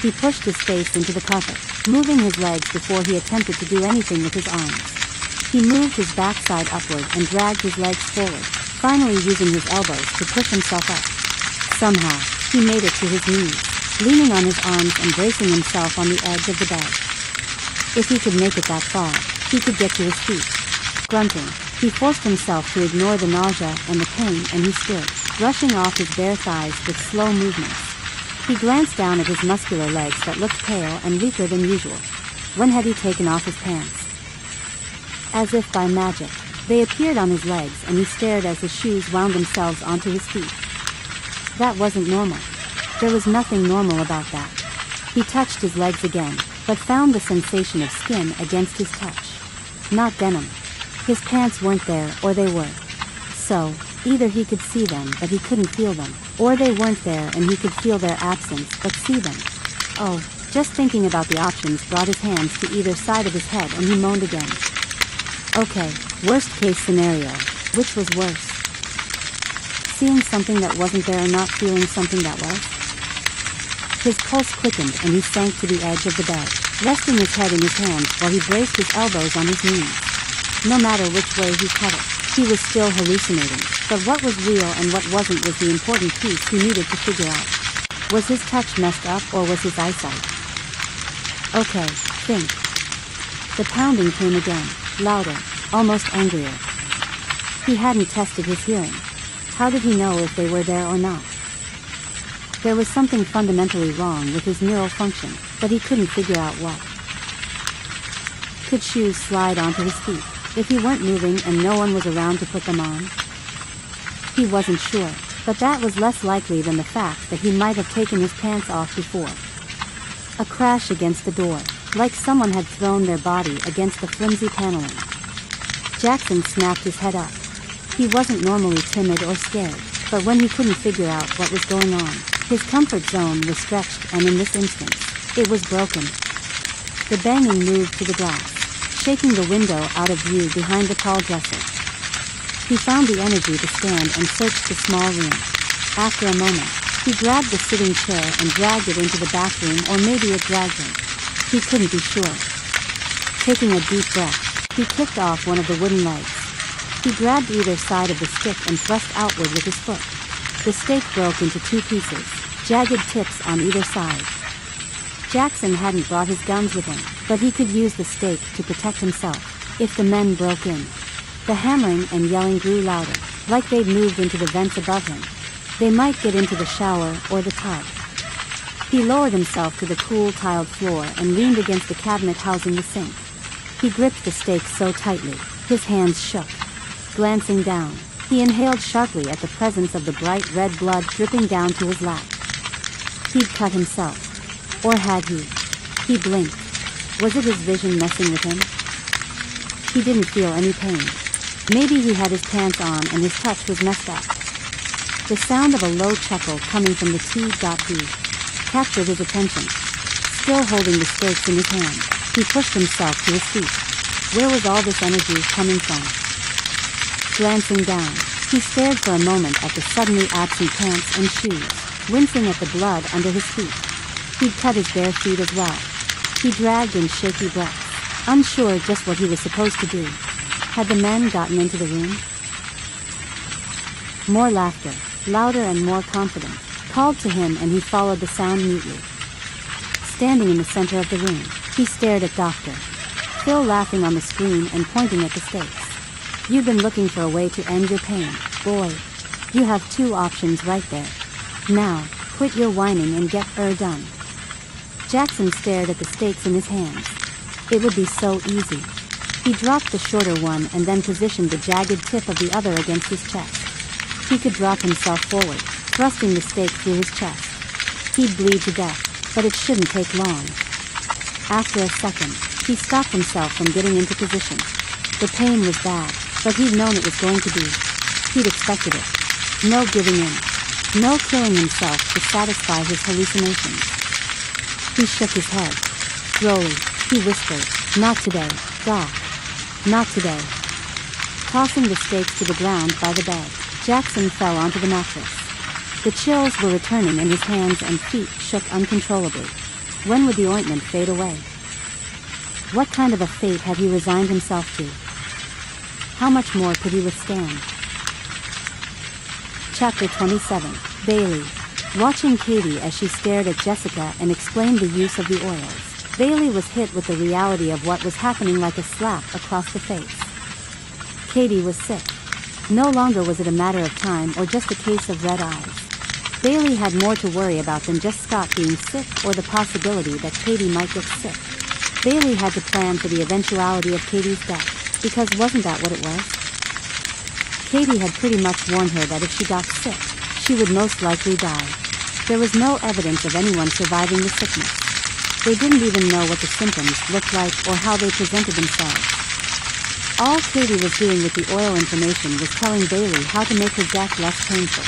He pushed his face into the carpet, moving his legs before he attempted to do anything with his arms. He moved his backside upward and dragged his legs forward, finally using his elbows to push himself up. Somehow, he made it to his knees, leaning on his arms and bracing himself on the edge of the bed. If he could make it that far, he could get to his feet. Grunting, he forced himself to ignore the nausea and the pain, and he stood, brushing off his bare thighs with slow movements. He glanced down at his muscular legs that looked pale and weaker than usual. When had he taken off his pants? As if by magic, they appeared on his legs, and he stared as his shoes wound themselves onto his feet. That wasn't normal. There was nothing normal about that. He touched his legs again, but found the sensation of skin against his touch. Not denim. His pants weren't there, or they were. So, either he could see them but he couldn't feel them, or they weren't there and he could feel their absence but see them. Oh, just thinking about the options brought his hands to either side of his head and he moaned again. Okay, worst case scenario. Which was worse? Seeing something that wasn't there or not feeling something that was? His pulse quickened and he sank to the edge of the bed, resting his head in his hands while he braced his elbows on his knees. No matter which way he cut it, he was still hallucinating, but what was real and what wasn't was the important piece he needed to figure out. Was his touch messed up or was his eyesight? Okay, think. The pounding came again, louder, almost angrier. He hadn't tested his hearing. How did he know if they were there or not? There was something fundamentally wrong with his neural function, but he couldn't figure out what. Could shoes slide onto his feet if he weren't moving and no one was around to put them on? He wasn't sure, but that was less likely than the fact that he might have taken his pants off before. A crash against the door, like someone had thrown their body against the flimsy paneling. Jackson snapped his head up. He wasn't normally timid or scared, but when he couldn't figure out what was going on, his comfort zone was stretched, and in this instance, it was broken. The banging moved to the glass, shaking the window out of view behind the tall dresser. He found the energy to stand and search the small room. After a moment, he grabbed the sitting chair and dragged it into the bathroom, or maybe it dragged him. He couldn't be sure. Taking a deep breath, he kicked off one of the wooden legs. He grabbed either side of the stick and thrust outward with his foot. The stake broke into 2 pieces, jagged tips on either side. Jackson hadn't brought his guns with him, but he could use the stake to protect himself if the men broke in. The hammering and yelling grew louder, like they'd moved into the vents above him. They might get into the shower or the tub. He lowered himself to the cool tiled floor and leaned against the cabinet housing the sink. He gripped the stake so tightly, his hands shook. Glancing down, he inhaled sharply at the presence of the bright red blood dripping down to his lap. He'd cut himself. Or had he? He blinked. Was it his vision messing with him? He didn't feel any pain. Maybe he had his pants on and his touch was messed up. The sound of a low chuckle coming from the T.D. captured his attention. Still holding the stakes in his hand, he pushed himself to his feet. Where was all this energy coming from? Glancing down, he stared for a moment at the suddenly absent pants and shoes, wincing at the blood under his feet. He'd cut his bare feet as well. He dragged in shaky breaths, unsure just what he was supposed to do. Had the men gotten into the room? More laughter, louder and more confident, called to him, and he followed the sound mutely. Standing in the center of the room, he stared at Dr. Phil laughing on the screen and pointing at the stakes. You've been looking for a way to end your pain, boy. You have 2 options right there. Now, quit your whining and get done. Jackson stared at the stakes in his hands. It would be so easy. He dropped the shorter one and then positioned the jagged tip of the other against his chest. He could drop himself forward, thrusting the stake through his chest. He'd bleed to death, but it shouldn't take long. After a second, he stopped himself from getting into position. The pain was bad, but he'd known it was going to be. He'd expected it. No giving in. No killing himself to satisfy his hallucinations. He shook his head. Slowly, he whispered, "Not today, Doc. Not today." Tossing the stakes to the ground by the bed, Jackson fell onto the mattress. The chills were returning and his hands and feet shook uncontrollably. When would the ointment fade away? What kind of a fate had he resigned himself to? How much more could he withstand? Chapter 27. Bailey. Watching Cady as she stared at Jessica and explained the use of the oils, Bailey was hit with the reality of what was happening like a slap across the face. Cady was sick. No longer was it a matter of time or just a case of red eyes. Bailey had more to worry about than just Scott being sick or the possibility that Cady might get sick. Bailey had to plan for the eventuality of Cady's death, because wasn't that what it was? Cady had pretty much warned her that if she got sick, she would most likely die. There was no evidence of anyone surviving the sickness. They didn't even know what the symptoms looked like or how they presented themselves. All Cady was doing with the oil information was telling Bailey how to make her death less painful.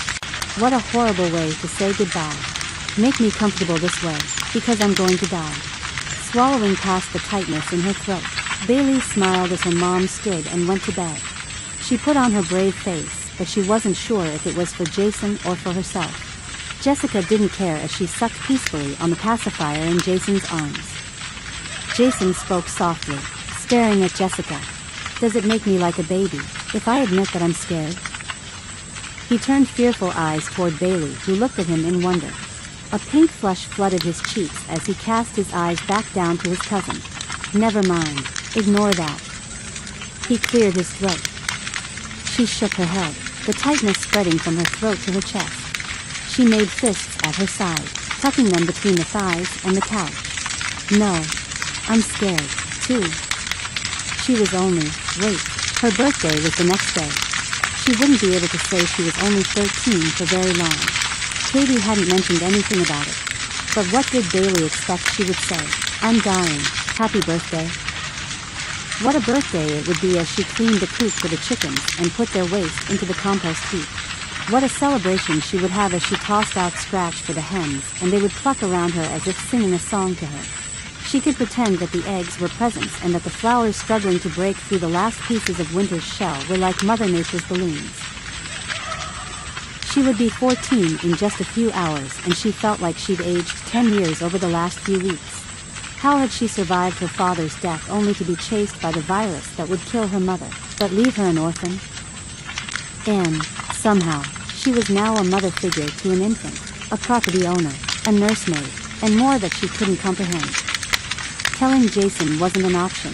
What a horrible way to say goodbye. Make me comfortable this way, because I'm going to die. Swallowing past the tightness in her throat, Bailey smiled as her mom stood and went to bed. She put on her brave face, but she wasn't sure if it was for Jason or for herself. Jessica didn't care as she sucked peacefully on the pacifier in Jason's arms. Jason spoke softly, staring at Jessica. "Does it make me like a baby if I admit that I'm scared?" He turned fearful eyes toward Bailey, who looked at him in wonder. A pink flush flooded his cheeks as he cast his eyes back down to his cousin. "Never mind. Ignore that." He cleared his throat. She shook her head, the tightness spreading from her throat to her chest. She made fists at her side, tucking them between the thighs and the couch. "No. I'm scared, too." She was only, wait, her birthday was the next day. She wouldn't be able to say she was only 13 for very long. Cady hadn't mentioned anything about it. But what did Bailey expect she would say? "I'm dying. Happy birthday." What a birthday it would be as she cleaned the coop for the chickens and put their waste into the compost heap. What a celebration she would have as she tossed out scratch for the hens and they would cluck around her as if singing a song to her. She could pretend that the eggs were presents and that the flowers struggling to break through the last pieces of winter's shell were like Mother Nature's balloons. She would be 14 in just a few hours, and she felt like she'd aged 10 years over the last few weeks. How had she survived her father's death only to be chased by the virus that would kill her mother, but leave her an orphan? And, somehow, she was now a mother figure to an infant, a property owner, a nursemaid, and more that she couldn't comprehend. Telling Jason wasn't an option.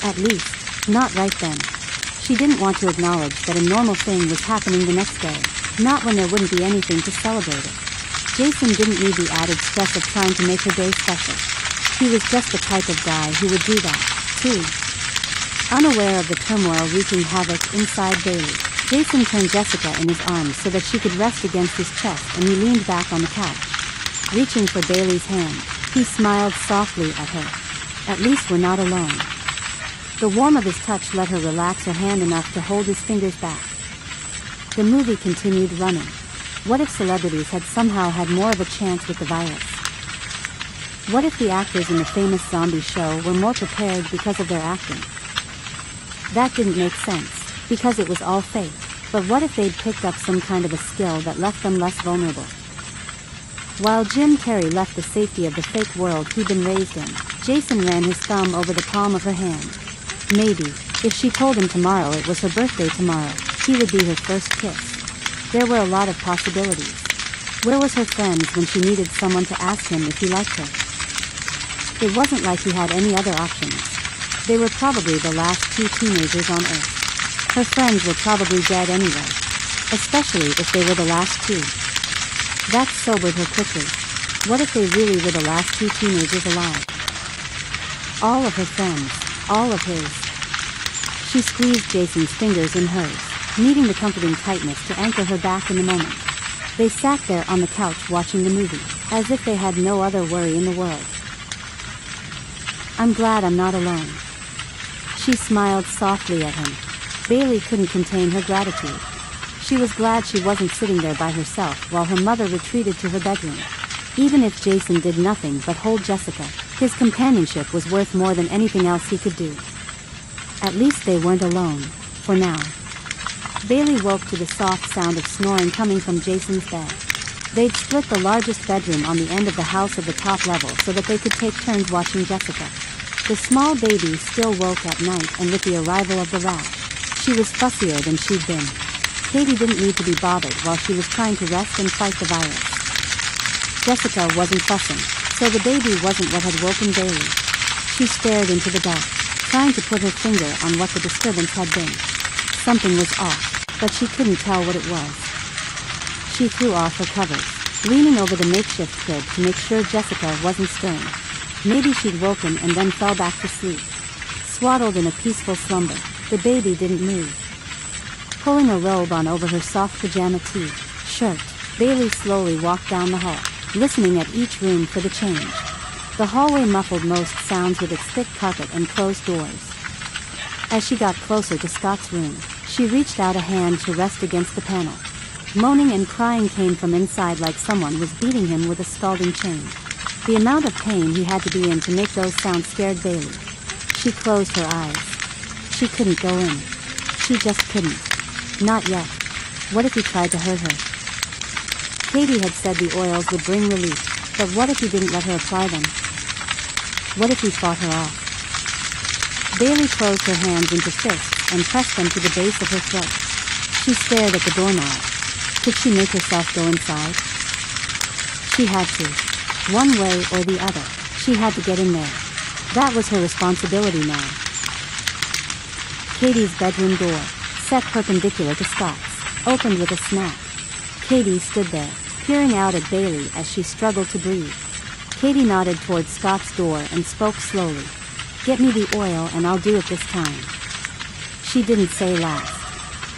At least, not right then. She didn't want to acknowledge that a normal thing was happening the next day, not when there wouldn't be anything to celebrate it. Jason didn't need the added stress of trying to make her day special. He was just the type of guy who would do that, too. Unaware of the turmoil wreaking havoc inside Bailey, Jason turned Jessica in his arms so that she could rest against his chest, and he leaned back on the couch. Reaching for Bailey's hand, he smiled softly at her. At least we're not alone. The warmth of his touch let her relax her hand enough to hold his fingers back. The movie continued running. What if celebrities had somehow had more of a chance with the virus? What if the actors in the famous zombie show were more prepared because of their acting? That didn't make sense, because it was all fake, but what if they'd picked up some kind of a skill that left them less vulnerable? While Jim Carrey left the safety of the fake world he'd been raised in, Jason ran his thumb over the palm of her hand. Maybe, if she told him tomorrow it was her birthday tomorrow, he would be her first kiss. There were a lot of possibilities. Where was her friends when she needed someone to ask him if he liked her? It wasn't like he had any other options. They were probably the last two teenagers on Earth. Her friends were probably dead anyway. Especially if they were the last two. That sobered her quickly. What if they really were the last two teenagers alive? All of her friends, all of his. She squeezed Jason's fingers in hers, needing the comforting tightness to anchor her back in the moment. They sat there on the couch watching the movie, as if they had no other worry in the world. I'm glad I'm not alone. She smiled softly at him. Bailey couldn't contain her gratitude. She was glad she wasn't sitting there by herself while her mother retreated to her bedroom. Even if Jason did nothing but hold Jessica, his companionship was worth more than anything else he could do. At least they weren't alone, for now. Bailey woke to the soft sound of snoring coming from Jason's bed. They'd split the largest bedroom on the end of the house at the top level so that they could take turns watching Jessica. The small baby still woke at night, and with the arrival of the rash, she was fussier than she'd been. Cady didn't need to be bothered while she was trying to rest and fight the virus. Jessica wasn't fussing, so the baby wasn't what had woken Bailey. She stared into the dark, trying to put her finger on what the disturbance had been. Something was off, but she couldn't tell what it was. She threw off her covers, leaning over the makeshift crib to make sure Jessica wasn't stirring. Maybe she'd woken and then fell back to sleep. Swaddled in a peaceful slumber, the baby didn't move. Pulling a robe on over her soft pajama shirt, Bailey slowly walked down the hall, listening at each room for the change. The hallway muffled most sounds with its thick carpet and closed doors. As she got closer to Scott's room, she reached out a hand to rest against the panel. Moaning and crying came from inside like someone was beating him with a scalding chain. The amount of pain he had to be in to make those sounds scared Bailey. She closed her eyes. She couldn't go in. She just couldn't. Not yet. What if he tried to hurt her? Cady had said the oils would bring relief, but what if he didn't let her apply them? What if he fought her off? Bailey closed her hands into fists and pressed them to the base of her throat. She stared at the doorknob. Could she make herself go inside? She had to. One way or the other, she had to get in there. That was her responsibility now. Cady's bedroom door, set perpendicular to Scott's, opened with a snap. Cady stood there, peering out at Bailey as she struggled to breathe. Cady nodded towards Scott's door and spoke slowly. Get me the oil and I'll do it this time. She didn't say last.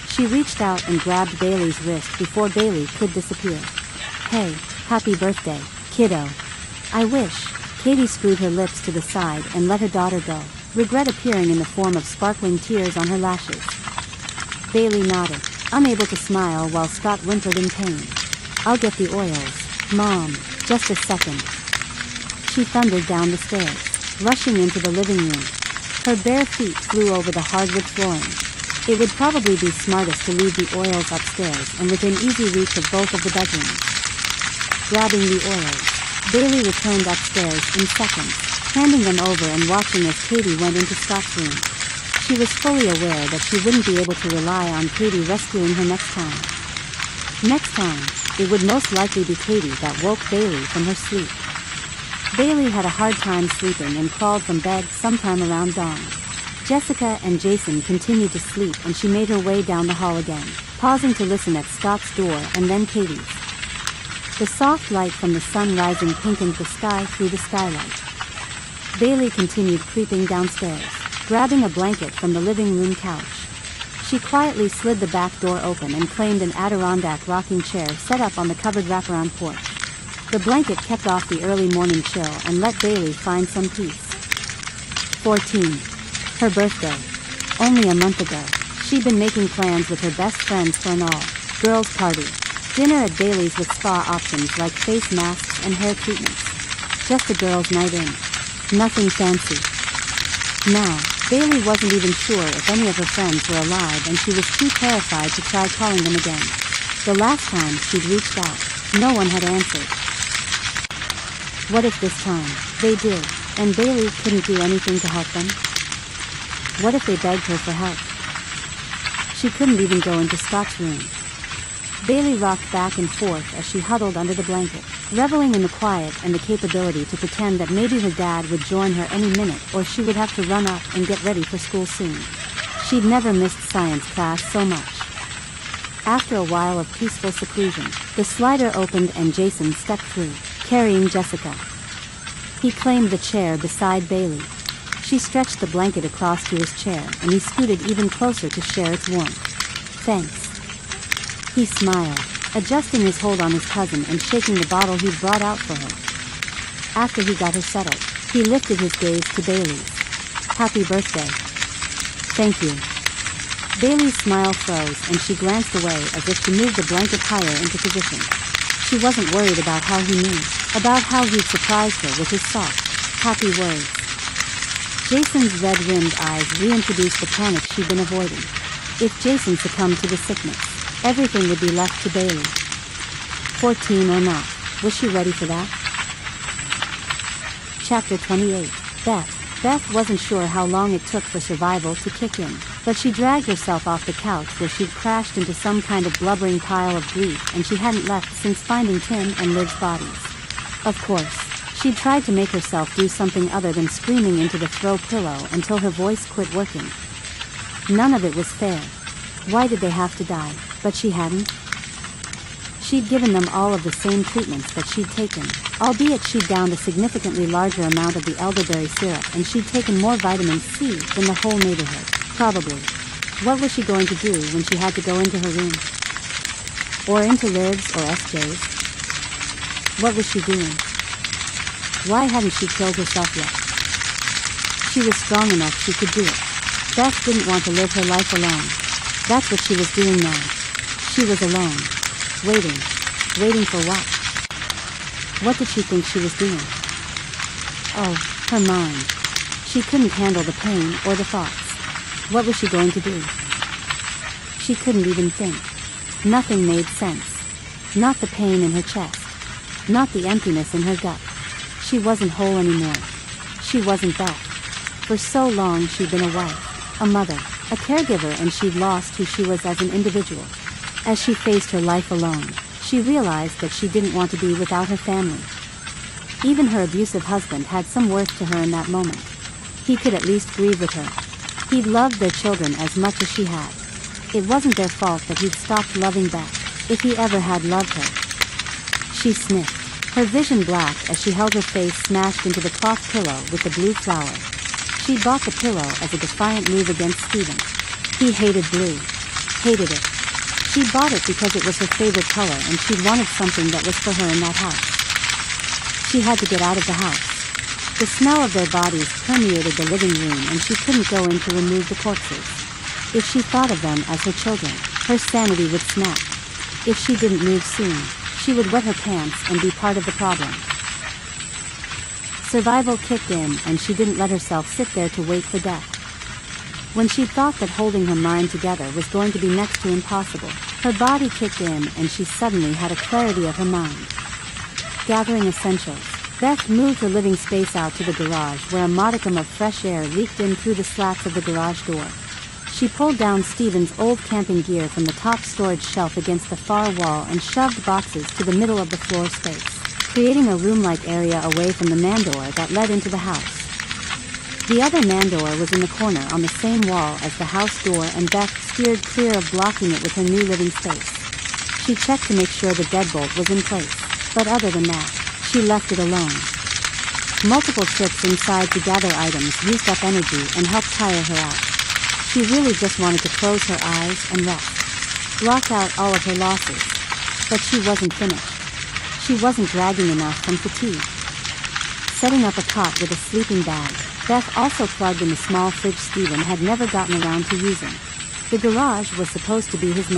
She reached out and grabbed Bailey's wrist before Bailey could disappear. Hey, happy birthday, kiddo. I wish. Cady screwed her lips to the side and let her daughter go, regret appearing in the form of sparkling tears on her lashes. Bailey nodded, unable to smile while Scott whimpered in pain. I'll get the oils, Mom, just a second. She thundered down the stairs, rushing into the living room. Her bare feet flew over the hardwood flooring. It would probably be smartest to leave the oils upstairs and within easy reach of both of the bedrooms. Grabbing the oils, Bailey returned upstairs in seconds. handing them over and watching as Cady went into Scott's room. She was fully aware that she wouldn't be able to rely on Cady rescuing her next time. Next time, it would most likely be Cady that woke Bailey from her sleep. Bailey had a hard time sleeping and crawled from bed sometime around dawn. Jessica and Jason continued to sleep, and she made her way down the hall again, pausing to listen at Scott's door and then Cady's. The soft light from the sun rising pinkened the sky through the skylight. Bailey continued creeping downstairs, grabbing a blanket from the living room couch. She quietly slid the back door open and claimed an Adirondack rocking chair set up on the covered wraparound porch. The blanket kept off the early morning chill and let Bailey find some peace. 14. Her birthday. Only a month ago, she'd been making plans with her best friends for an all-girls party. Dinner at Bailey's with spa options like face masks and hair treatments. Just a girls' night in. Nothing fancy. Now, Bailey wasn't even sure if any of her friends were alive, and she was too terrified to try calling them again. The last time she'd reached out, no one had answered. What if this time, they did, and Bailey couldn't do anything to help them? What if they begged her for help? She couldn't even go into Scott's room. Bailey rocked back and forth as she huddled under the blanket, reveling in the quiet and the capability to pretend that maybe her dad would join her any minute, or she would have to run up and get ready for school soon. She'd never missed science class so much. After a while of peaceful seclusion, the slider opened and Jason stepped through, carrying Jessica. He claimed the chair beside Bailey. She stretched the blanket across to his chair, and he scooted even closer to share its warmth. Thanks. He smiled, adjusting his hold on his cousin and shaking the bottle he'd brought out for her. After he got her settled, he lifted his gaze to Bailey's. Happy birthday. Thank you. Bailey's smile froze and she glanced away as if to move the blanket higher into position. She wasn't worried about how he knew, about how he'd surprised her with his soft, happy words. Jason's red-rimmed eyes reintroduced the panic she'd been avoiding. If Jason succumbed to the sickness, everything would be left to Bailey. 14 or not, was she ready for that? Chapter 28. Beth. Beth wasn't sure how long it took for survival to kick in, but she dragged herself off the couch where she'd crashed into some kind of blubbering pile of grief, and she hadn't left since finding Tim and Liv's bodies. Of course, she'd tried to make herself do something other than screaming into the throw pillow until her voice quit working. None of it was fair. Why did they have to die? But she hadn't. She'd given them all of the same treatments that she'd taken, albeit she'd downed a significantly larger amount of the elderberry syrup, and she'd taken more vitamin C than the whole neighborhood, probably. What was she going to do when she had to go into her room? Or into Liv's or SJ's? What was she doing? Why hadn't she killed herself yet? She was strong enough she could do it. Beth didn't want to live her life alone. That's what she was doing now. She was alone. Waiting. Waiting for what? What did she think she was doing? Oh, her mind. She couldn't handle the pain or the thoughts. What was she going to do? She couldn't even think. Nothing made sense. Not the pain in her chest. Not the emptiness in her gut. She wasn't whole anymore. She wasn't Beth. For so long she'd been a wife, a mother, a caregiver, and she'd lost who she was as an individual. As she faced her life alone, she realized that she didn't want to be without her family. Even her abusive husband had some worth to her in that moment. He could at least grieve with her. He'd loved their children as much as she had. It wasn't their fault that he'd stopped loving Beth, if he ever had loved her. She sniffed, her vision black as she held her face smashed into the cloth pillow with the blue flower. She'd bought the pillow as a defiant move against Stephen. He hated blue. Hated it. She'd bought it because it was her favorite color, and she'd wanted something that was for her in that house. She had to get out of the house. The smell of their bodies permeated the living room, and she couldn't go in to remove the corpses. If she thought of them as her children, her sanity would snap. If she didn't move soon, she would wet her pants and be part of the problem. Survival kicked in, and she didn't let herself sit there to wait for death. When she thought that holding her mind together was going to be next to impossible, her body kicked in and she suddenly had a clarity of her mind. Gathering essentials, Beth moved her living space out to the garage where a modicum of fresh air leaked in through the slats of the garage door. She pulled down Stephen's old camping gear from the top storage shelf against the far wall and shoved boxes to the middle of the floor space, creating a room-like area away from the man door that led into the house. The other man door was in the corner on the same wall as the house door, and Beth steered clear of blocking it with her new living space. She checked to make sure the deadbolt was in place, but other than that, she left it alone. Multiple trips inside to gather items used up energy and helped tire her out. She really just wanted to close her eyes and rest, block out all of her losses. But she wasn't finished. She wasn't dragging enough from fatigue. Setting up a cot with a sleeping bag, Beth also plugged in the small fridge Stephen had never gotten around to using. The garage was supposed to be his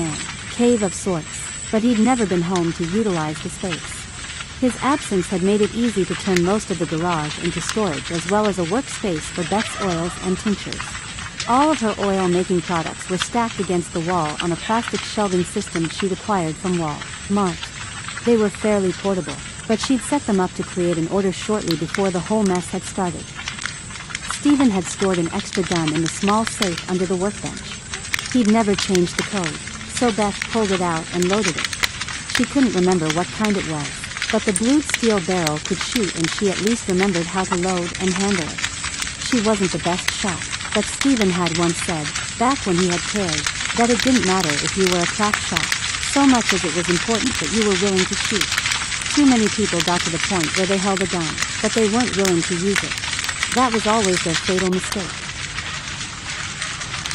cave of sorts, but he'd never been home to utilize the space. His absence had made it easy to turn most of the garage into storage as well as a workspace for Beth's oils and tinctures. All of her oil-making products were stacked against the wall on a plastic shelving system she'd acquired from Walmart. They were fairly portable, but she'd set them up to create an order shortly before the whole mess had started. Stephen had stored an extra gun in the small safe under the workbench. He'd never changed the code, so Beth pulled it out and loaded it. She couldn't remember what kind it was, but the blued steel barrel could shoot, and she at least remembered how to load and handle it. She wasn't the best shot, but Stephen had once said, back when he had cared, that it didn't matter if you were a crack shot, so much as it was important that you were willing to shoot. Too many people got to the point where they held a gun, but they weren't willing to use it. That was always their fatal mistake.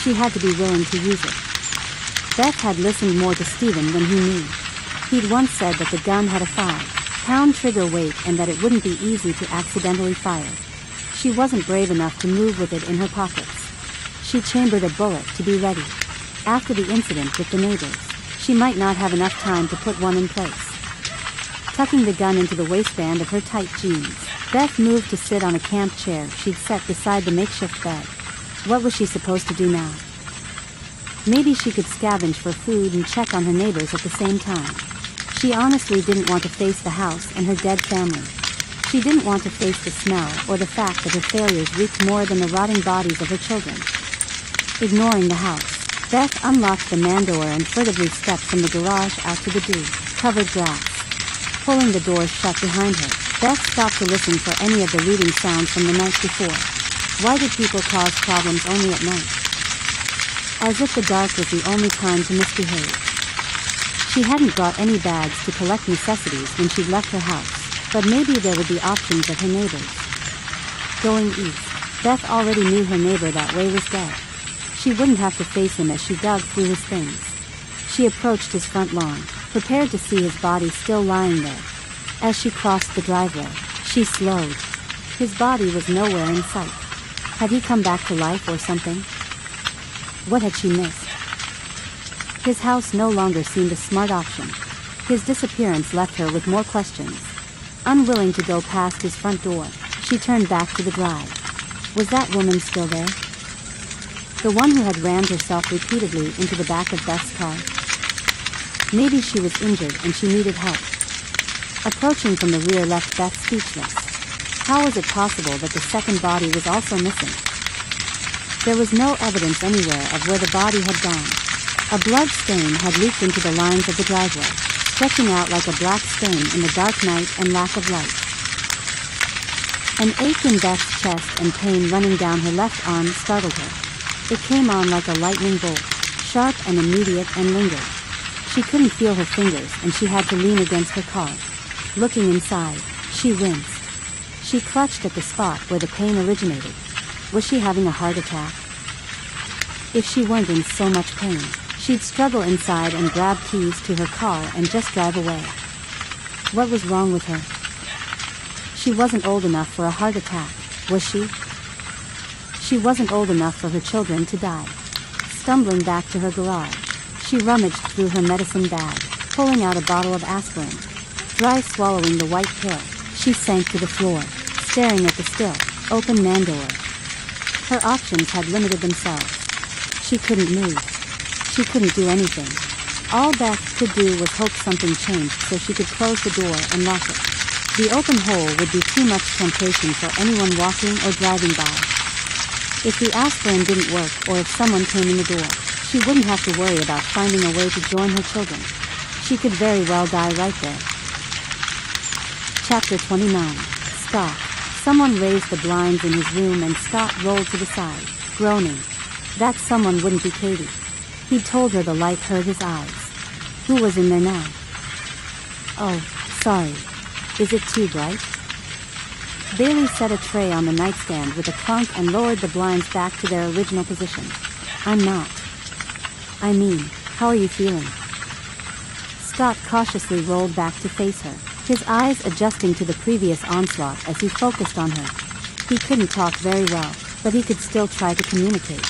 She had to be willing to use it. Beth had listened more to Stephen than he knew. He'd once said that the gun had a 5-pound trigger weight and that it wouldn't be easy to accidentally fire. She wasn't brave enough to move with it in her pockets. She chambered a bullet to be ready. After the incident with the neighbors, she might not have enough time to put one in place. Tucking the gun into the waistband of her tight jeans, Beth moved to sit on a camp chair she'd set beside the makeshift bed. What was she supposed to do now? Maybe she could scavenge for food and check on her neighbors at the same time. She honestly didn't want to face the house and her dead family. She didn't want to face the smell or the fact that her failures reeked more than the rotting bodies of her children. Ignoring the house, Beth unlocked the man door and furtively stepped from the garage out to the dew-covered grass. Pulling the doors shut behind her, Beth stopped to listen for any of the looting sounds from the night before. Why did people cause problems only at night? As if the dark was the only time to misbehave. She hadn't brought any bags to collect necessities when she'd left her house, but maybe there would be options at her neighbor's. Going east, Beth already knew her neighbor that way was dead. She wouldn't have to face him as she dug through his things. She approached his front lawn, prepared to see his body still lying there. As she crossed the driveway, she slowed. His body was nowhere in sight. Had he come back to life or something? What had she missed? His house no longer seemed a smart option. His disappearance left her with more questions. Unwilling to go past his front door, she turned back to the drive. Was that woman still there? The one who had rammed herself repeatedly into the back of Beth's car? Maybe she was injured and she needed help. Approaching from the rear left Beth speechless. How was it possible that the second body was also missing? There was no evidence anywhere of where the body had gone. A blood stain had leaked into the lines of the driveway, stretching out like a black stain in the dark night and lack of light. An ache in Beth's chest and pain running down her left arm startled her. It came on like a lightning bolt, sharp and immediate, and lingered. She couldn't feel her fingers and she had to lean against her car. Looking inside, she winced. She clutched at the spot where the pain originated. Was she having a heart attack? If she weren't in so much pain, she'd struggle inside and grab keys to her car and just drive away. What was wrong with her? She wasn't old enough for a heart attack, was she? She wasn't old enough for her children to die. Stumbling back to her garage, she rummaged through her medicine bag, pulling out a bottle of aspirin. Dry swallowing the white pill, she sank to the floor, staring at the still, open man door. Her options had limited themselves. She couldn't move. She couldn't do anything. All Beth could do was hope something changed so she could close the door and lock it. The open hole would be too much temptation for anyone walking or driving by. If the aspirin didn't work or if someone came in the door, she wouldn't have to worry about finding a way to join her children. She could very well die right there. Chapter 29. Scott. Someone raised the blinds in his room and Scott rolled to the side, groaning. That someone wouldn't be Cady. He'd told her the light hurt his eyes. Who was in there now? Oh, sorry. Is it too bright? Bailey set a tray on the nightstand with a clunk and lowered the blinds back to their original position. I'm not. I mean, how are you feeling? Scott cautiously rolled back to face her, his eyes adjusting to the previous onslaught as he focused on her. He couldn't talk very well, but he could still try to communicate.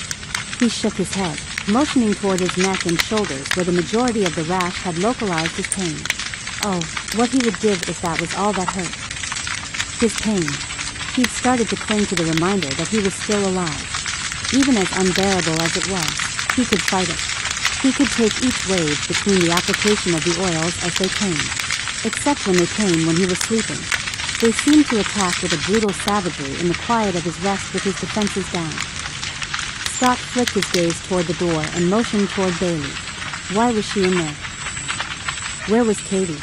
He shook his head, motioning toward his neck and shoulders where the majority of the rash had localized his pain. Oh, what he would give if that was all that hurt. His pain. He'd started to cling to the reminder that he was still alive. Even as unbearable as it was, he could fight it. He could take each wave between the application of the oils as they came. Except when they came when he was sleeping. They seemed to attack with a brutal savagery in the quiet of his rest with his defenses down. Scott flicked his gaze toward the door and motioned toward Bailey. Why was she in there? Where was Cady?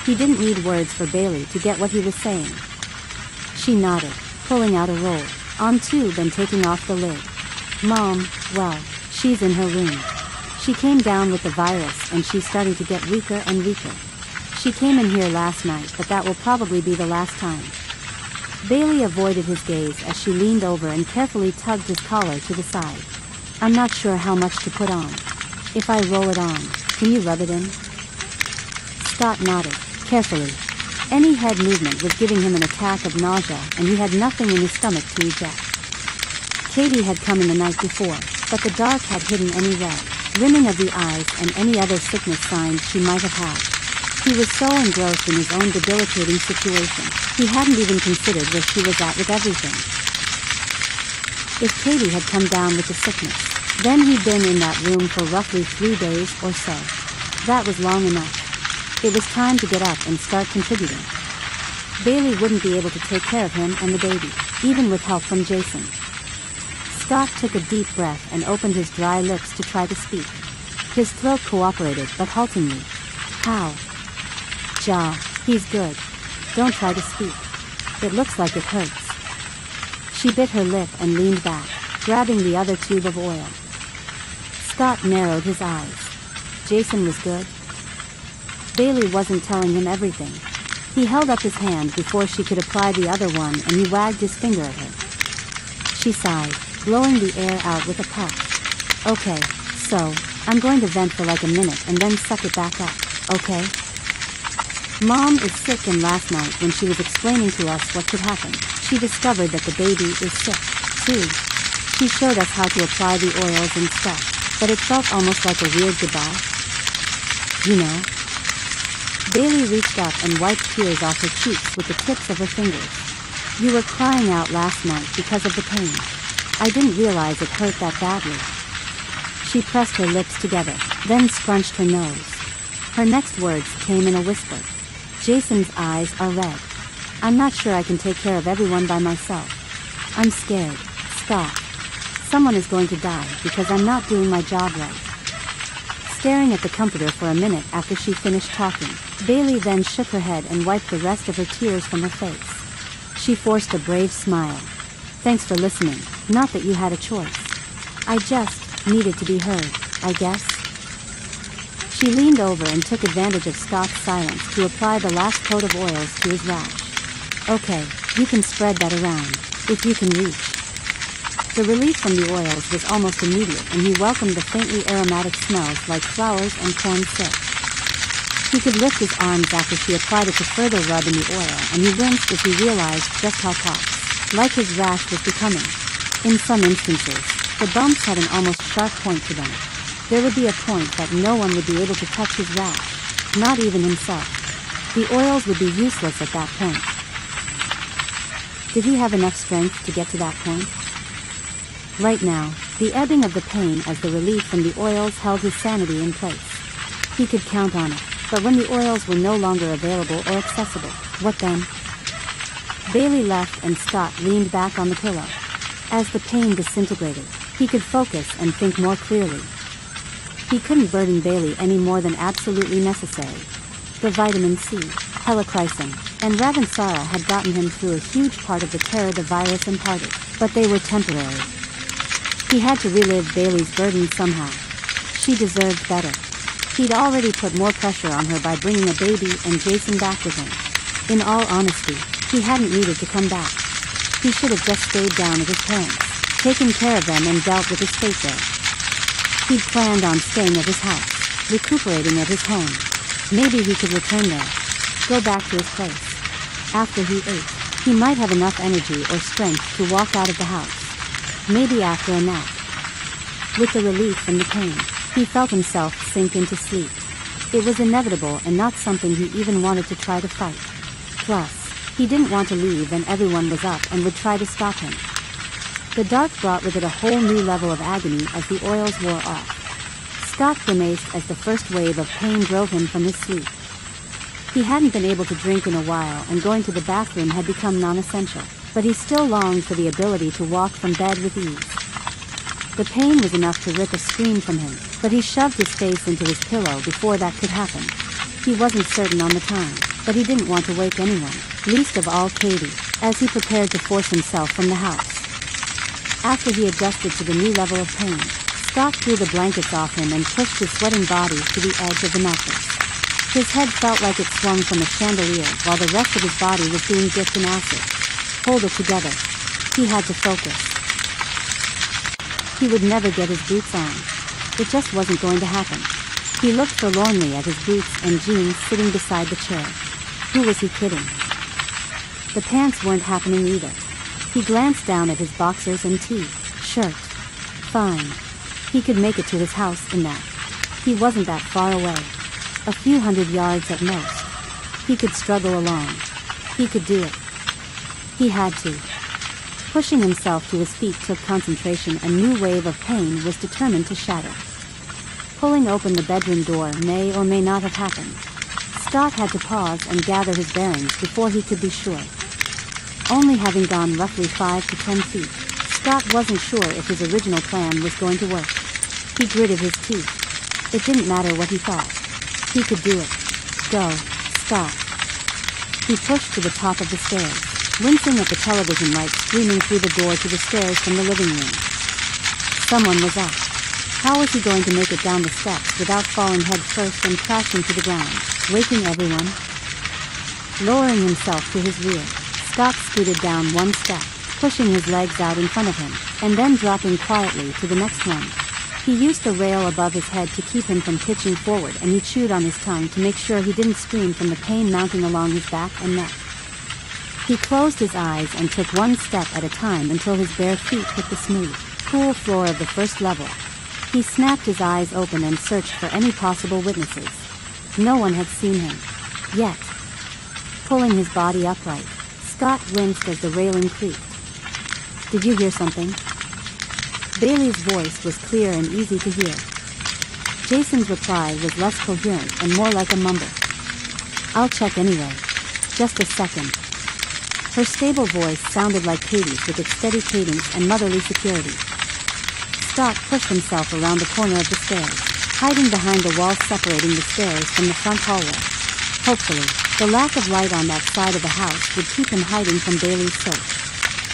He didn't need words for Bailey to get what he was saying. She nodded, pulling out a roll, on tube and taking off the lid. Mom, well, she's in her room. She came down with the virus and she's starting to get weaker and weaker. She came in here last night, but that will probably be the last time. Bailey avoided his gaze as she leaned over and carefully tugged his collar to the side. I'm not sure how much to put on. If I roll it on, can you rub it in? Scott nodded, carefully. Any head movement was giving him an attack of nausea and he had nothing in his stomach to eject. Cady had come in the night before, but the dark had hidden any red, rimming of the eyes and any other sickness signs she might have had. He was so engrossed in his own debilitating situation, he hadn't even considered where she was at with everything. If Cady had come down with the sickness, then he'd been in that room for roughly 3 days or so. That was long enough. It was time to get up and start contributing. Bailey wouldn't be able to take care of him and the baby, even with help from Jason. Scott took a deep breath and opened his dry lips to try to speak. His throat cooperated, but haltingly. How? Ja, he's good. Don't try to speak. It looks like it hurts. She bit her lip and leaned back, grabbing the other tube of oil. Scott narrowed his eyes. Jason was good? Bailey wasn't telling him everything. He held up his hand before she could apply the other one and he wagged his finger at her. She sighed, blowing the air out with a puff. Okay, so, I'm going to vent for like a minute and then suck it back up, okay? Mom is sick and last night when she was explaining to us what could happen, she discovered that the baby is sick, too. She showed us how to apply the oils and stuff, but it felt almost like a weird goodbye. You know? Bailey reached up and wiped tears off her cheeks with the tips of her fingers. You were crying out last night because of the pain. I didn't realize it hurt that badly. She pressed her lips together, then scrunched her nose. Her next words came in a whisper. Jason's eyes are red. I'm not sure I can take care of everyone by myself. I'm scared, Scott. Someone is going to die because I'm not doing my job right. Staring at the comforter for a minute after she finished talking, Bailey then shook her head and wiped the rest of her tears from her face. She forced a brave smile. Thanks for listening, not that you had a choice. I just needed to be heard, I guess. She leaned over and took advantage of Scott's silence to apply the last coat of oils to his rash. Okay, you can spread that around, if you can reach. The relief from the oils was almost immediate and he welcomed the faintly aromatic smells like flowers and corn silk. He could lift his arms after she applied it to further rub in the oil and he winced as he realized just how like his rash was becoming. In some instances, the bumps had an almost sharp point to them. There would be a point that no one would be able to touch his rash, not even himself. The oils would be useless at that point. Did he have enough strength to get to that point? Right now, the ebbing of the pain as the relief from the oils held his sanity in place. He could count on it, but when the oils were no longer available or accessible, What then? Bailey left and Scott leaned back on the pillow. As the pain disintegrated, he could focus and think more clearly. He couldn't burden Bailey any more than absolutely necessary. The vitamin C, helichrysum, and Ravensara had gotten him through a huge part of the terror the virus imparted, but they were temporary. He had to relive Bailey's burden somehow. She deserved better. He'd already put more pressure on her by bringing a baby and Jason back with him. In all honesty, he hadn't needed to come back. He should have just stayed down at his parents', taken care of them and dealt with his fate there. He'd planned on staying at his house, recuperating at his home. Maybe he could return there, go back to his place. After he ate, he might have enough energy or strength to walk out of the house. Maybe after a nap. With the relief from the pain, he felt himself sink into sleep. It was inevitable and not something he even wanted to try to fight. Plus, he didn't want to leave when everyone was up and would try to stop him. The dark brought with it a whole new level of agony as the oils wore off. Scott grimaced as the first wave of pain drove him from his sleep. He hadn't been able to drink in a while and going to the bathroom had become non-essential, but he still longed for the ability to walk from bed with ease. The pain was enough to rip a scream from him, but he shoved his face into his pillow before that could happen. He wasn't certain on the time, but he didn't want to wake anyone, least of all Cady, as he prepared to force himself from the house. After he adjusted to the new level of pain, Scott threw the blankets off him and pushed his sweating body to the edge of the mattress. His head felt like it swung from a chandelier while the rest of his body was being dipped in acid. Hold it together. He had to focus. He would never get his boots on. It just wasn't going to happen. He looked forlornly at his boots and jeans sitting beside the chair. Who was he kidding? The pants weren't happening either. He glanced down at his boxers and shirt. Fine. He could make it to his house in that. He wasn't that far away. A few hundred yards at most. He could struggle along. He could do it. He had to. Pushing himself to his feet took concentration. A new wave of pain was determined to shatter. Pulling open the bedroom door may or may not have happened. Scott had to pause and gather his bearings before he could be sure. Only having gone roughly 5 to 10 feet, Scott wasn't sure if his original plan was going to work. He gritted his teeth. It didn't matter what he thought. He could do it. Go, Scott. He pushed to the top of the stairs, wincing at the television light streaming through the door to the stairs from the living room. Someone was up. How was he going to make it down the steps without falling head first and crashing to the ground, waking everyone? Lowering himself to his rear, Scott scooted down one step, pushing his legs out in front of him, and then dropping quietly to the next one. He used the rail above his head to keep him from pitching forward, and he chewed on his tongue to make sure he didn't scream from the pain mounting along his back and neck. He closed his eyes and took one step at a time until his bare feet hit the smooth, cool floor of the first level. He snapped his eyes open and searched for any possible witnesses. No one had seen him. Yet. Pulling his body upright, Scott winced as the railing creaked. "Did you hear something?" Bailey's voice was clear and easy to hear. Jason's reply was less coherent and more like a mumble. "I'll check anyway. Just a second." Her stable voice sounded like Cady's with its steady cadence and motherly security. Scott pushed himself around the corner of the stairs, hiding behind the wall separating the stairs from the front hallway. Hopefully, the lack of light on that side of the house would keep him hiding from Bailey's search.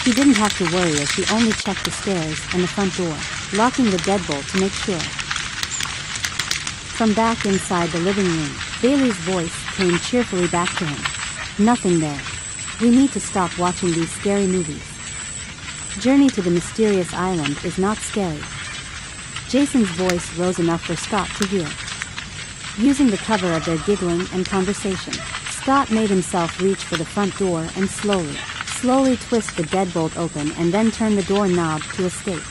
He didn't have to worry as she only checked the stairs and the front door, locking the deadbolt to make sure. From back inside the living room, Bailey's voice came cheerfully back to him. "Nothing there. We need to stop watching these scary movies. Journey to the mysterious island is not scary." Jason's voice rose enough for Scott to hear. Using the cover of their giggling and conversation, Scott made himself reach for the front door and slowly twist the deadbolt open and then turn the door knob to escape.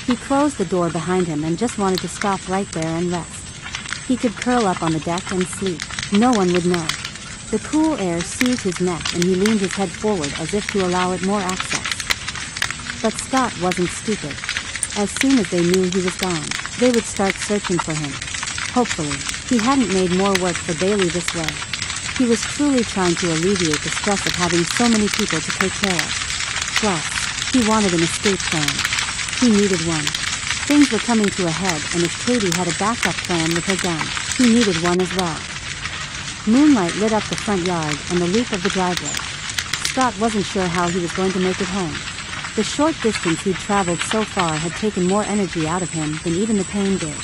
He closed the door behind him and just wanted to stop right there and rest. He could curl up on the deck and sleep. No one would know. The cool air soothed his neck and he leaned his head forward as if to allow it more access. But Scott wasn't stupid. As soon as they knew he was gone, they would start searching for him. Hopefully, he hadn't made more work for Bailey this way. He was truly trying to alleviate the stress of having so many people to take care of. Plus, he wanted an escape plan. He needed one. Things were coming to a head, and if Cady had a backup plan with her gun, he needed one as well. Moonlight lit up the front yard and the loop of the driveway. Scott wasn't sure how he was going to make it home. The short distance he'd traveled so far had taken more energy out of him than even the pain did.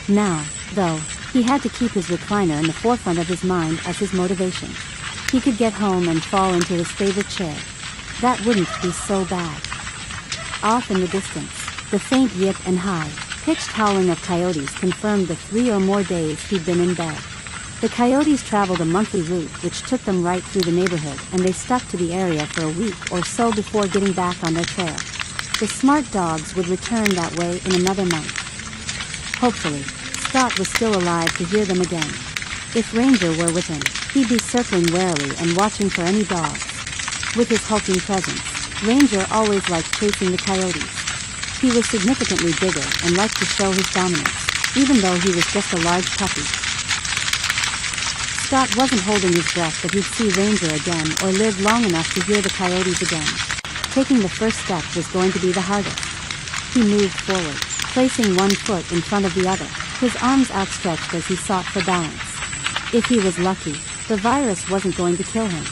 Now, though, he had to keep his recliner in the forefront of his mind as his motivation. He could get home and fall into his favorite chair. That wouldn't be so bad. Off in the distance, the faint yip and high-pitched howling of coyotes confirmed the 3 or more days he'd been in bed. The coyotes traveled a monthly route which took them right through the neighborhood, and they stuck to the area for a week or so before getting back on their trail. The smart dogs would return that way in another month. Hopefully, Scott was still alive to hear them again. If Ranger were with him, he'd be circling warily and watching for any dogs. With his hulking presence, Ranger always liked chasing the coyotes. He was significantly bigger and liked to show his dominance, even though he was just a large puppy. Scott wasn't holding his breath that he'd see Ranger again or live long enough to hear the coyotes again. Taking the first step was going to be the hardest. He moved forward, placing one foot in front of the other, his arms outstretched as he sought for balance. If he was lucky, the virus wasn't going to kill him.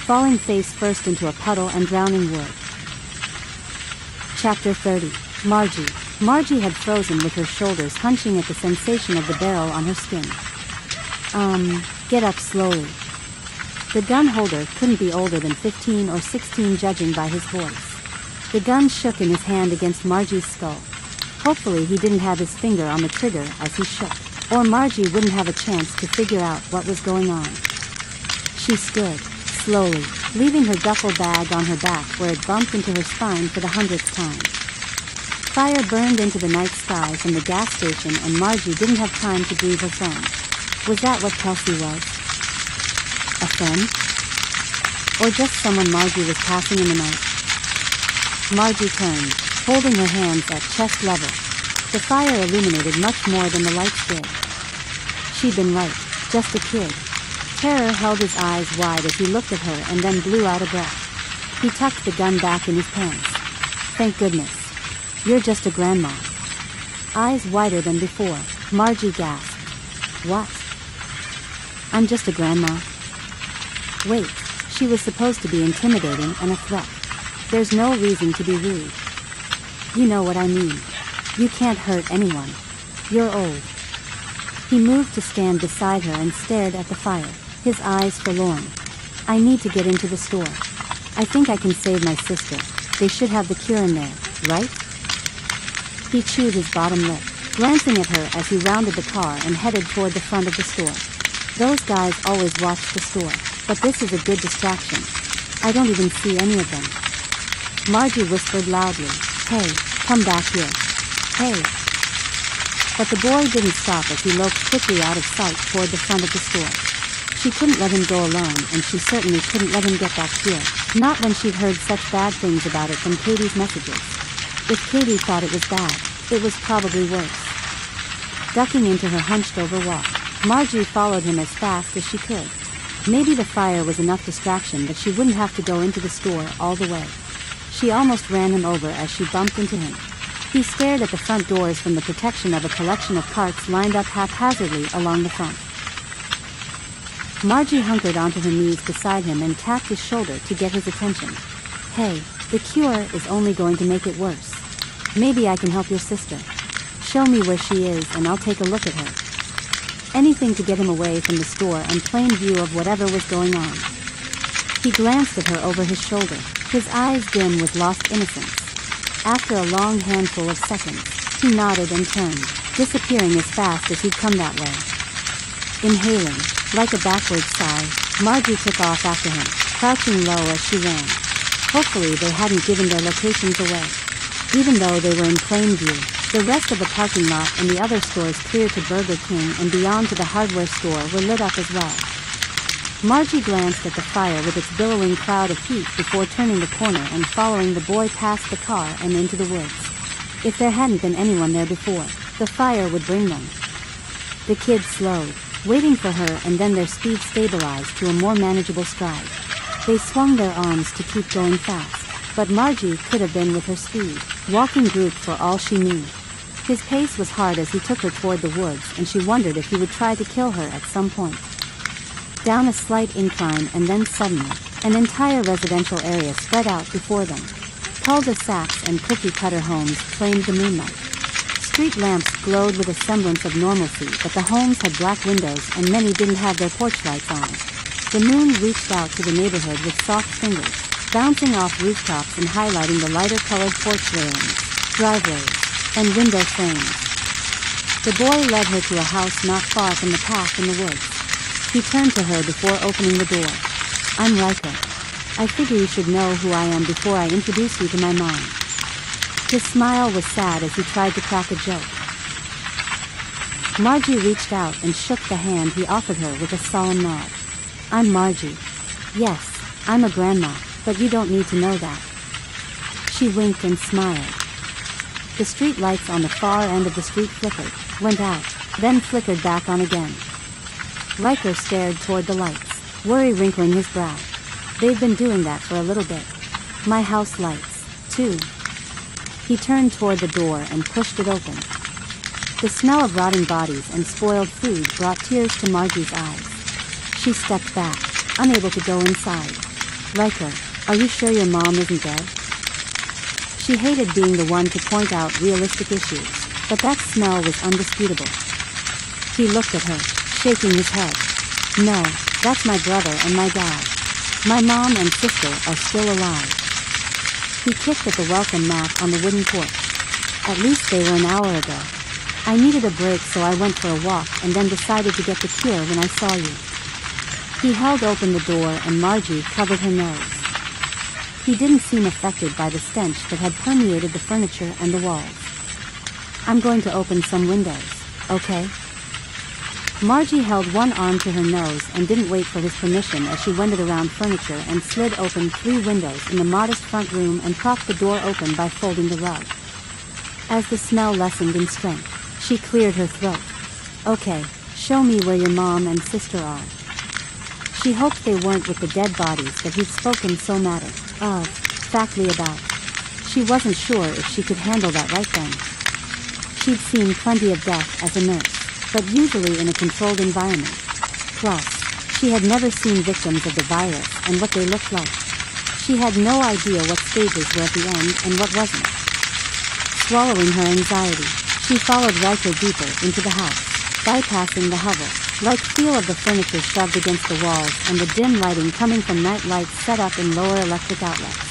Falling face first into a puddle and drowning would. Chapter 30. Margie. Margie had frozen with her shoulders hunching at the sensation of the barrel on her skin. Get up slowly. The gun holder couldn't be older than 15 or 16 judging by his voice. The gun shook in his hand against Margie's skull. Hopefully he didn't have his finger on the trigger as he shook, or Margie wouldn't have a chance to figure out what was going on. She stood, slowly, leaving her duffel bag on her back where it bumped into her spine for the 100th time. Fire burned into the night sky from the gas station and Margie didn't have time to breathe her phone. Was that what Kelsey was? A friend? Or just someone Margie was passing in the night? Margie turned, holding her hands at chest level. The fire illuminated much more than the lights did. She'd been right, just a kid. Terror held his eyes wide as he looked at her and then blew out a breath. He tucked the gun back in his pants. Thank goodness. You're just a grandma. Eyes wider than before, Margie gasped. What? I'm just a grandma. Wait, she was supposed to be intimidating and a threat. There's no reason to be rude. You know what I mean. You can't hurt anyone. You're old. He moved to stand beside her and stared at the fire, his eyes forlorn. I need to get into the store. I think I can save my sister. They should have the cure in there, right? He chewed his bottom lip, glancing at her as he rounded the car and headed toward the front of the store. Those guys always watch the store, but this is a good distraction. I don't even see any of them. Margie whispered loudly, Hey, come back here. Hey. But the boy didn't stop as he loped quickly out of sight toward the front of the store. She couldn't let him go alone, and she certainly couldn't let him get back here, not when she'd heard such bad things about it from Cady's messages. If Cady thought it was bad, it was probably worse. Ducking into her hunched-over walk, Margie followed him as fast as she could. Maybe the fire was enough distraction that she wouldn't have to go into the store all the way. She almost ran him over as she bumped into him. He stared at the front doors from the protection of a collection of carts lined up haphazardly along the front. Margie hunkered onto her knees beside him and tapped his shoulder to get his attention. Hey, the cure is only going to make it worse. Maybe I can help your sister. Show me where she is and I'll take a look at her. Anything to get him away from the store and plain view of whatever was going on. He glanced at her over his shoulder, his eyes dim with lost innocence. After a long handful of seconds, he nodded and turned, disappearing as fast as he'd come that way. Inhaling, like a backward sigh, Margie took off after him, crouching low as she ran. Hopefully they hadn't given their locations away. Even though they were in plain view, the rest of the parking lot and the other stores clear to Burger King and beyond to the hardware store were lit up as well. Margie glanced at the fire with its billowing cloud of heat before turning the corner and following the boy past the car and into the woods. If there hadn't been anyone there before, the fire would bring them. The kid slowed, waiting for her, and then their speed stabilized to a more manageable stride. They swung their arms to keep going fast, but Margie could have been with her speed, walking group for all she knew. His pace was hard as he took her toward the woods, and she wondered if he would try to kill her at some point. Down a slight incline, and then suddenly, an entire residential area spread out before them. Cul-de-sacs and cookie-cutter homes claimed the moonlight. Street lamps glowed with a semblance of normalcy, but the homes had black windows and many didn't have their porch lights on. The moon reached out to the neighborhood with soft fingers, bouncing off rooftops and highlighting the lighter-colored porch railings, driveways, and window frames. The boy led her to a house not far from the path in the woods. He turned to her before opening the door. "I'm Riker. I figure you should know who I am before I introduce you to my mom." His smile was sad as he tried to crack a joke. Margie reached out and shook the hand he offered her with a solemn nod. "I'm Margie. Yes, I'm a grandma, but you don't need to know that." She winked and smiled. The street lights on the far end of the street flickered, went out, then flickered back on again. Riker stared toward the lights, worry wrinkling his brow. "They've been doing that for a little bit. My house lights, too." He turned toward the door and pushed it open. The smell of rotting bodies and spoiled food brought tears to Margie's eyes. She stepped back, unable to go inside. "Riker, are you sure your mom isn't dead?" She hated being the one to point out realistic issues, but that smell was undisputable. He looked at her, shaking his head. "No, that's my brother and my dad. My mom and sister are still alive." He kicked at the welcome mat on the wooden porch. "At least they were an hour ago. I needed a break, so I went for a walk and then decided to get the cure when I saw you." He held open the door and Margie covered her nose. He didn't seem affected by the stench that had permeated the furniture and the walls. "I'm going to open some windows, okay?" Margie held one arm to her nose and didn't wait for his permission as she wended around furniture and slid open 3 windows in the modest front room and propped the door open by folding the rug. As the smell lessened in strength, she cleared her throat. "Okay, show me where your mom and sister are." She hoped they weren't with the dead bodies that he'd spoken so factly about. She wasn't sure if she could handle that right then. She'd seen plenty of death as a nurse, but usually in a controlled environment. Plus, she had never seen victims of the virus and what they looked like. She had no idea what stages were at the end and what wasn't. Swallowing her anxiety, she followed Riker deeper into the house, bypassing the hovel-like feel of the furniture shoved against the walls and the dim lighting coming from night lights set up in lower electric outlets.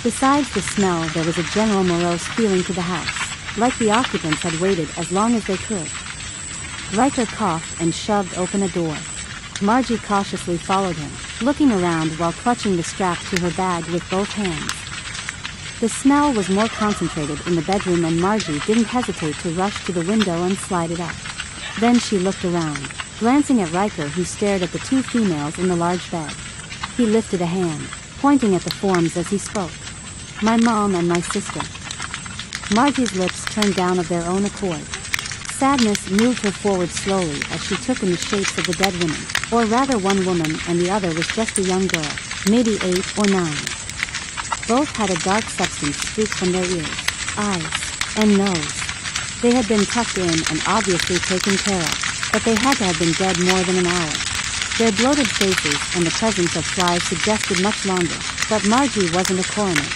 Besides the smell, there was a general morose feeling to the house, like the occupants had waited as long as they could. Riker coughed and shoved open a door. Margie cautiously followed him, looking around while clutching the strap to her bag with both hands. The smell was more concentrated in the bedroom and Margie didn't hesitate to rush to the window and slide it up. Then she looked around, glancing at Riker, who stared at the 2 females in the large bed. He lifted a hand, pointing at the forms as he spoke. "My mom and my sister." Margie's lips turned down of their own accord. Sadness moved her forward slowly as she took in the shapes of the dead women, or rather one woman and the other was just a young girl, maybe 8 or 9. Both had a dark substance streaked from their ears, eyes, and nose. They had been tucked in and obviously taken care of, but they had to have been dead more than an hour. Their bloated faces and the presence of flies suggested much longer, but Margie wasn't a coroner.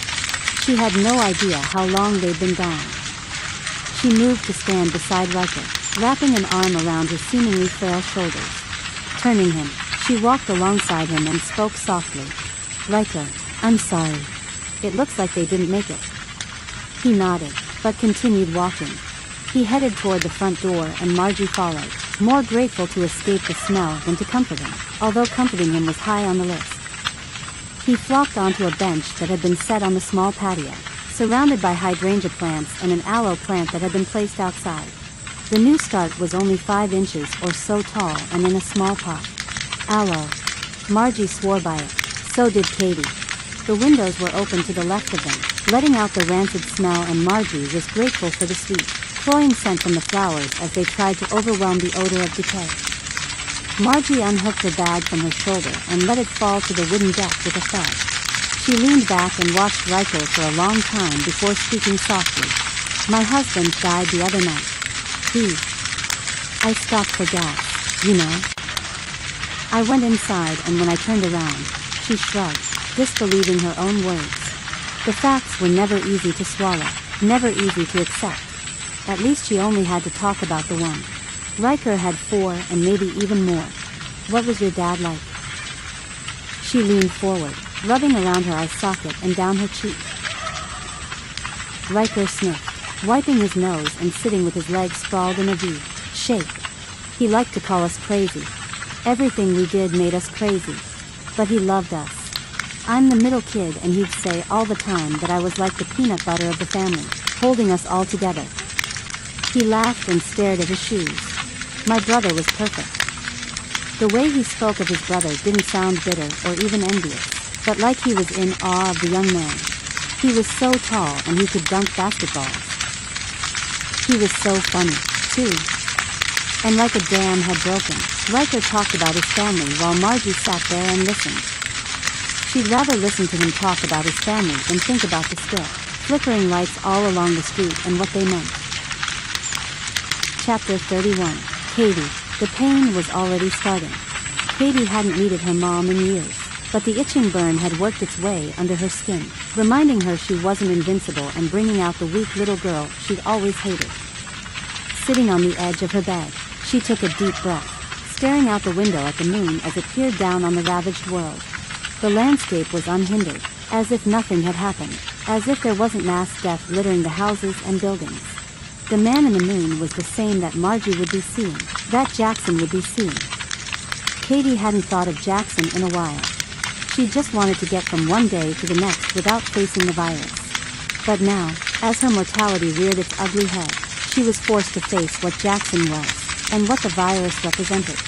She had no idea how long they'd been gone. She moved to stand beside Riker, wrapping an arm around his seemingly frail shoulders. Turning him, she walked alongside him and spoke softly. "Riker, I'm sorry. It looks like they didn't make it." He nodded, but continued walking. He headed toward the front door and Margie followed, more grateful to escape the smell than to comfort him, although comforting him was high on the list. He flopped onto a bench that had been set on the small patio, surrounded by hydrangea plants and an aloe plant that had been placed outside. The new start was only 5 inches or so tall and in a small pot. Aloe. Margie swore by it. So did Cady. The windows were open to the left of them, letting out the rancid smell, and Margie was grateful for the sweet, cloying scent from the flowers as they tried to overwhelm the odor of decay. Margie unhooked her bag from her shoulder and let it fall to the wooden deck with a thud. She leaned back and watched Riker for a long time before speaking softly. "My husband died the other night. I stopped for gas, you know." I went inside, and when I turned around, she shrugged, disbelieving her own words. The facts were never easy to swallow, never easy to accept. At least she only had to talk about the one. Riker had 4 and maybe even more. "What was your dad like?" She leaned forward, rubbing around her eye socket and down her cheek. Riker sniffed, wiping his nose and sitting with his legs sprawled in a V shape. He liked to call us crazy. Everything we did made us crazy. But he loved us. I'm the middle kid, and he'd say all the time that I was like the peanut butter of the family, holding us all together. He laughed and stared at his shoes. My brother was perfect. The way he spoke of his brother didn't sound bitter or even envious, but like he was in awe of the young man. He was so tall and he could dunk basketballs. He was so funny, too. And like a dam had broken, Riker talked about his family while Margie sat there and listened. She'd rather listen to him talk about his family than think about the still, flickering lights all along the street and what they meant. Chapter 31. Cady. The pain was already starting. Cady hadn't needed her mom in years, but the itching burn had worked its way under her skin, reminding her she wasn't invincible and bringing out the weak little girl she'd always hated. Sitting on the edge of her bed, she took a deep breath, staring out the window at the moon as it peered down on the ravaged world. The landscape was unhindered, as if nothing had happened, as if there wasn't mass death littering the houses and buildings. The man in the moon was the same that Margie would be seeing, that Jackson would be seeing. Cady hadn't thought of Jackson in a while. She just wanted to get from one day to the next without facing the virus. But now, as her mortality reared its ugly head, she was forced to face what Jackson was, and what the virus represented.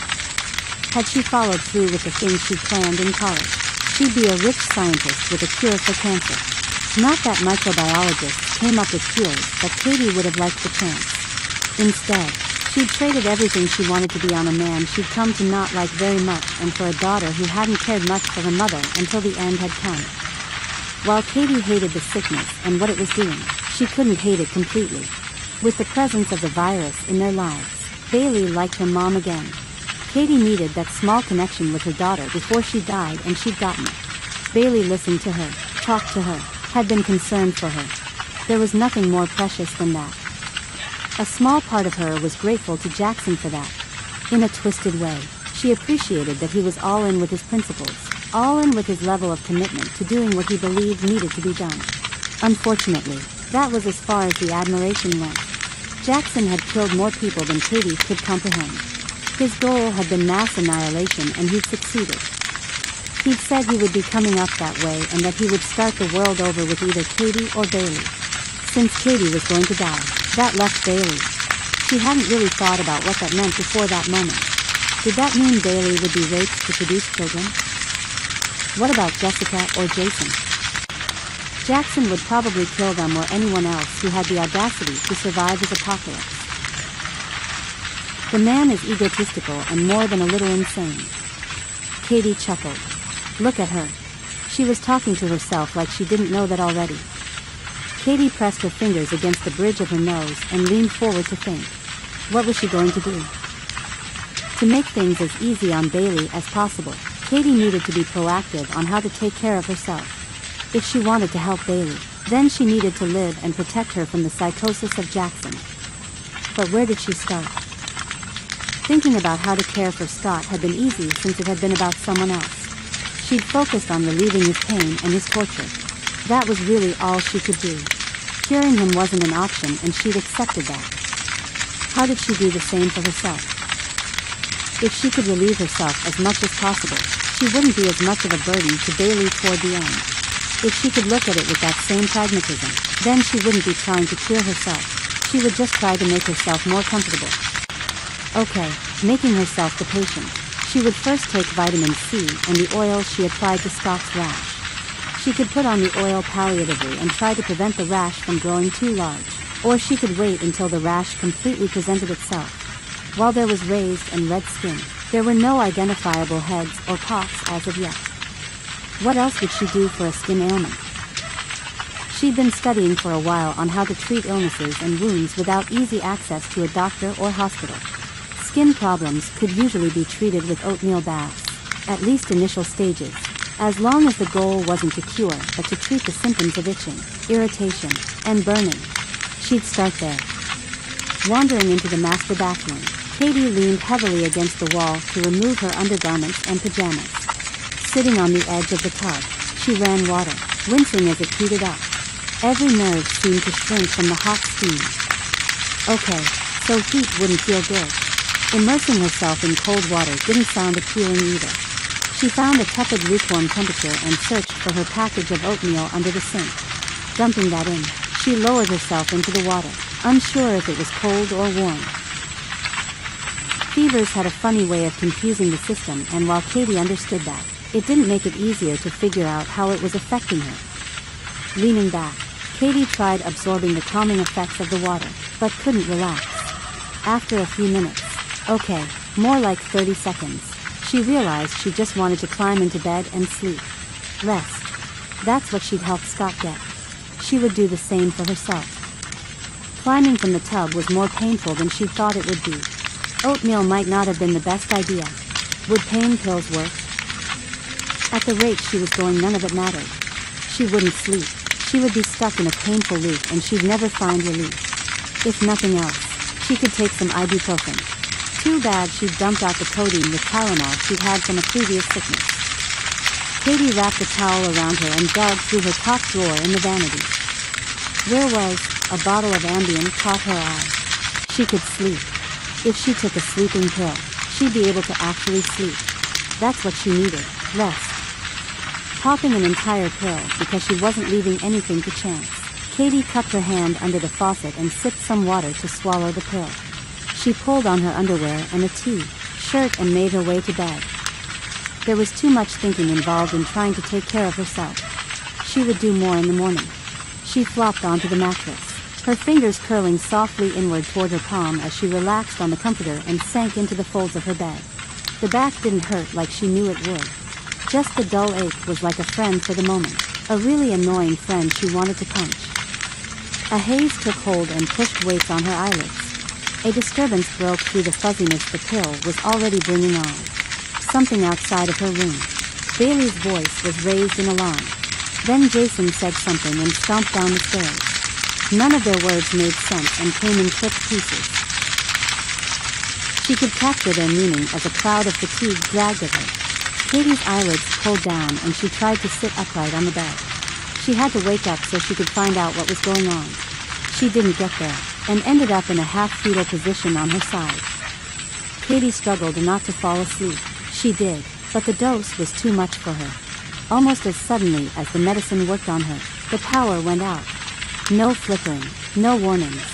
Had she followed through with the things she'd planned in college, she'd be a rich scientist with a cure for cancer. Not that microbiologists came up with cures, but Cady would have liked the chance. Instead, she'd traded everything she wanted to be on a man she'd come to not like very much, and for a daughter who hadn't cared much for her mother until the end had come. While Cady hated the sickness and what it was doing, she couldn't hate it completely. With the presence of the virus in their lives, Bailey liked her mom again. Cady needed that small connection with her daughter before she died, and she'd gotten it. Bailey listened to her, talked to her, had been concerned for her. There was nothing more precious than that. A small part of her was grateful to Jackson for that. In a twisted way, she appreciated that he was all in with his principles, all in with his level of commitment to doing what he believed needed to be done. Unfortunately, that was as far as the admiration went. Jackson had killed more people than Cady could comprehend. His goal had been mass annihilation, and he'd succeeded. He'd said he would be coming up that way and that he would start the world over with either Cady or Bailey. Since Cady was going to die, that left Bailey. She hadn't really thought about what that meant before that moment. Did that mean Bailey would be raped to produce children? What about Jessica or Jason? Jackson would probably kill them or anyone else who had the audacity to survive his apocalypse. The man is egotistical and more than a little insane. Cady chuckled. Look at her. She was talking to herself like she didn't know that already. Cady pressed her fingers against the bridge of her nose and leaned forward to think. What was she going to do? To make things as easy on Bailey as possible, Cady needed to be proactive on how to take care of herself. If she wanted to help Bailey, then she needed to live and protect her from the psychosis of Jackson. But where did she start? Thinking about how to care for Scott had been easy since it had been about someone else. She'd focused on relieving his pain and his torture. That was really all she could do. Curing him wasn't an option, and she'd accepted that. How did she do the same for herself? If she could relieve herself as much as possible, she wouldn't be as much of a burden to Bailey toward the end. If she could look at it with that same pragmatism, then she wouldn't be trying to cure herself. She would just try to make herself more comfortable. Okay, making herself the patient. She would first take vitamin C and the oil she applied to Scott's rash. She could put on the oil palliatively and try to prevent the rash from growing too large. Or she could wait until the rash completely presented itself. While there was raised and red skin, there were no identifiable heads or pox as of yet. What else would she do for a skin ailment? She'd been studying for a while on how to treat illnesses and wounds without easy access to a doctor or hospital. Skin problems could usually be treated with oatmeal baths, at least initial stages, as long as the goal wasn't to cure but to treat the symptoms of itching, irritation, and burning. She'd start there. Wandering into the master bathroom, Cady leaned heavily against the wall to remove her undergarments and pajamas. Sitting on the edge of the tub, she ran water, wincing as it heated up. Every nerve seemed to shrink from the hot steam. Okay, so heat wouldn't feel good. Immersing herself in cold water didn't sound appealing either. She found a tepid lukewarm temperature and searched for her package of oatmeal under the sink. Dumping that in, she lowered herself into the water, unsure if it was cold or warm. Fevers had a funny way of confusing the system, and while Cady understood that, it didn't make it easier to figure out how it was affecting her. Leaning back, Cady tried absorbing the calming effects of the water, but couldn't relax. After a few minutes, okay, more like 30 seconds, she realized she just wanted to climb into bed and sleep. Rest. That's what she'd helped Scott get. She would do the same for herself. Climbing from the tub was more painful than she thought it would be. Oatmeal might not have been the best idea. Would pain pills work? At the rate she was going, none of it mattered. She wouldn't sleep. She would be stuck in a painful loop and she'd never find relief. If nothing else, she could take some ibuprofen. Too bad she'd dumped out the codeine with Tylenol she'd had from a previous sickness. Cady wrapped a towel around her and dug through her top drawer in the vanity. Where was a bottle of Ambien caught her eye. She could sleep. If she took a sleeping pill, she'd be able to actually sleep. That's what she needed, rest. Popping an entire pill because she wasn't leaving anything to chance, Cady cupped her hand under the faucet and sipped some water to swallow the pill. She pulled on her underwear and a shirt and made her way to bed. There was too much thinking involved in trying to take care of herself. She would do more in the morning. She flopped onto the mattress, her fingers curling softly inward toward her palm as she relaxed on the comforter and sank into the folds of her bed. The back didn't hurt like she knew it would. Just the dull ache was like a friend for the moment, a really annoying friend she wanted to punch. A haze took hold and pushed weights on her eyelids. A disturbance broke through the fuzziness the pill was already bringing on. Something outside of her room. Bailey's voice was raised in alarm. Then Jason said something and stomped down the stairs. None of their words made sense and came in clipped pieces. She could capture their meaning as a cloud of fatigue dragged at her. Cady's eyelids pulled down and she tried to sit upright on the bed. She had to wake up so she could find out what was going on. She didn't get there, and ended up in a half-fetal position on her side. Cady struggled not to fall asleep. She did, but the dose was too much for her. Almost as suddenly as the medicine worked on her, the power went out. No flickering, no warnings.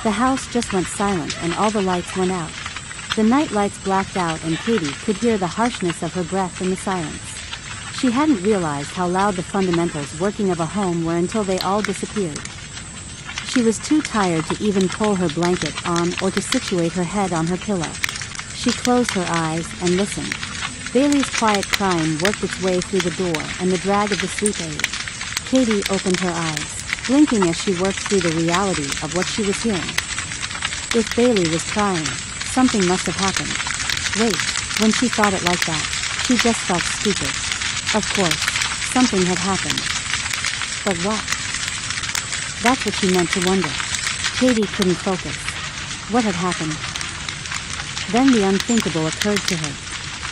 The house just went silent and all the lights went out. The night lights blacked out and Cady could hear the harshness of her breath in the silence. She hadn't realized how loud the fundamentals working of a home were until they all disappeared. She was too tired to even pull her blanket on or to situate her head on her pillow. She closed her eyes and listened. Bailey's quiet crying worked its way through the door and the drag of the sleep aid. Cady opened her eyes, blinking as she worked through the reality of what she was hearing. If Bailey was crying, something must have happened. Wait, when she thought it like that, she just felt stupid. Of course, something had happened. But what? That's what she meant to wonder. Cady couldn't focus. What had happened? Then the unthinkable occurred to her.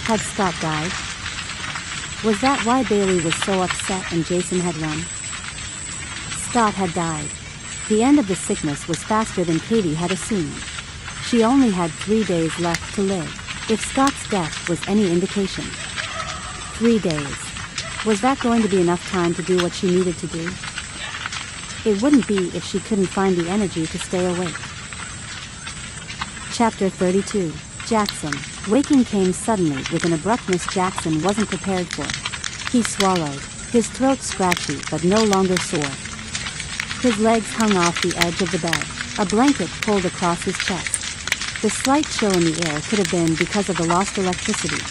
Had Scott died? Was that why Bailey was so upset and Jason had run? Scott had died. The end of the sickness was faster than Cady had assumed. She only had 3 days left to live, if Scott's death was any indication. 3 days. Was that going to be enough time to do what she needed to do? It wouldn't be if she couldn't find the energy to stay awake. Chapter 32. Jackson. Waking came suddenly with an abruptness Jackson wasn't prepared for. He swallowed, his throat scratchy but no longer sore. His legs hung off the edge of the bed, a blanket pulled across his chest. The slight chill in the air could have been because of the lost electricity.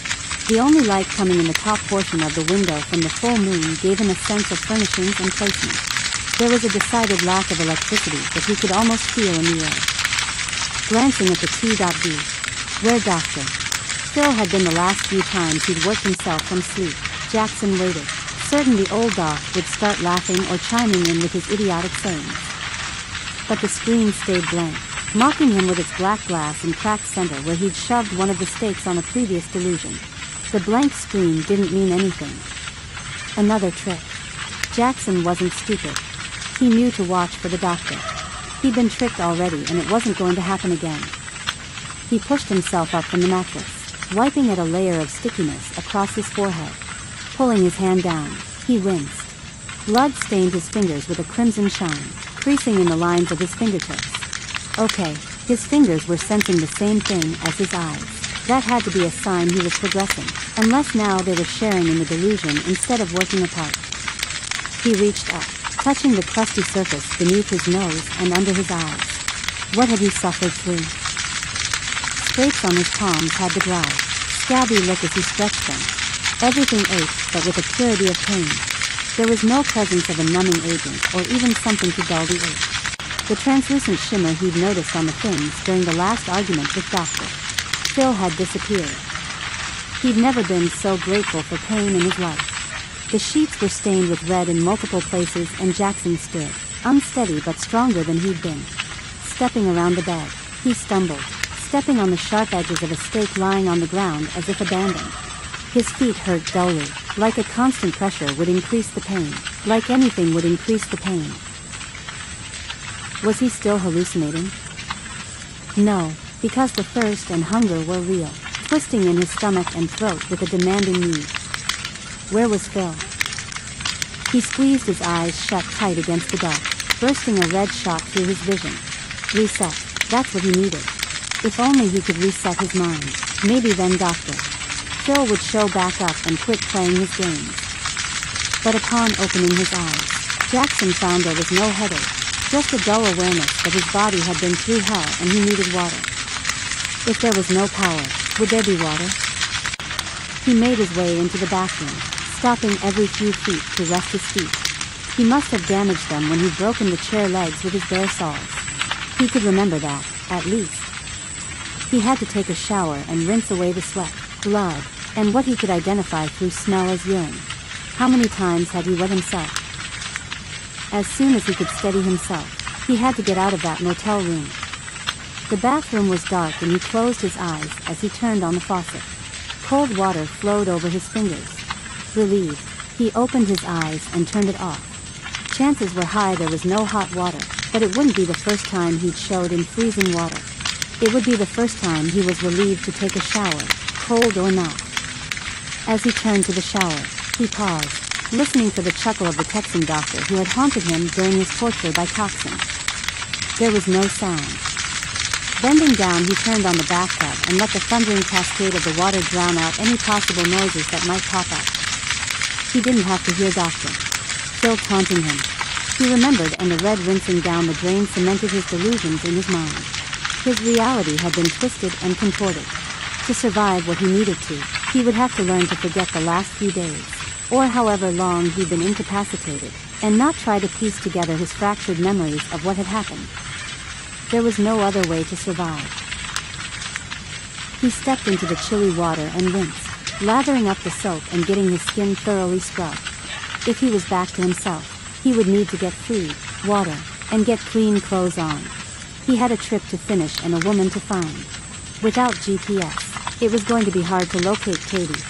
The only light coming in the top portion of the window from the full moon gave him a sense of furnishings and placement. There was a decided lack of electricity that he could almost feel in the air. Glancing at the T.B. Where Dr. Phil had been the last few times he'd worked himself from sleep, Jackson waited, certain the old doc would start laughing or chiming in with his idiotic sayings. But the screen stayed blank, mocking him with its black glass and cracked center where he'd shoved one of the stakes on a previous delusion. The blank screen didn't mean anything. Another trick. Jackson wasn't stupid. He knew to watch for the doctor. He'd been tricked already and it wasn't going to happen again. He pushed himself up from the mattress, wiping at a layer of stickiness across his forehead. Pulling his hand down, he winced. Blood stained his fingers with a crimson shine, creasing in the lines of his fingertips. Okay, his fingers were sensing the same thing as his eyes. That had to be a sign he was progressing, unless now they were sharing in the delusion instead of working apart. He reached up, touching the crusty surface beneath his nose and under his eyes. What had he suffered through? Scrapes on his palms had the dry, scabby look as he stretched them. Everything ached, but with a purity of pain. There was no presence of a numbing agent or even something to dull the ache. The translucent shimmer he'd noticed on the fins during the last argument with Dr. Phil had disappeared. He'd never been so grateful for pain in his life. The sheets were stained with red in multiple places and Jackson stood, unsteady but stronger than he'd been. Stepping around the bed, he stumbled, stepping on the sharp edges of a stake lying on the ground as if abandoned. His feet hurt dully, like a constant pressure would increase the pain, like anything would increase the pain. Was he still hallucinating? No, because the thirst and hunger were real, twisting in his stomach and throat with a demanding need. Where was Phil? He squeezed his eyes shut tight against the dark, bursting a red shot through his vision. Reset, that's what he needed. If only he could reset his mind, maybe then Dr. Phil would show back up and quit playing his games. But upon opening his eyes, Jackson found there was no headache, just a dull awareness that his body had been through hell and he needed water. If there was no power, would there be water? He made his way into the bathroom, stopping every few feet to rest his feet. He must have damaged them when he'd broken the chair legs with his bare soles. He could remember that, at least. He had to take a shower and rinse away the sweat, blood, and what he could identify through smell as urine. How many times had he wet himself? As soon as he could steady himself, he had to get out of that motel room. The bathroom was dark and he closed his eyes as he turned on the faucet. Cold water flowed over his fingers. Relieved, he opened his eyes and turned it off. Chances were high there was no hot water, but it wouldn't be the first time he'd showed in freezing water. It would be the first time he was relieved to take a shower, cold or not. As he turned to the shower, he paused, listening for the chuckle of the Texan doctor who had haunted him during his torture by toxin. There was no sound. Bending down, he turned on the bathtub and let the thundering cascade of the water drown out any possible noises that might pop up. He didn't have to hear Dr. Phil taunting him. He remembered, and the red rinsing down the drain cemented his delusions in his mind. His reality had been twisted and contorted. To survive what he needed to, he would have to learn to forget the last few days, or however long he'd been incapacitated, and not try to piece together his fractured memories of what had happened. There was no other way to survive. He stepped into the chilly water and rinsed, lathering up the soap and getting his skin thoroughly scrubbed. If he was back to himself, he would need to get food, water, and get clean clothes on. He had a trip to finish and a woman to find. Without GPS, it was going to be hard to locate Cady.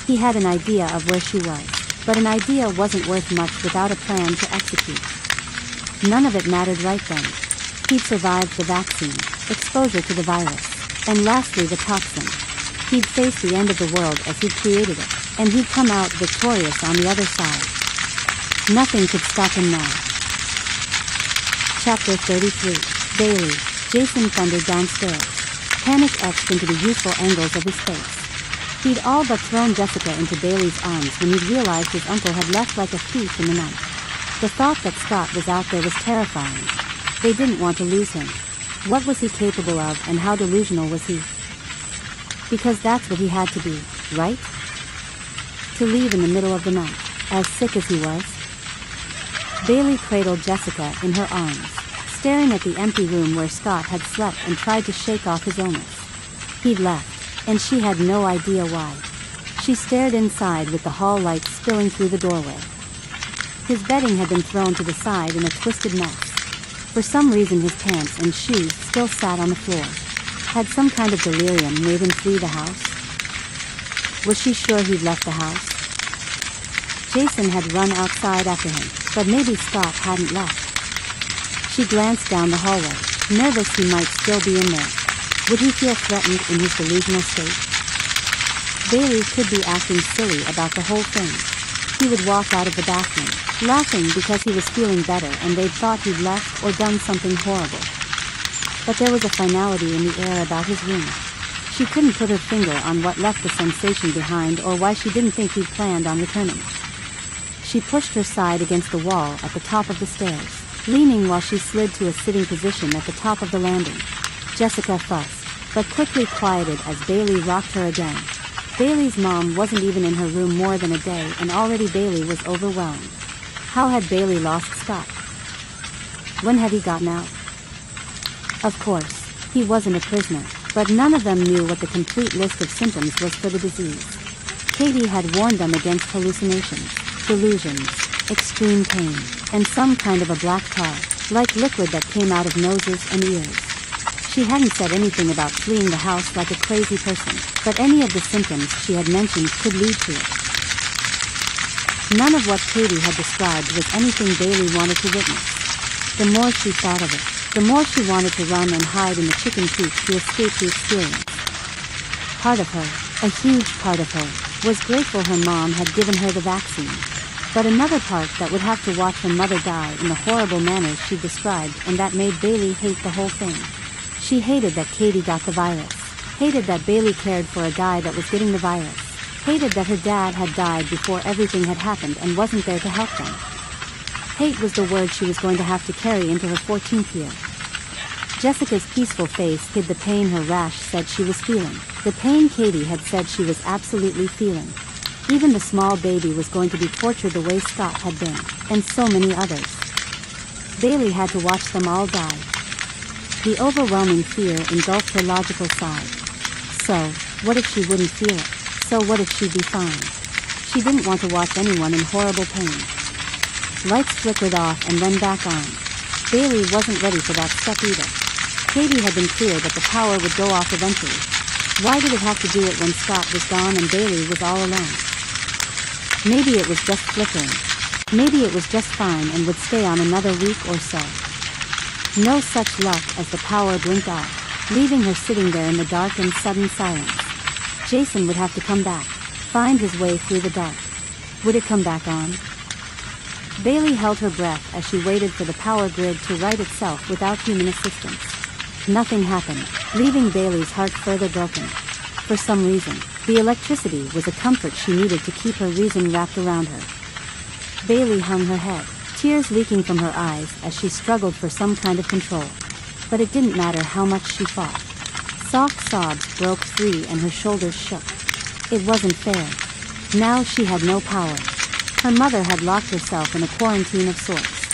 He had an idea of where she was, but an idea wasn't worth much without a plan to execute. None of it mattered right then. He'd survived the vaccine, exposure to the virus, and lastly the toxin. He'd faced the end of the world as he'd created it, and he'd come out victorious on the other side. Nothing could stop him now. Chapter 33. Bailey. Jason thundered downstairs. Panic etched into the youthful angles of his face. He'd all but thrown Jessica into Bailey's arms when he'd realized his uncle had left like a thief in the night. The thought that Scott was out there was terrifying. They didn't want to lose him. What was he capable of, and how delusional was he? Because that's what he had to be, right? To leave in the middle of the night, as sick as he was? Bailey cradled Jessica in her arms, staring at the empty room where Scott had slept and tried to shake off his illness. He'd left, and she had no idea why. She stared inside with the hall lights spilling through the doorway. His bedding had been thrown to the side in a twisted mess. For some reason his pants and shoes still sat on the floor. Had some kind of delirium made him flee the house? Was she sure he'd left the house? Jason had run outside after him, but maybe Scott hadn't left. She glanced down the hallway, nervous he might still be in there. Would he feel threatened in his delusional state? Bailey could be acting silly about the whole thing. He would walk out of the bathroom, laughing because he was feeling better and they'd thought he'd left or done something horrible. But there was a finality in the air about his room. She couldn't put her finger on what left the sensation behind or why she didn't think he'd planned on returning. She pushed her side against the wall at the top of the stairs, leaning while she slid to a sitting position at the top of the landing. Jessica fussed, but quickly quieted as Bailey rocked her again. Bailey's mom wasn't even in her room more than a day and already Bailey was overwhelmed. How had Bailey lost Scott? When had he gotten out? Of course, he wasn't a prisoner, but none of them knew what the complete list of symptoms was for the disease. Cady had warned them against hallucinations, delusions, extreme pain, and some kind of a black tar, like liquid that came out of noses and ears. She hadn't said anything about fleeing the house like a crazy person, but any of the symptoms she had mentioned could lead to it. None of what Cady had described was anything Bailey wanted to witness. The more she thought of it, the more she wanted to run and hide in the chicken coop to escape the experience. Part of her, a huge part of her, was grateful her mom had given her the vaccine. But another part that would have to watch her mother die in the horrible manner she described, and that made Bailey hate the whole thing. She hated that Cady got the virus. Hated that Bailey cared for a guy that was getting the virus. Hated that her dad had died before everything had happened and wasn't there to help them. Hate was the word she was going to have to carry into her 14th year. Jessica's peaceful face hid the pain her rash said she was feeling. The pain Cady had said she was absolutely feeling. Even the small baby was going to be tortured the way Scott had been, and so many others. Bailey had to watch them all die. The overwhelming fear engulfed her logical side. So, what if she wouldn't feel it? So what if she'd be fine? She didn't want to watch anyone in horrible pain. Lights flickered off and then back on. Bailey wasn't ready for that step either. Cady had been clear that the power would go off eventually. Why did it have to do it when Scott was gone and Bailey was all alone? Maybe it was just flickering. Maybe it was just fine and would stay on another week or so. No such luck as the power blinked off, leaving her sitting there in the dark and sudden silence. Jason would have to come back, find his way through the dark. Would it come back on? Bailey held her breath as she waited for the power grid to right itself without human assistance. Nothing happened, leaving Bailey's heart further broken. For some reason, the electricity was a comfort she needed to keep her reason wrapped around her. Bailey hung her head, tears leaking from her eyes as she struggled for some kind of control. But it didn't matter how much she fought. Soft sobs broke free and her shoulders shook. It wasn't fair. Now she had no power. Her mother had locked herself in a quarantine of sorts.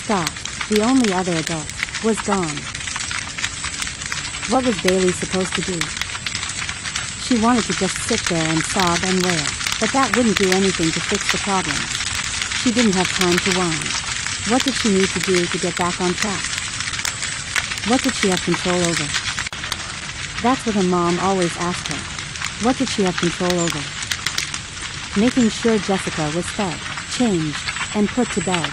Scott, the only other adult, was gone. What was Bailey supposed to do? She wanted to just sit there and sob and wail, but that wouldn't do anything to fix the problems. She didn't have time to whine. What did she need to do to get back on track? What did she have control over? That's what her mom always asked her. What did she have control over? Making sure Jessica was fed, changed, and put to bed.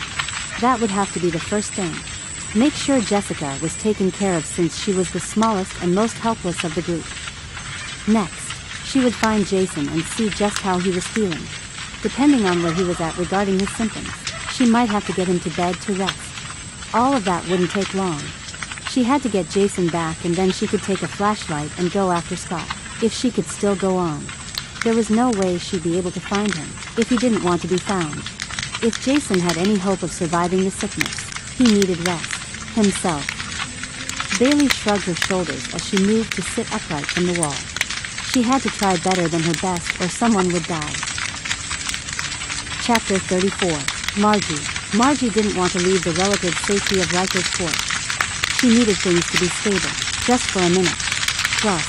That would have to be the first thing. Make sure Jessica was taken care of since she was the smallest and most helpless of the group. Next, she would find Jason and see just how he was feeling. Depending on where he was at regarding his symptoms, she might have to get him to bed to rest. All of that wouldn't take long. She had to get Jason back and then she could take a flashlight and go after Scott, if she could still go on. There was no way she'd be able to find him, if he didn't want to be found. If Jason had any hope of surviving the sickness, he needed rest. Himself. Bailey shrugged her shoulders as she moved to sit upright from the wall. She had to try better than her best or someone would die. Chapter 34. Margie. Margie didn't want to leave the relative safety of Riker's porch. She needed things to be stable, just for a minute. Plus,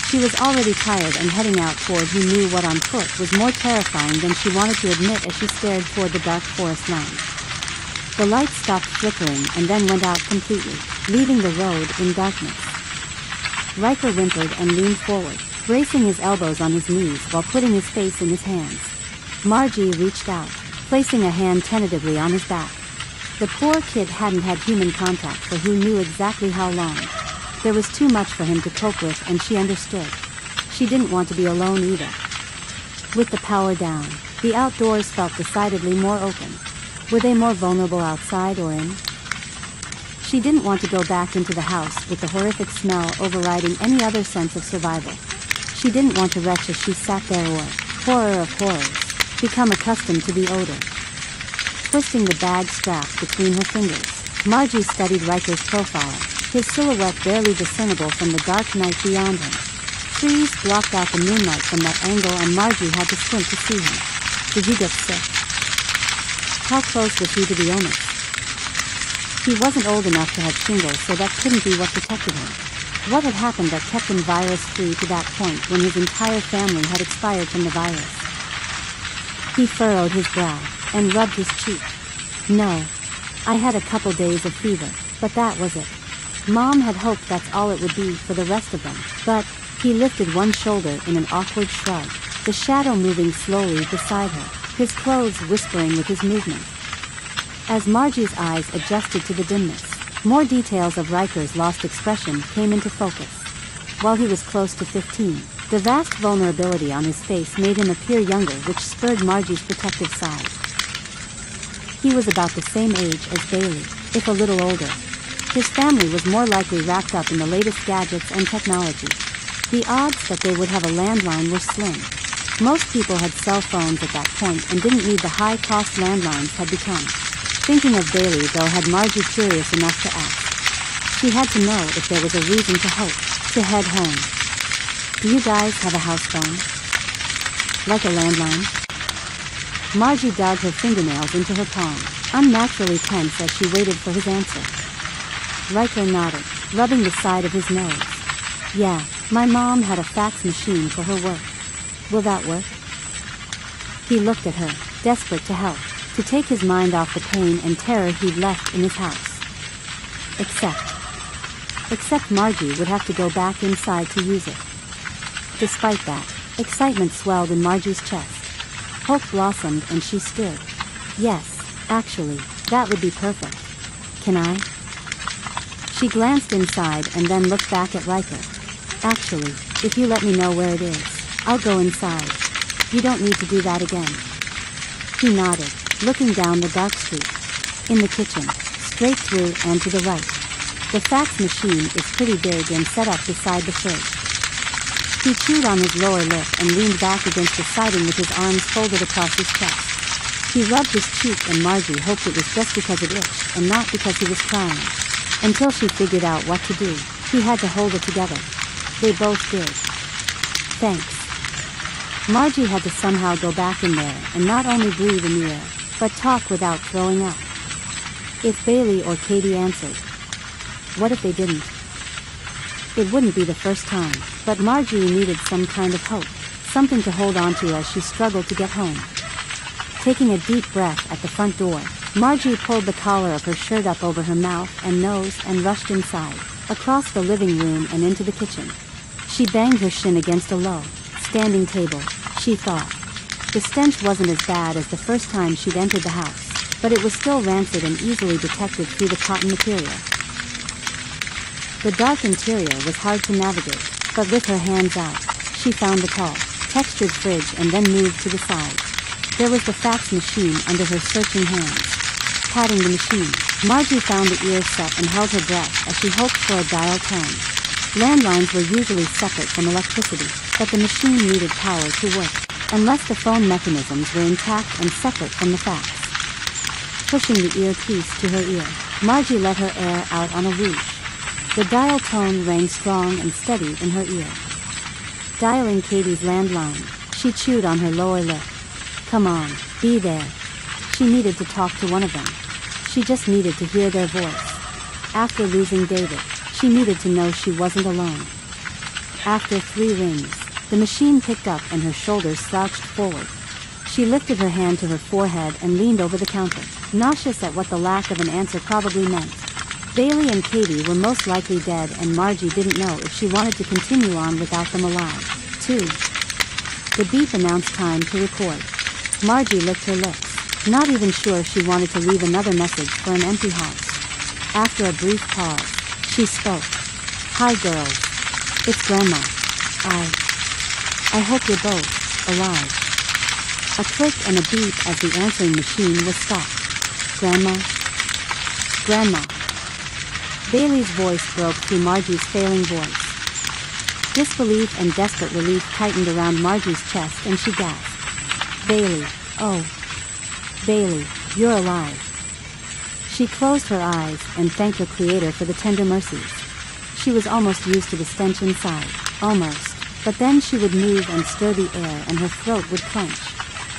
she was already tired and heading out toward who knew what on foot was more terrifying than she wanted to admit as she stared toward the dark forest land. The light stopped flickering and then went out completely, leaving the road in darkness. Riker whimpered and leaned forward, bracing his elbows on his knees while putting his face in his hands. Margie reached out, placing a hand tentatively on his back. The poor kid hadn't had human contact for who knew exactly how long. There was too much for him to cope with, and she understood. She didn't want to be alone either. With the power down, the outdoors felt decidedly more open. Were they more vulnerable outside or in? She didn't want to go back into the house with the horrific smell overriding any other sense of survival. She didn't want to retch as she sat there or, horror of horrors, become accustomed to the odor. Twisting the bag strap between her fingers, Margie studied Riker's profile, his silhouette barely discernible from the dark night beyond him. Trees blocked out the moonlight from that angle and Margie had to squint to see him. Did he get sick? How close was he to the illness? He wasn't old enough to have shingles, so that couldn't be what protected him. What had happened that kept him virus-free to that point when his entire family had expired from the virus? He furrowed his brow and rubbed his cheek. No. I had a couple days of fever, but that was it. Mom had hoped that's all it would be for the rest of them, but he lifted one shoulder in an awkward shrug, the shadow moving slowly beside her, his clothes whispering with his movement. As Margie's eyes adjusted to the dimness, more details of Riker's lost expression came into focus. While he was close to 15, the vast vulnerability on his face made him appear younger, which spurred Margie's protective side. He was about the same age as Bailey, if a little older. His family was more likely wrapped up in the latest gadgets and technology. The odds that they would have a landline were slim. Most people had cell phones at that point and didn't need the high-cost landlines had become. Thinking of Bailey, though, had Margie curious enough to ask. She had to know if there was a reason to hope, to head home. Do you guys have a house phone? Like a landline? Margie dug her fingernails into her palm, unnaturally tense as she waited for his answer. Riker nodded, rubbing the side of his nose. Yeah, my mom had a fax machine for her work. Will that work? He looked at her, desperate to help, to take his mind off the pain and terror he'd left in his house. Except Margie would have to go back inside to use it. Despite that, excitement swelled in Margie's chest. Hope blossomed and she stood. Yes, actually, that would be perfect. Can I? She glanced inside and then looked back at Riker. Actually, if you let me know where it is, I'll go inside. You don't need to do that again. He nodded, looking down the dark street. In the kitchen, straight through and to the right. The fax machine is pretty big and set up beside the fridge. He chewed on his lower lip and leaned back against the siding with his arms folded across his chest. He rubbed his cheek and Margie hoped it was just because it itched and not because he was crying. Until she figured out what to do, he had to hold it together. They both did. Thanks. Margie had to somehow go back in there and not only breathe in the air, but talk without throwing up. If Bailey or Cady answered. What if they didn't? It wouldn't be the first time, but Margie needed some kind of hope, something to hold on to as she struggled to get home. Taking a deep breath at the front door, Margie pulled the collar of her shirt up over her mouth and nose and rushed inside, across the living room and into the kitchen. She banged her shin against a low, standing table, she thought. The stench wasn't as bad as the first time she'd entered the house, but it was still rancid and easily detected through the cotton material. The dark interior was hard to navigate, but with her hands out, she found the tall, textured fridge and then moved to the side. There was the fax machine under her searching hands. Patting the machine, Margie found the ear set and held her breath as she hoped for a dial tone. Landlines were usually separate from electricity, but the machine needed power to work, unless the phone mechanisms were intact and separate from the fax. pushing the earpiece to her ear. Margie let her air out on a whoosh. The dial tone rang strong and steady in her ear. Dialing Cady's landline, she chewed on her lower lip. Come on, be there. She needed to talk to one of them. She just needed to hear their voice. After losing David, she needed to know she wasn't alone. After 3 rings, the machine picked up and her shoulders slouched forward. She lifted her hand to her forehead and leaned over the counter, nauseous at what the lack of an answer probably meant. Bailey and Cady were most likely dead, and Margie didn't know if she wanted to continue on without them alive. 2. The beep announced time to record. Margie licked her lips, not even sure she wanted to leave another message for an empty house. After a brief pause, she spoke. Hi girls. It's Grandma. I hope you're both alive. A click and a beep as the answering machine was stopped. Grandma? Grandma. Bailey's voice broke through Margie's failing voice. Disbelief and desperate relief tightened around Margie's chest and she gasped. Bailey, oh. Bailey, you're alive. She closed her eyes and thanked her creator for the tender mercies. She was almost used to the stench inside, almost, but then she would move and stir the air and her throat would clench.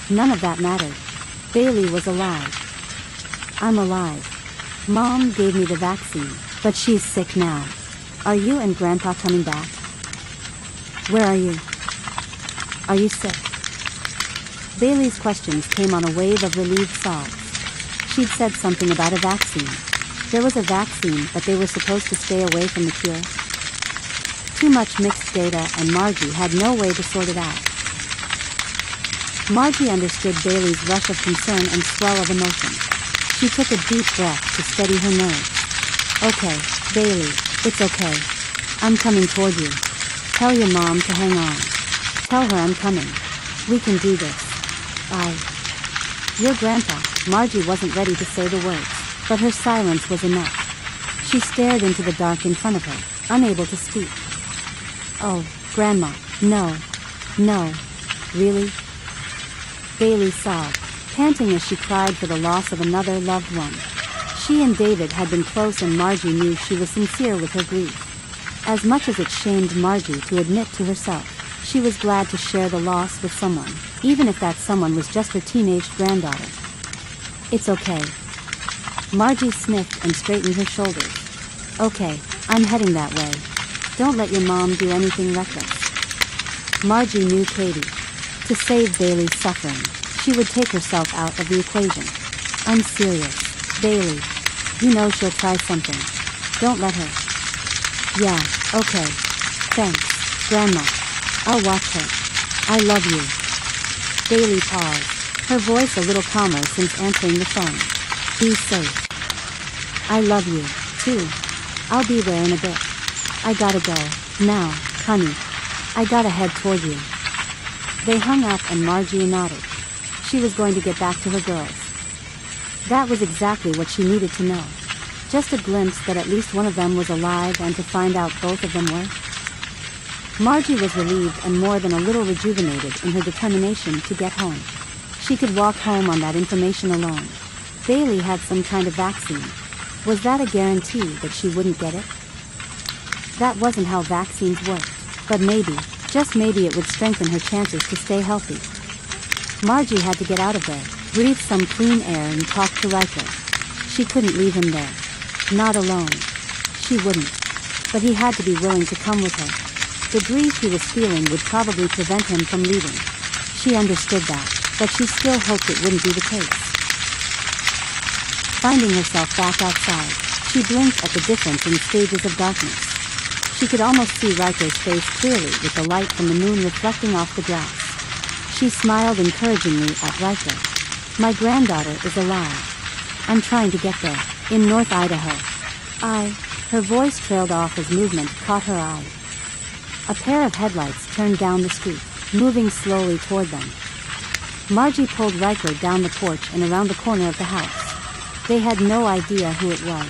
None of that mattered. Bailey was alive. I'm alive. Mom gave me the vaccine, but she's sick now. Are you and Grandpa coming back? Where are you? Are you sick? Bailey's questions came on a wave of relieved sobs. She'd said something about a vaccine. There was a vaccine, but they were supposed to stay away from the cure. Too much mixed data, and Margie had no way to sort it out. Margie understood Bailey's rush of concern and swell of emotion. She took a deep breath to steady her nerves. Okay, Bailey, it's okay. I'm coming toward you. Tell your mom to hang on. Tell her I'm coming. We can do this. Your grandpa. Margie wasn't ready to say the words, but her silence was enough. She stared into the dark in front of her, unable to speak. Oh, Grandma, no. No. Really? Bailey sobbed, panting as she cried for the loss of another loved one. She and David had been close, and Margie knew she was sincere with her grief. As much as it shamed Margie to admit to herself, she was glad to share the loss with someone, even if that someone was just her teenaged granddaughter. It's okay. Margie sniffed and straightened her shoulders. Okay, I'm heading that way. Don't let your mom do anything reckless. Margie knew Cady. To save Bailey's suffering, she would take herself out of the equation. I'm serious, Bailey. You know she'll try something. Don't let her. Yeah, okay. Thanks, Grandma. I'll watch her. I love you. Bailey paused, her voice a little calmer since answering the phone. Be safe. I love you, too. I'll be there in a bit. I gotta go, now, honey. I gotta head toward you. They hung up and Margie nodded. She was going to get back to her girls. That was exactly what she needed to know. Just a glimpse that at least one of them was alive, and to find out both of them were. Margie was relieved and more than a little rejuvenated in her determination to get home. She could walk home on that information alone. Bailey had some kind of vaccine. Was that a guarantee that she wouldn't get it? That wasn't how vaccines worked, but maybe, just maybe, it would strengthen her chances to stay healthy. Margie had to get out of there, breathe some clean air, and talk to Riker. She couldn't leave him there. Not alone. She wouldn't. But he had to be willing to come with her. The grief he was feeling would probably prevent him from leaving. She understood that, but she still hoped it wouldn't be the case. Finding herself back outside, she blinked at the difference in stages of darkness. She could almost see Riker's face clearly with the light from the moon reflecting off the grass. She smiled encouragingly at Riker. My granddaughter is alive. I'm trying to get there, in North Idaho. Her voice trailed off as movement caught her eye. A pair of headlights turned down the street, moving slowly toward them. Margie pulled Riker down the porch and around the corner of the house. They had no idea who it was.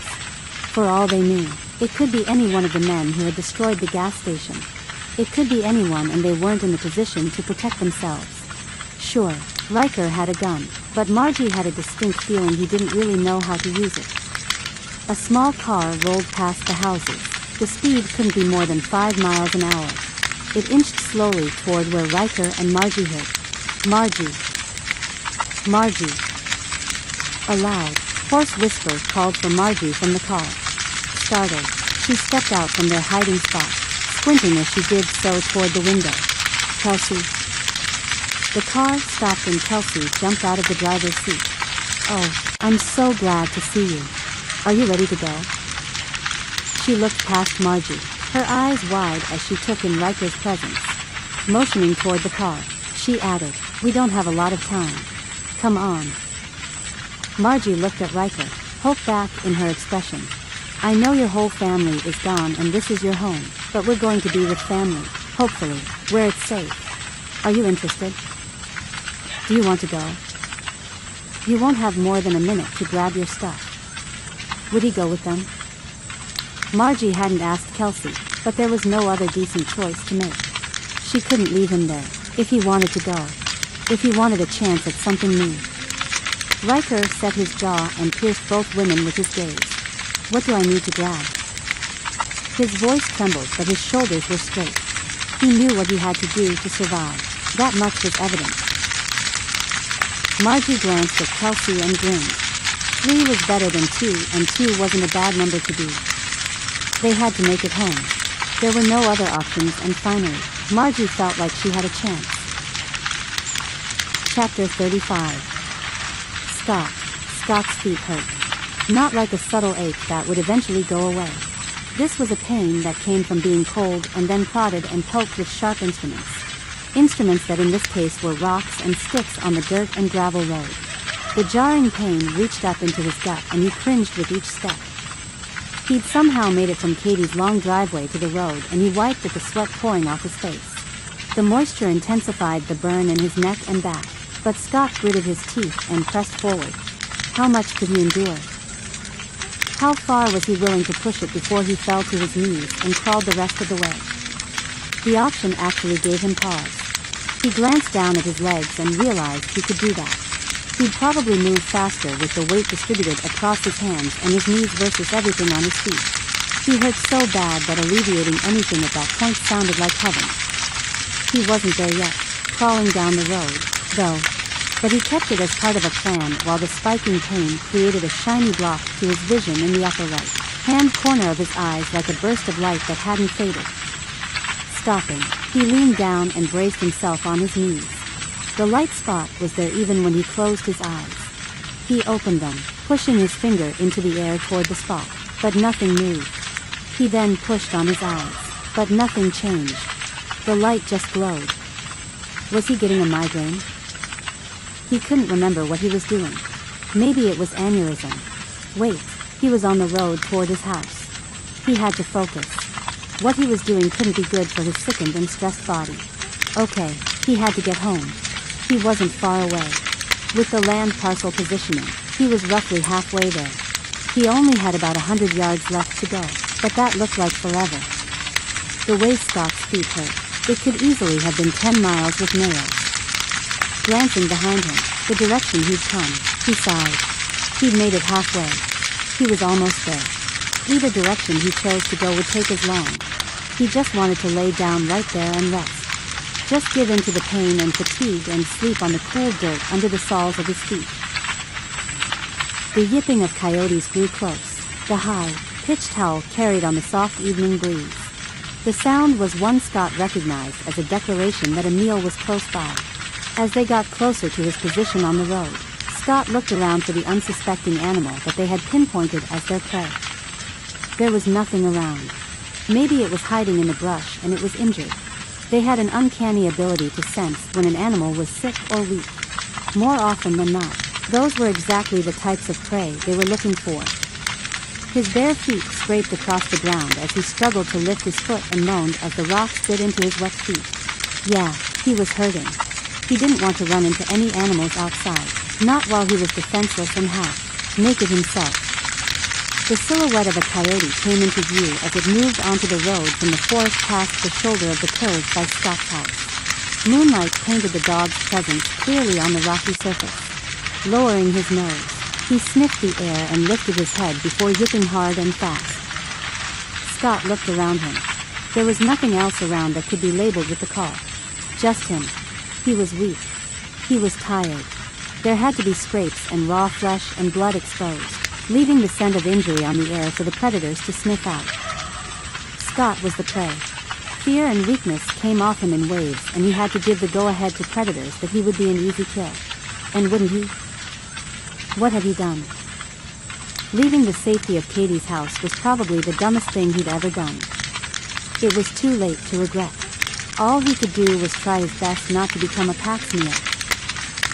For all they knew, it could be any one of the men who had destroyed the gas station. It could be anyone, and they weren't in the position to protect themselves. Sure, Riker had a gun, but Margie had a distinct feeling he didn't really know how to use it. A small car rolled past the houses. The speed couldn't be more than 5 miles an hour. It inched slowly toward where Riker and Margie hid. Margie. Margie. A loud, hoarse whisper called for Margie from the car. Startled, she stepped out from their hiding spot, squinting as she did so toward the window. Kelsey. The car stopped and Kelsey jumped out of the driver's seat. Oh, I'm so glad to see you. Are you ready to go? She looked past Margie, her eyes wide as she took in Riker's presence. Motioning toward the car, she added, "We don't have a lot of time. Come on." Margie looked at Riker, hope back in her expression. "I know your whole family is gone and this is your home, but we're going to be with family, hopefully, where it's safe. Are you interested? Do you want to go? You won't have more than a minute to grab your stuff." Would he go with them? Margie hadn't asked Kelsey, but there was no other decent choice to make. She couldn't leave him there, if he wanted to go. If he wanted a chance at something new. Riker set his jaw and pierced both women with his gaze. "What do I need to grab?" His voice trembled, but his shoulders were straight. He knew what he had to do to survive. That much was evident. Margie glanced at Kelsey and grinned. 3 was better than 2, and 2 wasn't a bad number to beat. They had to make it home. There were no other options, and finally, Margie felt like she had a chance. Chapter 35. Scott. Scott's feet hurt. Not like a subtle ache that would eventually go away. This was a pain that came from being cold and then prodded and poked with sharp instruments. Instruments that in this case were rocks and sticks on the dirt and gravel road. The jarring pain reached up into his gut and he cringed with each step. He'd somehow made it from Cady's long driveway to the road and he wiped at the sweat pouring off his face. The moisture intensified the burn in his neck and back, but Scott gritted his teeth and pressed forward. How much could he endure? How far was he willing to push it before he fell to his knees and crawled the rest of the way? The option actually gave him pause. He glanced down at his legs and realized he could do that. He'd probably move faster with the weight distributed across his hands and his knees versus everything on his feet. He hurt so bad that alleviating anything at that point sounded like heaven. He wasn't there yet, crawling down the road, though. But he kept it as part of a plan while the spiking pain created a shiny block to his vision in the upper right hand corner of his eyes like a burst of light that hadn't faded. Stopping, he leaned down and braced himself on his knees. The light spot was there even when he closed his eyes. He opened them, pushing his finger into the air toward the spot, but nothing moved. He then pushed on his eyes, but nothing changed. The light just glowed. Was he getting a migraine? He couldn't remember what he was doing. Maybe it was aneurysm. Wait, he was on the road toward his house. He had to focus. What he was doing couldn't be good for his sickened and stressed body. Okay, he had to get home. He wasn't far away. With the land parcel positioning, he was roughly halfway there. He only had about 100 yards left to go, but that looked like forever. The way Scott's feet hurt, it could easily have been 10 miles with nails. Glancing behind him, the direction he'd come, he sighed. He'd made it halfway. He was almost there. Either direction he chose to go would take as long. He just wanted to lay down right there and rest. Just give in to the pain and fatigue and sleep on the cool dirt under the soles of his feet. The yipping of coyotes grew close. The high, pitched howl carried on the soft evening breeze. The sound was one Scott recognized as a declaration that a meal was close by. As they got closer to his position on the road, Scott looked around for the unsuspecting animal that they had pinpointed as their prey. There was nothing around. Maybe it was hiding in the brush and it was injured. They had an uncanny ability to sense when an animal was sick or weak. More often than not, those were exactly the types of prey they were looking for. His bare feet scraped across the ground as he struggled to lift his foot and moaned as the rocks bit into his wet feet. Yeah, he was hurting. He didn't want to run into any animals outside, not while he was defenseless and half naked himself. The silhouette of a coyote came into view as it moved onto the road from the forest past the shoulder of the curve by Scott's house. Moonlight painted the dog's presence clearly on the rocky surface. lowering his nose. He sniffed the air and lifted his head before yipping hard and fast. Scott looked around him. There was nothing else around that could be labeled with the call. Just him. He was weak. He was tired. There had to be scrapes and raw flesh and blood exposed, leaving the scent of injury on the air for the predators to sniff out. Scott was the prey. Fear and weakness came off him in waves, and he had to give the go-ahead to predators that he would be an easy kill. And wouldn't he? What had he done? Leaving the safety of Cady's house was probably the dumbest thing he'd ever done. It was too late to regret. All he could do was try his best not to become a pack's meal.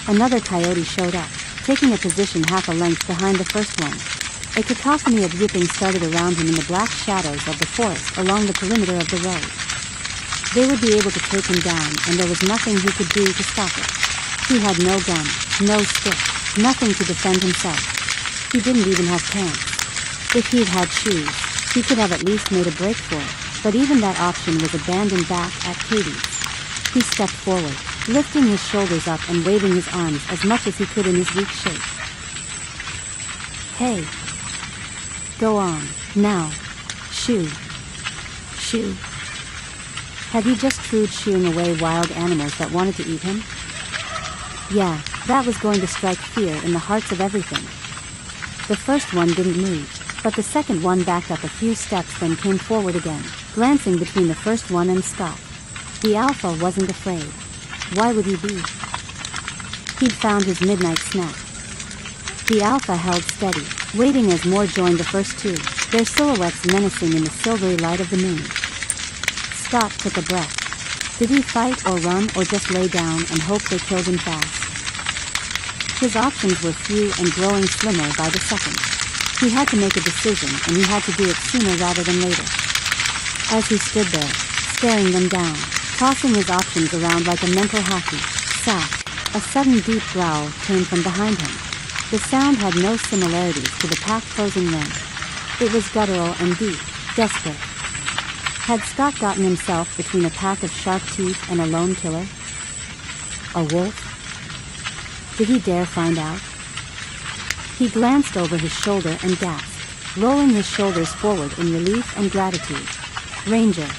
Another coyote showed up, taking a position half a length behind the first one. A cacophony of yipping started around him in the black shadows of the forest along the perimeter of the road. They would be able to take him down, and there was nothing he could do to stop it. He had no gun, no stick, nothing to defend himself. He didn't even have pants. If he'd had shoes, he could have at least made a break for it, but even that option was abandoned back at Cady's. He stepped forward, lifting his shoulders up and waving his arms as much as he could in his weak shape. Hey! Go on, now. Shoo. Shoo. Had he just trued shooing away wild animals that wanted to eat him? Yeah, that was going to strike fear in the hearts of everything. The first one didn't move, but the second one backed up a few steps, then came forward again, glancing between the first one and Scott. The alpha wasn't afraid. Why would he be? He'd found his midnight snack. The alpha held steady, waiting as more joined the first two, their silhouettes menacing in the silvery light of the moon. Scott took a breath. Did he fight or run or just lay down and hope they killed him fast? His options were few and growing slimmer by the second. He had to make a decision, and he had to do it sooner rather than later. As he stood there, staring them down, tossing his options around like a mental hockey sack, a sudden deep growl came from behind him. The sound had no similarities to the pack closing in. It was guttural and deep, desperate. Had Scott gotten himself between a pack of sharp teeth and a lone killer? A wolf? Did he dare find out? He glanced over his shoulder and gasped, rolling his shoulders forward in relief and gratitude. Ranger.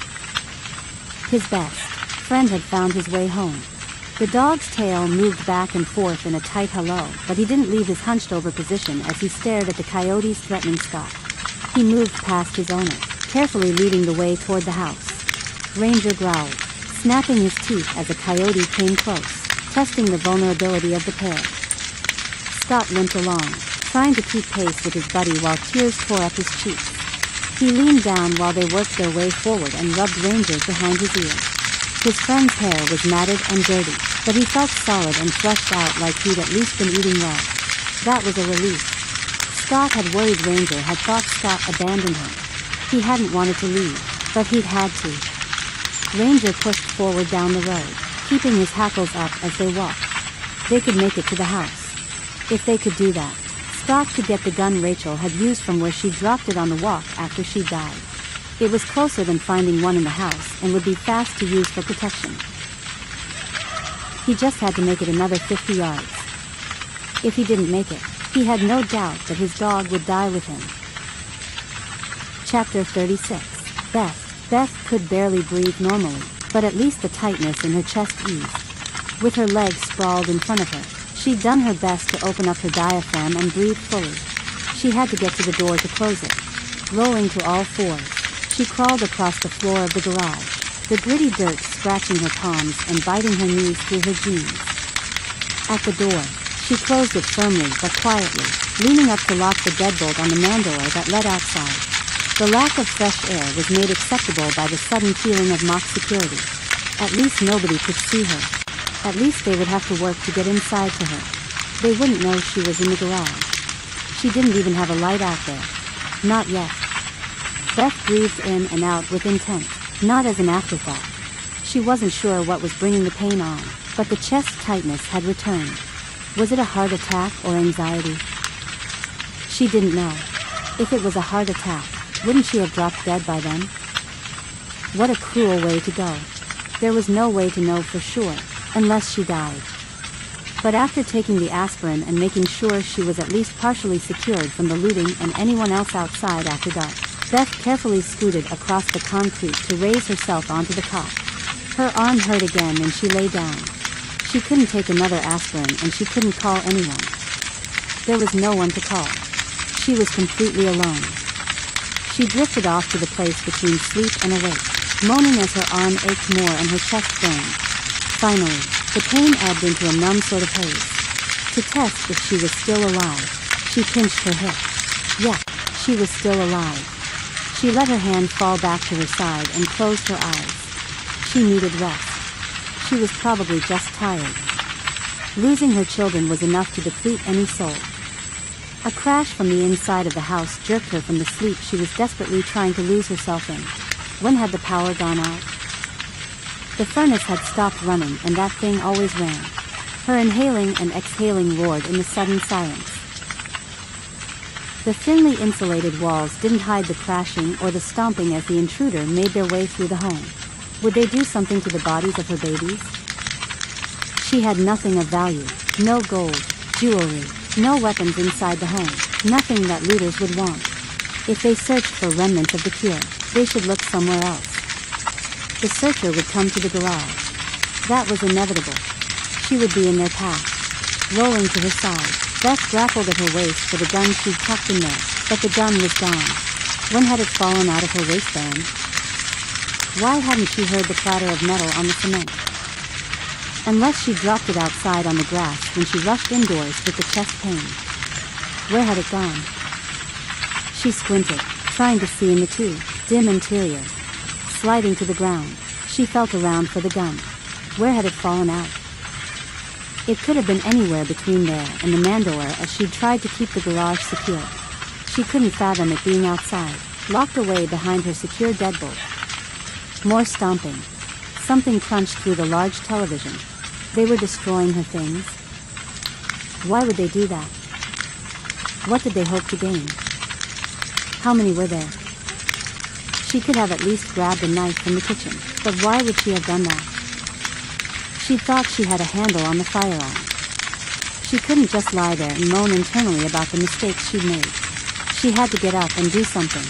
His best friend had found his way home. The dog's tail moved back and forth in a tight hello, but he didn't leave his hunched-over position as he stared at the coyotes threatening Scott. He moved past his owner, carefully leading the way toward the house. Ranger growled, snapping his teeth as a coyote came close, testing the vulnerability of the pair. Scott limped along, trying to keep pace with his buddy while tears tore up his cheeks. He leaned down while they worked their way forward and rubbed Ranger behind his ear. His friend's hair was matted and dirty, but he felt solid and fleshed out like he'd at least been eating well. That was a relief. Scott had worried Ranger had thought Scott abandoned him. He hadn't wanted to leave, but he'd had to. Ranger pushed forward down the road, keeping his hackles up as they walked. They could make it to the house. If they could do that, Scott could get the gun Rachel had used from where she dropped it on the walk after she died. It was closer than finding one in the house and would be fast to use for protection. He just had to make it another 50 yards. If he didn't make it, he had no doubt that his dog would die with him. Chapter 36. Beth. Beth could barely breathe normally, but at least the tightness in her chest eased. With her legs sprawled in front of her, she'd done her best to open up her diaphragm and breathe fully. She had to get to the door to close it. Rolling to all fours, she crawled across the floor of the garage, the gritty dirt scratching her palms and biting her knees through her jeans. At the door, she closed it firmly but quietly, leaning up to lock the deadbolt on the man door that led outside. The lack of fresh air was made acceptable by the sudden feeling of mock security. At least nobody could see her. At least they would have to work to get inside to her. They wouldn't know she was in the garage. She didn't even have a light out there. Not yet. Beth breathed in and out with intent, not as an afterthought. She wasn't sure what was bringing the pain on, but the chest tightness had returned. Was it a heart attack or anxiety? She didn't know. If it was a heart attack, wouldn't she have dropped dead by then? What a cruel way to go. There was no way to know for sure, unless she died. But after taking the aspirin and making sure she was at least partially secured from the looting and anyone else outside after dark, Beth carefully scooted across the concrete to raise herself onto the cot. Her arm hurt again and she lay down. She couldn't take another aspirin and she couldn't call anyone. There was no one to call. She was completely alone. She drifted off to the place between sleep and awake, moaning as her arm ached more and her chest burned. Finally, the pain ebbed into a numb sort of haze. To test if she was still alive, she pinched her hip. Yeah, she was still alive. She let her hand fall back to her side and closed her eyes. She needed rest. She was probably just tired. Losing her children was enough to deplete any soul. A crash from the inside of the house jerked her from the sleep she was desperately trying to lose herself in. When had the power gone out? The furnace had stopped running and that thing always ran. Her inhaling and exhaling roared in the sudden silence. The thinly insulated walls didn't hide the crashing or the stomping as the intruder made their way through the home. Would they do something to the bodies of her babies? She had nothing of value, no gold, jewelry, no weapons inside the home, nothing that looters would want. If they searched for remnants of the cure, they should look somewhere else. The searcher would come to the garage. That was inevitable. She would be in their path. Rolling to her side, Beth grappled at her waist for the gun she'd tucked in there, but the gun was gone. When had it fallen out of her waistband? Why hadn't she heard the clatter of metal on the cement? Unless she dropped it outside on the grass when she rushed indoors with the chest pain. Where had it gone? She squinted, trying to see in the dim interior. Sliding to the ground, she felt around for the gun. Where had it fallen out? It could have been anywhere between there and the man door as she'd tried to keep the garage secure. She couldn't fathom it being outside, locked away behind her secure deadbolt. More stomping. Something crunched through the large television. They were destroying her things. Why would they do that? What did they hope to gain? How many were there? She could have at least grabbed a knife from the kitchen, but why would she have done that? She thought she had a handle on the firearm. She couldn't just lie there and moan internally about the mistakes she'd made. She had to get up and do something.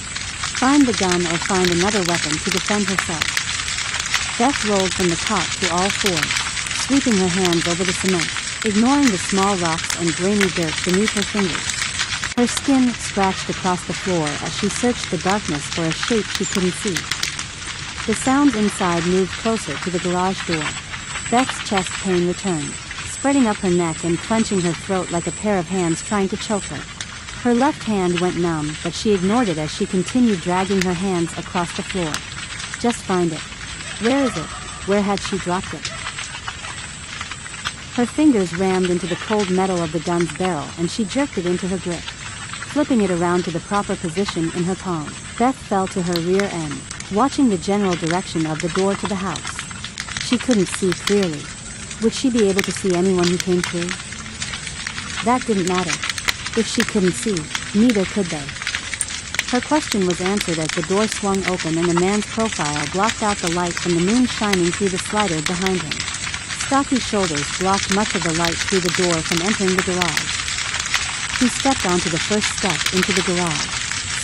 Find the gun or find another weapon to defend herself. Beth rolled from the cot to all fours, sweeping her hands over the cement, ignoring the small rocks and grainy dirt beneath her fingers. Her skin scratched across the floor as she searched the darkness for a shape she couldn't see. The sounds inside moved closer to the garage door. Beth's chest pain returned, spreading up her neck and clenching her throat like a pair of hands trying to choke her. Her left hand went numb, but she ignored it as she continued dragging her hands across the floor. Just find it. Where is it? Where had she dropped it? Her fingers rammed into the cold metal of the gun's barrel and she jerked it into her grip. Flipping it around to the proper position in her palm, Beth fell to her rear end, watching the general direction of the door to the house. She couldn't see clearly. Would she be able to see anyone who came through? That didn't matter. If she couldn't see, neither could they. Her question was answered as the door swung open and a man's profile blocked out the light from the moon shining through the slider behind him. Stocky shoulders blocked much of the light through the door from entering the garage. He stepped onto the first step into the garage,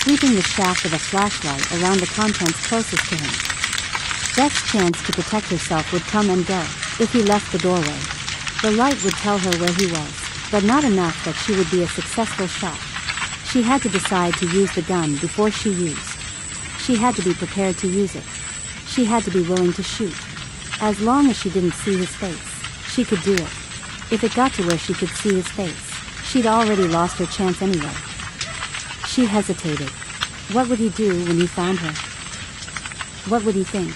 sweeping the shaft of a flashlight around the contents closest to him. Beth's chance to protect herself would come and go if he left the doorway. The light would tell her where he was, but not enough that she would be a successful shot. She had to decide to use the gun before she used. She had to be prepared to use it. She had to be willing to shoot. As long as she didn't see his face, she could do it. If it got to where she could see his face, she'd already lost her chance anyway. She hesitated. What would he do when he found her? What would he think?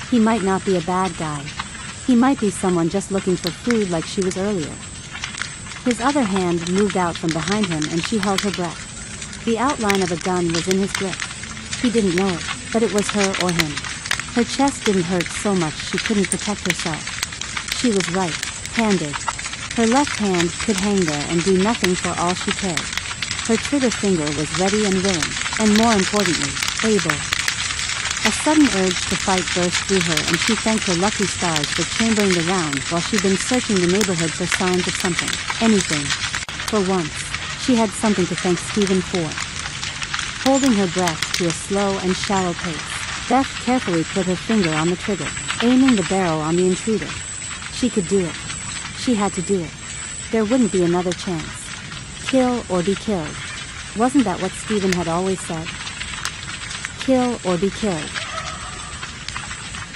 He might not be a bad guy. He might be someone just looking for food like she was earlier. His other hand moved out from behind him and she held her breath. The outline of a gun was in his grip. He didn't know it, but it was her or him. Her chest didn't hurt so much she couldn't protect herself. She was right-handed. Her left hand could hang there and do nothing for all she cared. Her trigger finger was ready and willing, and more importantly, able. A sudden urge to fight burst through her, and she thanked her lucky stars for chambering the round while she'd been searching the neighborhood for signs of something. Anything. For once, she had something to thank Stephen for. Holding her breath to a slow and shallow pace, Beth carefully put her finger on the trigger, aiming the barrel on the intruder. She could do it. She had to do it. There wouldn't be another chance. Kill or be killed. Wasn't that what Stephen had always said? Kill or be killed.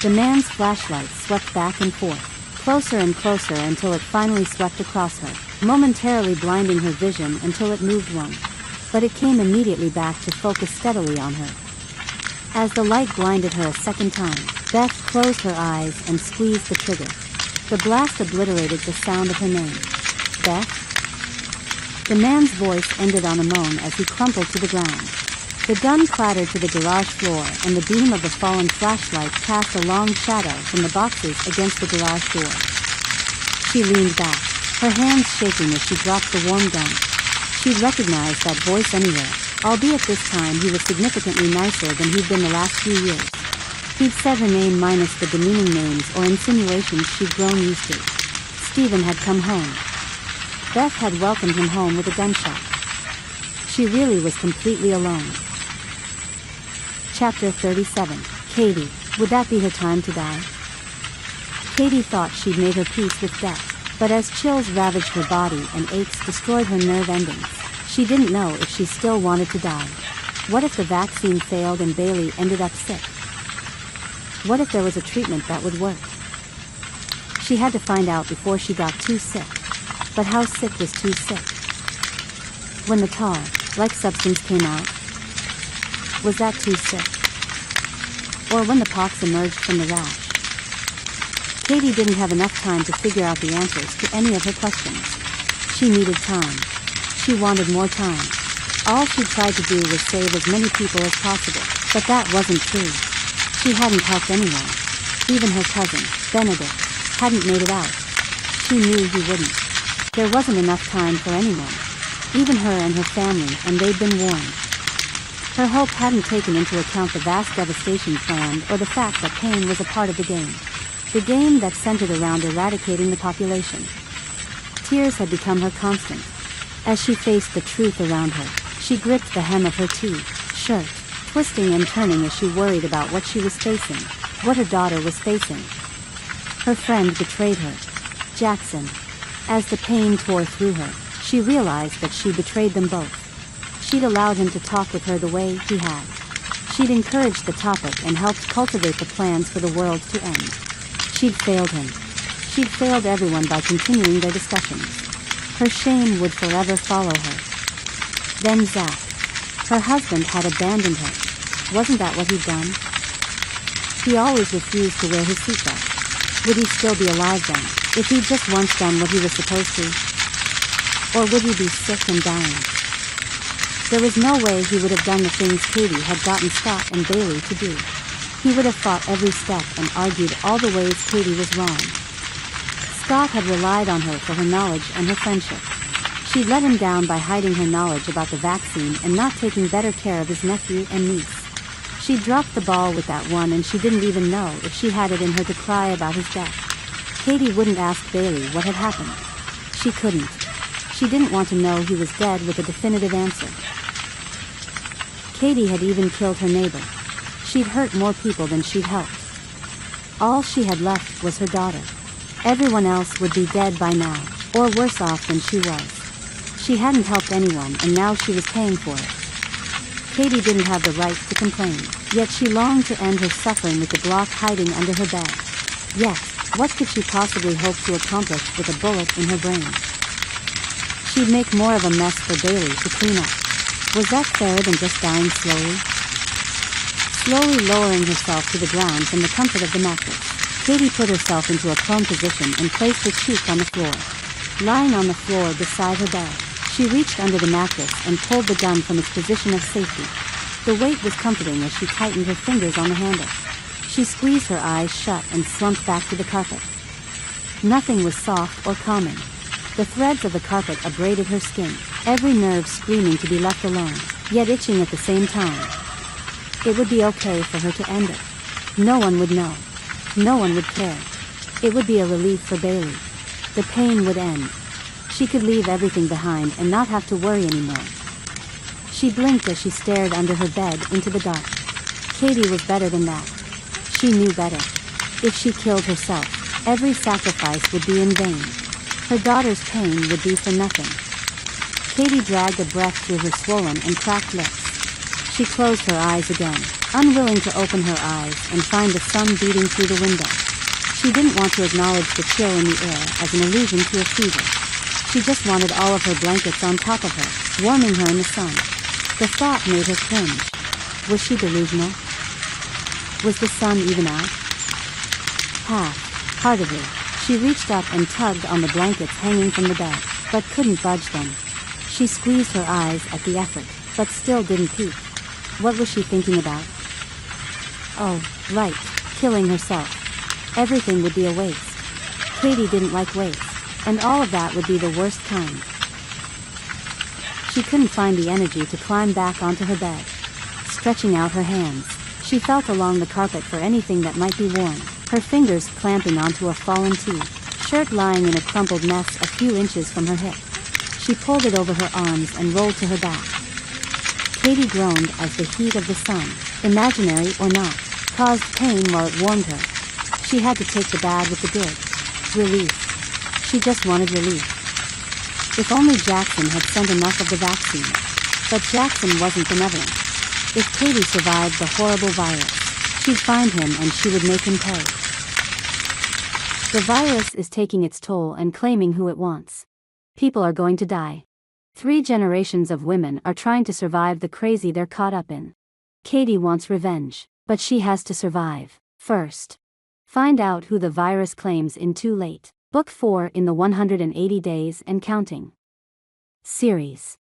The man's flashlight swept back and forth, closer and closer until it finally swept across her, momentarily blinding her vision until it moved one. But it came immediately back to focus steadily on her. As the light blinded her a second time, Beth closed her eyes and squeezed the trigger. The blast obliterated the sound of her name. Beth? The man's voice ended on a moan as he crumpled to the ground. The gun clattered to the garage floor, and the beam of the fallen flashlight cast a long shadow from the boxes against the garage door. She leaned back, her hands shaking as she dropped the warm gun. She'd recognized that voice anywhere, albeit this time he was significantly nicer than he'd been the last few years. He'd said her name minus the demeaning names or insinuations she'd grown used to. Stephen had come home. Beth had welcomed him home with a gunshot. She really was completely alone. Chapter 37. Cady. Would that be her time to die? Cady thought she'd made her peace with death, but as chills ravaged her body and aches destroyed her nerve endings, she didn't know if she still wanted to die. What if the vaccine failed and Bailey ended up sick? What if there was a treatment that would work? She had to find out before she got too sick. But how sick was too sick? When the tar-like substance came out, was that too sick? Or when the pox emerged from the rash? Cady didn't have enough time to figure out the answers to any of her questions. She needed time. She wanted more time. All she tried to do was save as many people as possible, but that wasn't true. She hadn't helped anyone. Even her cousin, Benedict, hadn't made it out. She knew he wouldn't. There wasn't enough time for anyone. Even her and her family, and they'd been warned. Her hope hadn't taken into account the vast devastation planned or the fact that pain was a part of the game. The game that centered around eradicating the population. Tears had become her constant. As she faced the truth around her, she gripped the hem of her shirt, twisting and turning as she worried about what she was facing, what her daughter was facing. Her friend betrayed her. Jackson. As the pain tore through her, she realized that she betrayed them both. She'd allowed him to talk with her the way he had. She'd encouraged the topic and helped cultivate the plans for the world to end. She'd failed him. She'd failed everyone by continuing their discussions. Her shame would forever follow her. Then Zach. Her husband had abandoned her. Wasn't that what he'd done? He always refused to wear his seatbelt. Would he still be alive then, if he'd just once done what he was supposed to? Or would he be sick and dying? There was no way he would have done the things Cady had gotten Scott and Bailey to do. He would have fought every step and argued all the ways Cady was wrong. Scott had relied on her for her knowledge and her friendship. She'd let him down by hiding her knowledge about the vaccine and not taking better care of his nephew and niece. She dropped the ball with that one, and she didn't even know if she had it in her to cry about his death. Cady wouldn't ask Bailey what had happened. She couldn't. She didn't want to know he was dead with a definitive answer. Cady had even killed her neighbor. She'd hurt more people than she'd helped. All she had left was her daughter. Everyone else would be dead by now, or worse off than she was. She hadn't helped anyone, and now she was paying for it. Cady didn't have the right to complain, yet she longed to end her suffering with the Glock hiding under her bed. Yet, what could she possibly hope to accomplish with a bullet in her brain? She'd make more of a mess for Bailey to clean up. Was that fairer than just dying slowly? Slowly lowering herself to the ground from the comfort of the mattress, Cady put herself into a prone position and placed her cheek on the floor. Lying on the floor beside her bed, she reached under the mattress and pulled the gun from its position of safety. The weight was comforting as she tightened her fingers on the handle. She squeezed her eyes shut and slumped back to the carpet. Nothing was soft or calming. The threads of the carpet abraded her skin, every nerve screaming to be left alone, yet itching at the same time. It would be okay for her to end it. No one would know. No one would care. It would be a relief for Bailey. The pain would end. She could leave everything behind and not have to worry anymore. She blinked as she stared under her bed into the dark. Cady was better than that. She knew better. If she killed herself, every sacrifice would be in vain. Her daughter's pain would be for nothing. Cady dragged a breath through her swollen and cracked lips. She closed her eyes again, unwilling to open her eyes and find the sun beating through the window. She didn't want to acknowledge the chill in the air as an allusion to a fever. She just wanted all of her blankets on top of her, warming her in the sun. The thought made her cringe. Was she delusional? Was the sun even out? Half-heartedly, she reached up and tugged on the blankets hanging from the bed, but couldn't budge them. She squeezed her eyes at the effort, but still didn't peek. What was she thinking about? Oh, right, killing herself. Everything would be a waste. Cady didn't like waste, and all of that would be the worst kind. She couldn't find the energy to climb back onto her bed. Stretching out her hands, she felt along the carpet for anything that might be worn, her fingers clamping onto a fallen t-shirt lying in a crumpled mess a few inches from her hip. She pulled it over her arms and rolled to her back. Cady groaned as the heat of the sun, imaginary or not, caused pain while it warmed her. She had to take the bad with the good. Relief. She just wanted relief. If only Jackson had sent enough of the vaccine. But Jackson wasn't benevolent. If Cady survived the horrible virus, she'd find him and she would make him pay. The virus is taking its toll and claiming who it wants. People are going to die. 3 generations of women are trying to survive the crazy they're caught up in. Cady wants revenge, but she has to survive first. Find out who the virus claims in Too Late, Book 4 in the 180 Days and Counting series.